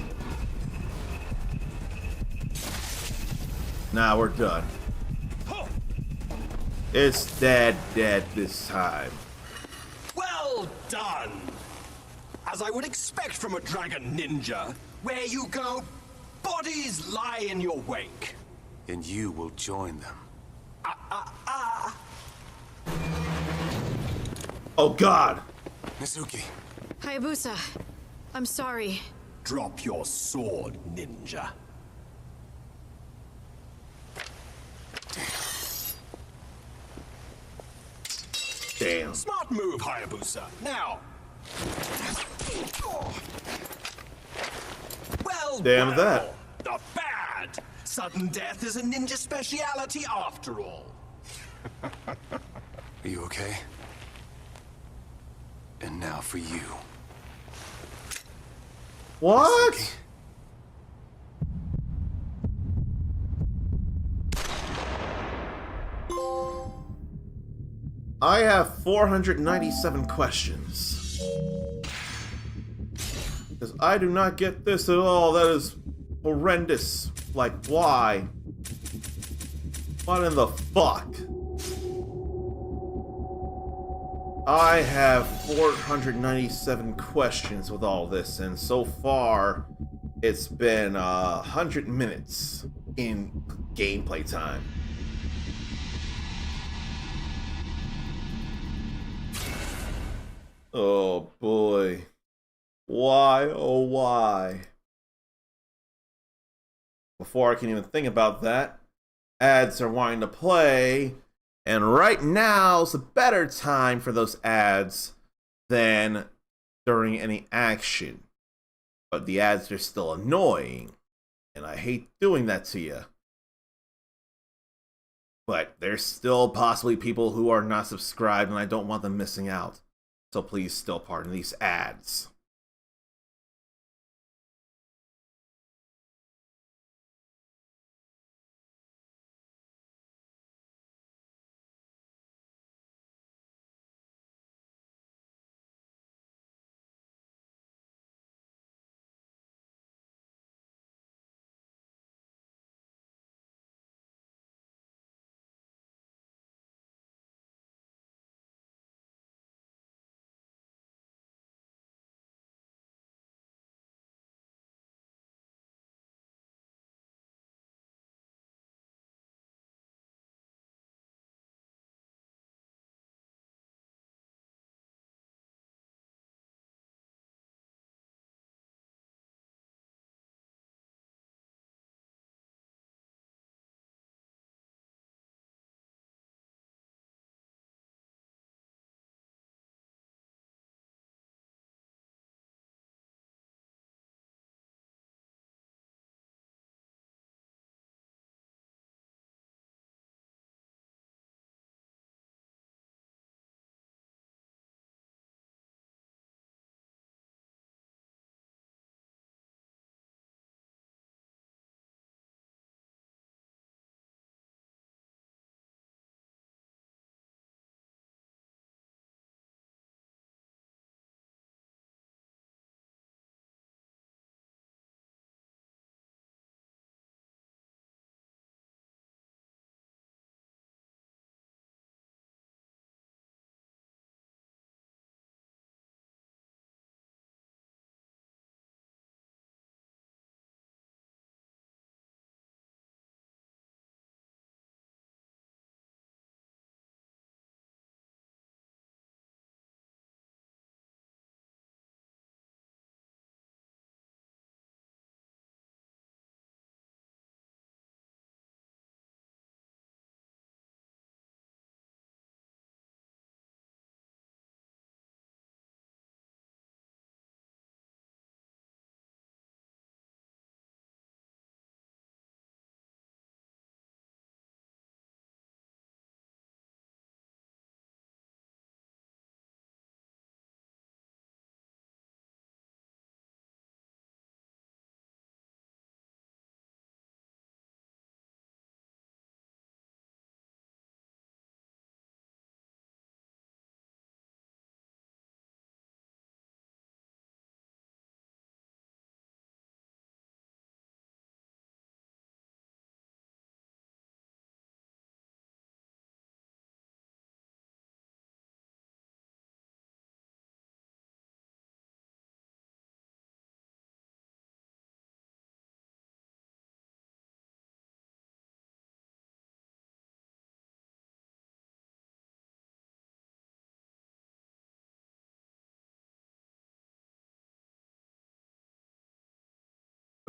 Now we're done. It's dead this time. Well done! As I would expect from a dragon ninja, where you go, bodies lie in your wake. And you will join them. Oh God! Mizuki. Hayabusa, I'm sorry. Drop your sword, ninja. Damn. Smart move, Hayabusa. Now. Well, Damn that. Not bad. Sudden death is a ninja speciality after all. Are you okay? And now for you. What? Mizuki. I have 497 questions. Because I do not get this at all. That is horrendous. Like, why? What in the fuck? I have 497 questions with all this, and so far, it's been 100 minutes in gameplay time. Oh boy. Why, oh why? Before I can even think about that, ads are wanting to play, and right now's a better time for those ads than during any action. But the ads are still annoying, and I hate doing that to you. But there's still possibly people who are not subscribed, and I don't want them missing out. So please still pardon these ads.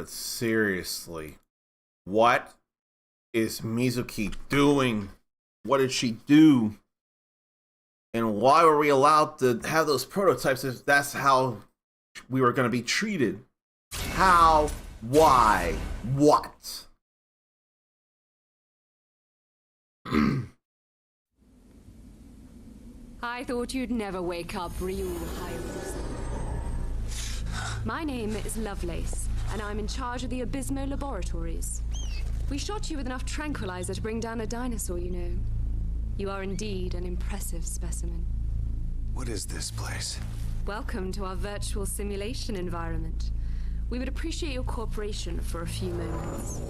but seriously, what is Mizuki doing? What did she do? And why were we allowed to have those prototypes if that's how we were going to be treated? How? Why? What? I thought you'd never wake up, Ryu Hayabusa. My name is Lovelace, and I'm in charge of the Abysmo Laboratories. We shot you with enough tranquilizer to bring down a dinosaur, you know. You are indeed an impressive specimen. What is this place? Welcome to our virtual simulation environment. We would appreciate your cooperation for a few moments.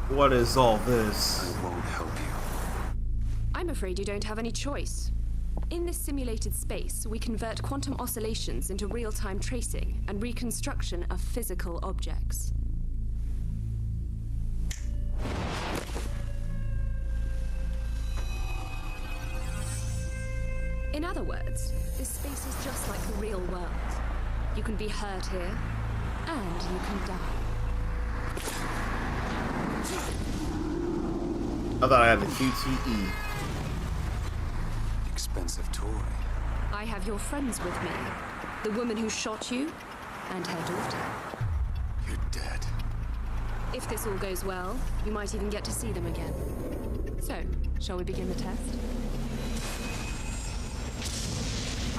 What is all this? I won't help you. I'm afraid you don't have any choice. In this simulated space, we convert quantum oscillations into real-time tracing and reconstruction of physical objects. In other words, this space is just like the real world. You can be hurt here, and you can die. I thought I had the QTE. Expensive toy. I have your friends with me. The woman who shot you, and her daughter. You're dead. If this all goes well, you might even get to see them again. So, shall we begin the test?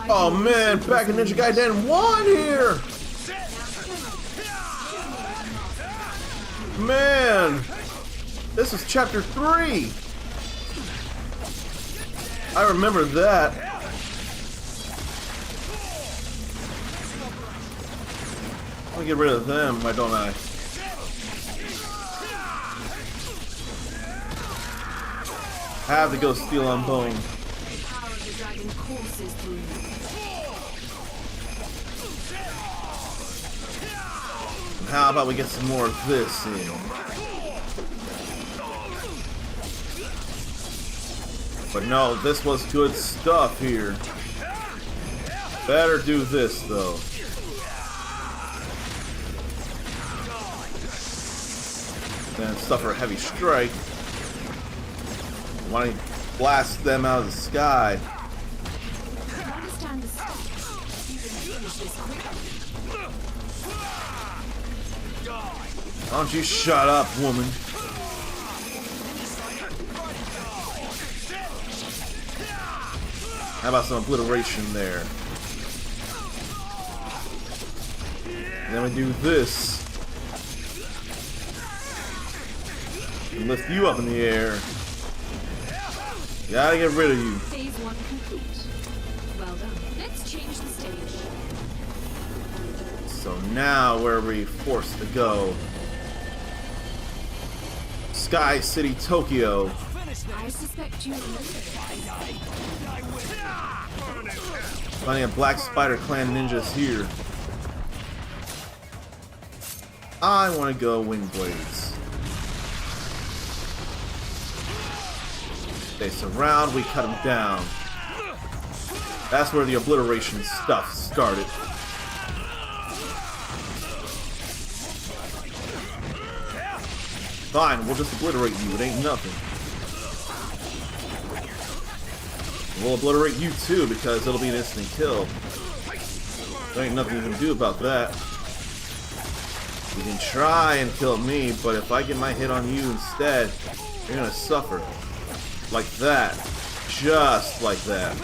Oh man, back in Ninja Gaiden 1 here! Man! This is chapter 3! I remember that. Let me get rid of them, why don't I? Have to go steal on Bone. How about we get some more of this in? But no, this was good stuff here. Better do this though. Then suffer a heavy strike. Why don't you blast them out of the sky? Why don't you shut up, woman? How about some obliteration there? And then we do this. And lift you up in the air. Gotta get rid of you. Phase 1 complete. Well done. Let's change the stage. So now where are we forced to go? Sky City, Tokyo. I suspect you Plenty of Black Spider Clan ninjas here. I want to go Wind Blades. They surround, we cut them down. That's where the obliteration stuff started. Fine, we'll just obliterate you, it ain't nothing. We'll obliterate you too, because it'll be an instant kill. There ain't nothing you can do about that. You can try and kill me, but if I get my hit on you instead, you're gonna suffer. Like that. Just like that.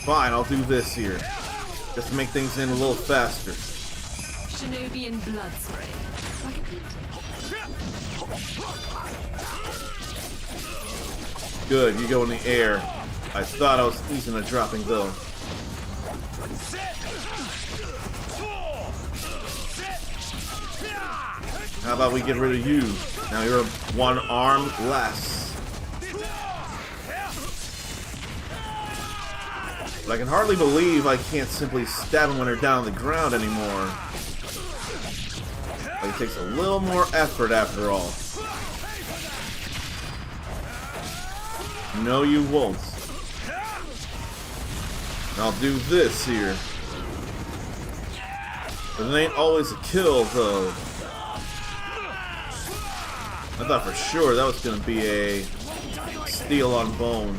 Fine, I'll do this here. Just to make things end a little faster. Shinobi and blood spray. Like a pit. Good, you go in the air. I thought I was easing a dropping though. How about we get rid of you? Now you're one arm less. But I can hardly believe I can't simply stab him when they're down on the ground anymore. But it takes a little more effort after all. No, you won't. And I'll do this here. But it ain't always a kill, though. I thought for sure that was gonna be a steel on bone.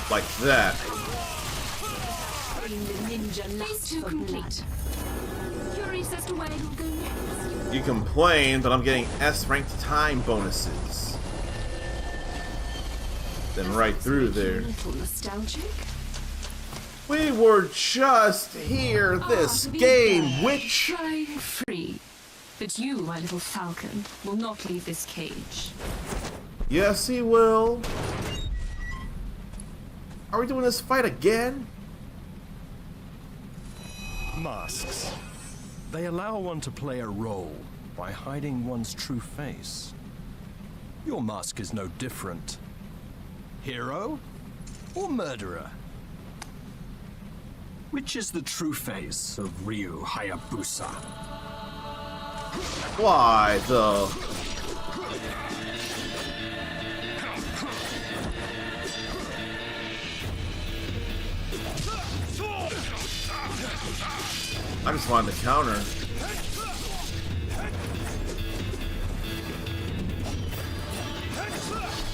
Like that. Phase 2 complete. Curious as to where you'll go next. You complain, but I'm getting S-ranked time bonuses. Then right through there. A little nostalgic. We were just here this game, witch! Flying free. But you, my little falcon, will not leave this cage. Yes, he will. Are we doing this fight again? Masks. They allow one to play a role by hiding one's true face. Your mask is no different. Hero or murderer? Which is the true face of Ryu Hayabusa? Why, though? I just wanted to counter.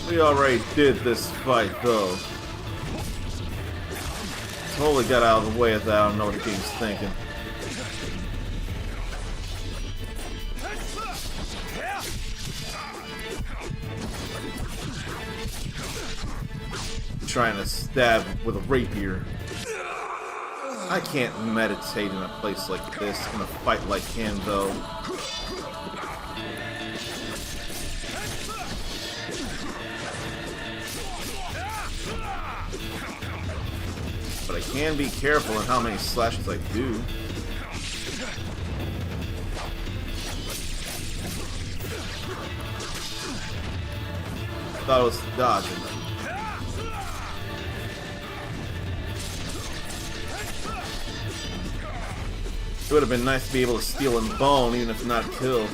We already did this fight, though. Totally got out of the way of that. I don't know what the game's thinking. Trying to stab with a rapier. I can't meditate in a place like this in a fight like him, though. But I can be careful in how many slashes I do. I thought I was dodging them. It would have been nice to be able to steal and bone, even if not kill.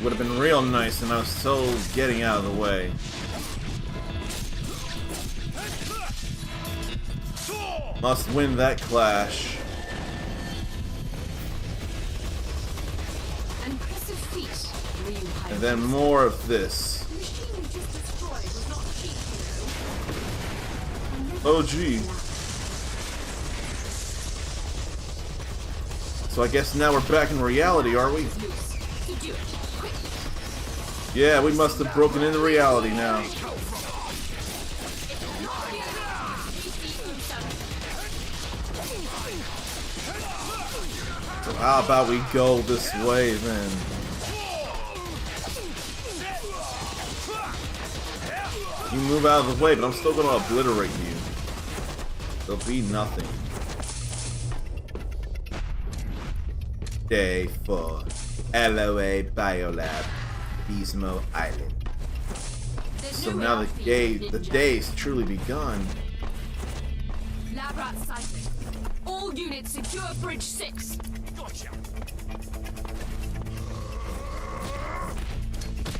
Would have been real nice, and I was so getting out of the way. Must win that clash. And then more of this. Oh gee. So I guess now we're back in reality, are we? Yeah, we must have broken into reality now. So how about we go this way then? You move out of the way, but I'm still gonna obliterate you. There'll be nothing. Day 4. LOA Biolab. Gizmo Island. So now the day's truly begun. Lab rat sighted. All units secure Bridge 6. Gotcha.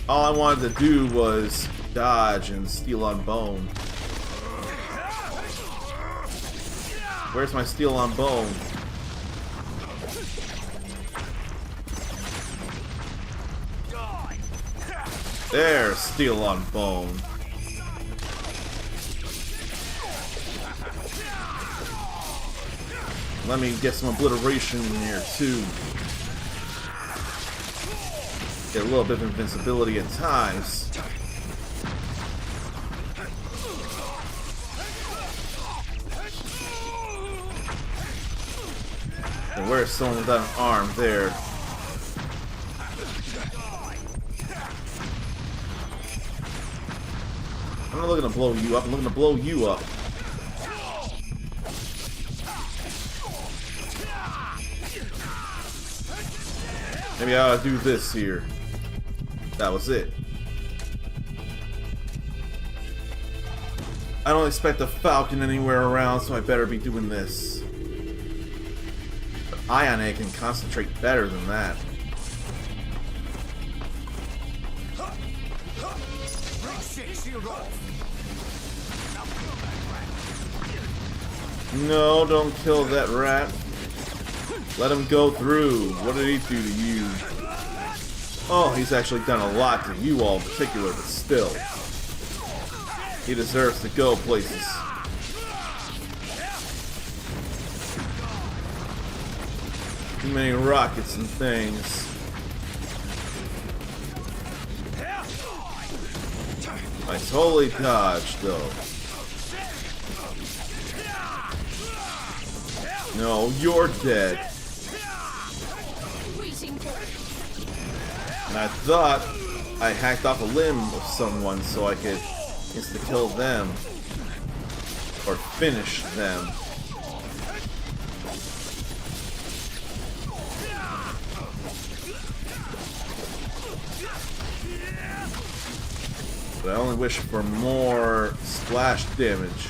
All I wanted to do was dodge and steal on bone. Where's my steal on bone? There, steal on bone. Let me get some obliteration in here too. Get a little bit of invincibility at times. And where's someone without an arm? There. I'm not looking to blow you up, I'm looking to blow you up. Maybe I ought to do this here. That was it. I don't expect a falcon anywhere around, so I better be doing this. Ionic can concentrate better than that. No, don't kill that rat. Let him go through. What did he do to you? Oh, he's actually done a lot to you all in particular, but still. He deserves to go places. Too many rockets and things. I totally dodged, though. No, you're dead. And I thought I hacked off a limb of someone so I could insta-kill them. Or finish them. But I only wish for more splash damage.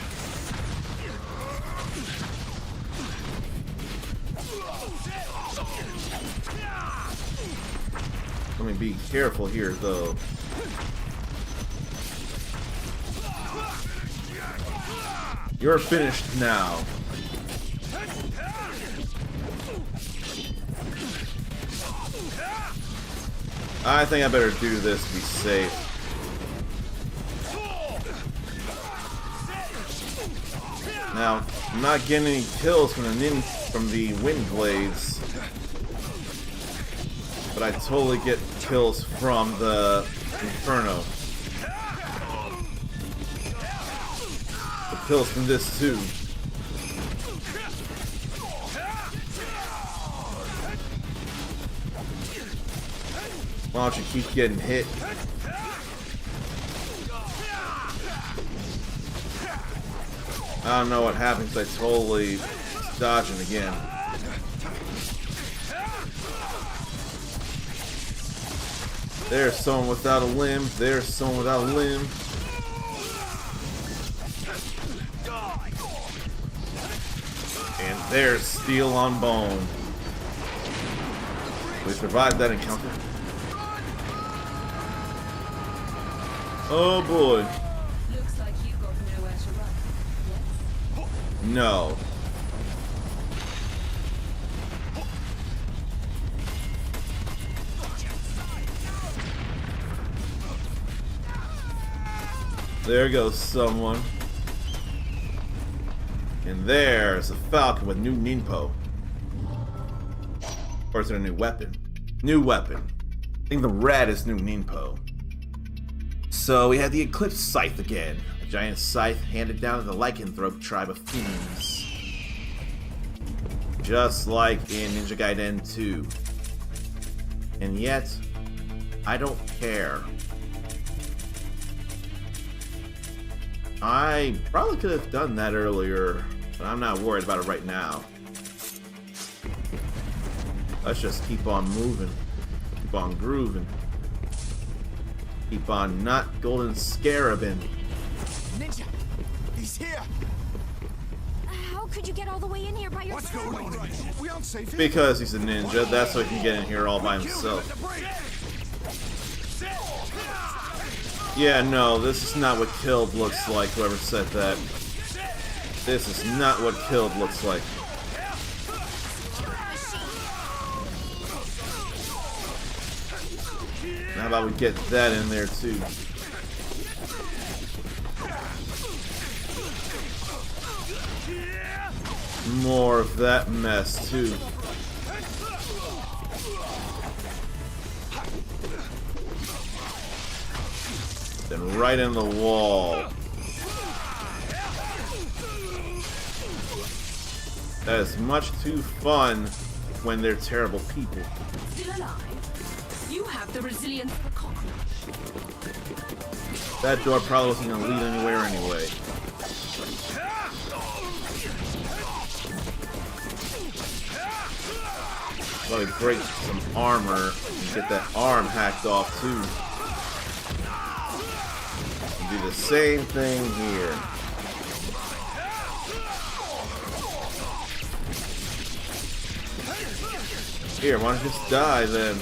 Let me be careful here, though. You're finished now. I think I better do this to be safe. Now, I'm not getting any kills from the wind blades, but I totally get kills from the Inferno. The kills from this too. Why don't you keep getting hit? I don't know what happens. I totally dodging again. There's someone without a limb. There's someone without a limb. And there's steel on bone. We survived that encounter. Oh boy. Looks like you got nowhere to run. Yes? No. There goes someone. And there's a falcon with new ninpo. Or is it a new weapon? New weapon. I think the red is new ninpo. So we have the Eclipse Scythe again. A giant scythe handed down to the Lycanthrope tribe of fiends. Just like in Ninja Gaiden 2. And yet, I don't care. I probably could have done that earlier, but I'm not worried about it right now. Let's just keep on moving. Keep on grooving. Keep on not golden scarabin. Ninja! He's here! How could you get all the way in here by yourself? What's going on? We aren't safe here. Because he's a ninja, that's why he can get in here all by himself. Yeah, no, this is not what killed looks like, whoever said that. This is not what killed looks like. How about we get that in there too? More of that mess too. Then right in the wall. That is much too fun when they're terrible people. Still alive? You have the resilience of a cockroach. That door probably wasn't gonna lead anywhere anyway. Probably break some armor and get that arm hacked off too. And do the same thing here. Here, why don't you just die then?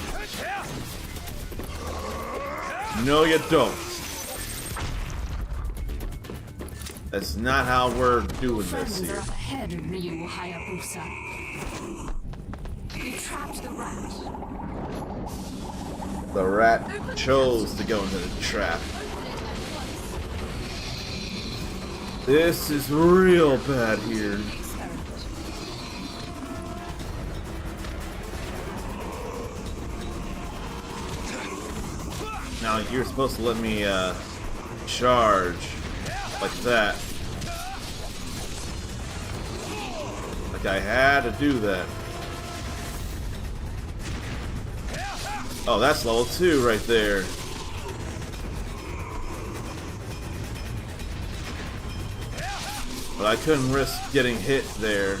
No, you don't. That's not how we're doing this here. Ahead, Ryu Hayabusa. You trapped the rat. The rat chose to go into the trap. This is real bad here. Now you're supposed to let me charge like that. Like I had to do that. Oh, that's level 2 right there. But I couldn't risk getting hit there.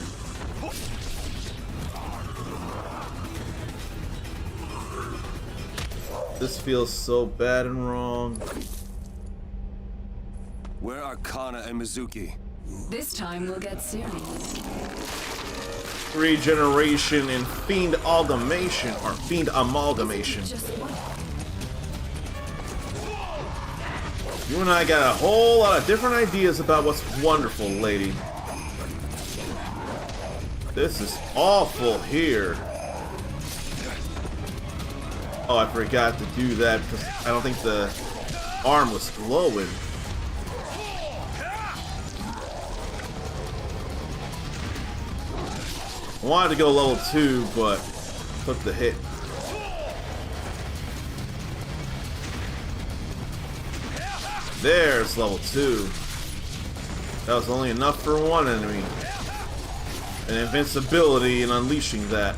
This feels so bad and wrong. Where are Kana and Mizuki? This time we'll get serious. Regeneration and fiend amalgamation, or fiend amalgamation. You and I got a whole lot of different ideas about what's wonderful, lady. This is awful here. Oh, I forgot to do that because I don't think the arm was glowing. I wanted to go level 2, but took the hit. There's level 2. That was only enough for one enemy. And invincibility and unleashing that.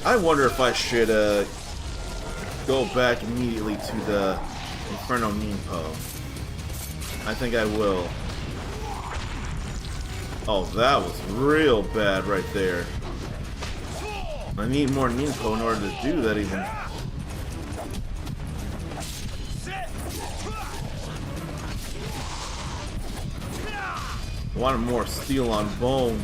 I wonder if I should go back immediately to the Inferno Ninpo. I think I will. Oh, that was real bad right there. I need more Ninpo in order to do that even. I wanted more steel on bone.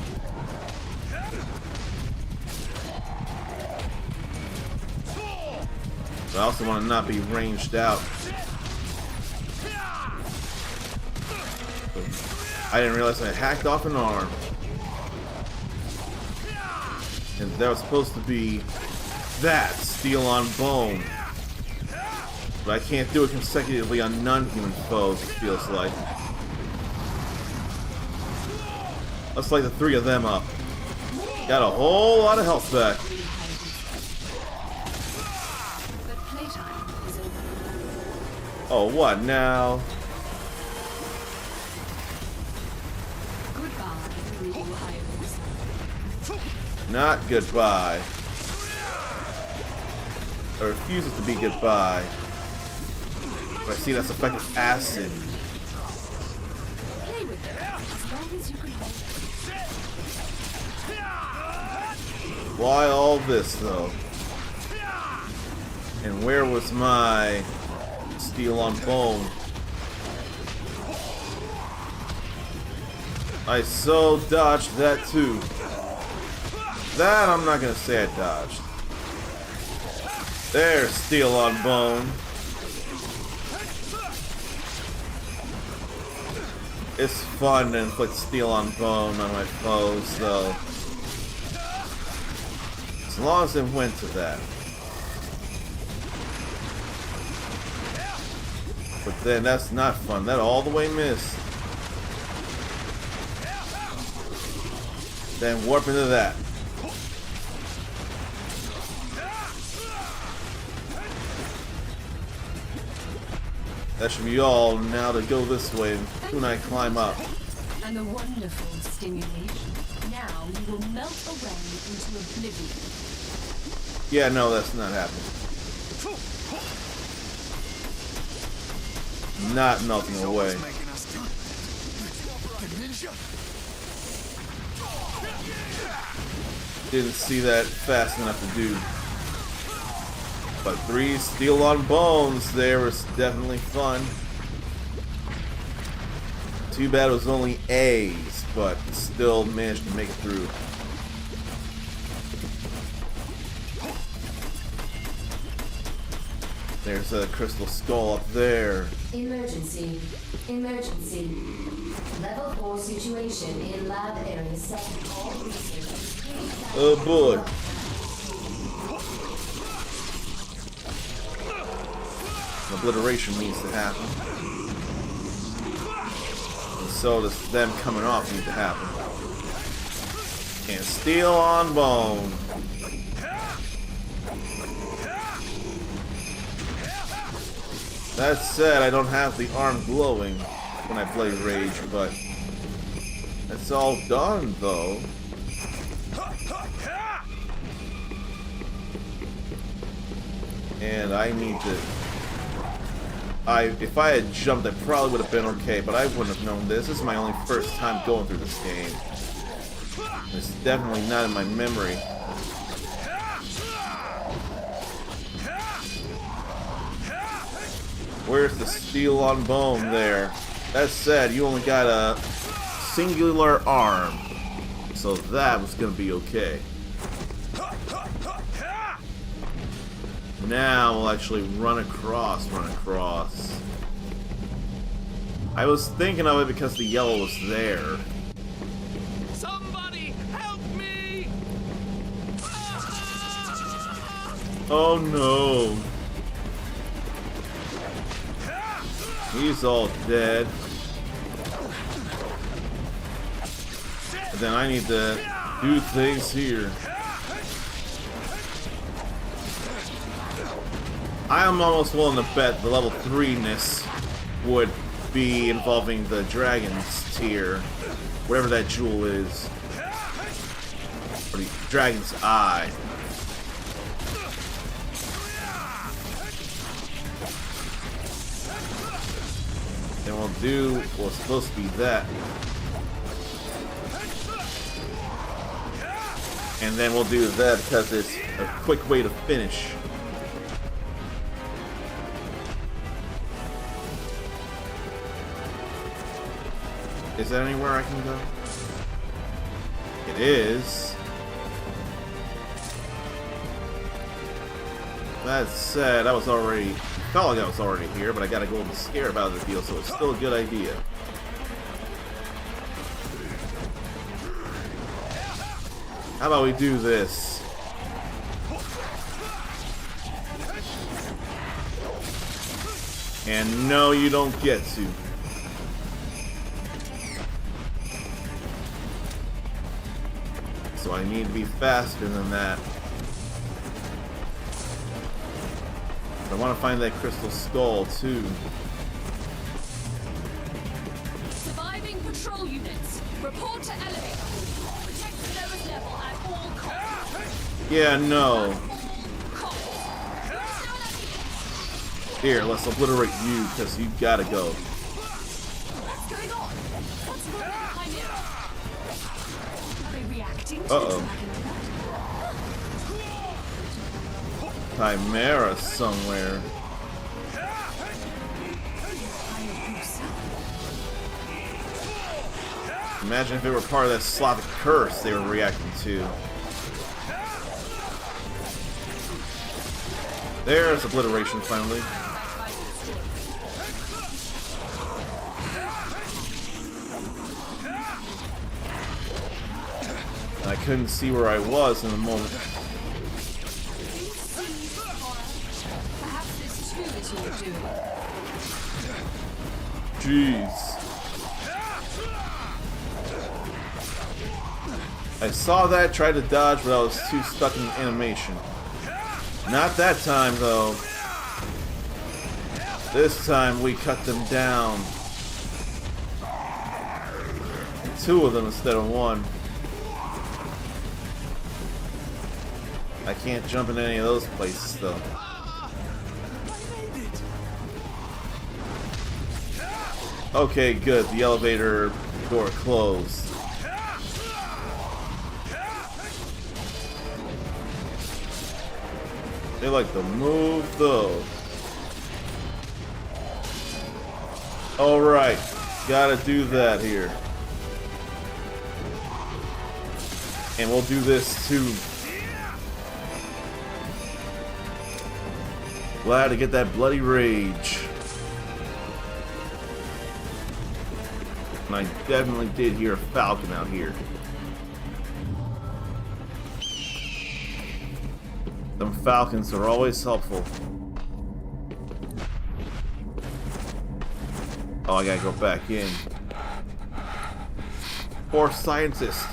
But I also want to not be ranged out. I didn't realize I hacked off an arm. And that was supposed to be that, steel on bone. But I can't do it consecutively on non-human foes, it feels like. Let's light the 3 of them up. Got a whole lot of health back. Oh, what now? Not goodbye. I refuse it to be goodbye. But I see that's effective acid. Why all this though? And where was my steel on bone? I so dodged that too. That I'm not gonna say I dodged. There's steel on bone. It's fun to inflict steel on bone on my foes though. As long as it went to that. But then that's not fun. That all the way missed. Then warp into that. That should be all now to go this way when I climb up. And the wonderful stimulation. Now you will melt away into oblivion. Yeah, no, that's not happening. Not melting away. Didn't see that fast enough to do. But 3 steel on bones there was definitely fun. Too bad it was only A's, but still managed to make it through. There's a crystal skull up there. Emergency. Emergency. Level 4 situation in lab area 7. All researchers. Oh boy. Obliteration needs to happen. And so does them coming off need to happen. And steel on bone. That said, I don't have the arm glowing when I play Rage, but it's all done though. And I need to... if I had jumped, I probably would have been okay, but I wouldn't have known this. This is my only first time going through this game. It's definitely not in my memory. Where's the steel on bone there? That said, you only got a singular arm, so that was gonna be okay. Now we'll actually run across. I was thinking of it because the yellow was there. Somebody help me! Oh no. He's all dead. And then I need to do things here. I am almost willing to bet the level 3-ness would be involving the dragon's tear, whatever that jewel is, or the dragon's eye. Then we'll do what's supposed to be that, and then we'll do that because it's a quick way to finish. Is there anywhere I can go? It is. That said, I felt like I was already here, but I got a golden scarab out of the deal, so it's still a good idea. How about we do this? And no, you don't get to. So I need to be faster than that. I want to find that crystal skull too. Surviving patrol units, report to elevator. Protect the lowest level at all costs. Yeah, no. Here, let's obliterate you because you gotta go. What's going on? What's going on? Are they reacting to Uh-oh. Chimera somewhere. Imagine if it were part of that Slavic curse they were reacting to. There's obliteration finally. I couldn't see where I was in the moment. Jeez. I saw that, tried to dodge, but I was too stuck in animation. Not that time, though. This time we cut them down. 2 of them instead of 1. I can't jump in any of those places, though. Okay, good. The elevator door closed. They like to move, though. Alright. gotta do that here. And we'll do this too. Glad to get that bloody rage. And I definitely did hear a falcon out here. Them falcons are always helpful. Oh, I gotta go back in. Poor scientist.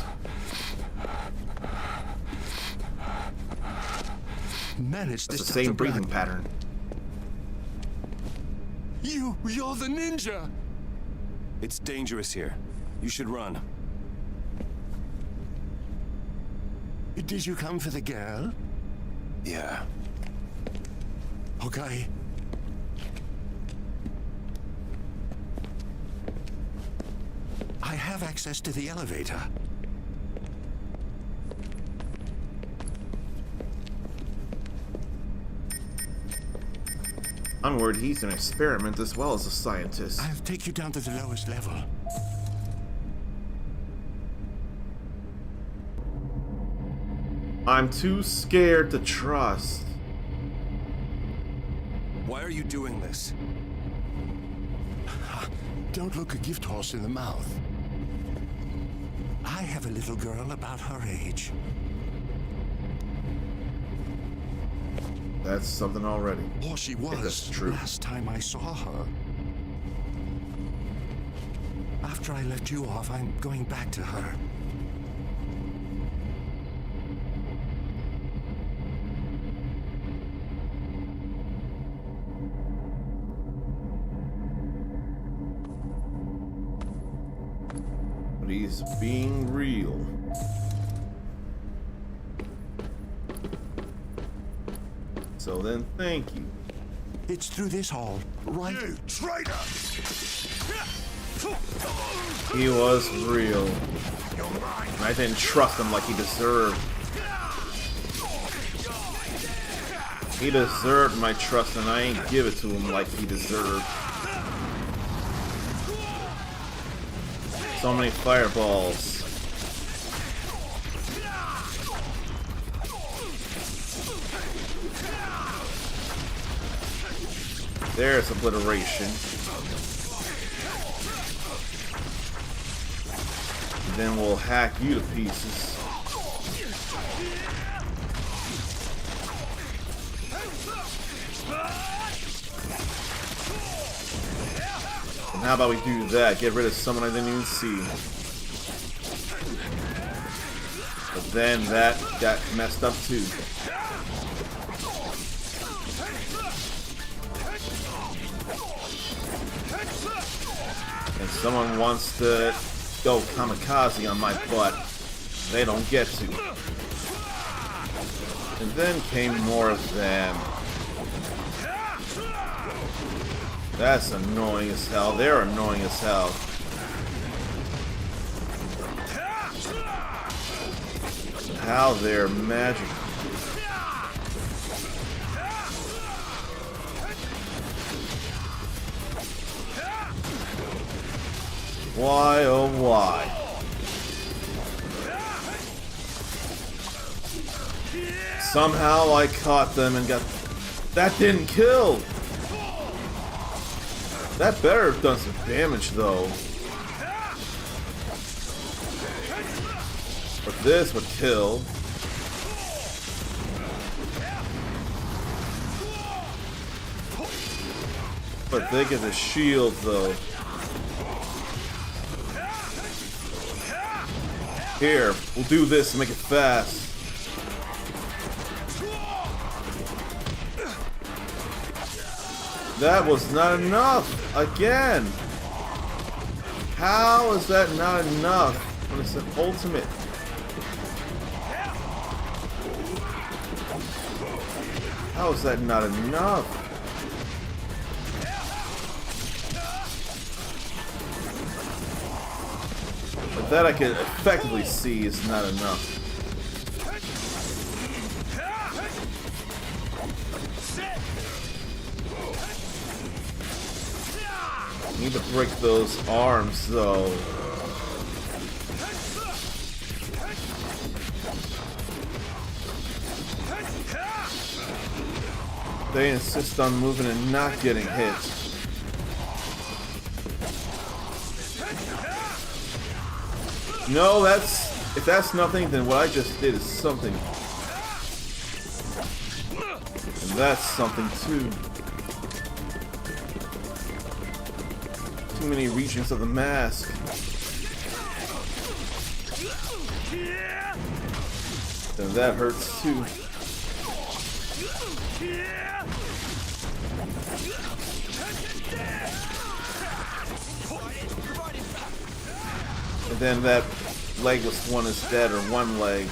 Managed That's this the same Dr. breathing Black. pattern. You're the ninja! It's dangerous here. You should run. Did you come for the girl? Yeah. Okay. I have access to the elevator. I'm worried he's an experiment as well as a scientist. I'll take you down to the lowest level. I'm too scared to trust. Why are you doing this? Don't look a gift horse in the mouth. I have a little girl about her age. That's something already. Or she If was that's true. last time I saw her. After I let you off, I'm going back to her. But he's being real. So then, thank you. It's through this hall, right? You traitor! He was real. And I didn't trust him like he deserved. He deserved my trust, and I ain't give it to him like he deserved. So many fireballs. There's obliteration. And then we'll hack you to pieces. And how about we do that? Get rid of someone I didn't even see. But then that got messed up too. And someone wants to go kamikaze on my butt. They don't get to. And then came more of them. That's annoying as hell. They're annoying as hell. How they're magical. Why, oh why? Somehow I caught them and got... That didn't kill! That better have done some damage though. But this would kill. But they get the shield though. Here, we'll do this to make it fast. That was not enough! Again! How is that not enough when it's an ultimate? How is that not enough? But that I can effectively see is not enough. Need to break those arms, though. They insist on moving and not getting hit. No, if that's nothing, then what I just did is something. And that's something too. Too many regions of the mask. Then that hurts too. And then that legless one is dead, or one leg.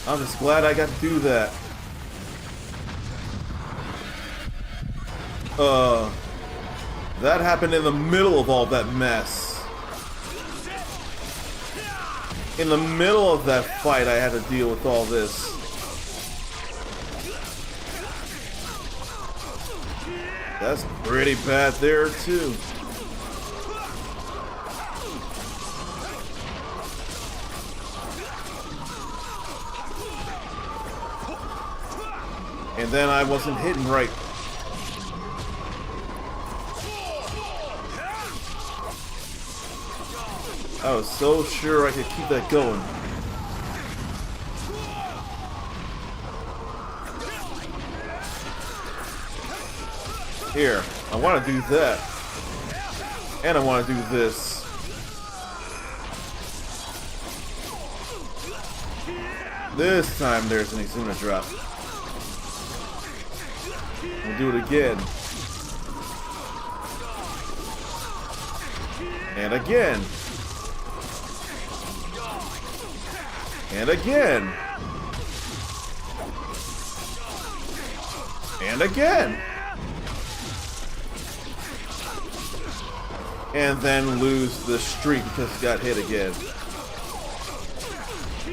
I'm just glad I got to do that. That happened in the middle of all that mess. In the middle of that fight, I had to deal with all this. That's pretty bad there, too. And then I wasn't hitting right. I was so sure I could keep that going. Here, I want to do that. And I want to do this. This time there's an Izuna drop. We'll do it again. And again. And again. And again. And then lose the streak because it got hit again.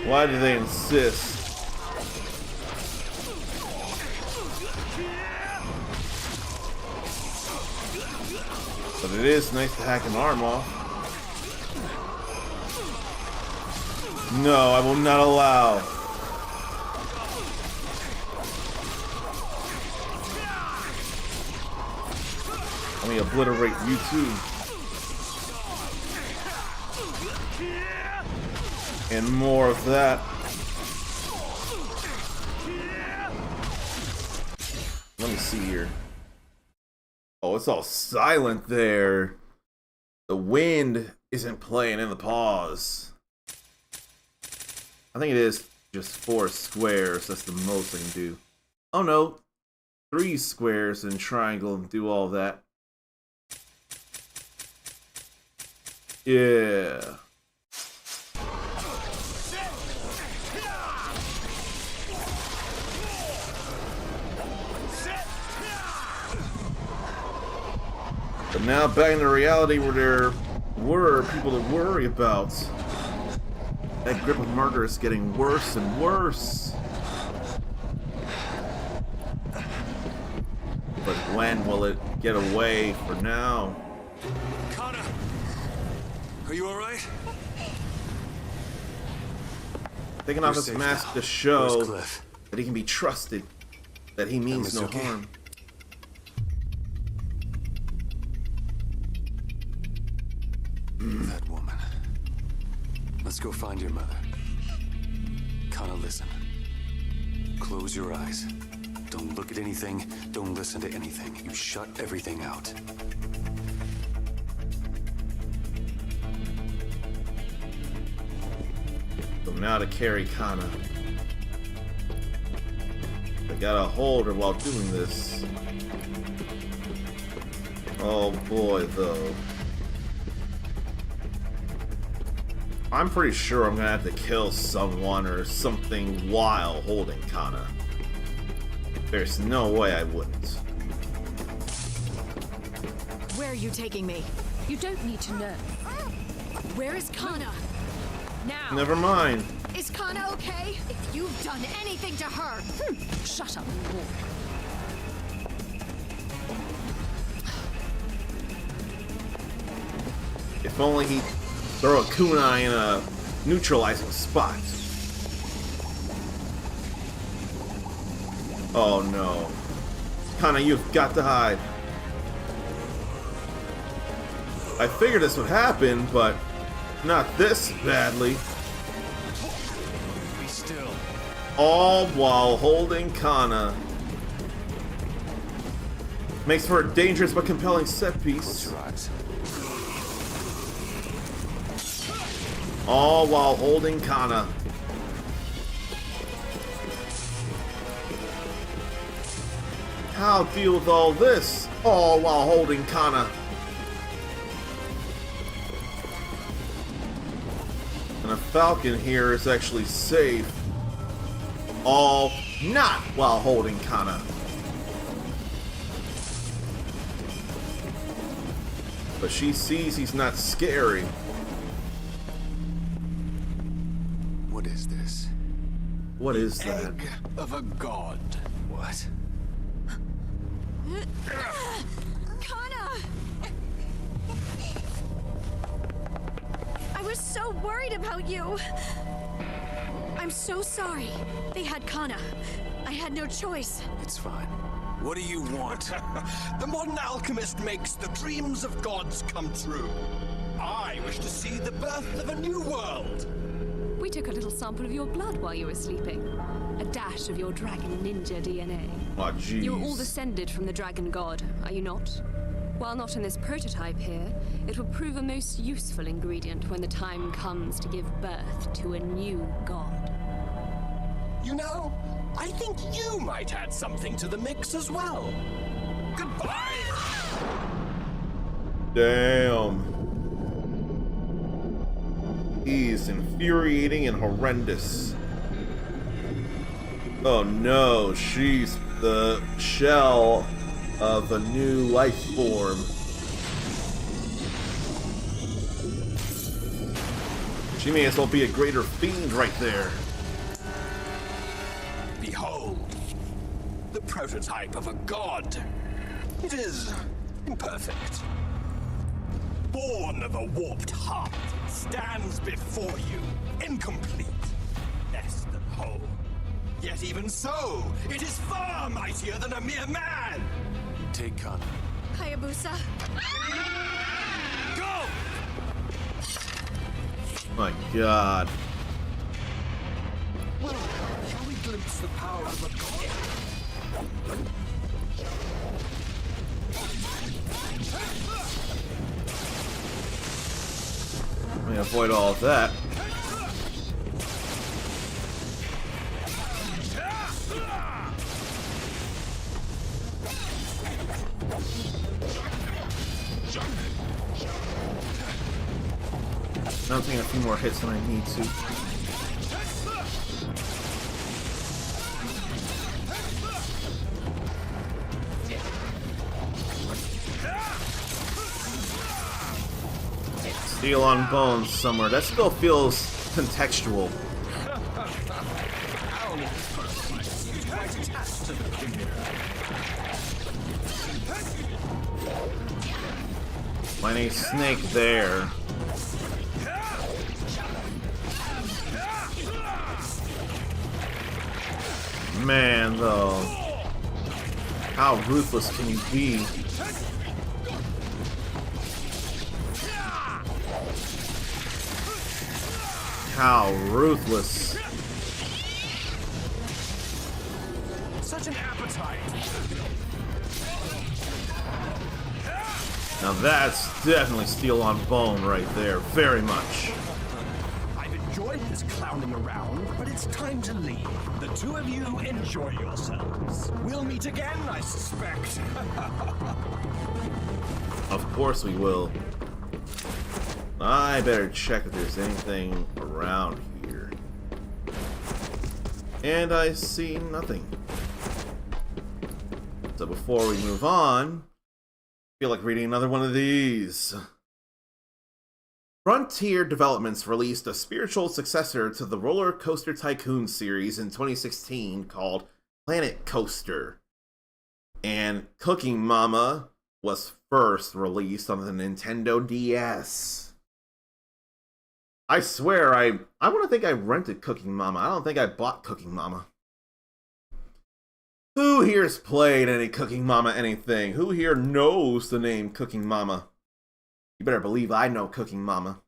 Why do they insist? But it is nice to hack an arm off. No, I will not allow. Let me obliterate you too. And more of that. Let me see here. Oh, it's all silent there. The wind isn't playing in the pause. I think it is just 4 squares. That's the most I can do. Oh no. 3 squares and triangle and do all that. Yeah. But now back into reality where there were people to worry about. That grip of murder is getting worse and worse. But when will it get away for now? Connor, are you alright? Taking off his mask to show that he can be trusted, that he means no harm. That woman. Let's go find your mother. Connor, listen. Close your eyes. Don't look at anything. Don't listen to anything. You shut everything out. So now to carry Kana. I gotta hold her while doing this. Oh boy, though. I'm pretty sure I'm gonna have to kill someone or something while holding Kana. There's no way I wouldn't. Where are you taking me? You don't need to know. Where is Kana? Now. Never mind. Is Kana okay? If you've done anything to her... Shut up and walk. If only he'd throw a kunai in a neutralizing spot. Oh no. Kana, you've got to hide. I figured this would happen, but not this badly. Be still. All while holding Kana. Makes for a dangerous but compelling set piece. All while holding Kana. How deal with all this? All while holding Kana. And a falcon here is actually safe. All not while holding Kana. But she sees he's not scary. What is this? What is that? Egg of a god. What? Kana! I was so worried about you. I'm so sorry. They had Kana. I had no choice. It's fine. What do you want? The modern alchemist makes the dreams of gods come true. I wish to see the birth of a new world. We took a little sample of your blood while you were sleeping. A dash of your dragon ninja DNA. Oh, jeez. You're all descended from the dragon god, are you not? While not in this prototype here, it will prove a most useful ingredient when the time comes to give birth to a new god. You know, I think you might add something to the mix as well. Goodbye! Damn. He's infuriating and horrendous. Oh no, she's the shell of a new life form. She may as well be a greater fiend right there. Behold, the prototype of a god. It is imperfect. Born of a warped heart, it stands before you, incomplete, less than whole. Yet even so, it is far mightier than a mere man! Take Kana. Hayabusa. Go! My god. Well, shall we glimpse the power of a god? Let me avoid all of that. I'm taking a few more hits than I need to. Steel on bones somewhere. That still feels contextual. Find a snake there. Man, though. How ruthless can you be? How ruthless. Such an appetite. Now that's definitely steel on bone right there. Very much. I've enjoyed this clowning around, but it's time to leave. The two of you enjoy yourselves. We'll meet again, I suspect. Of course we will. I better check if there's anything around here. And I see nothing. So before we move on, I feel like reading another one of these. Frontier Developments released a spiritual successor to the Roller Coaster Tycoon series in 2016 called Planet Coaster. And Cooking Mama was first released on the Nintendo DS. I swear, I want to think I rented Cooking Mama. I don't think I bought Cooking Mama. Who here's played any Cooking Mama anything? Who here knows the name Cooking Mama? You better believe I know Cooking Mama.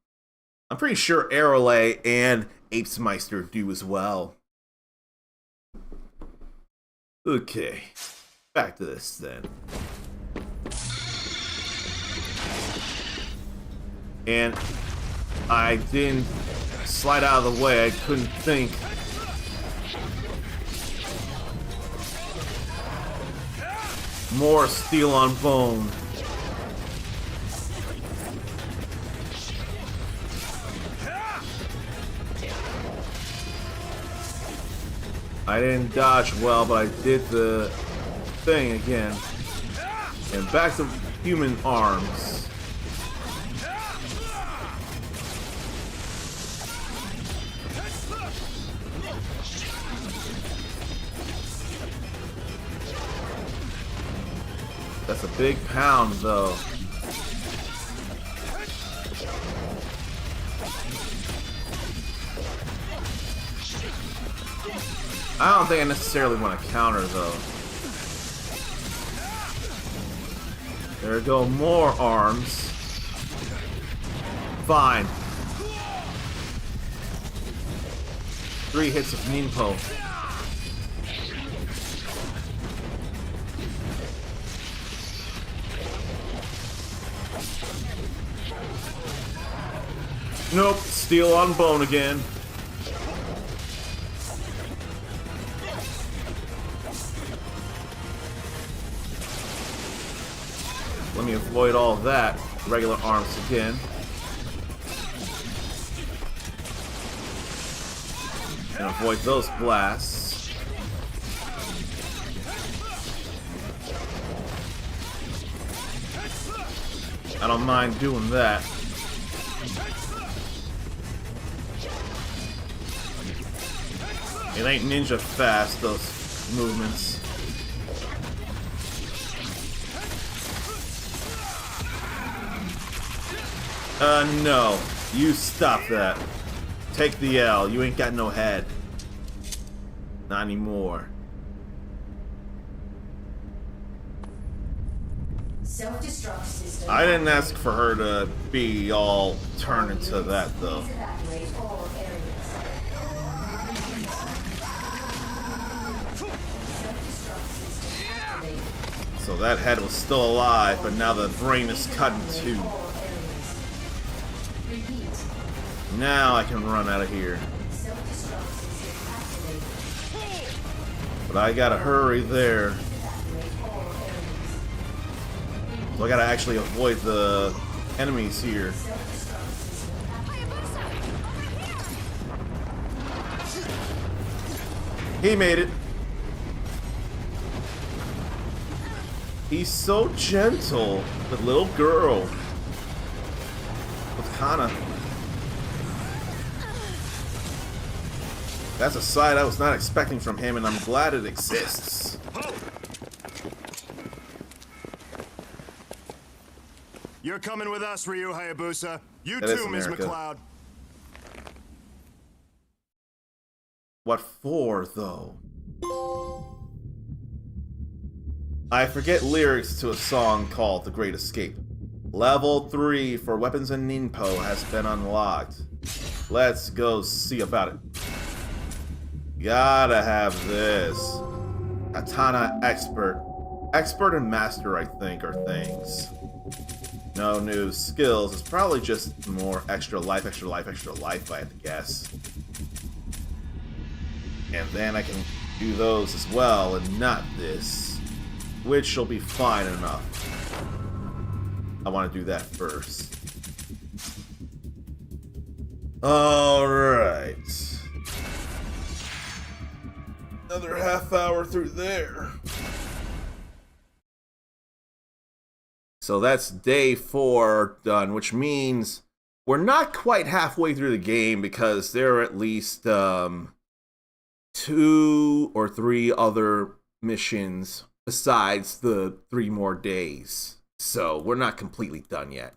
I'm pretty sure Arrowlay and Apesmeister do as well. Okay, back to this then. And I didn't slide out of the way, I couldn't think. More steel on bone. I didn't dodge well, but I did the thing again. And back to human arms. That's a big pound, though. I don't think I necessarily want to counter, though. There go more arms. Fine. 3 hits of Ninpo. Nope, steel on bone again. Let me avoid all of that. Regular arms again. And avoid those blasts. I don't mind doing that. It ain't ninja fast, those movements. No. You stop that. Take the L. You ain't got no head. Not anymore. Self-destruct system. I didn't ask for her to be all turned into that, though. Evacuate all areas. So that head was still alive, but now the brain is cut in two. Now I can run out of here. But I gotta hurry there. So I gotta actually avoid the enemies here. He made it. He's so gentle. The little girl. With Kana. That's a side I was not expecting from him, and I'm glad it exists. You're coming with us, Ryu Hayabusa. You That is too, Ms. America. McLeod. What for, though? I forget lyrics to a song called The Great Escape. Level 3 for weapons and Ninpo has been unlocked. Let's go see about it. Gotta have this. Katana Expert. Expert and Master, I think, are things. No new skills. It's probably just more extra life, extra life, extra life, I have to guess. And then I can do those as well, and not this. Which will be fine enough. I want to do that first. Alright. Another half hour through there. So that's day 4 done, which means we're not quite halfway through the game because there are at least 2 or 3 other missions besides the 3 more days. So we're not completely done yet.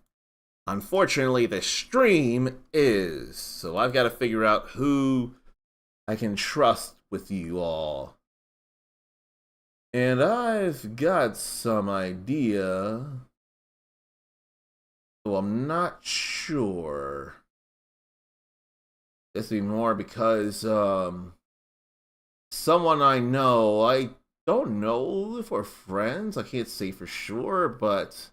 Unfortunately, the stream is. So I've got to figure out who I can trust with you all. And I've got some idea. So I'm not sure. This would be more because someone I know, I don't know if we're friends. I can't say for sure, but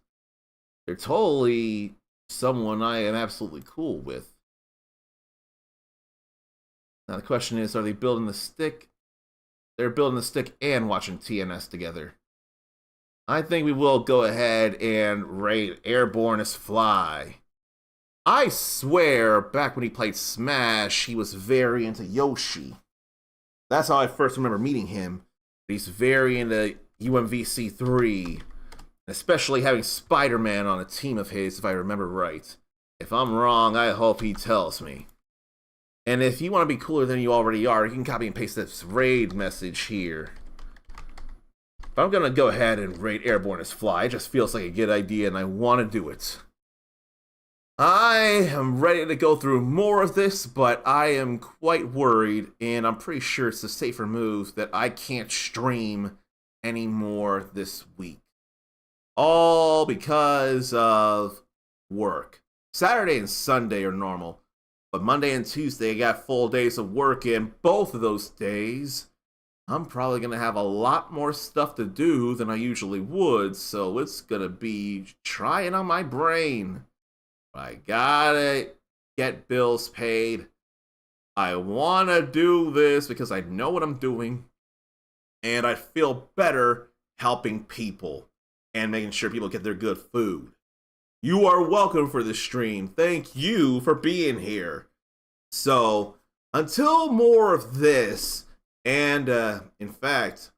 they're totally someone I am absolutely cool with. Now the question is, are they building the stick? They're building the stick and watching TNS together. I think we will go ahead and rate Airborne as Fly. I swear, back when he played Smash, he was very into Yoshi. That's how I first remember meeting him. He's very into UMVC 3. Especially having Spider-Man on a team of his, if I remember right. If I'm wrong, I hope he tells me. And if you want to be cooler than you already are, you can copy and paste this raid message here. But I'm going to go ahead and rate Airborne as Fly. It just feels like a good idea and I want to do it. I am ready to go through more of this, but I am quite worried, and I'm pretty sure it's a safer move that I can't stream anymore this week. All because of work. Saturday and Sunday are normal, but Monday and Tuesday I got full days of work, and both of those days I'm probably going to have a lot more stuff to do than I usually would, so it's going to be trying on my brain. I gotta get bills paid. I want to do this because I know what I'm doing, and I feel better helping people and making sure people get their good food. You are welcome for this stream. Thank you for being here. So, until more of this, and in fact,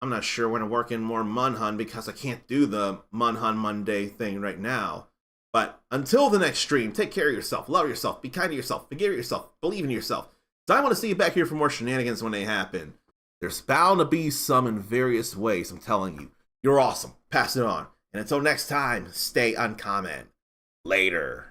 I'm not sure when to work in more Munhun because I can't do the Munhun Monday thing right now. But until the next stream, take care of yourself, love yourself, be kind to yourself, forgive yourself, believe in yourself. So I want to see you back here for more shenanigans when they happen. There's bound to be some in various ways, I'm telling you. You're awesome. Pass it on. And until next time, stay uncommon. Later.